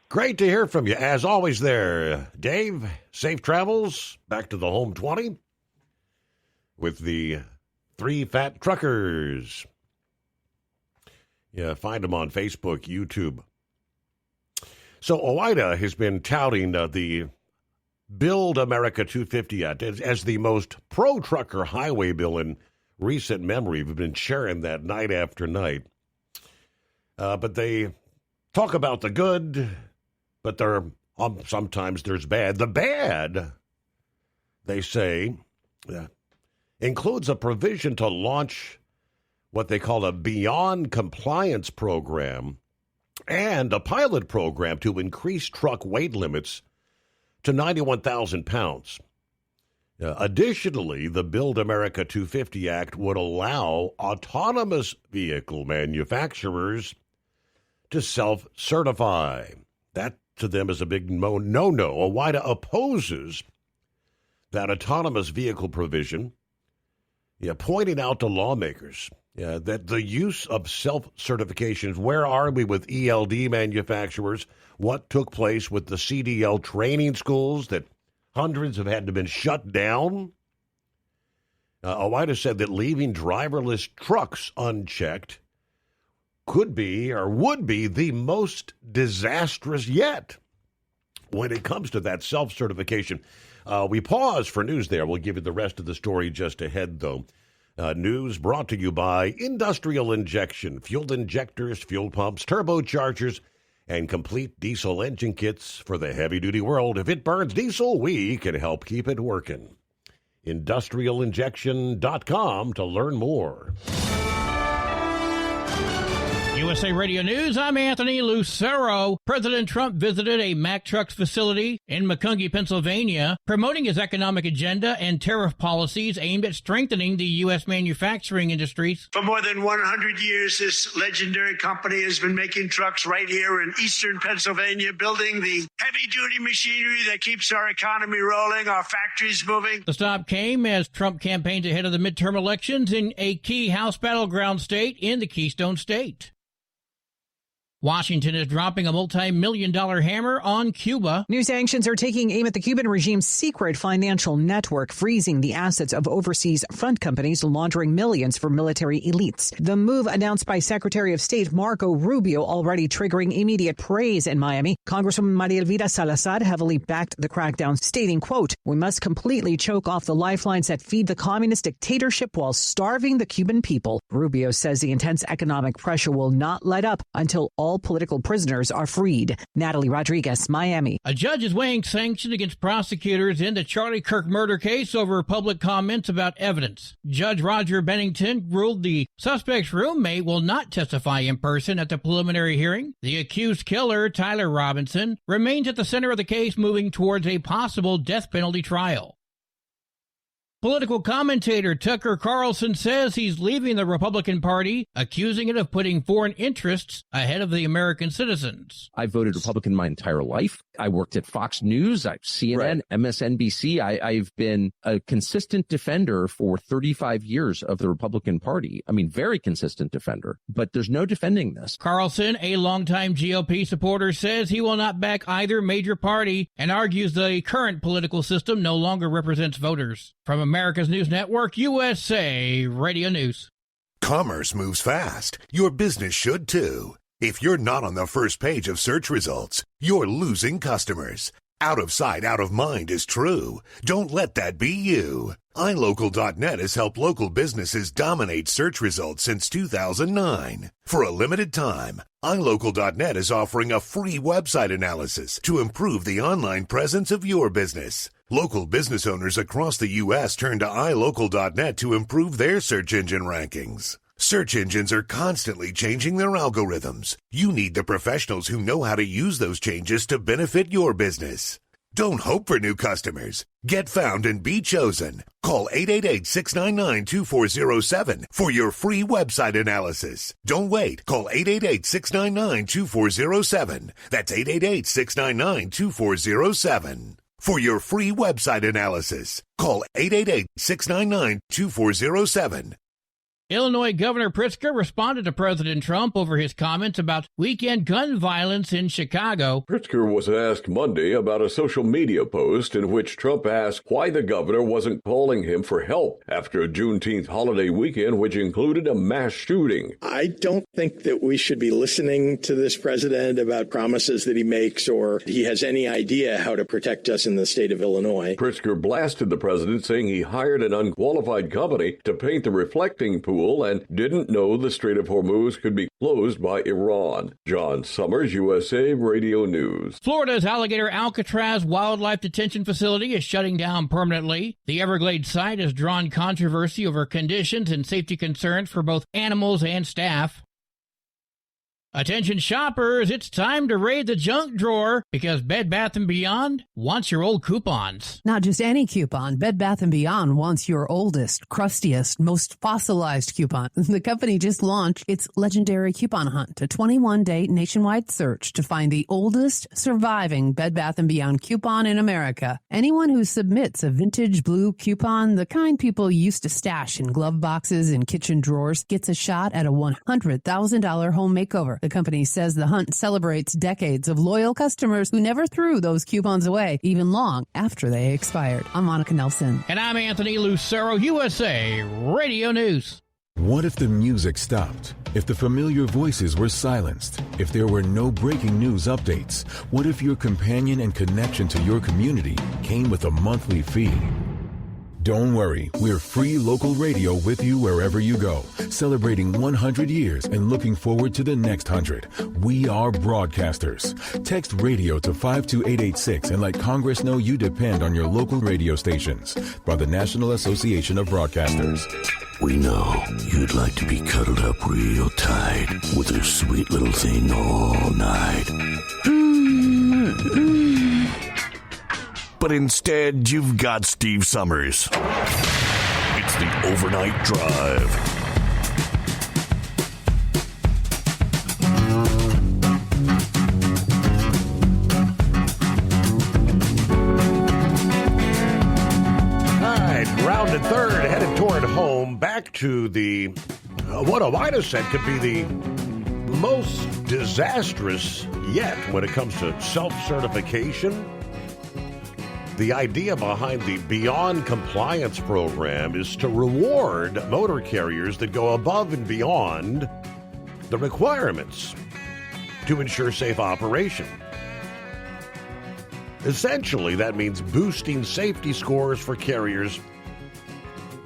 Great to hear from you. As always there, Dave, safe travels back to the home 20 with the 3 fat truckers. Yeah, find them on Facebook, YouTube. So OOIDA has been touting the Build America 250 Act as the most pro-trucker highway bill in recent memory. We've been sharing that night after night. But they talk about the good, but sometimes there's bad. The bad, they say, includes a provision to launch what they call a Beyond Compliance program and a pilot program to increase truck weight limits to 91,000 pounds. Additionally, the Build America 250 Act would allow autonomous vehicle manufacturers to self-certify. That, to them, is a big no-no. OOIDA opposes that autonomous vehicle provision, pointing out to lawmakers that the use of self-certifications, where are we with ELD manufacturers? What took place with the CDL training schools that hundreds have had to been shut down? OOIDA said that leaving driverless trucks unchecked could be or would be the most disastrous yet when it comes to that self-certification. We pause for news there. We'll give you the rest of the story just ahead, though. News brought to you by Industrial Injection, fuel injectors, fuel pumps, turbochargers, and complete diesel engine kits for the heavy-duty world. If it burns diesel, we can help keep it working. IndustrialInjection.com to learn more. USA Radio News, I'm Anthony Lucero. President Trump visited a Mack Trucks facility in Macungie, Pennsylvania, promoting his economic agenda and tariff policies aimed at strengthening the U.S. manufacturing industries. For more than 100 years, this legendary company has been making trucks right here in eastern Pennsylvania, building the heavy-duty machinery that keeps our economy rolling, our factories moving. The stop came as Trump campaigned ahead of the midterm elections in a key House battleground state in the Keystone State. Washington is dropping a multi-million-dollar hammer on Cuba. New sanctions are taking aim at the Cuban regime's secret financial network, freezing the assets of overseas front companies laundering millions for military elites. The move announced by Secretary of State Marco Rubio already triggering immediate praise in Miami. Congresswoman Maria Elvira Salazar heavily backed the crackdown, stating, quote, "We must completely choke off the lifelines that feed the communist dictatorship while starving the Cuban people." Rubio says the intense economic pressure will not let up until all political prisoners are freed. Natalie Rodriguez, Miami. A judge is weighing sanctions against prosecutors in the Charlie Kirk murder case over public comments about evidence. Judge Roger Bennington ruled the suspect's roommate will not testify in person at the preliminary hearing. The accused killer, Tyler Robinson, remains at the center of the case, moving towards a possible death penalty trial. Political commentator Tucker Carlson says he's leaving the Republican Party, accusing it of putting foreign interests ahead of the American citizens. I voted Republican my entire life. I worked at Fox News, CNN, MSNBC. I've been a consistent defender for 35 years of the Republican Party. I mean, very consistent defender, but there's no defending this. Carlson, a longtime GOP supporter, says he will not back either major party and argues the current political system no longer represents voters. From America's News Network, USA Radio News. Commerce moves fast. Your business should too. If you're not on the first page of search results, you're losing customers. Out of sight, out of mind is true. Don't let that be you. iLocal.net has helped local businesses dominate search results since 2009. For a limited time, iLocal.net is offering a free website analysis to improve the online presence of your business. Local business owners across the U.S. turn to iLocal.net to improve their search engine rankings. Search engines are constantly changing their algorithms. You need the professionals who know how to use those changes to benefit your business. Don't hope for new customers. Get found and be chosen. Call 888-699-2407 for your free website analysis. Don't wait. Call 888-699-2407. That's 888-699-2407. For your free website analysis, call 888-699-2407. Illinois Governor Pritzker responded to President Trump over his comments about weekend gun violence in Chicago. Pritzker was asked Monday about a social media post in which Trump asked why the governor wasn't calling him for help after a Juneteenth holiday weekend, which included a mass shooting. I don't think that we should be listening to this president about promises that he makes or he has any idea how to protect us in the state of Illinois. Pritzker blasted the president, saying he hired an unqualified company to paint the reflecting pool and didn't know the Strait of Hormuz could be closed by Iran. John Summers, USA Radio News. Florida's Alligator Alcatraz Wildlife Detention Facility is shutting down permanently. The Everglades site has drawn controversy over conditions and safety concerns for both animals and staff. Attention shoppers, it's time to raid the junk drawer because Bed Bath & Beyond wants your old coupons. Not just any coupon. Bed Bath & Beyond wants your oldest, crustiest, most fossilized coupon. The company just launched its legendary coupon hunt, a 21-day nationwide search to find the oldest surviving Bed Bath & Beyond coupon in America. Anyone who submits a vintage blue coupon, the kind people used to stash in glove boxes and kitchen drawers, gets a shot at a $100,000 home makeover. The company says the hunt celebrates decades of loyal customers who never threw those coupons away, even long after they expired. I'm Monica Nelson. And I'm Anthony Lucero, USA Radio News. What if the music stopped? If the familiar voices were silenced? If there were no breaking news updates? What if your companion and connection to your community came with a monthly fee? Don't worry, we're free local radio with you wherever you go, celebrating 100 years and looking forward to the next 100. We are broadcasters. Text radio to 52886 and let Congress know you depend on your local radio stations. By the National Association of Broadcasters. We know you'd like to be cuddled up real tight with a sweet little thing all night. But instead, you've got Steve Summers. It's the Overnight Drive. Rounded third, headed toward home, back to the, what Oida said could be the most disastrous yet when it comes to self-certification. The idea behind the Beyond Compliance program is to reward motor carriers that go above and beyond the requirements to ensure safe operation. Essentially, that means boosting safety scores for carriers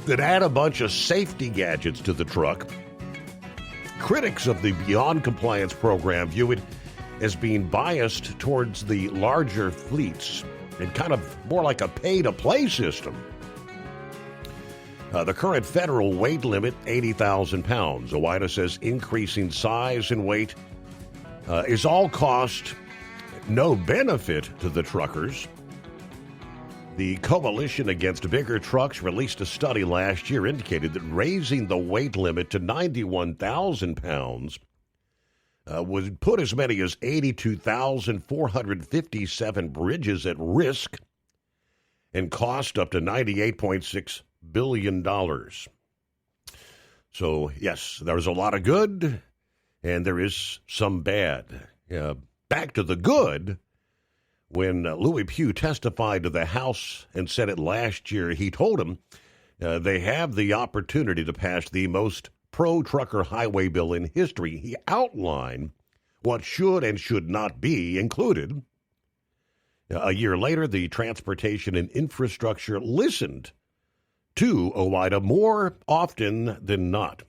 that add a bunch of safety gadgets to the truck. Critics of the Beyond Compliance program view it as being biased towards the larger fleets and kind of more like a pay-to-play system. The current federal weight limit, 80,000 pounds. Oida says increasing size and weight is all cost, no benefit to the truckers. The Coalition Against Bigger Trucks released a study last year indicated that raising the weight limit to 91,000 pounds would put as many as 82,457 bridges at risk and cost up to $98.6 billion. So, yes, there's a lot of good and there is some bad. Back to the good. When Louis Pugh testified to the House and Senate last year, he told them they have the opportunity to pass the most pro-trucker highway bill in history. He outlined what should and should not be included. A year later, the Transportation and Infrastructure listened to Oida more often than not.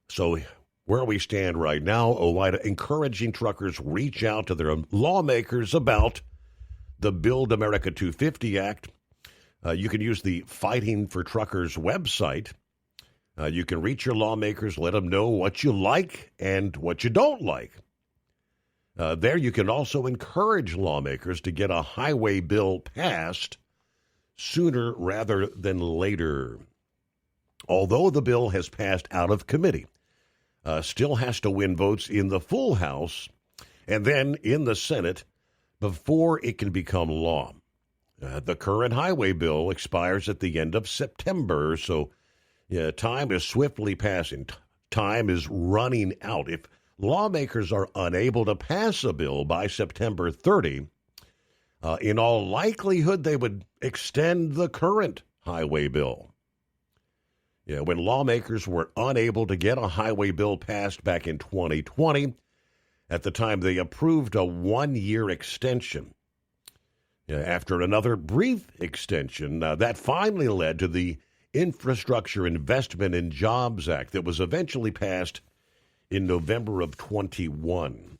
So where we stand right now, Oida encouraging truckers reach out to their lawmakers about the Build America 250 Act. You can use the Fighting for Truckers website. You can reach your lawmakers, let them know what you like and what you don't like. There you can also encourage lawmakers to get a highway bill passed sooner rather than later. Although the bill has passed out of committee, still has to win votes in the full House and then in the Senate before it can become law. The current highway bill expires at the end of September, so time is swiftly passing. Time is running out. If lawmakers are unable to pass a bill by September 30, in all likelihood they would extend the current highway bill. When lawmakers were unable to get a highway bill passed back in 2020, at the time they approved a one-year extension. After another brief extension, that finally led to the Infrastructure Investment and Jobs Act that was eventually passed in November of 21.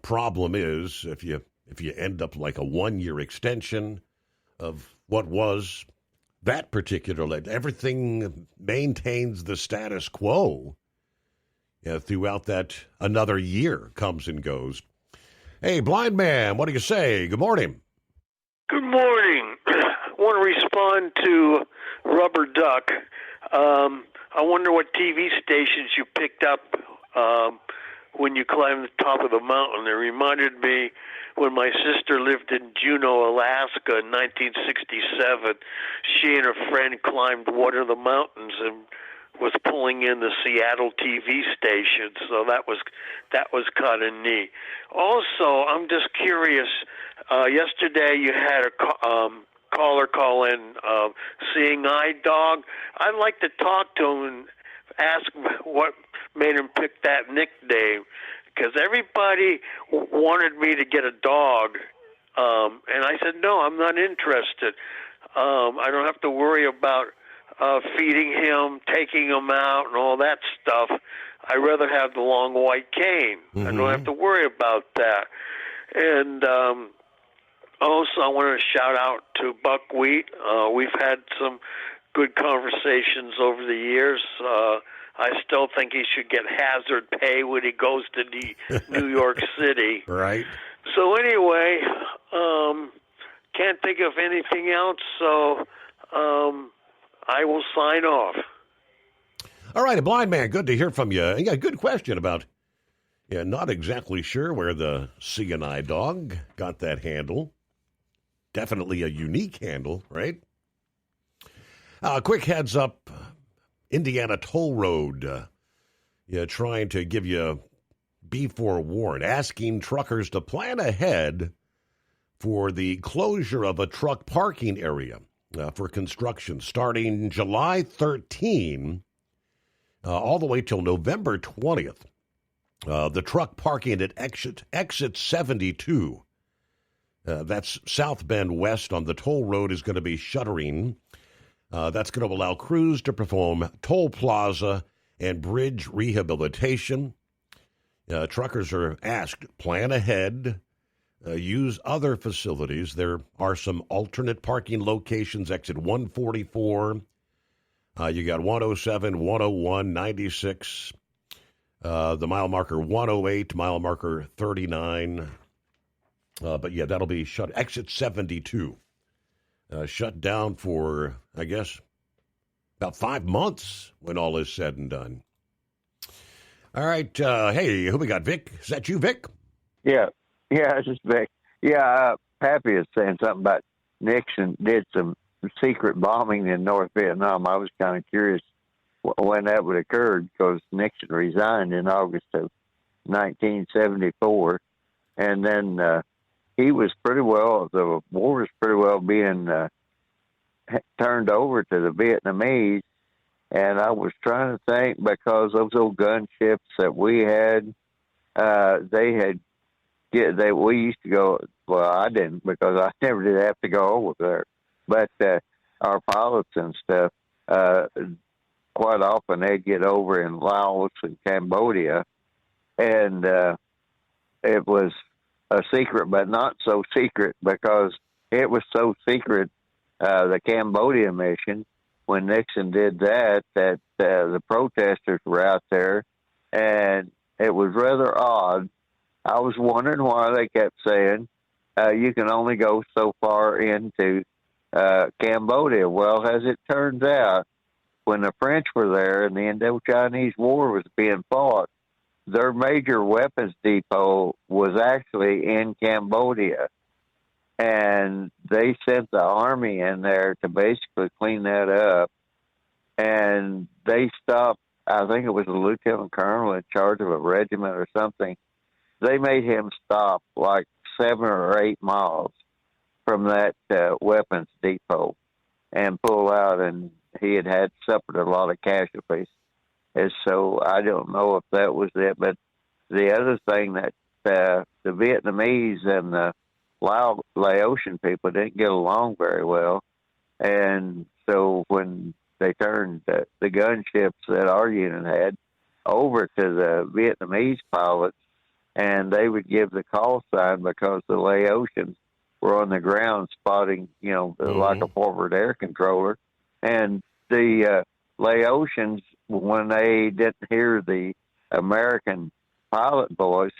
Problem is, if you end up like a one-year extension of what was that particular, everything maintains the status quo throughout that another year comes and goes. Hey, blind man, what do you say? Good morning. Good morning. I want to respond to Rubber Duck. I wonder what TV stations you picked up when you climbed the top of the mountain. It reminded me when my sister lived in Juneau, Alaska in 1967. She and her friend climbed one of the mountains and was pulling in the Seattle TV station, so that was kind of neat. Also, I'm just curious. Yesterday, you had a caller call in, Seeing Eye Dog. I'd like to talk to him and ask what made him pick that nickname, because everybody wanted me to get a dog, and I said no, I'm not interested. I don't have to worry about feeding him, taking him out, and all that stuff. I'd rather have the long white cane. I don't have to worry about that. And also, I want to shout out to Buckwheat. We've had some good conversations over the years. I still think he should get hazard pay when he goes to New York City. Right. So anyway, can't think of anything else, so I will sign off. All right, a blind man, good to hear from you. Yeah, good question about, not exactly sure where the C&I dog got that handle. Definitely a unique handle, right? Quick heads up, Indiana Toll Road, trying to give you be forewarned, asking truckers to plan ahead for the closure of a truck parking area for construction starting July 13 all the way till November 20th. The truck parking at exit 72, that's South Bend West on the toll road, is going to be shuttering. That's going to allow crews to perform toll plaza and bridge rehabilitation. Truckers are asked, plan ahead, use other facilities. There are some alternate parking locations, exit 144. You got 107, 101, 96, the mile marker 108, mile marker 39. But yeah, that'll be shut. Exit 72. Shut down for, I guess, about 5 months when all is said and done. All right. Hey, who we got? Vic? Is that you, Vic? Yeah, it's just Vic. Yeah, Pappy is saying something about Nixon did some secret bombing in North Vietnam. I was kind of curious when that would occur because Nixon resigned in August of 1974. And then he was the war was pretty well being turned over to the Vietnamese. And I was trying to think, because those old gunships that we had, we used to go, well, I didn't because I never did have to go over there. But our pilots and stuff, quite often they'd get over in Laos and Cambodia. And it was a secret, but not so secret because it was so secret, the Cambodia mission, when Nixon did that the protesters were out there, and it was rather odd. I was wondering why they kept saying you can only go so far into Cambodia. Well, as it turns out, when the French were there and the Indo-Chinese War was being fought, their major weapons depot was actually in Cambodia. And they sent the army in there to basically clean that up. And they stopped, I think it was a lieutenant colonel in charge of a regiment or something. They made him stop like 7 or 8 miles from that weapons depot and pull out. And he had suffered a lot of casualties. And so I don't know if that was it. But the other thing that the Vietnamese and the Laotian people didn't get along very well. And so when they turned the gunships that our unit had over to the Vietnamese pilots, and they would give the call sign because the Laotians were on the ground spotting, like a forward air controller. And the Laotians, when they didn't hear the American pilot voice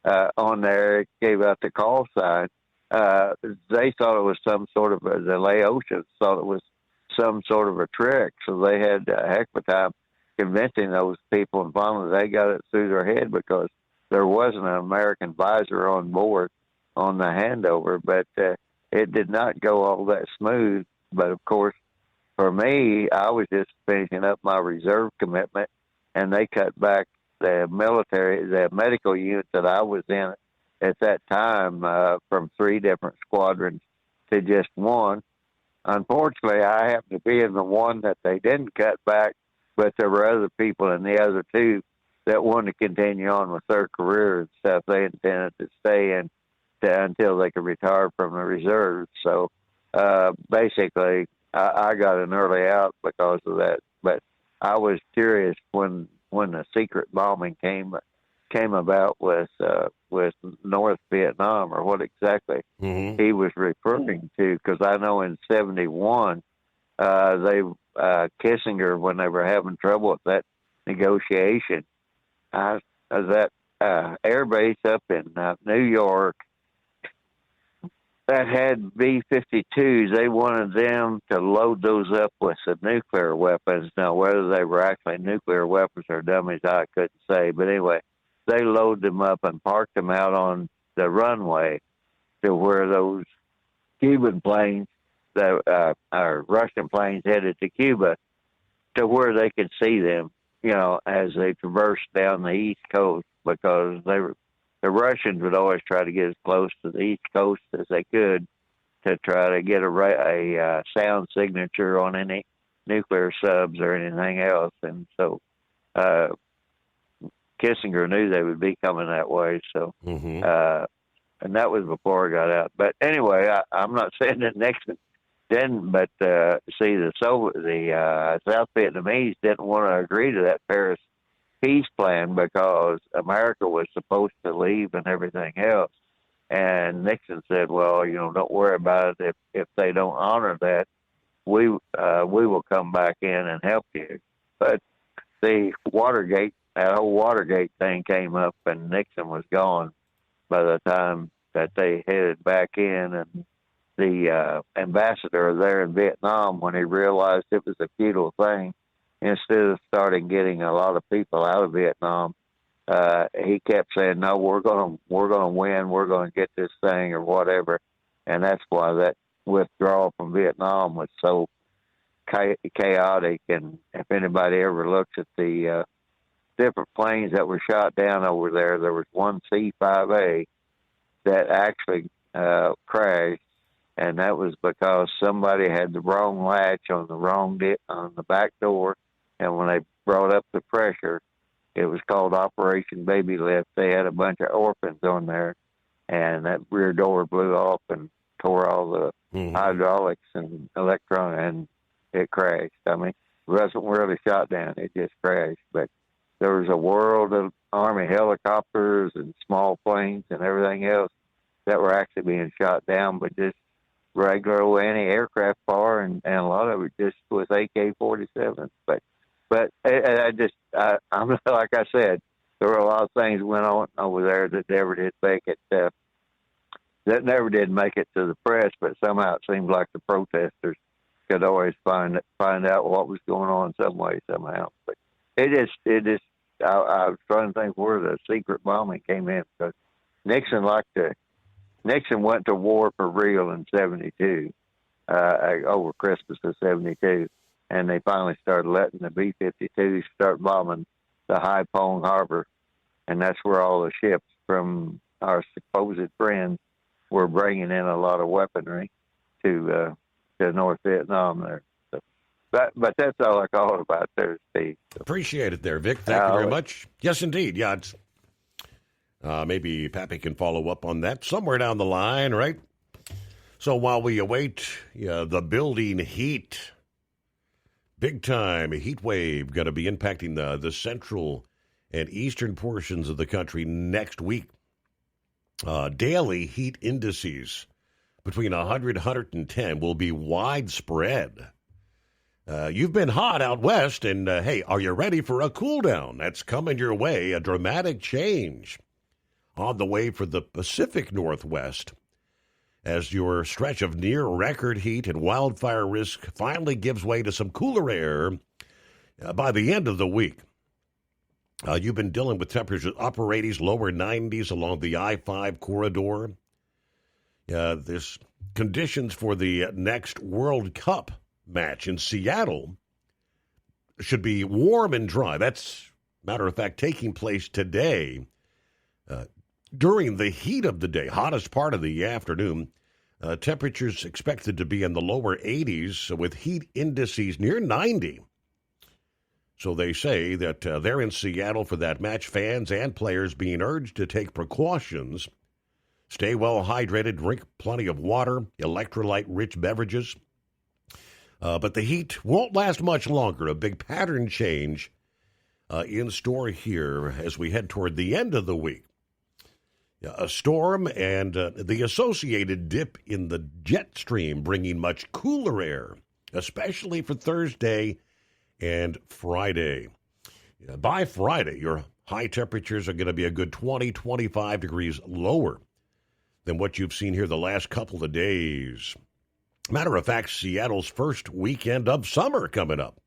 on there, it gave out the call sign. They thought it was some sort of the Laotians thought it was some sort of a trick, so they had a heck of a time convincing those people, and finally they got it through their head because there wasn't an American visor on board on the handover, but it did not go all that smooth. But of course, for me, I was just finishing up my reserve commitment, and they cut back the medical unit that I was in at that time from 3 different squadrons to just 1. Unfortunately, I happened to be in the one that they didn't cut back, but there were other people in the other 2 that wanted to continue on with their career and stuff. They intended to stay in until they could retire from the reserves. So basically, I got an early out because of that. But I was curious when the secret bombing came about with North Vietnam, or what exactly he was referring to, because I know in 1971 Kissinger, when they were having trouble with that negotiation, that air base up in New York that had B-52s, they wanted them to load those up with the nuclear weapons. Now, whether they were actually nuclear weapons or dummies, I couldn't say. But anyway, they loaded them up and parked them out on the runway to where those Cuban planes, or Russian planes headed to Cuba, to where they could see them, as they traversed down the East Coast, because the Russians would always try to get as close to the East Coast as they could to try to get a sound signature on any nuclear subs or anything else. And so Kissinger knew they would be coming that way. So, and that was before I got out. But anyway, I'm not saying that Nixon didn't, but see, the South Vietnamese didn't want to agree to that Paris peace plan because America was supposed to leave and everything else. And Nixon said, well, don't worry about it. If they don't honor that, we will come back in and help you. But the that whole Watergate thing came up, and Nixon was gone by the time that they headed back in. And the ambassador there in Vietnam, when he realized it was a futile thing, instead of starting getting a lot of people out of Vietnam, he kept saying, "No, we're gonna win. We're gonna get this thing," or whatever. And that's why that withdrawal from Vietnam was so chaotic. And if anybody ever looks at the different planes that were shot down over there, there was one C-5A that actually crashed, and that was because somebody had the wrong latch on the back door, and when they brought up the pressure, it was called Operation Baby Lift. They had a bunch of orphans on there, and that rear door blew off and tore all the hydraulics and electron, and it crashed. I mean, it wasn't really shot down; it just crashed. But there was a world of Army helicopters and small planes and everything else that were actually being shot down, but just regular anti-aircraft fire, and a lot of it just was AK-47. But I'm like I said, there were a lot of things went on over there that never did make it. That never did make it to the press, but somehow it seemed like the protesters could always find out what was going on some way somehow. But it just I was trying to think where the secret bombing came in, because Nixon went to war for real in 1972, over Christmas of 1972, and they finally started letting the B-52s start bombing the Hai Phong Harbor, and that's where all the ships from our supposed friends were bringing in a lot of weaponry to North Vietnam there. So, but that's all I called about there, Steve. Appreciate it there, Vic. Thank you very much. Yes, indeed. Yeah, it's... maybe Pappy can follow up on that somewhere down the line, right? So while we await the building heat, big-time heat wave going to be impacting the central and eastern portions of the country next week. Daily heat indices between 100 and 110 will be widespread. You've been hot out west, and hey, are you ready for a cool down? That's coming your way, a dramatic change on the way for the Pacific Northwest, as your stretch of near-record heat and wildfire risk finally gives way to some cooler air by the end of the week. You've been dealing with temperatures upper 80s, lower 90s along the I-5 corridor. There's conditions for the next World Cup match in Seattle should be warm and dry. That's, matter of fact, taking place today. During the heat of the day, hottest part of the afternoon, temperatures expected to be in the lower 80s with heat indices near 90. So they say that they're in Seattle for that match, fans and players being urged to take precautions Stay well hydrated, drink plenty of water, electrolyte-rich beverages. But the heat won't last much longer. A big pattern change in store here as we head toward the end of the week. A storm and the associated dip in the jet stream bringing much cooler air, especially for Thursday and Friday. By Friday, your high temperatures are going to be a good 20, 25 degrees lower than what you've seen here the last couple of days. Matter of fact, Seattle's first weekend of summer coming up.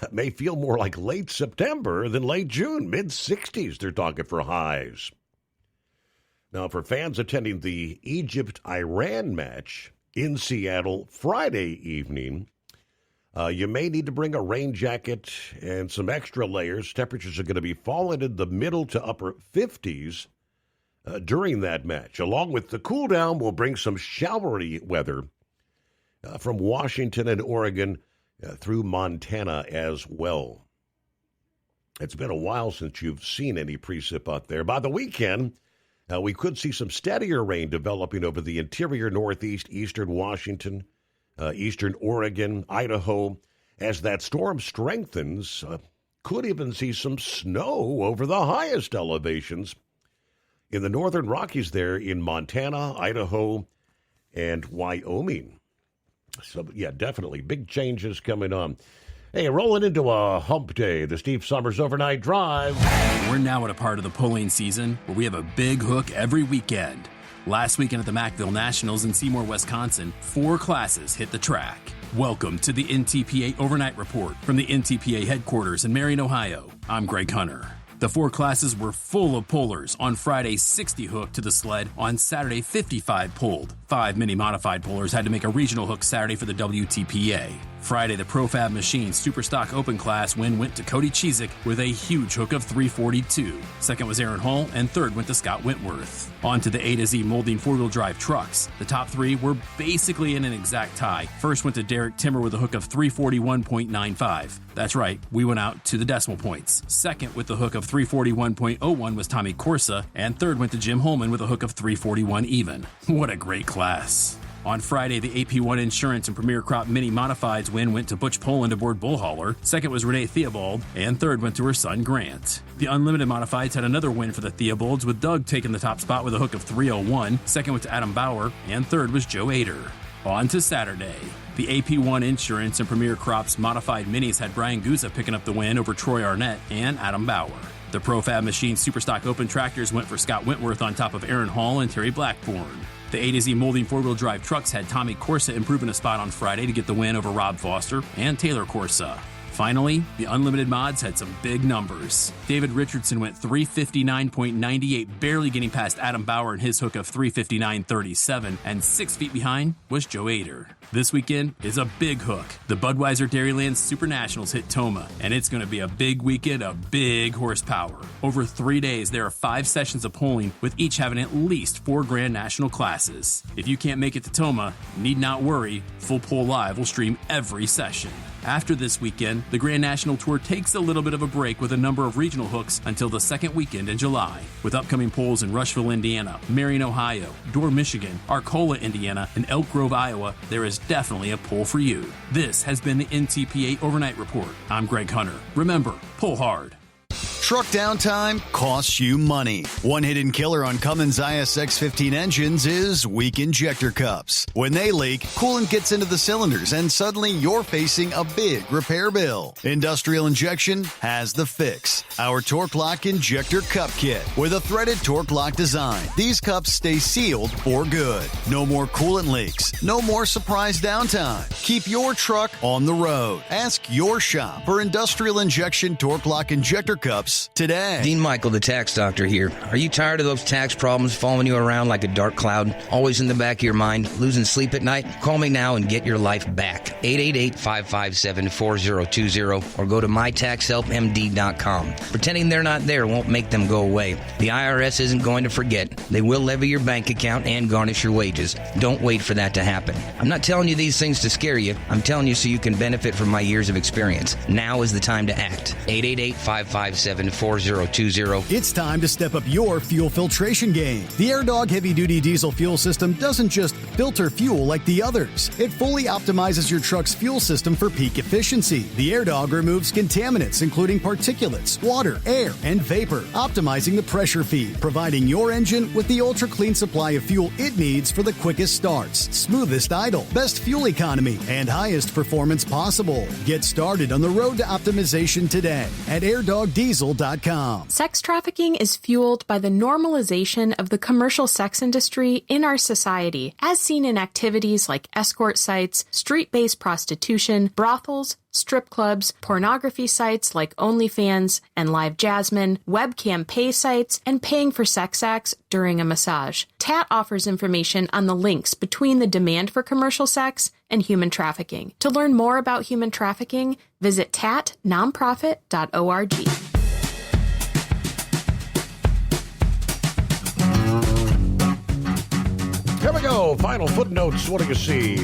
It may feel more like late September than late June. Mid-60s, they're talking for highs. Now, for fans attending the Egypt-Iran match in Seattle Friday evening, you may need to bring a rain jacket and some extra layers. Temperatures are going to be falling in the middle to upper 50s during that match. Along with the cool down, we'll bring some showery weather from Washington and Oregon through Montana as well. It's been a while since you've seen any precip out there. By the weekend, we could see some steadier rain developing over the interior Northeast, eastern Washington, eastern Oregon, Idaho. As that storm strengthens, could even see some snow over the highest elevations in the northern Rockies there in Montana, Idaho, and Wyoming. So, yeah, definitely big changes coming on. Hey, rolling into a hump day, the Steve Summers Overnight Drive. We're now at a part of the pulling season where we have a big hook every weekend. Last weekend at the Macville Nationals in Seymour, Wisconsin, 4 classes hit the track. Welcome to the NTPA Overnight Report from the NTPA headquarters in Marion, Ohio. I'm Greg Hunter. The 4 classes were full of pullers. On Friday, 60 hooked to the sled. On Saturday, 55 pulled. 5 mini-modified pullers had to make a regional hook Saturday for the WTPA. Friday, the Profab Machine Superstock Open class win went to Cody Chizik with a huge hook of 342. Second was Aaron Hall, and third went to Scott Wentworth. On to the A to Z molding four-wheel drive trucks. The top 3 were basically in an exact tie. First went to Derek Timmer with a hook of 341.95. That's right, we went out to the decimal points. Second with the hook of 341.01 was Tommy Corsa, and third went to Jim Holman with a hook of 341 even. What a great class. On Friday, the AP1 Insurance and Premier Crop Mini Modifieds win went to Butch Poland aboard Bullhauler. Second was Renee Theobald, and third went to her son Grant. The Unlimited Modifieds had another win for the Theobalds, with Doug taking the top spot with a hook of 301. Second went to Adam Bauer, and third was Joe Ader. On to Saturday. The AP1 Insurance and Premier Crops Modified Minis had Brian Guzza picking up the win over Troy Arnett and Adam Bauer. The Profab Machine Superstock Open Tractors went for Scott Wentworth on top of Aaron Hall and Terry Blackburn. The A to Z molding four-wheel drive trucks had Tommy Corsa improving a spot on Friday to get the win over Rob Foster and Taylor Corsa. Finally, the Unlimited Mods had some big numbers. David Richardson went 359.98, barely getting past Adam Bauer and his hook of 359.37, and 6 feet behind was Joe Ader. This weekend is a big hook. The Budweiser Dairyland Super Nationals hit Toma, and it's going to be a big weekend of big horsepower. Over 3 days, there are 5 sessions of pulling, with each having at least 4 Grand National classes. If you can't make it to Toma, need not worry, Full Pull Live will stream every session. After this weekend, the Grand National Tour takes a little bit of a break with a number of regional hooks until the second weekend in July. With upcoming polls in Rushville, Indiana, Marion, Ohio, Dorr, Michigan, Arcola, Indiana, and Elk Grove, Iowa, there is definitely a pull for you. This has been the NTPA Overnight Report. I'm Greg Hunter. Remember, pull hard. Truck downtime costs you money. One hidden killer on Cummins ISX-15 engines is weak injector cups. When they leak, coolant gets into the cylinders and suddenly you're facing a big repair bill. Industrial Injection has the fix. Our Torque Lock Injector Cup Kit with a threaded Torque Lock design. These cups stay sealed for good. No more coolant leaks. No more surprise downtime. Keep your truck on the road. Ask your shop for Industrial Injection Torque Lock Injector Cups today. Dean Michael, the tax doctor here. Are you tired of those tax problems following you around like a dark cloud? Always in the back of your mind, losing sleep at night? Call me now and get your life back. 888-557-4020 or go to mytaxhelpmd.com. Pretending they're not there won't make them go away. The IRS isn't going to forget. They will levy your bank account and garnish your wages. Don't wait for that to happen. I'm not telling you these things to scare you. I'm telling you so you can benefit from my years of experience. Now is the time to act. 888-557-4020. 877-420-2020. It's time to step up your fuel filtration game. The AirDog heavy-duty diesel fuel system doesn't just filter fuel like the others. It fully optimizes your truck's fuel system for peak efficiency. The AirDog removes contaminants, including particulates, water, air, and vapor, optimizing the pressure feed, providing your engine with the ultra-clean supply of fuel it needs for the quickest starts, smoothest idle, best fuel economy, and highest performance possible. Get started on the road to optimization today at airdogdiesel.com. Sex trafficking is fueled by the normalization of the commercial sex industry in our society, as seen in activities like escort sites, street-based prostitution, brothels, strip clubs, pornography sites like OnlyFans and Live Jasmine, webcam pay sites, and paying for sex acts during a massage. TAT offers information on the links between the demand for commercial sex and human trafficking. To learn more about human trafficking, visit tatnonprofit.org. Here we go. Final footnotes. What do you see?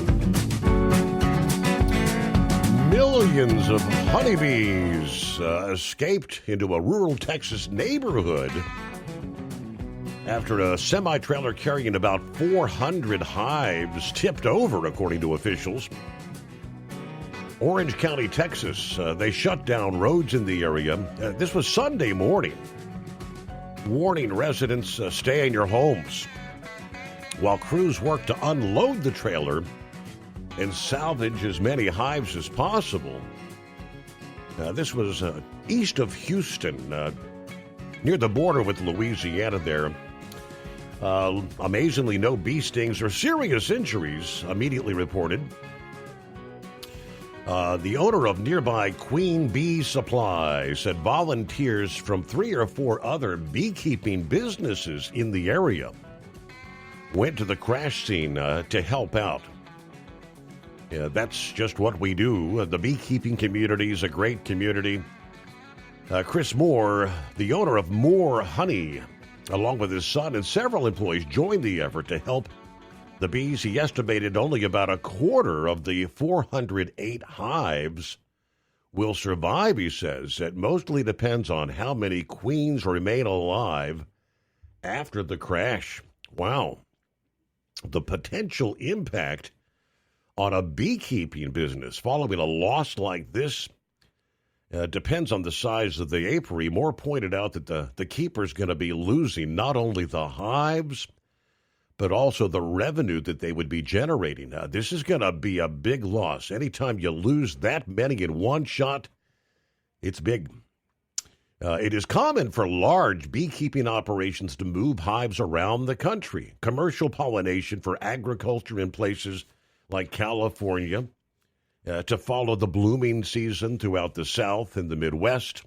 Millions of honeybees escaped into a rural Texas neighborhood after a semi-trailer carrying about 400 hives tipped over, according to officials. Orange County, Texas, they shut down roads in the area. This was Sunday morning, warning residents stay in your homes while crews work to unload the trailer and salvage as many hives as possible. This was east of Houston, near the border with Louisiana there. Amazingly, no bee stings or serious injuries immediately reported. The owner of nearby Queen Bee Supply said volunteers from 3 or 4 other beekeeping businesses in the area went to the crash scene to help out. Yeah, that's just what we do. The beekeeping community is a great community. Chris Moore, the owner of Moore Honey, along with his son and several employees, joined the effort to help the bees. He estimated only about a quarter of the 408 hives will survive, he says. It mostly depends on how many queens remain alive after the crash. Wow. The potential impact on a beekeeping business following a loss like this depends on the size of the apiary. Moore pointed out that the keeper's going to be losing not only the hives, but also the revenue that they would be generating. This is going to be a big loss. Anytime you lose that many in one shot, it's big. It is common for large beekeeping operations to move hives around the country. Commercial pollination for agriculture in places like California, to follow the blooming season throughout the South and the Midwest.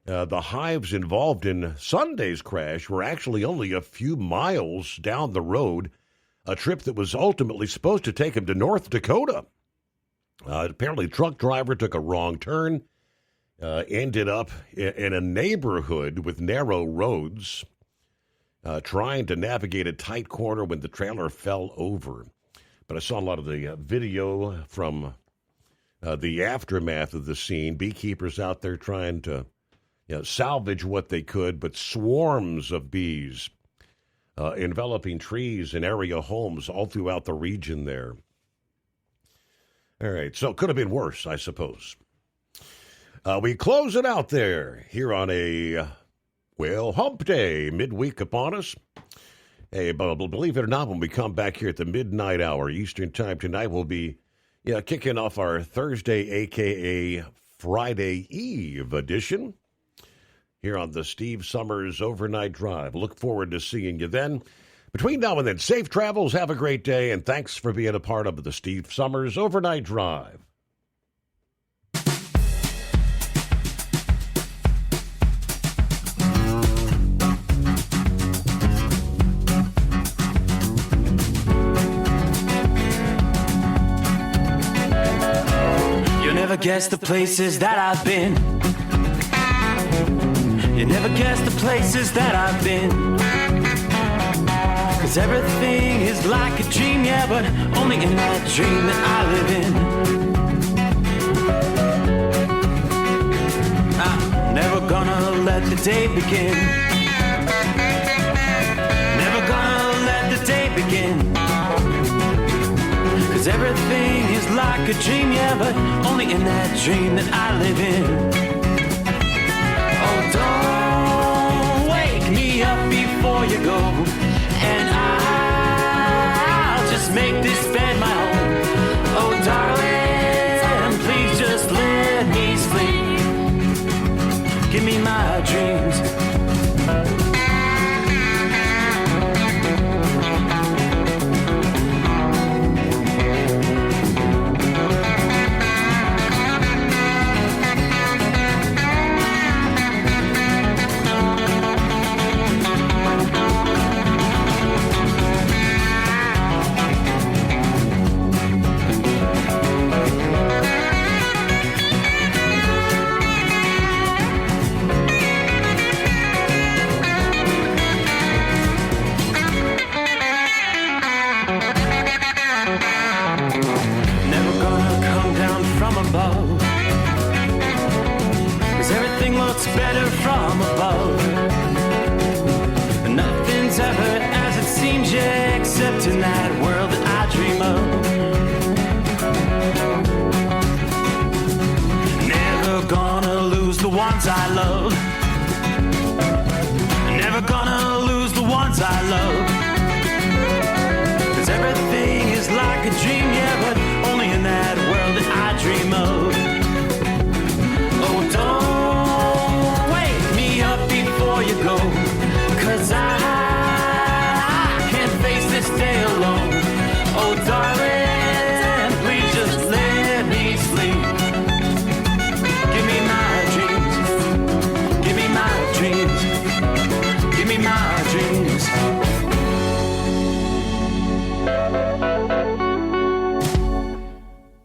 The hives involved in Sunday's crash were actually only a few miles down the road, a trip that was ultimately supposed to take him to North Dakota. Apparently, the truck driver took a wrong turn, ended up in a neighborhood with narrow roads, trying to navigate a tight corner when the trailer fell over. But I saw a lot of the video from the aftermath of the scene. Beekeepers out there trying to salvage what they could, but swarms of bees enveloping trees and area homes all throughout the region there. All right, so it could have been worse, I suppose. We close it out there here on a, hump day, midweek upon us. Hey, but believe it or not, when we come back here at the midnight hour Eastern time tonight, we'll be kicking off our Thursday, a.k.a. Friday Eve edition here on the Steve Summers Overnight Drive. Look forward to seeing you then. Between now and then, safe travels, have a great day, and thanks for being a part of the Steve Summers Overnight Drive. Guess the places that I've been. You never guess the places that I've been. 'Cause everything is like a dream, yeah, but only in that dream that I live in. I never gonna let the day begin. Never gonna let the day begin. 'Cause everything is like a dream, yeah, but only in that dream that I live in. Oh, don't wake me up before you go, and I'll just make this bed my home. Oh, darling, please just let me sleep. Give me my dreams. Better from above. Nothing's ever as it seems, yeah, except in that world that I dream of. Never gonna lose the ones I love. Never gonna lose the ones I love. 'Cause everything is like a dream, yeah, but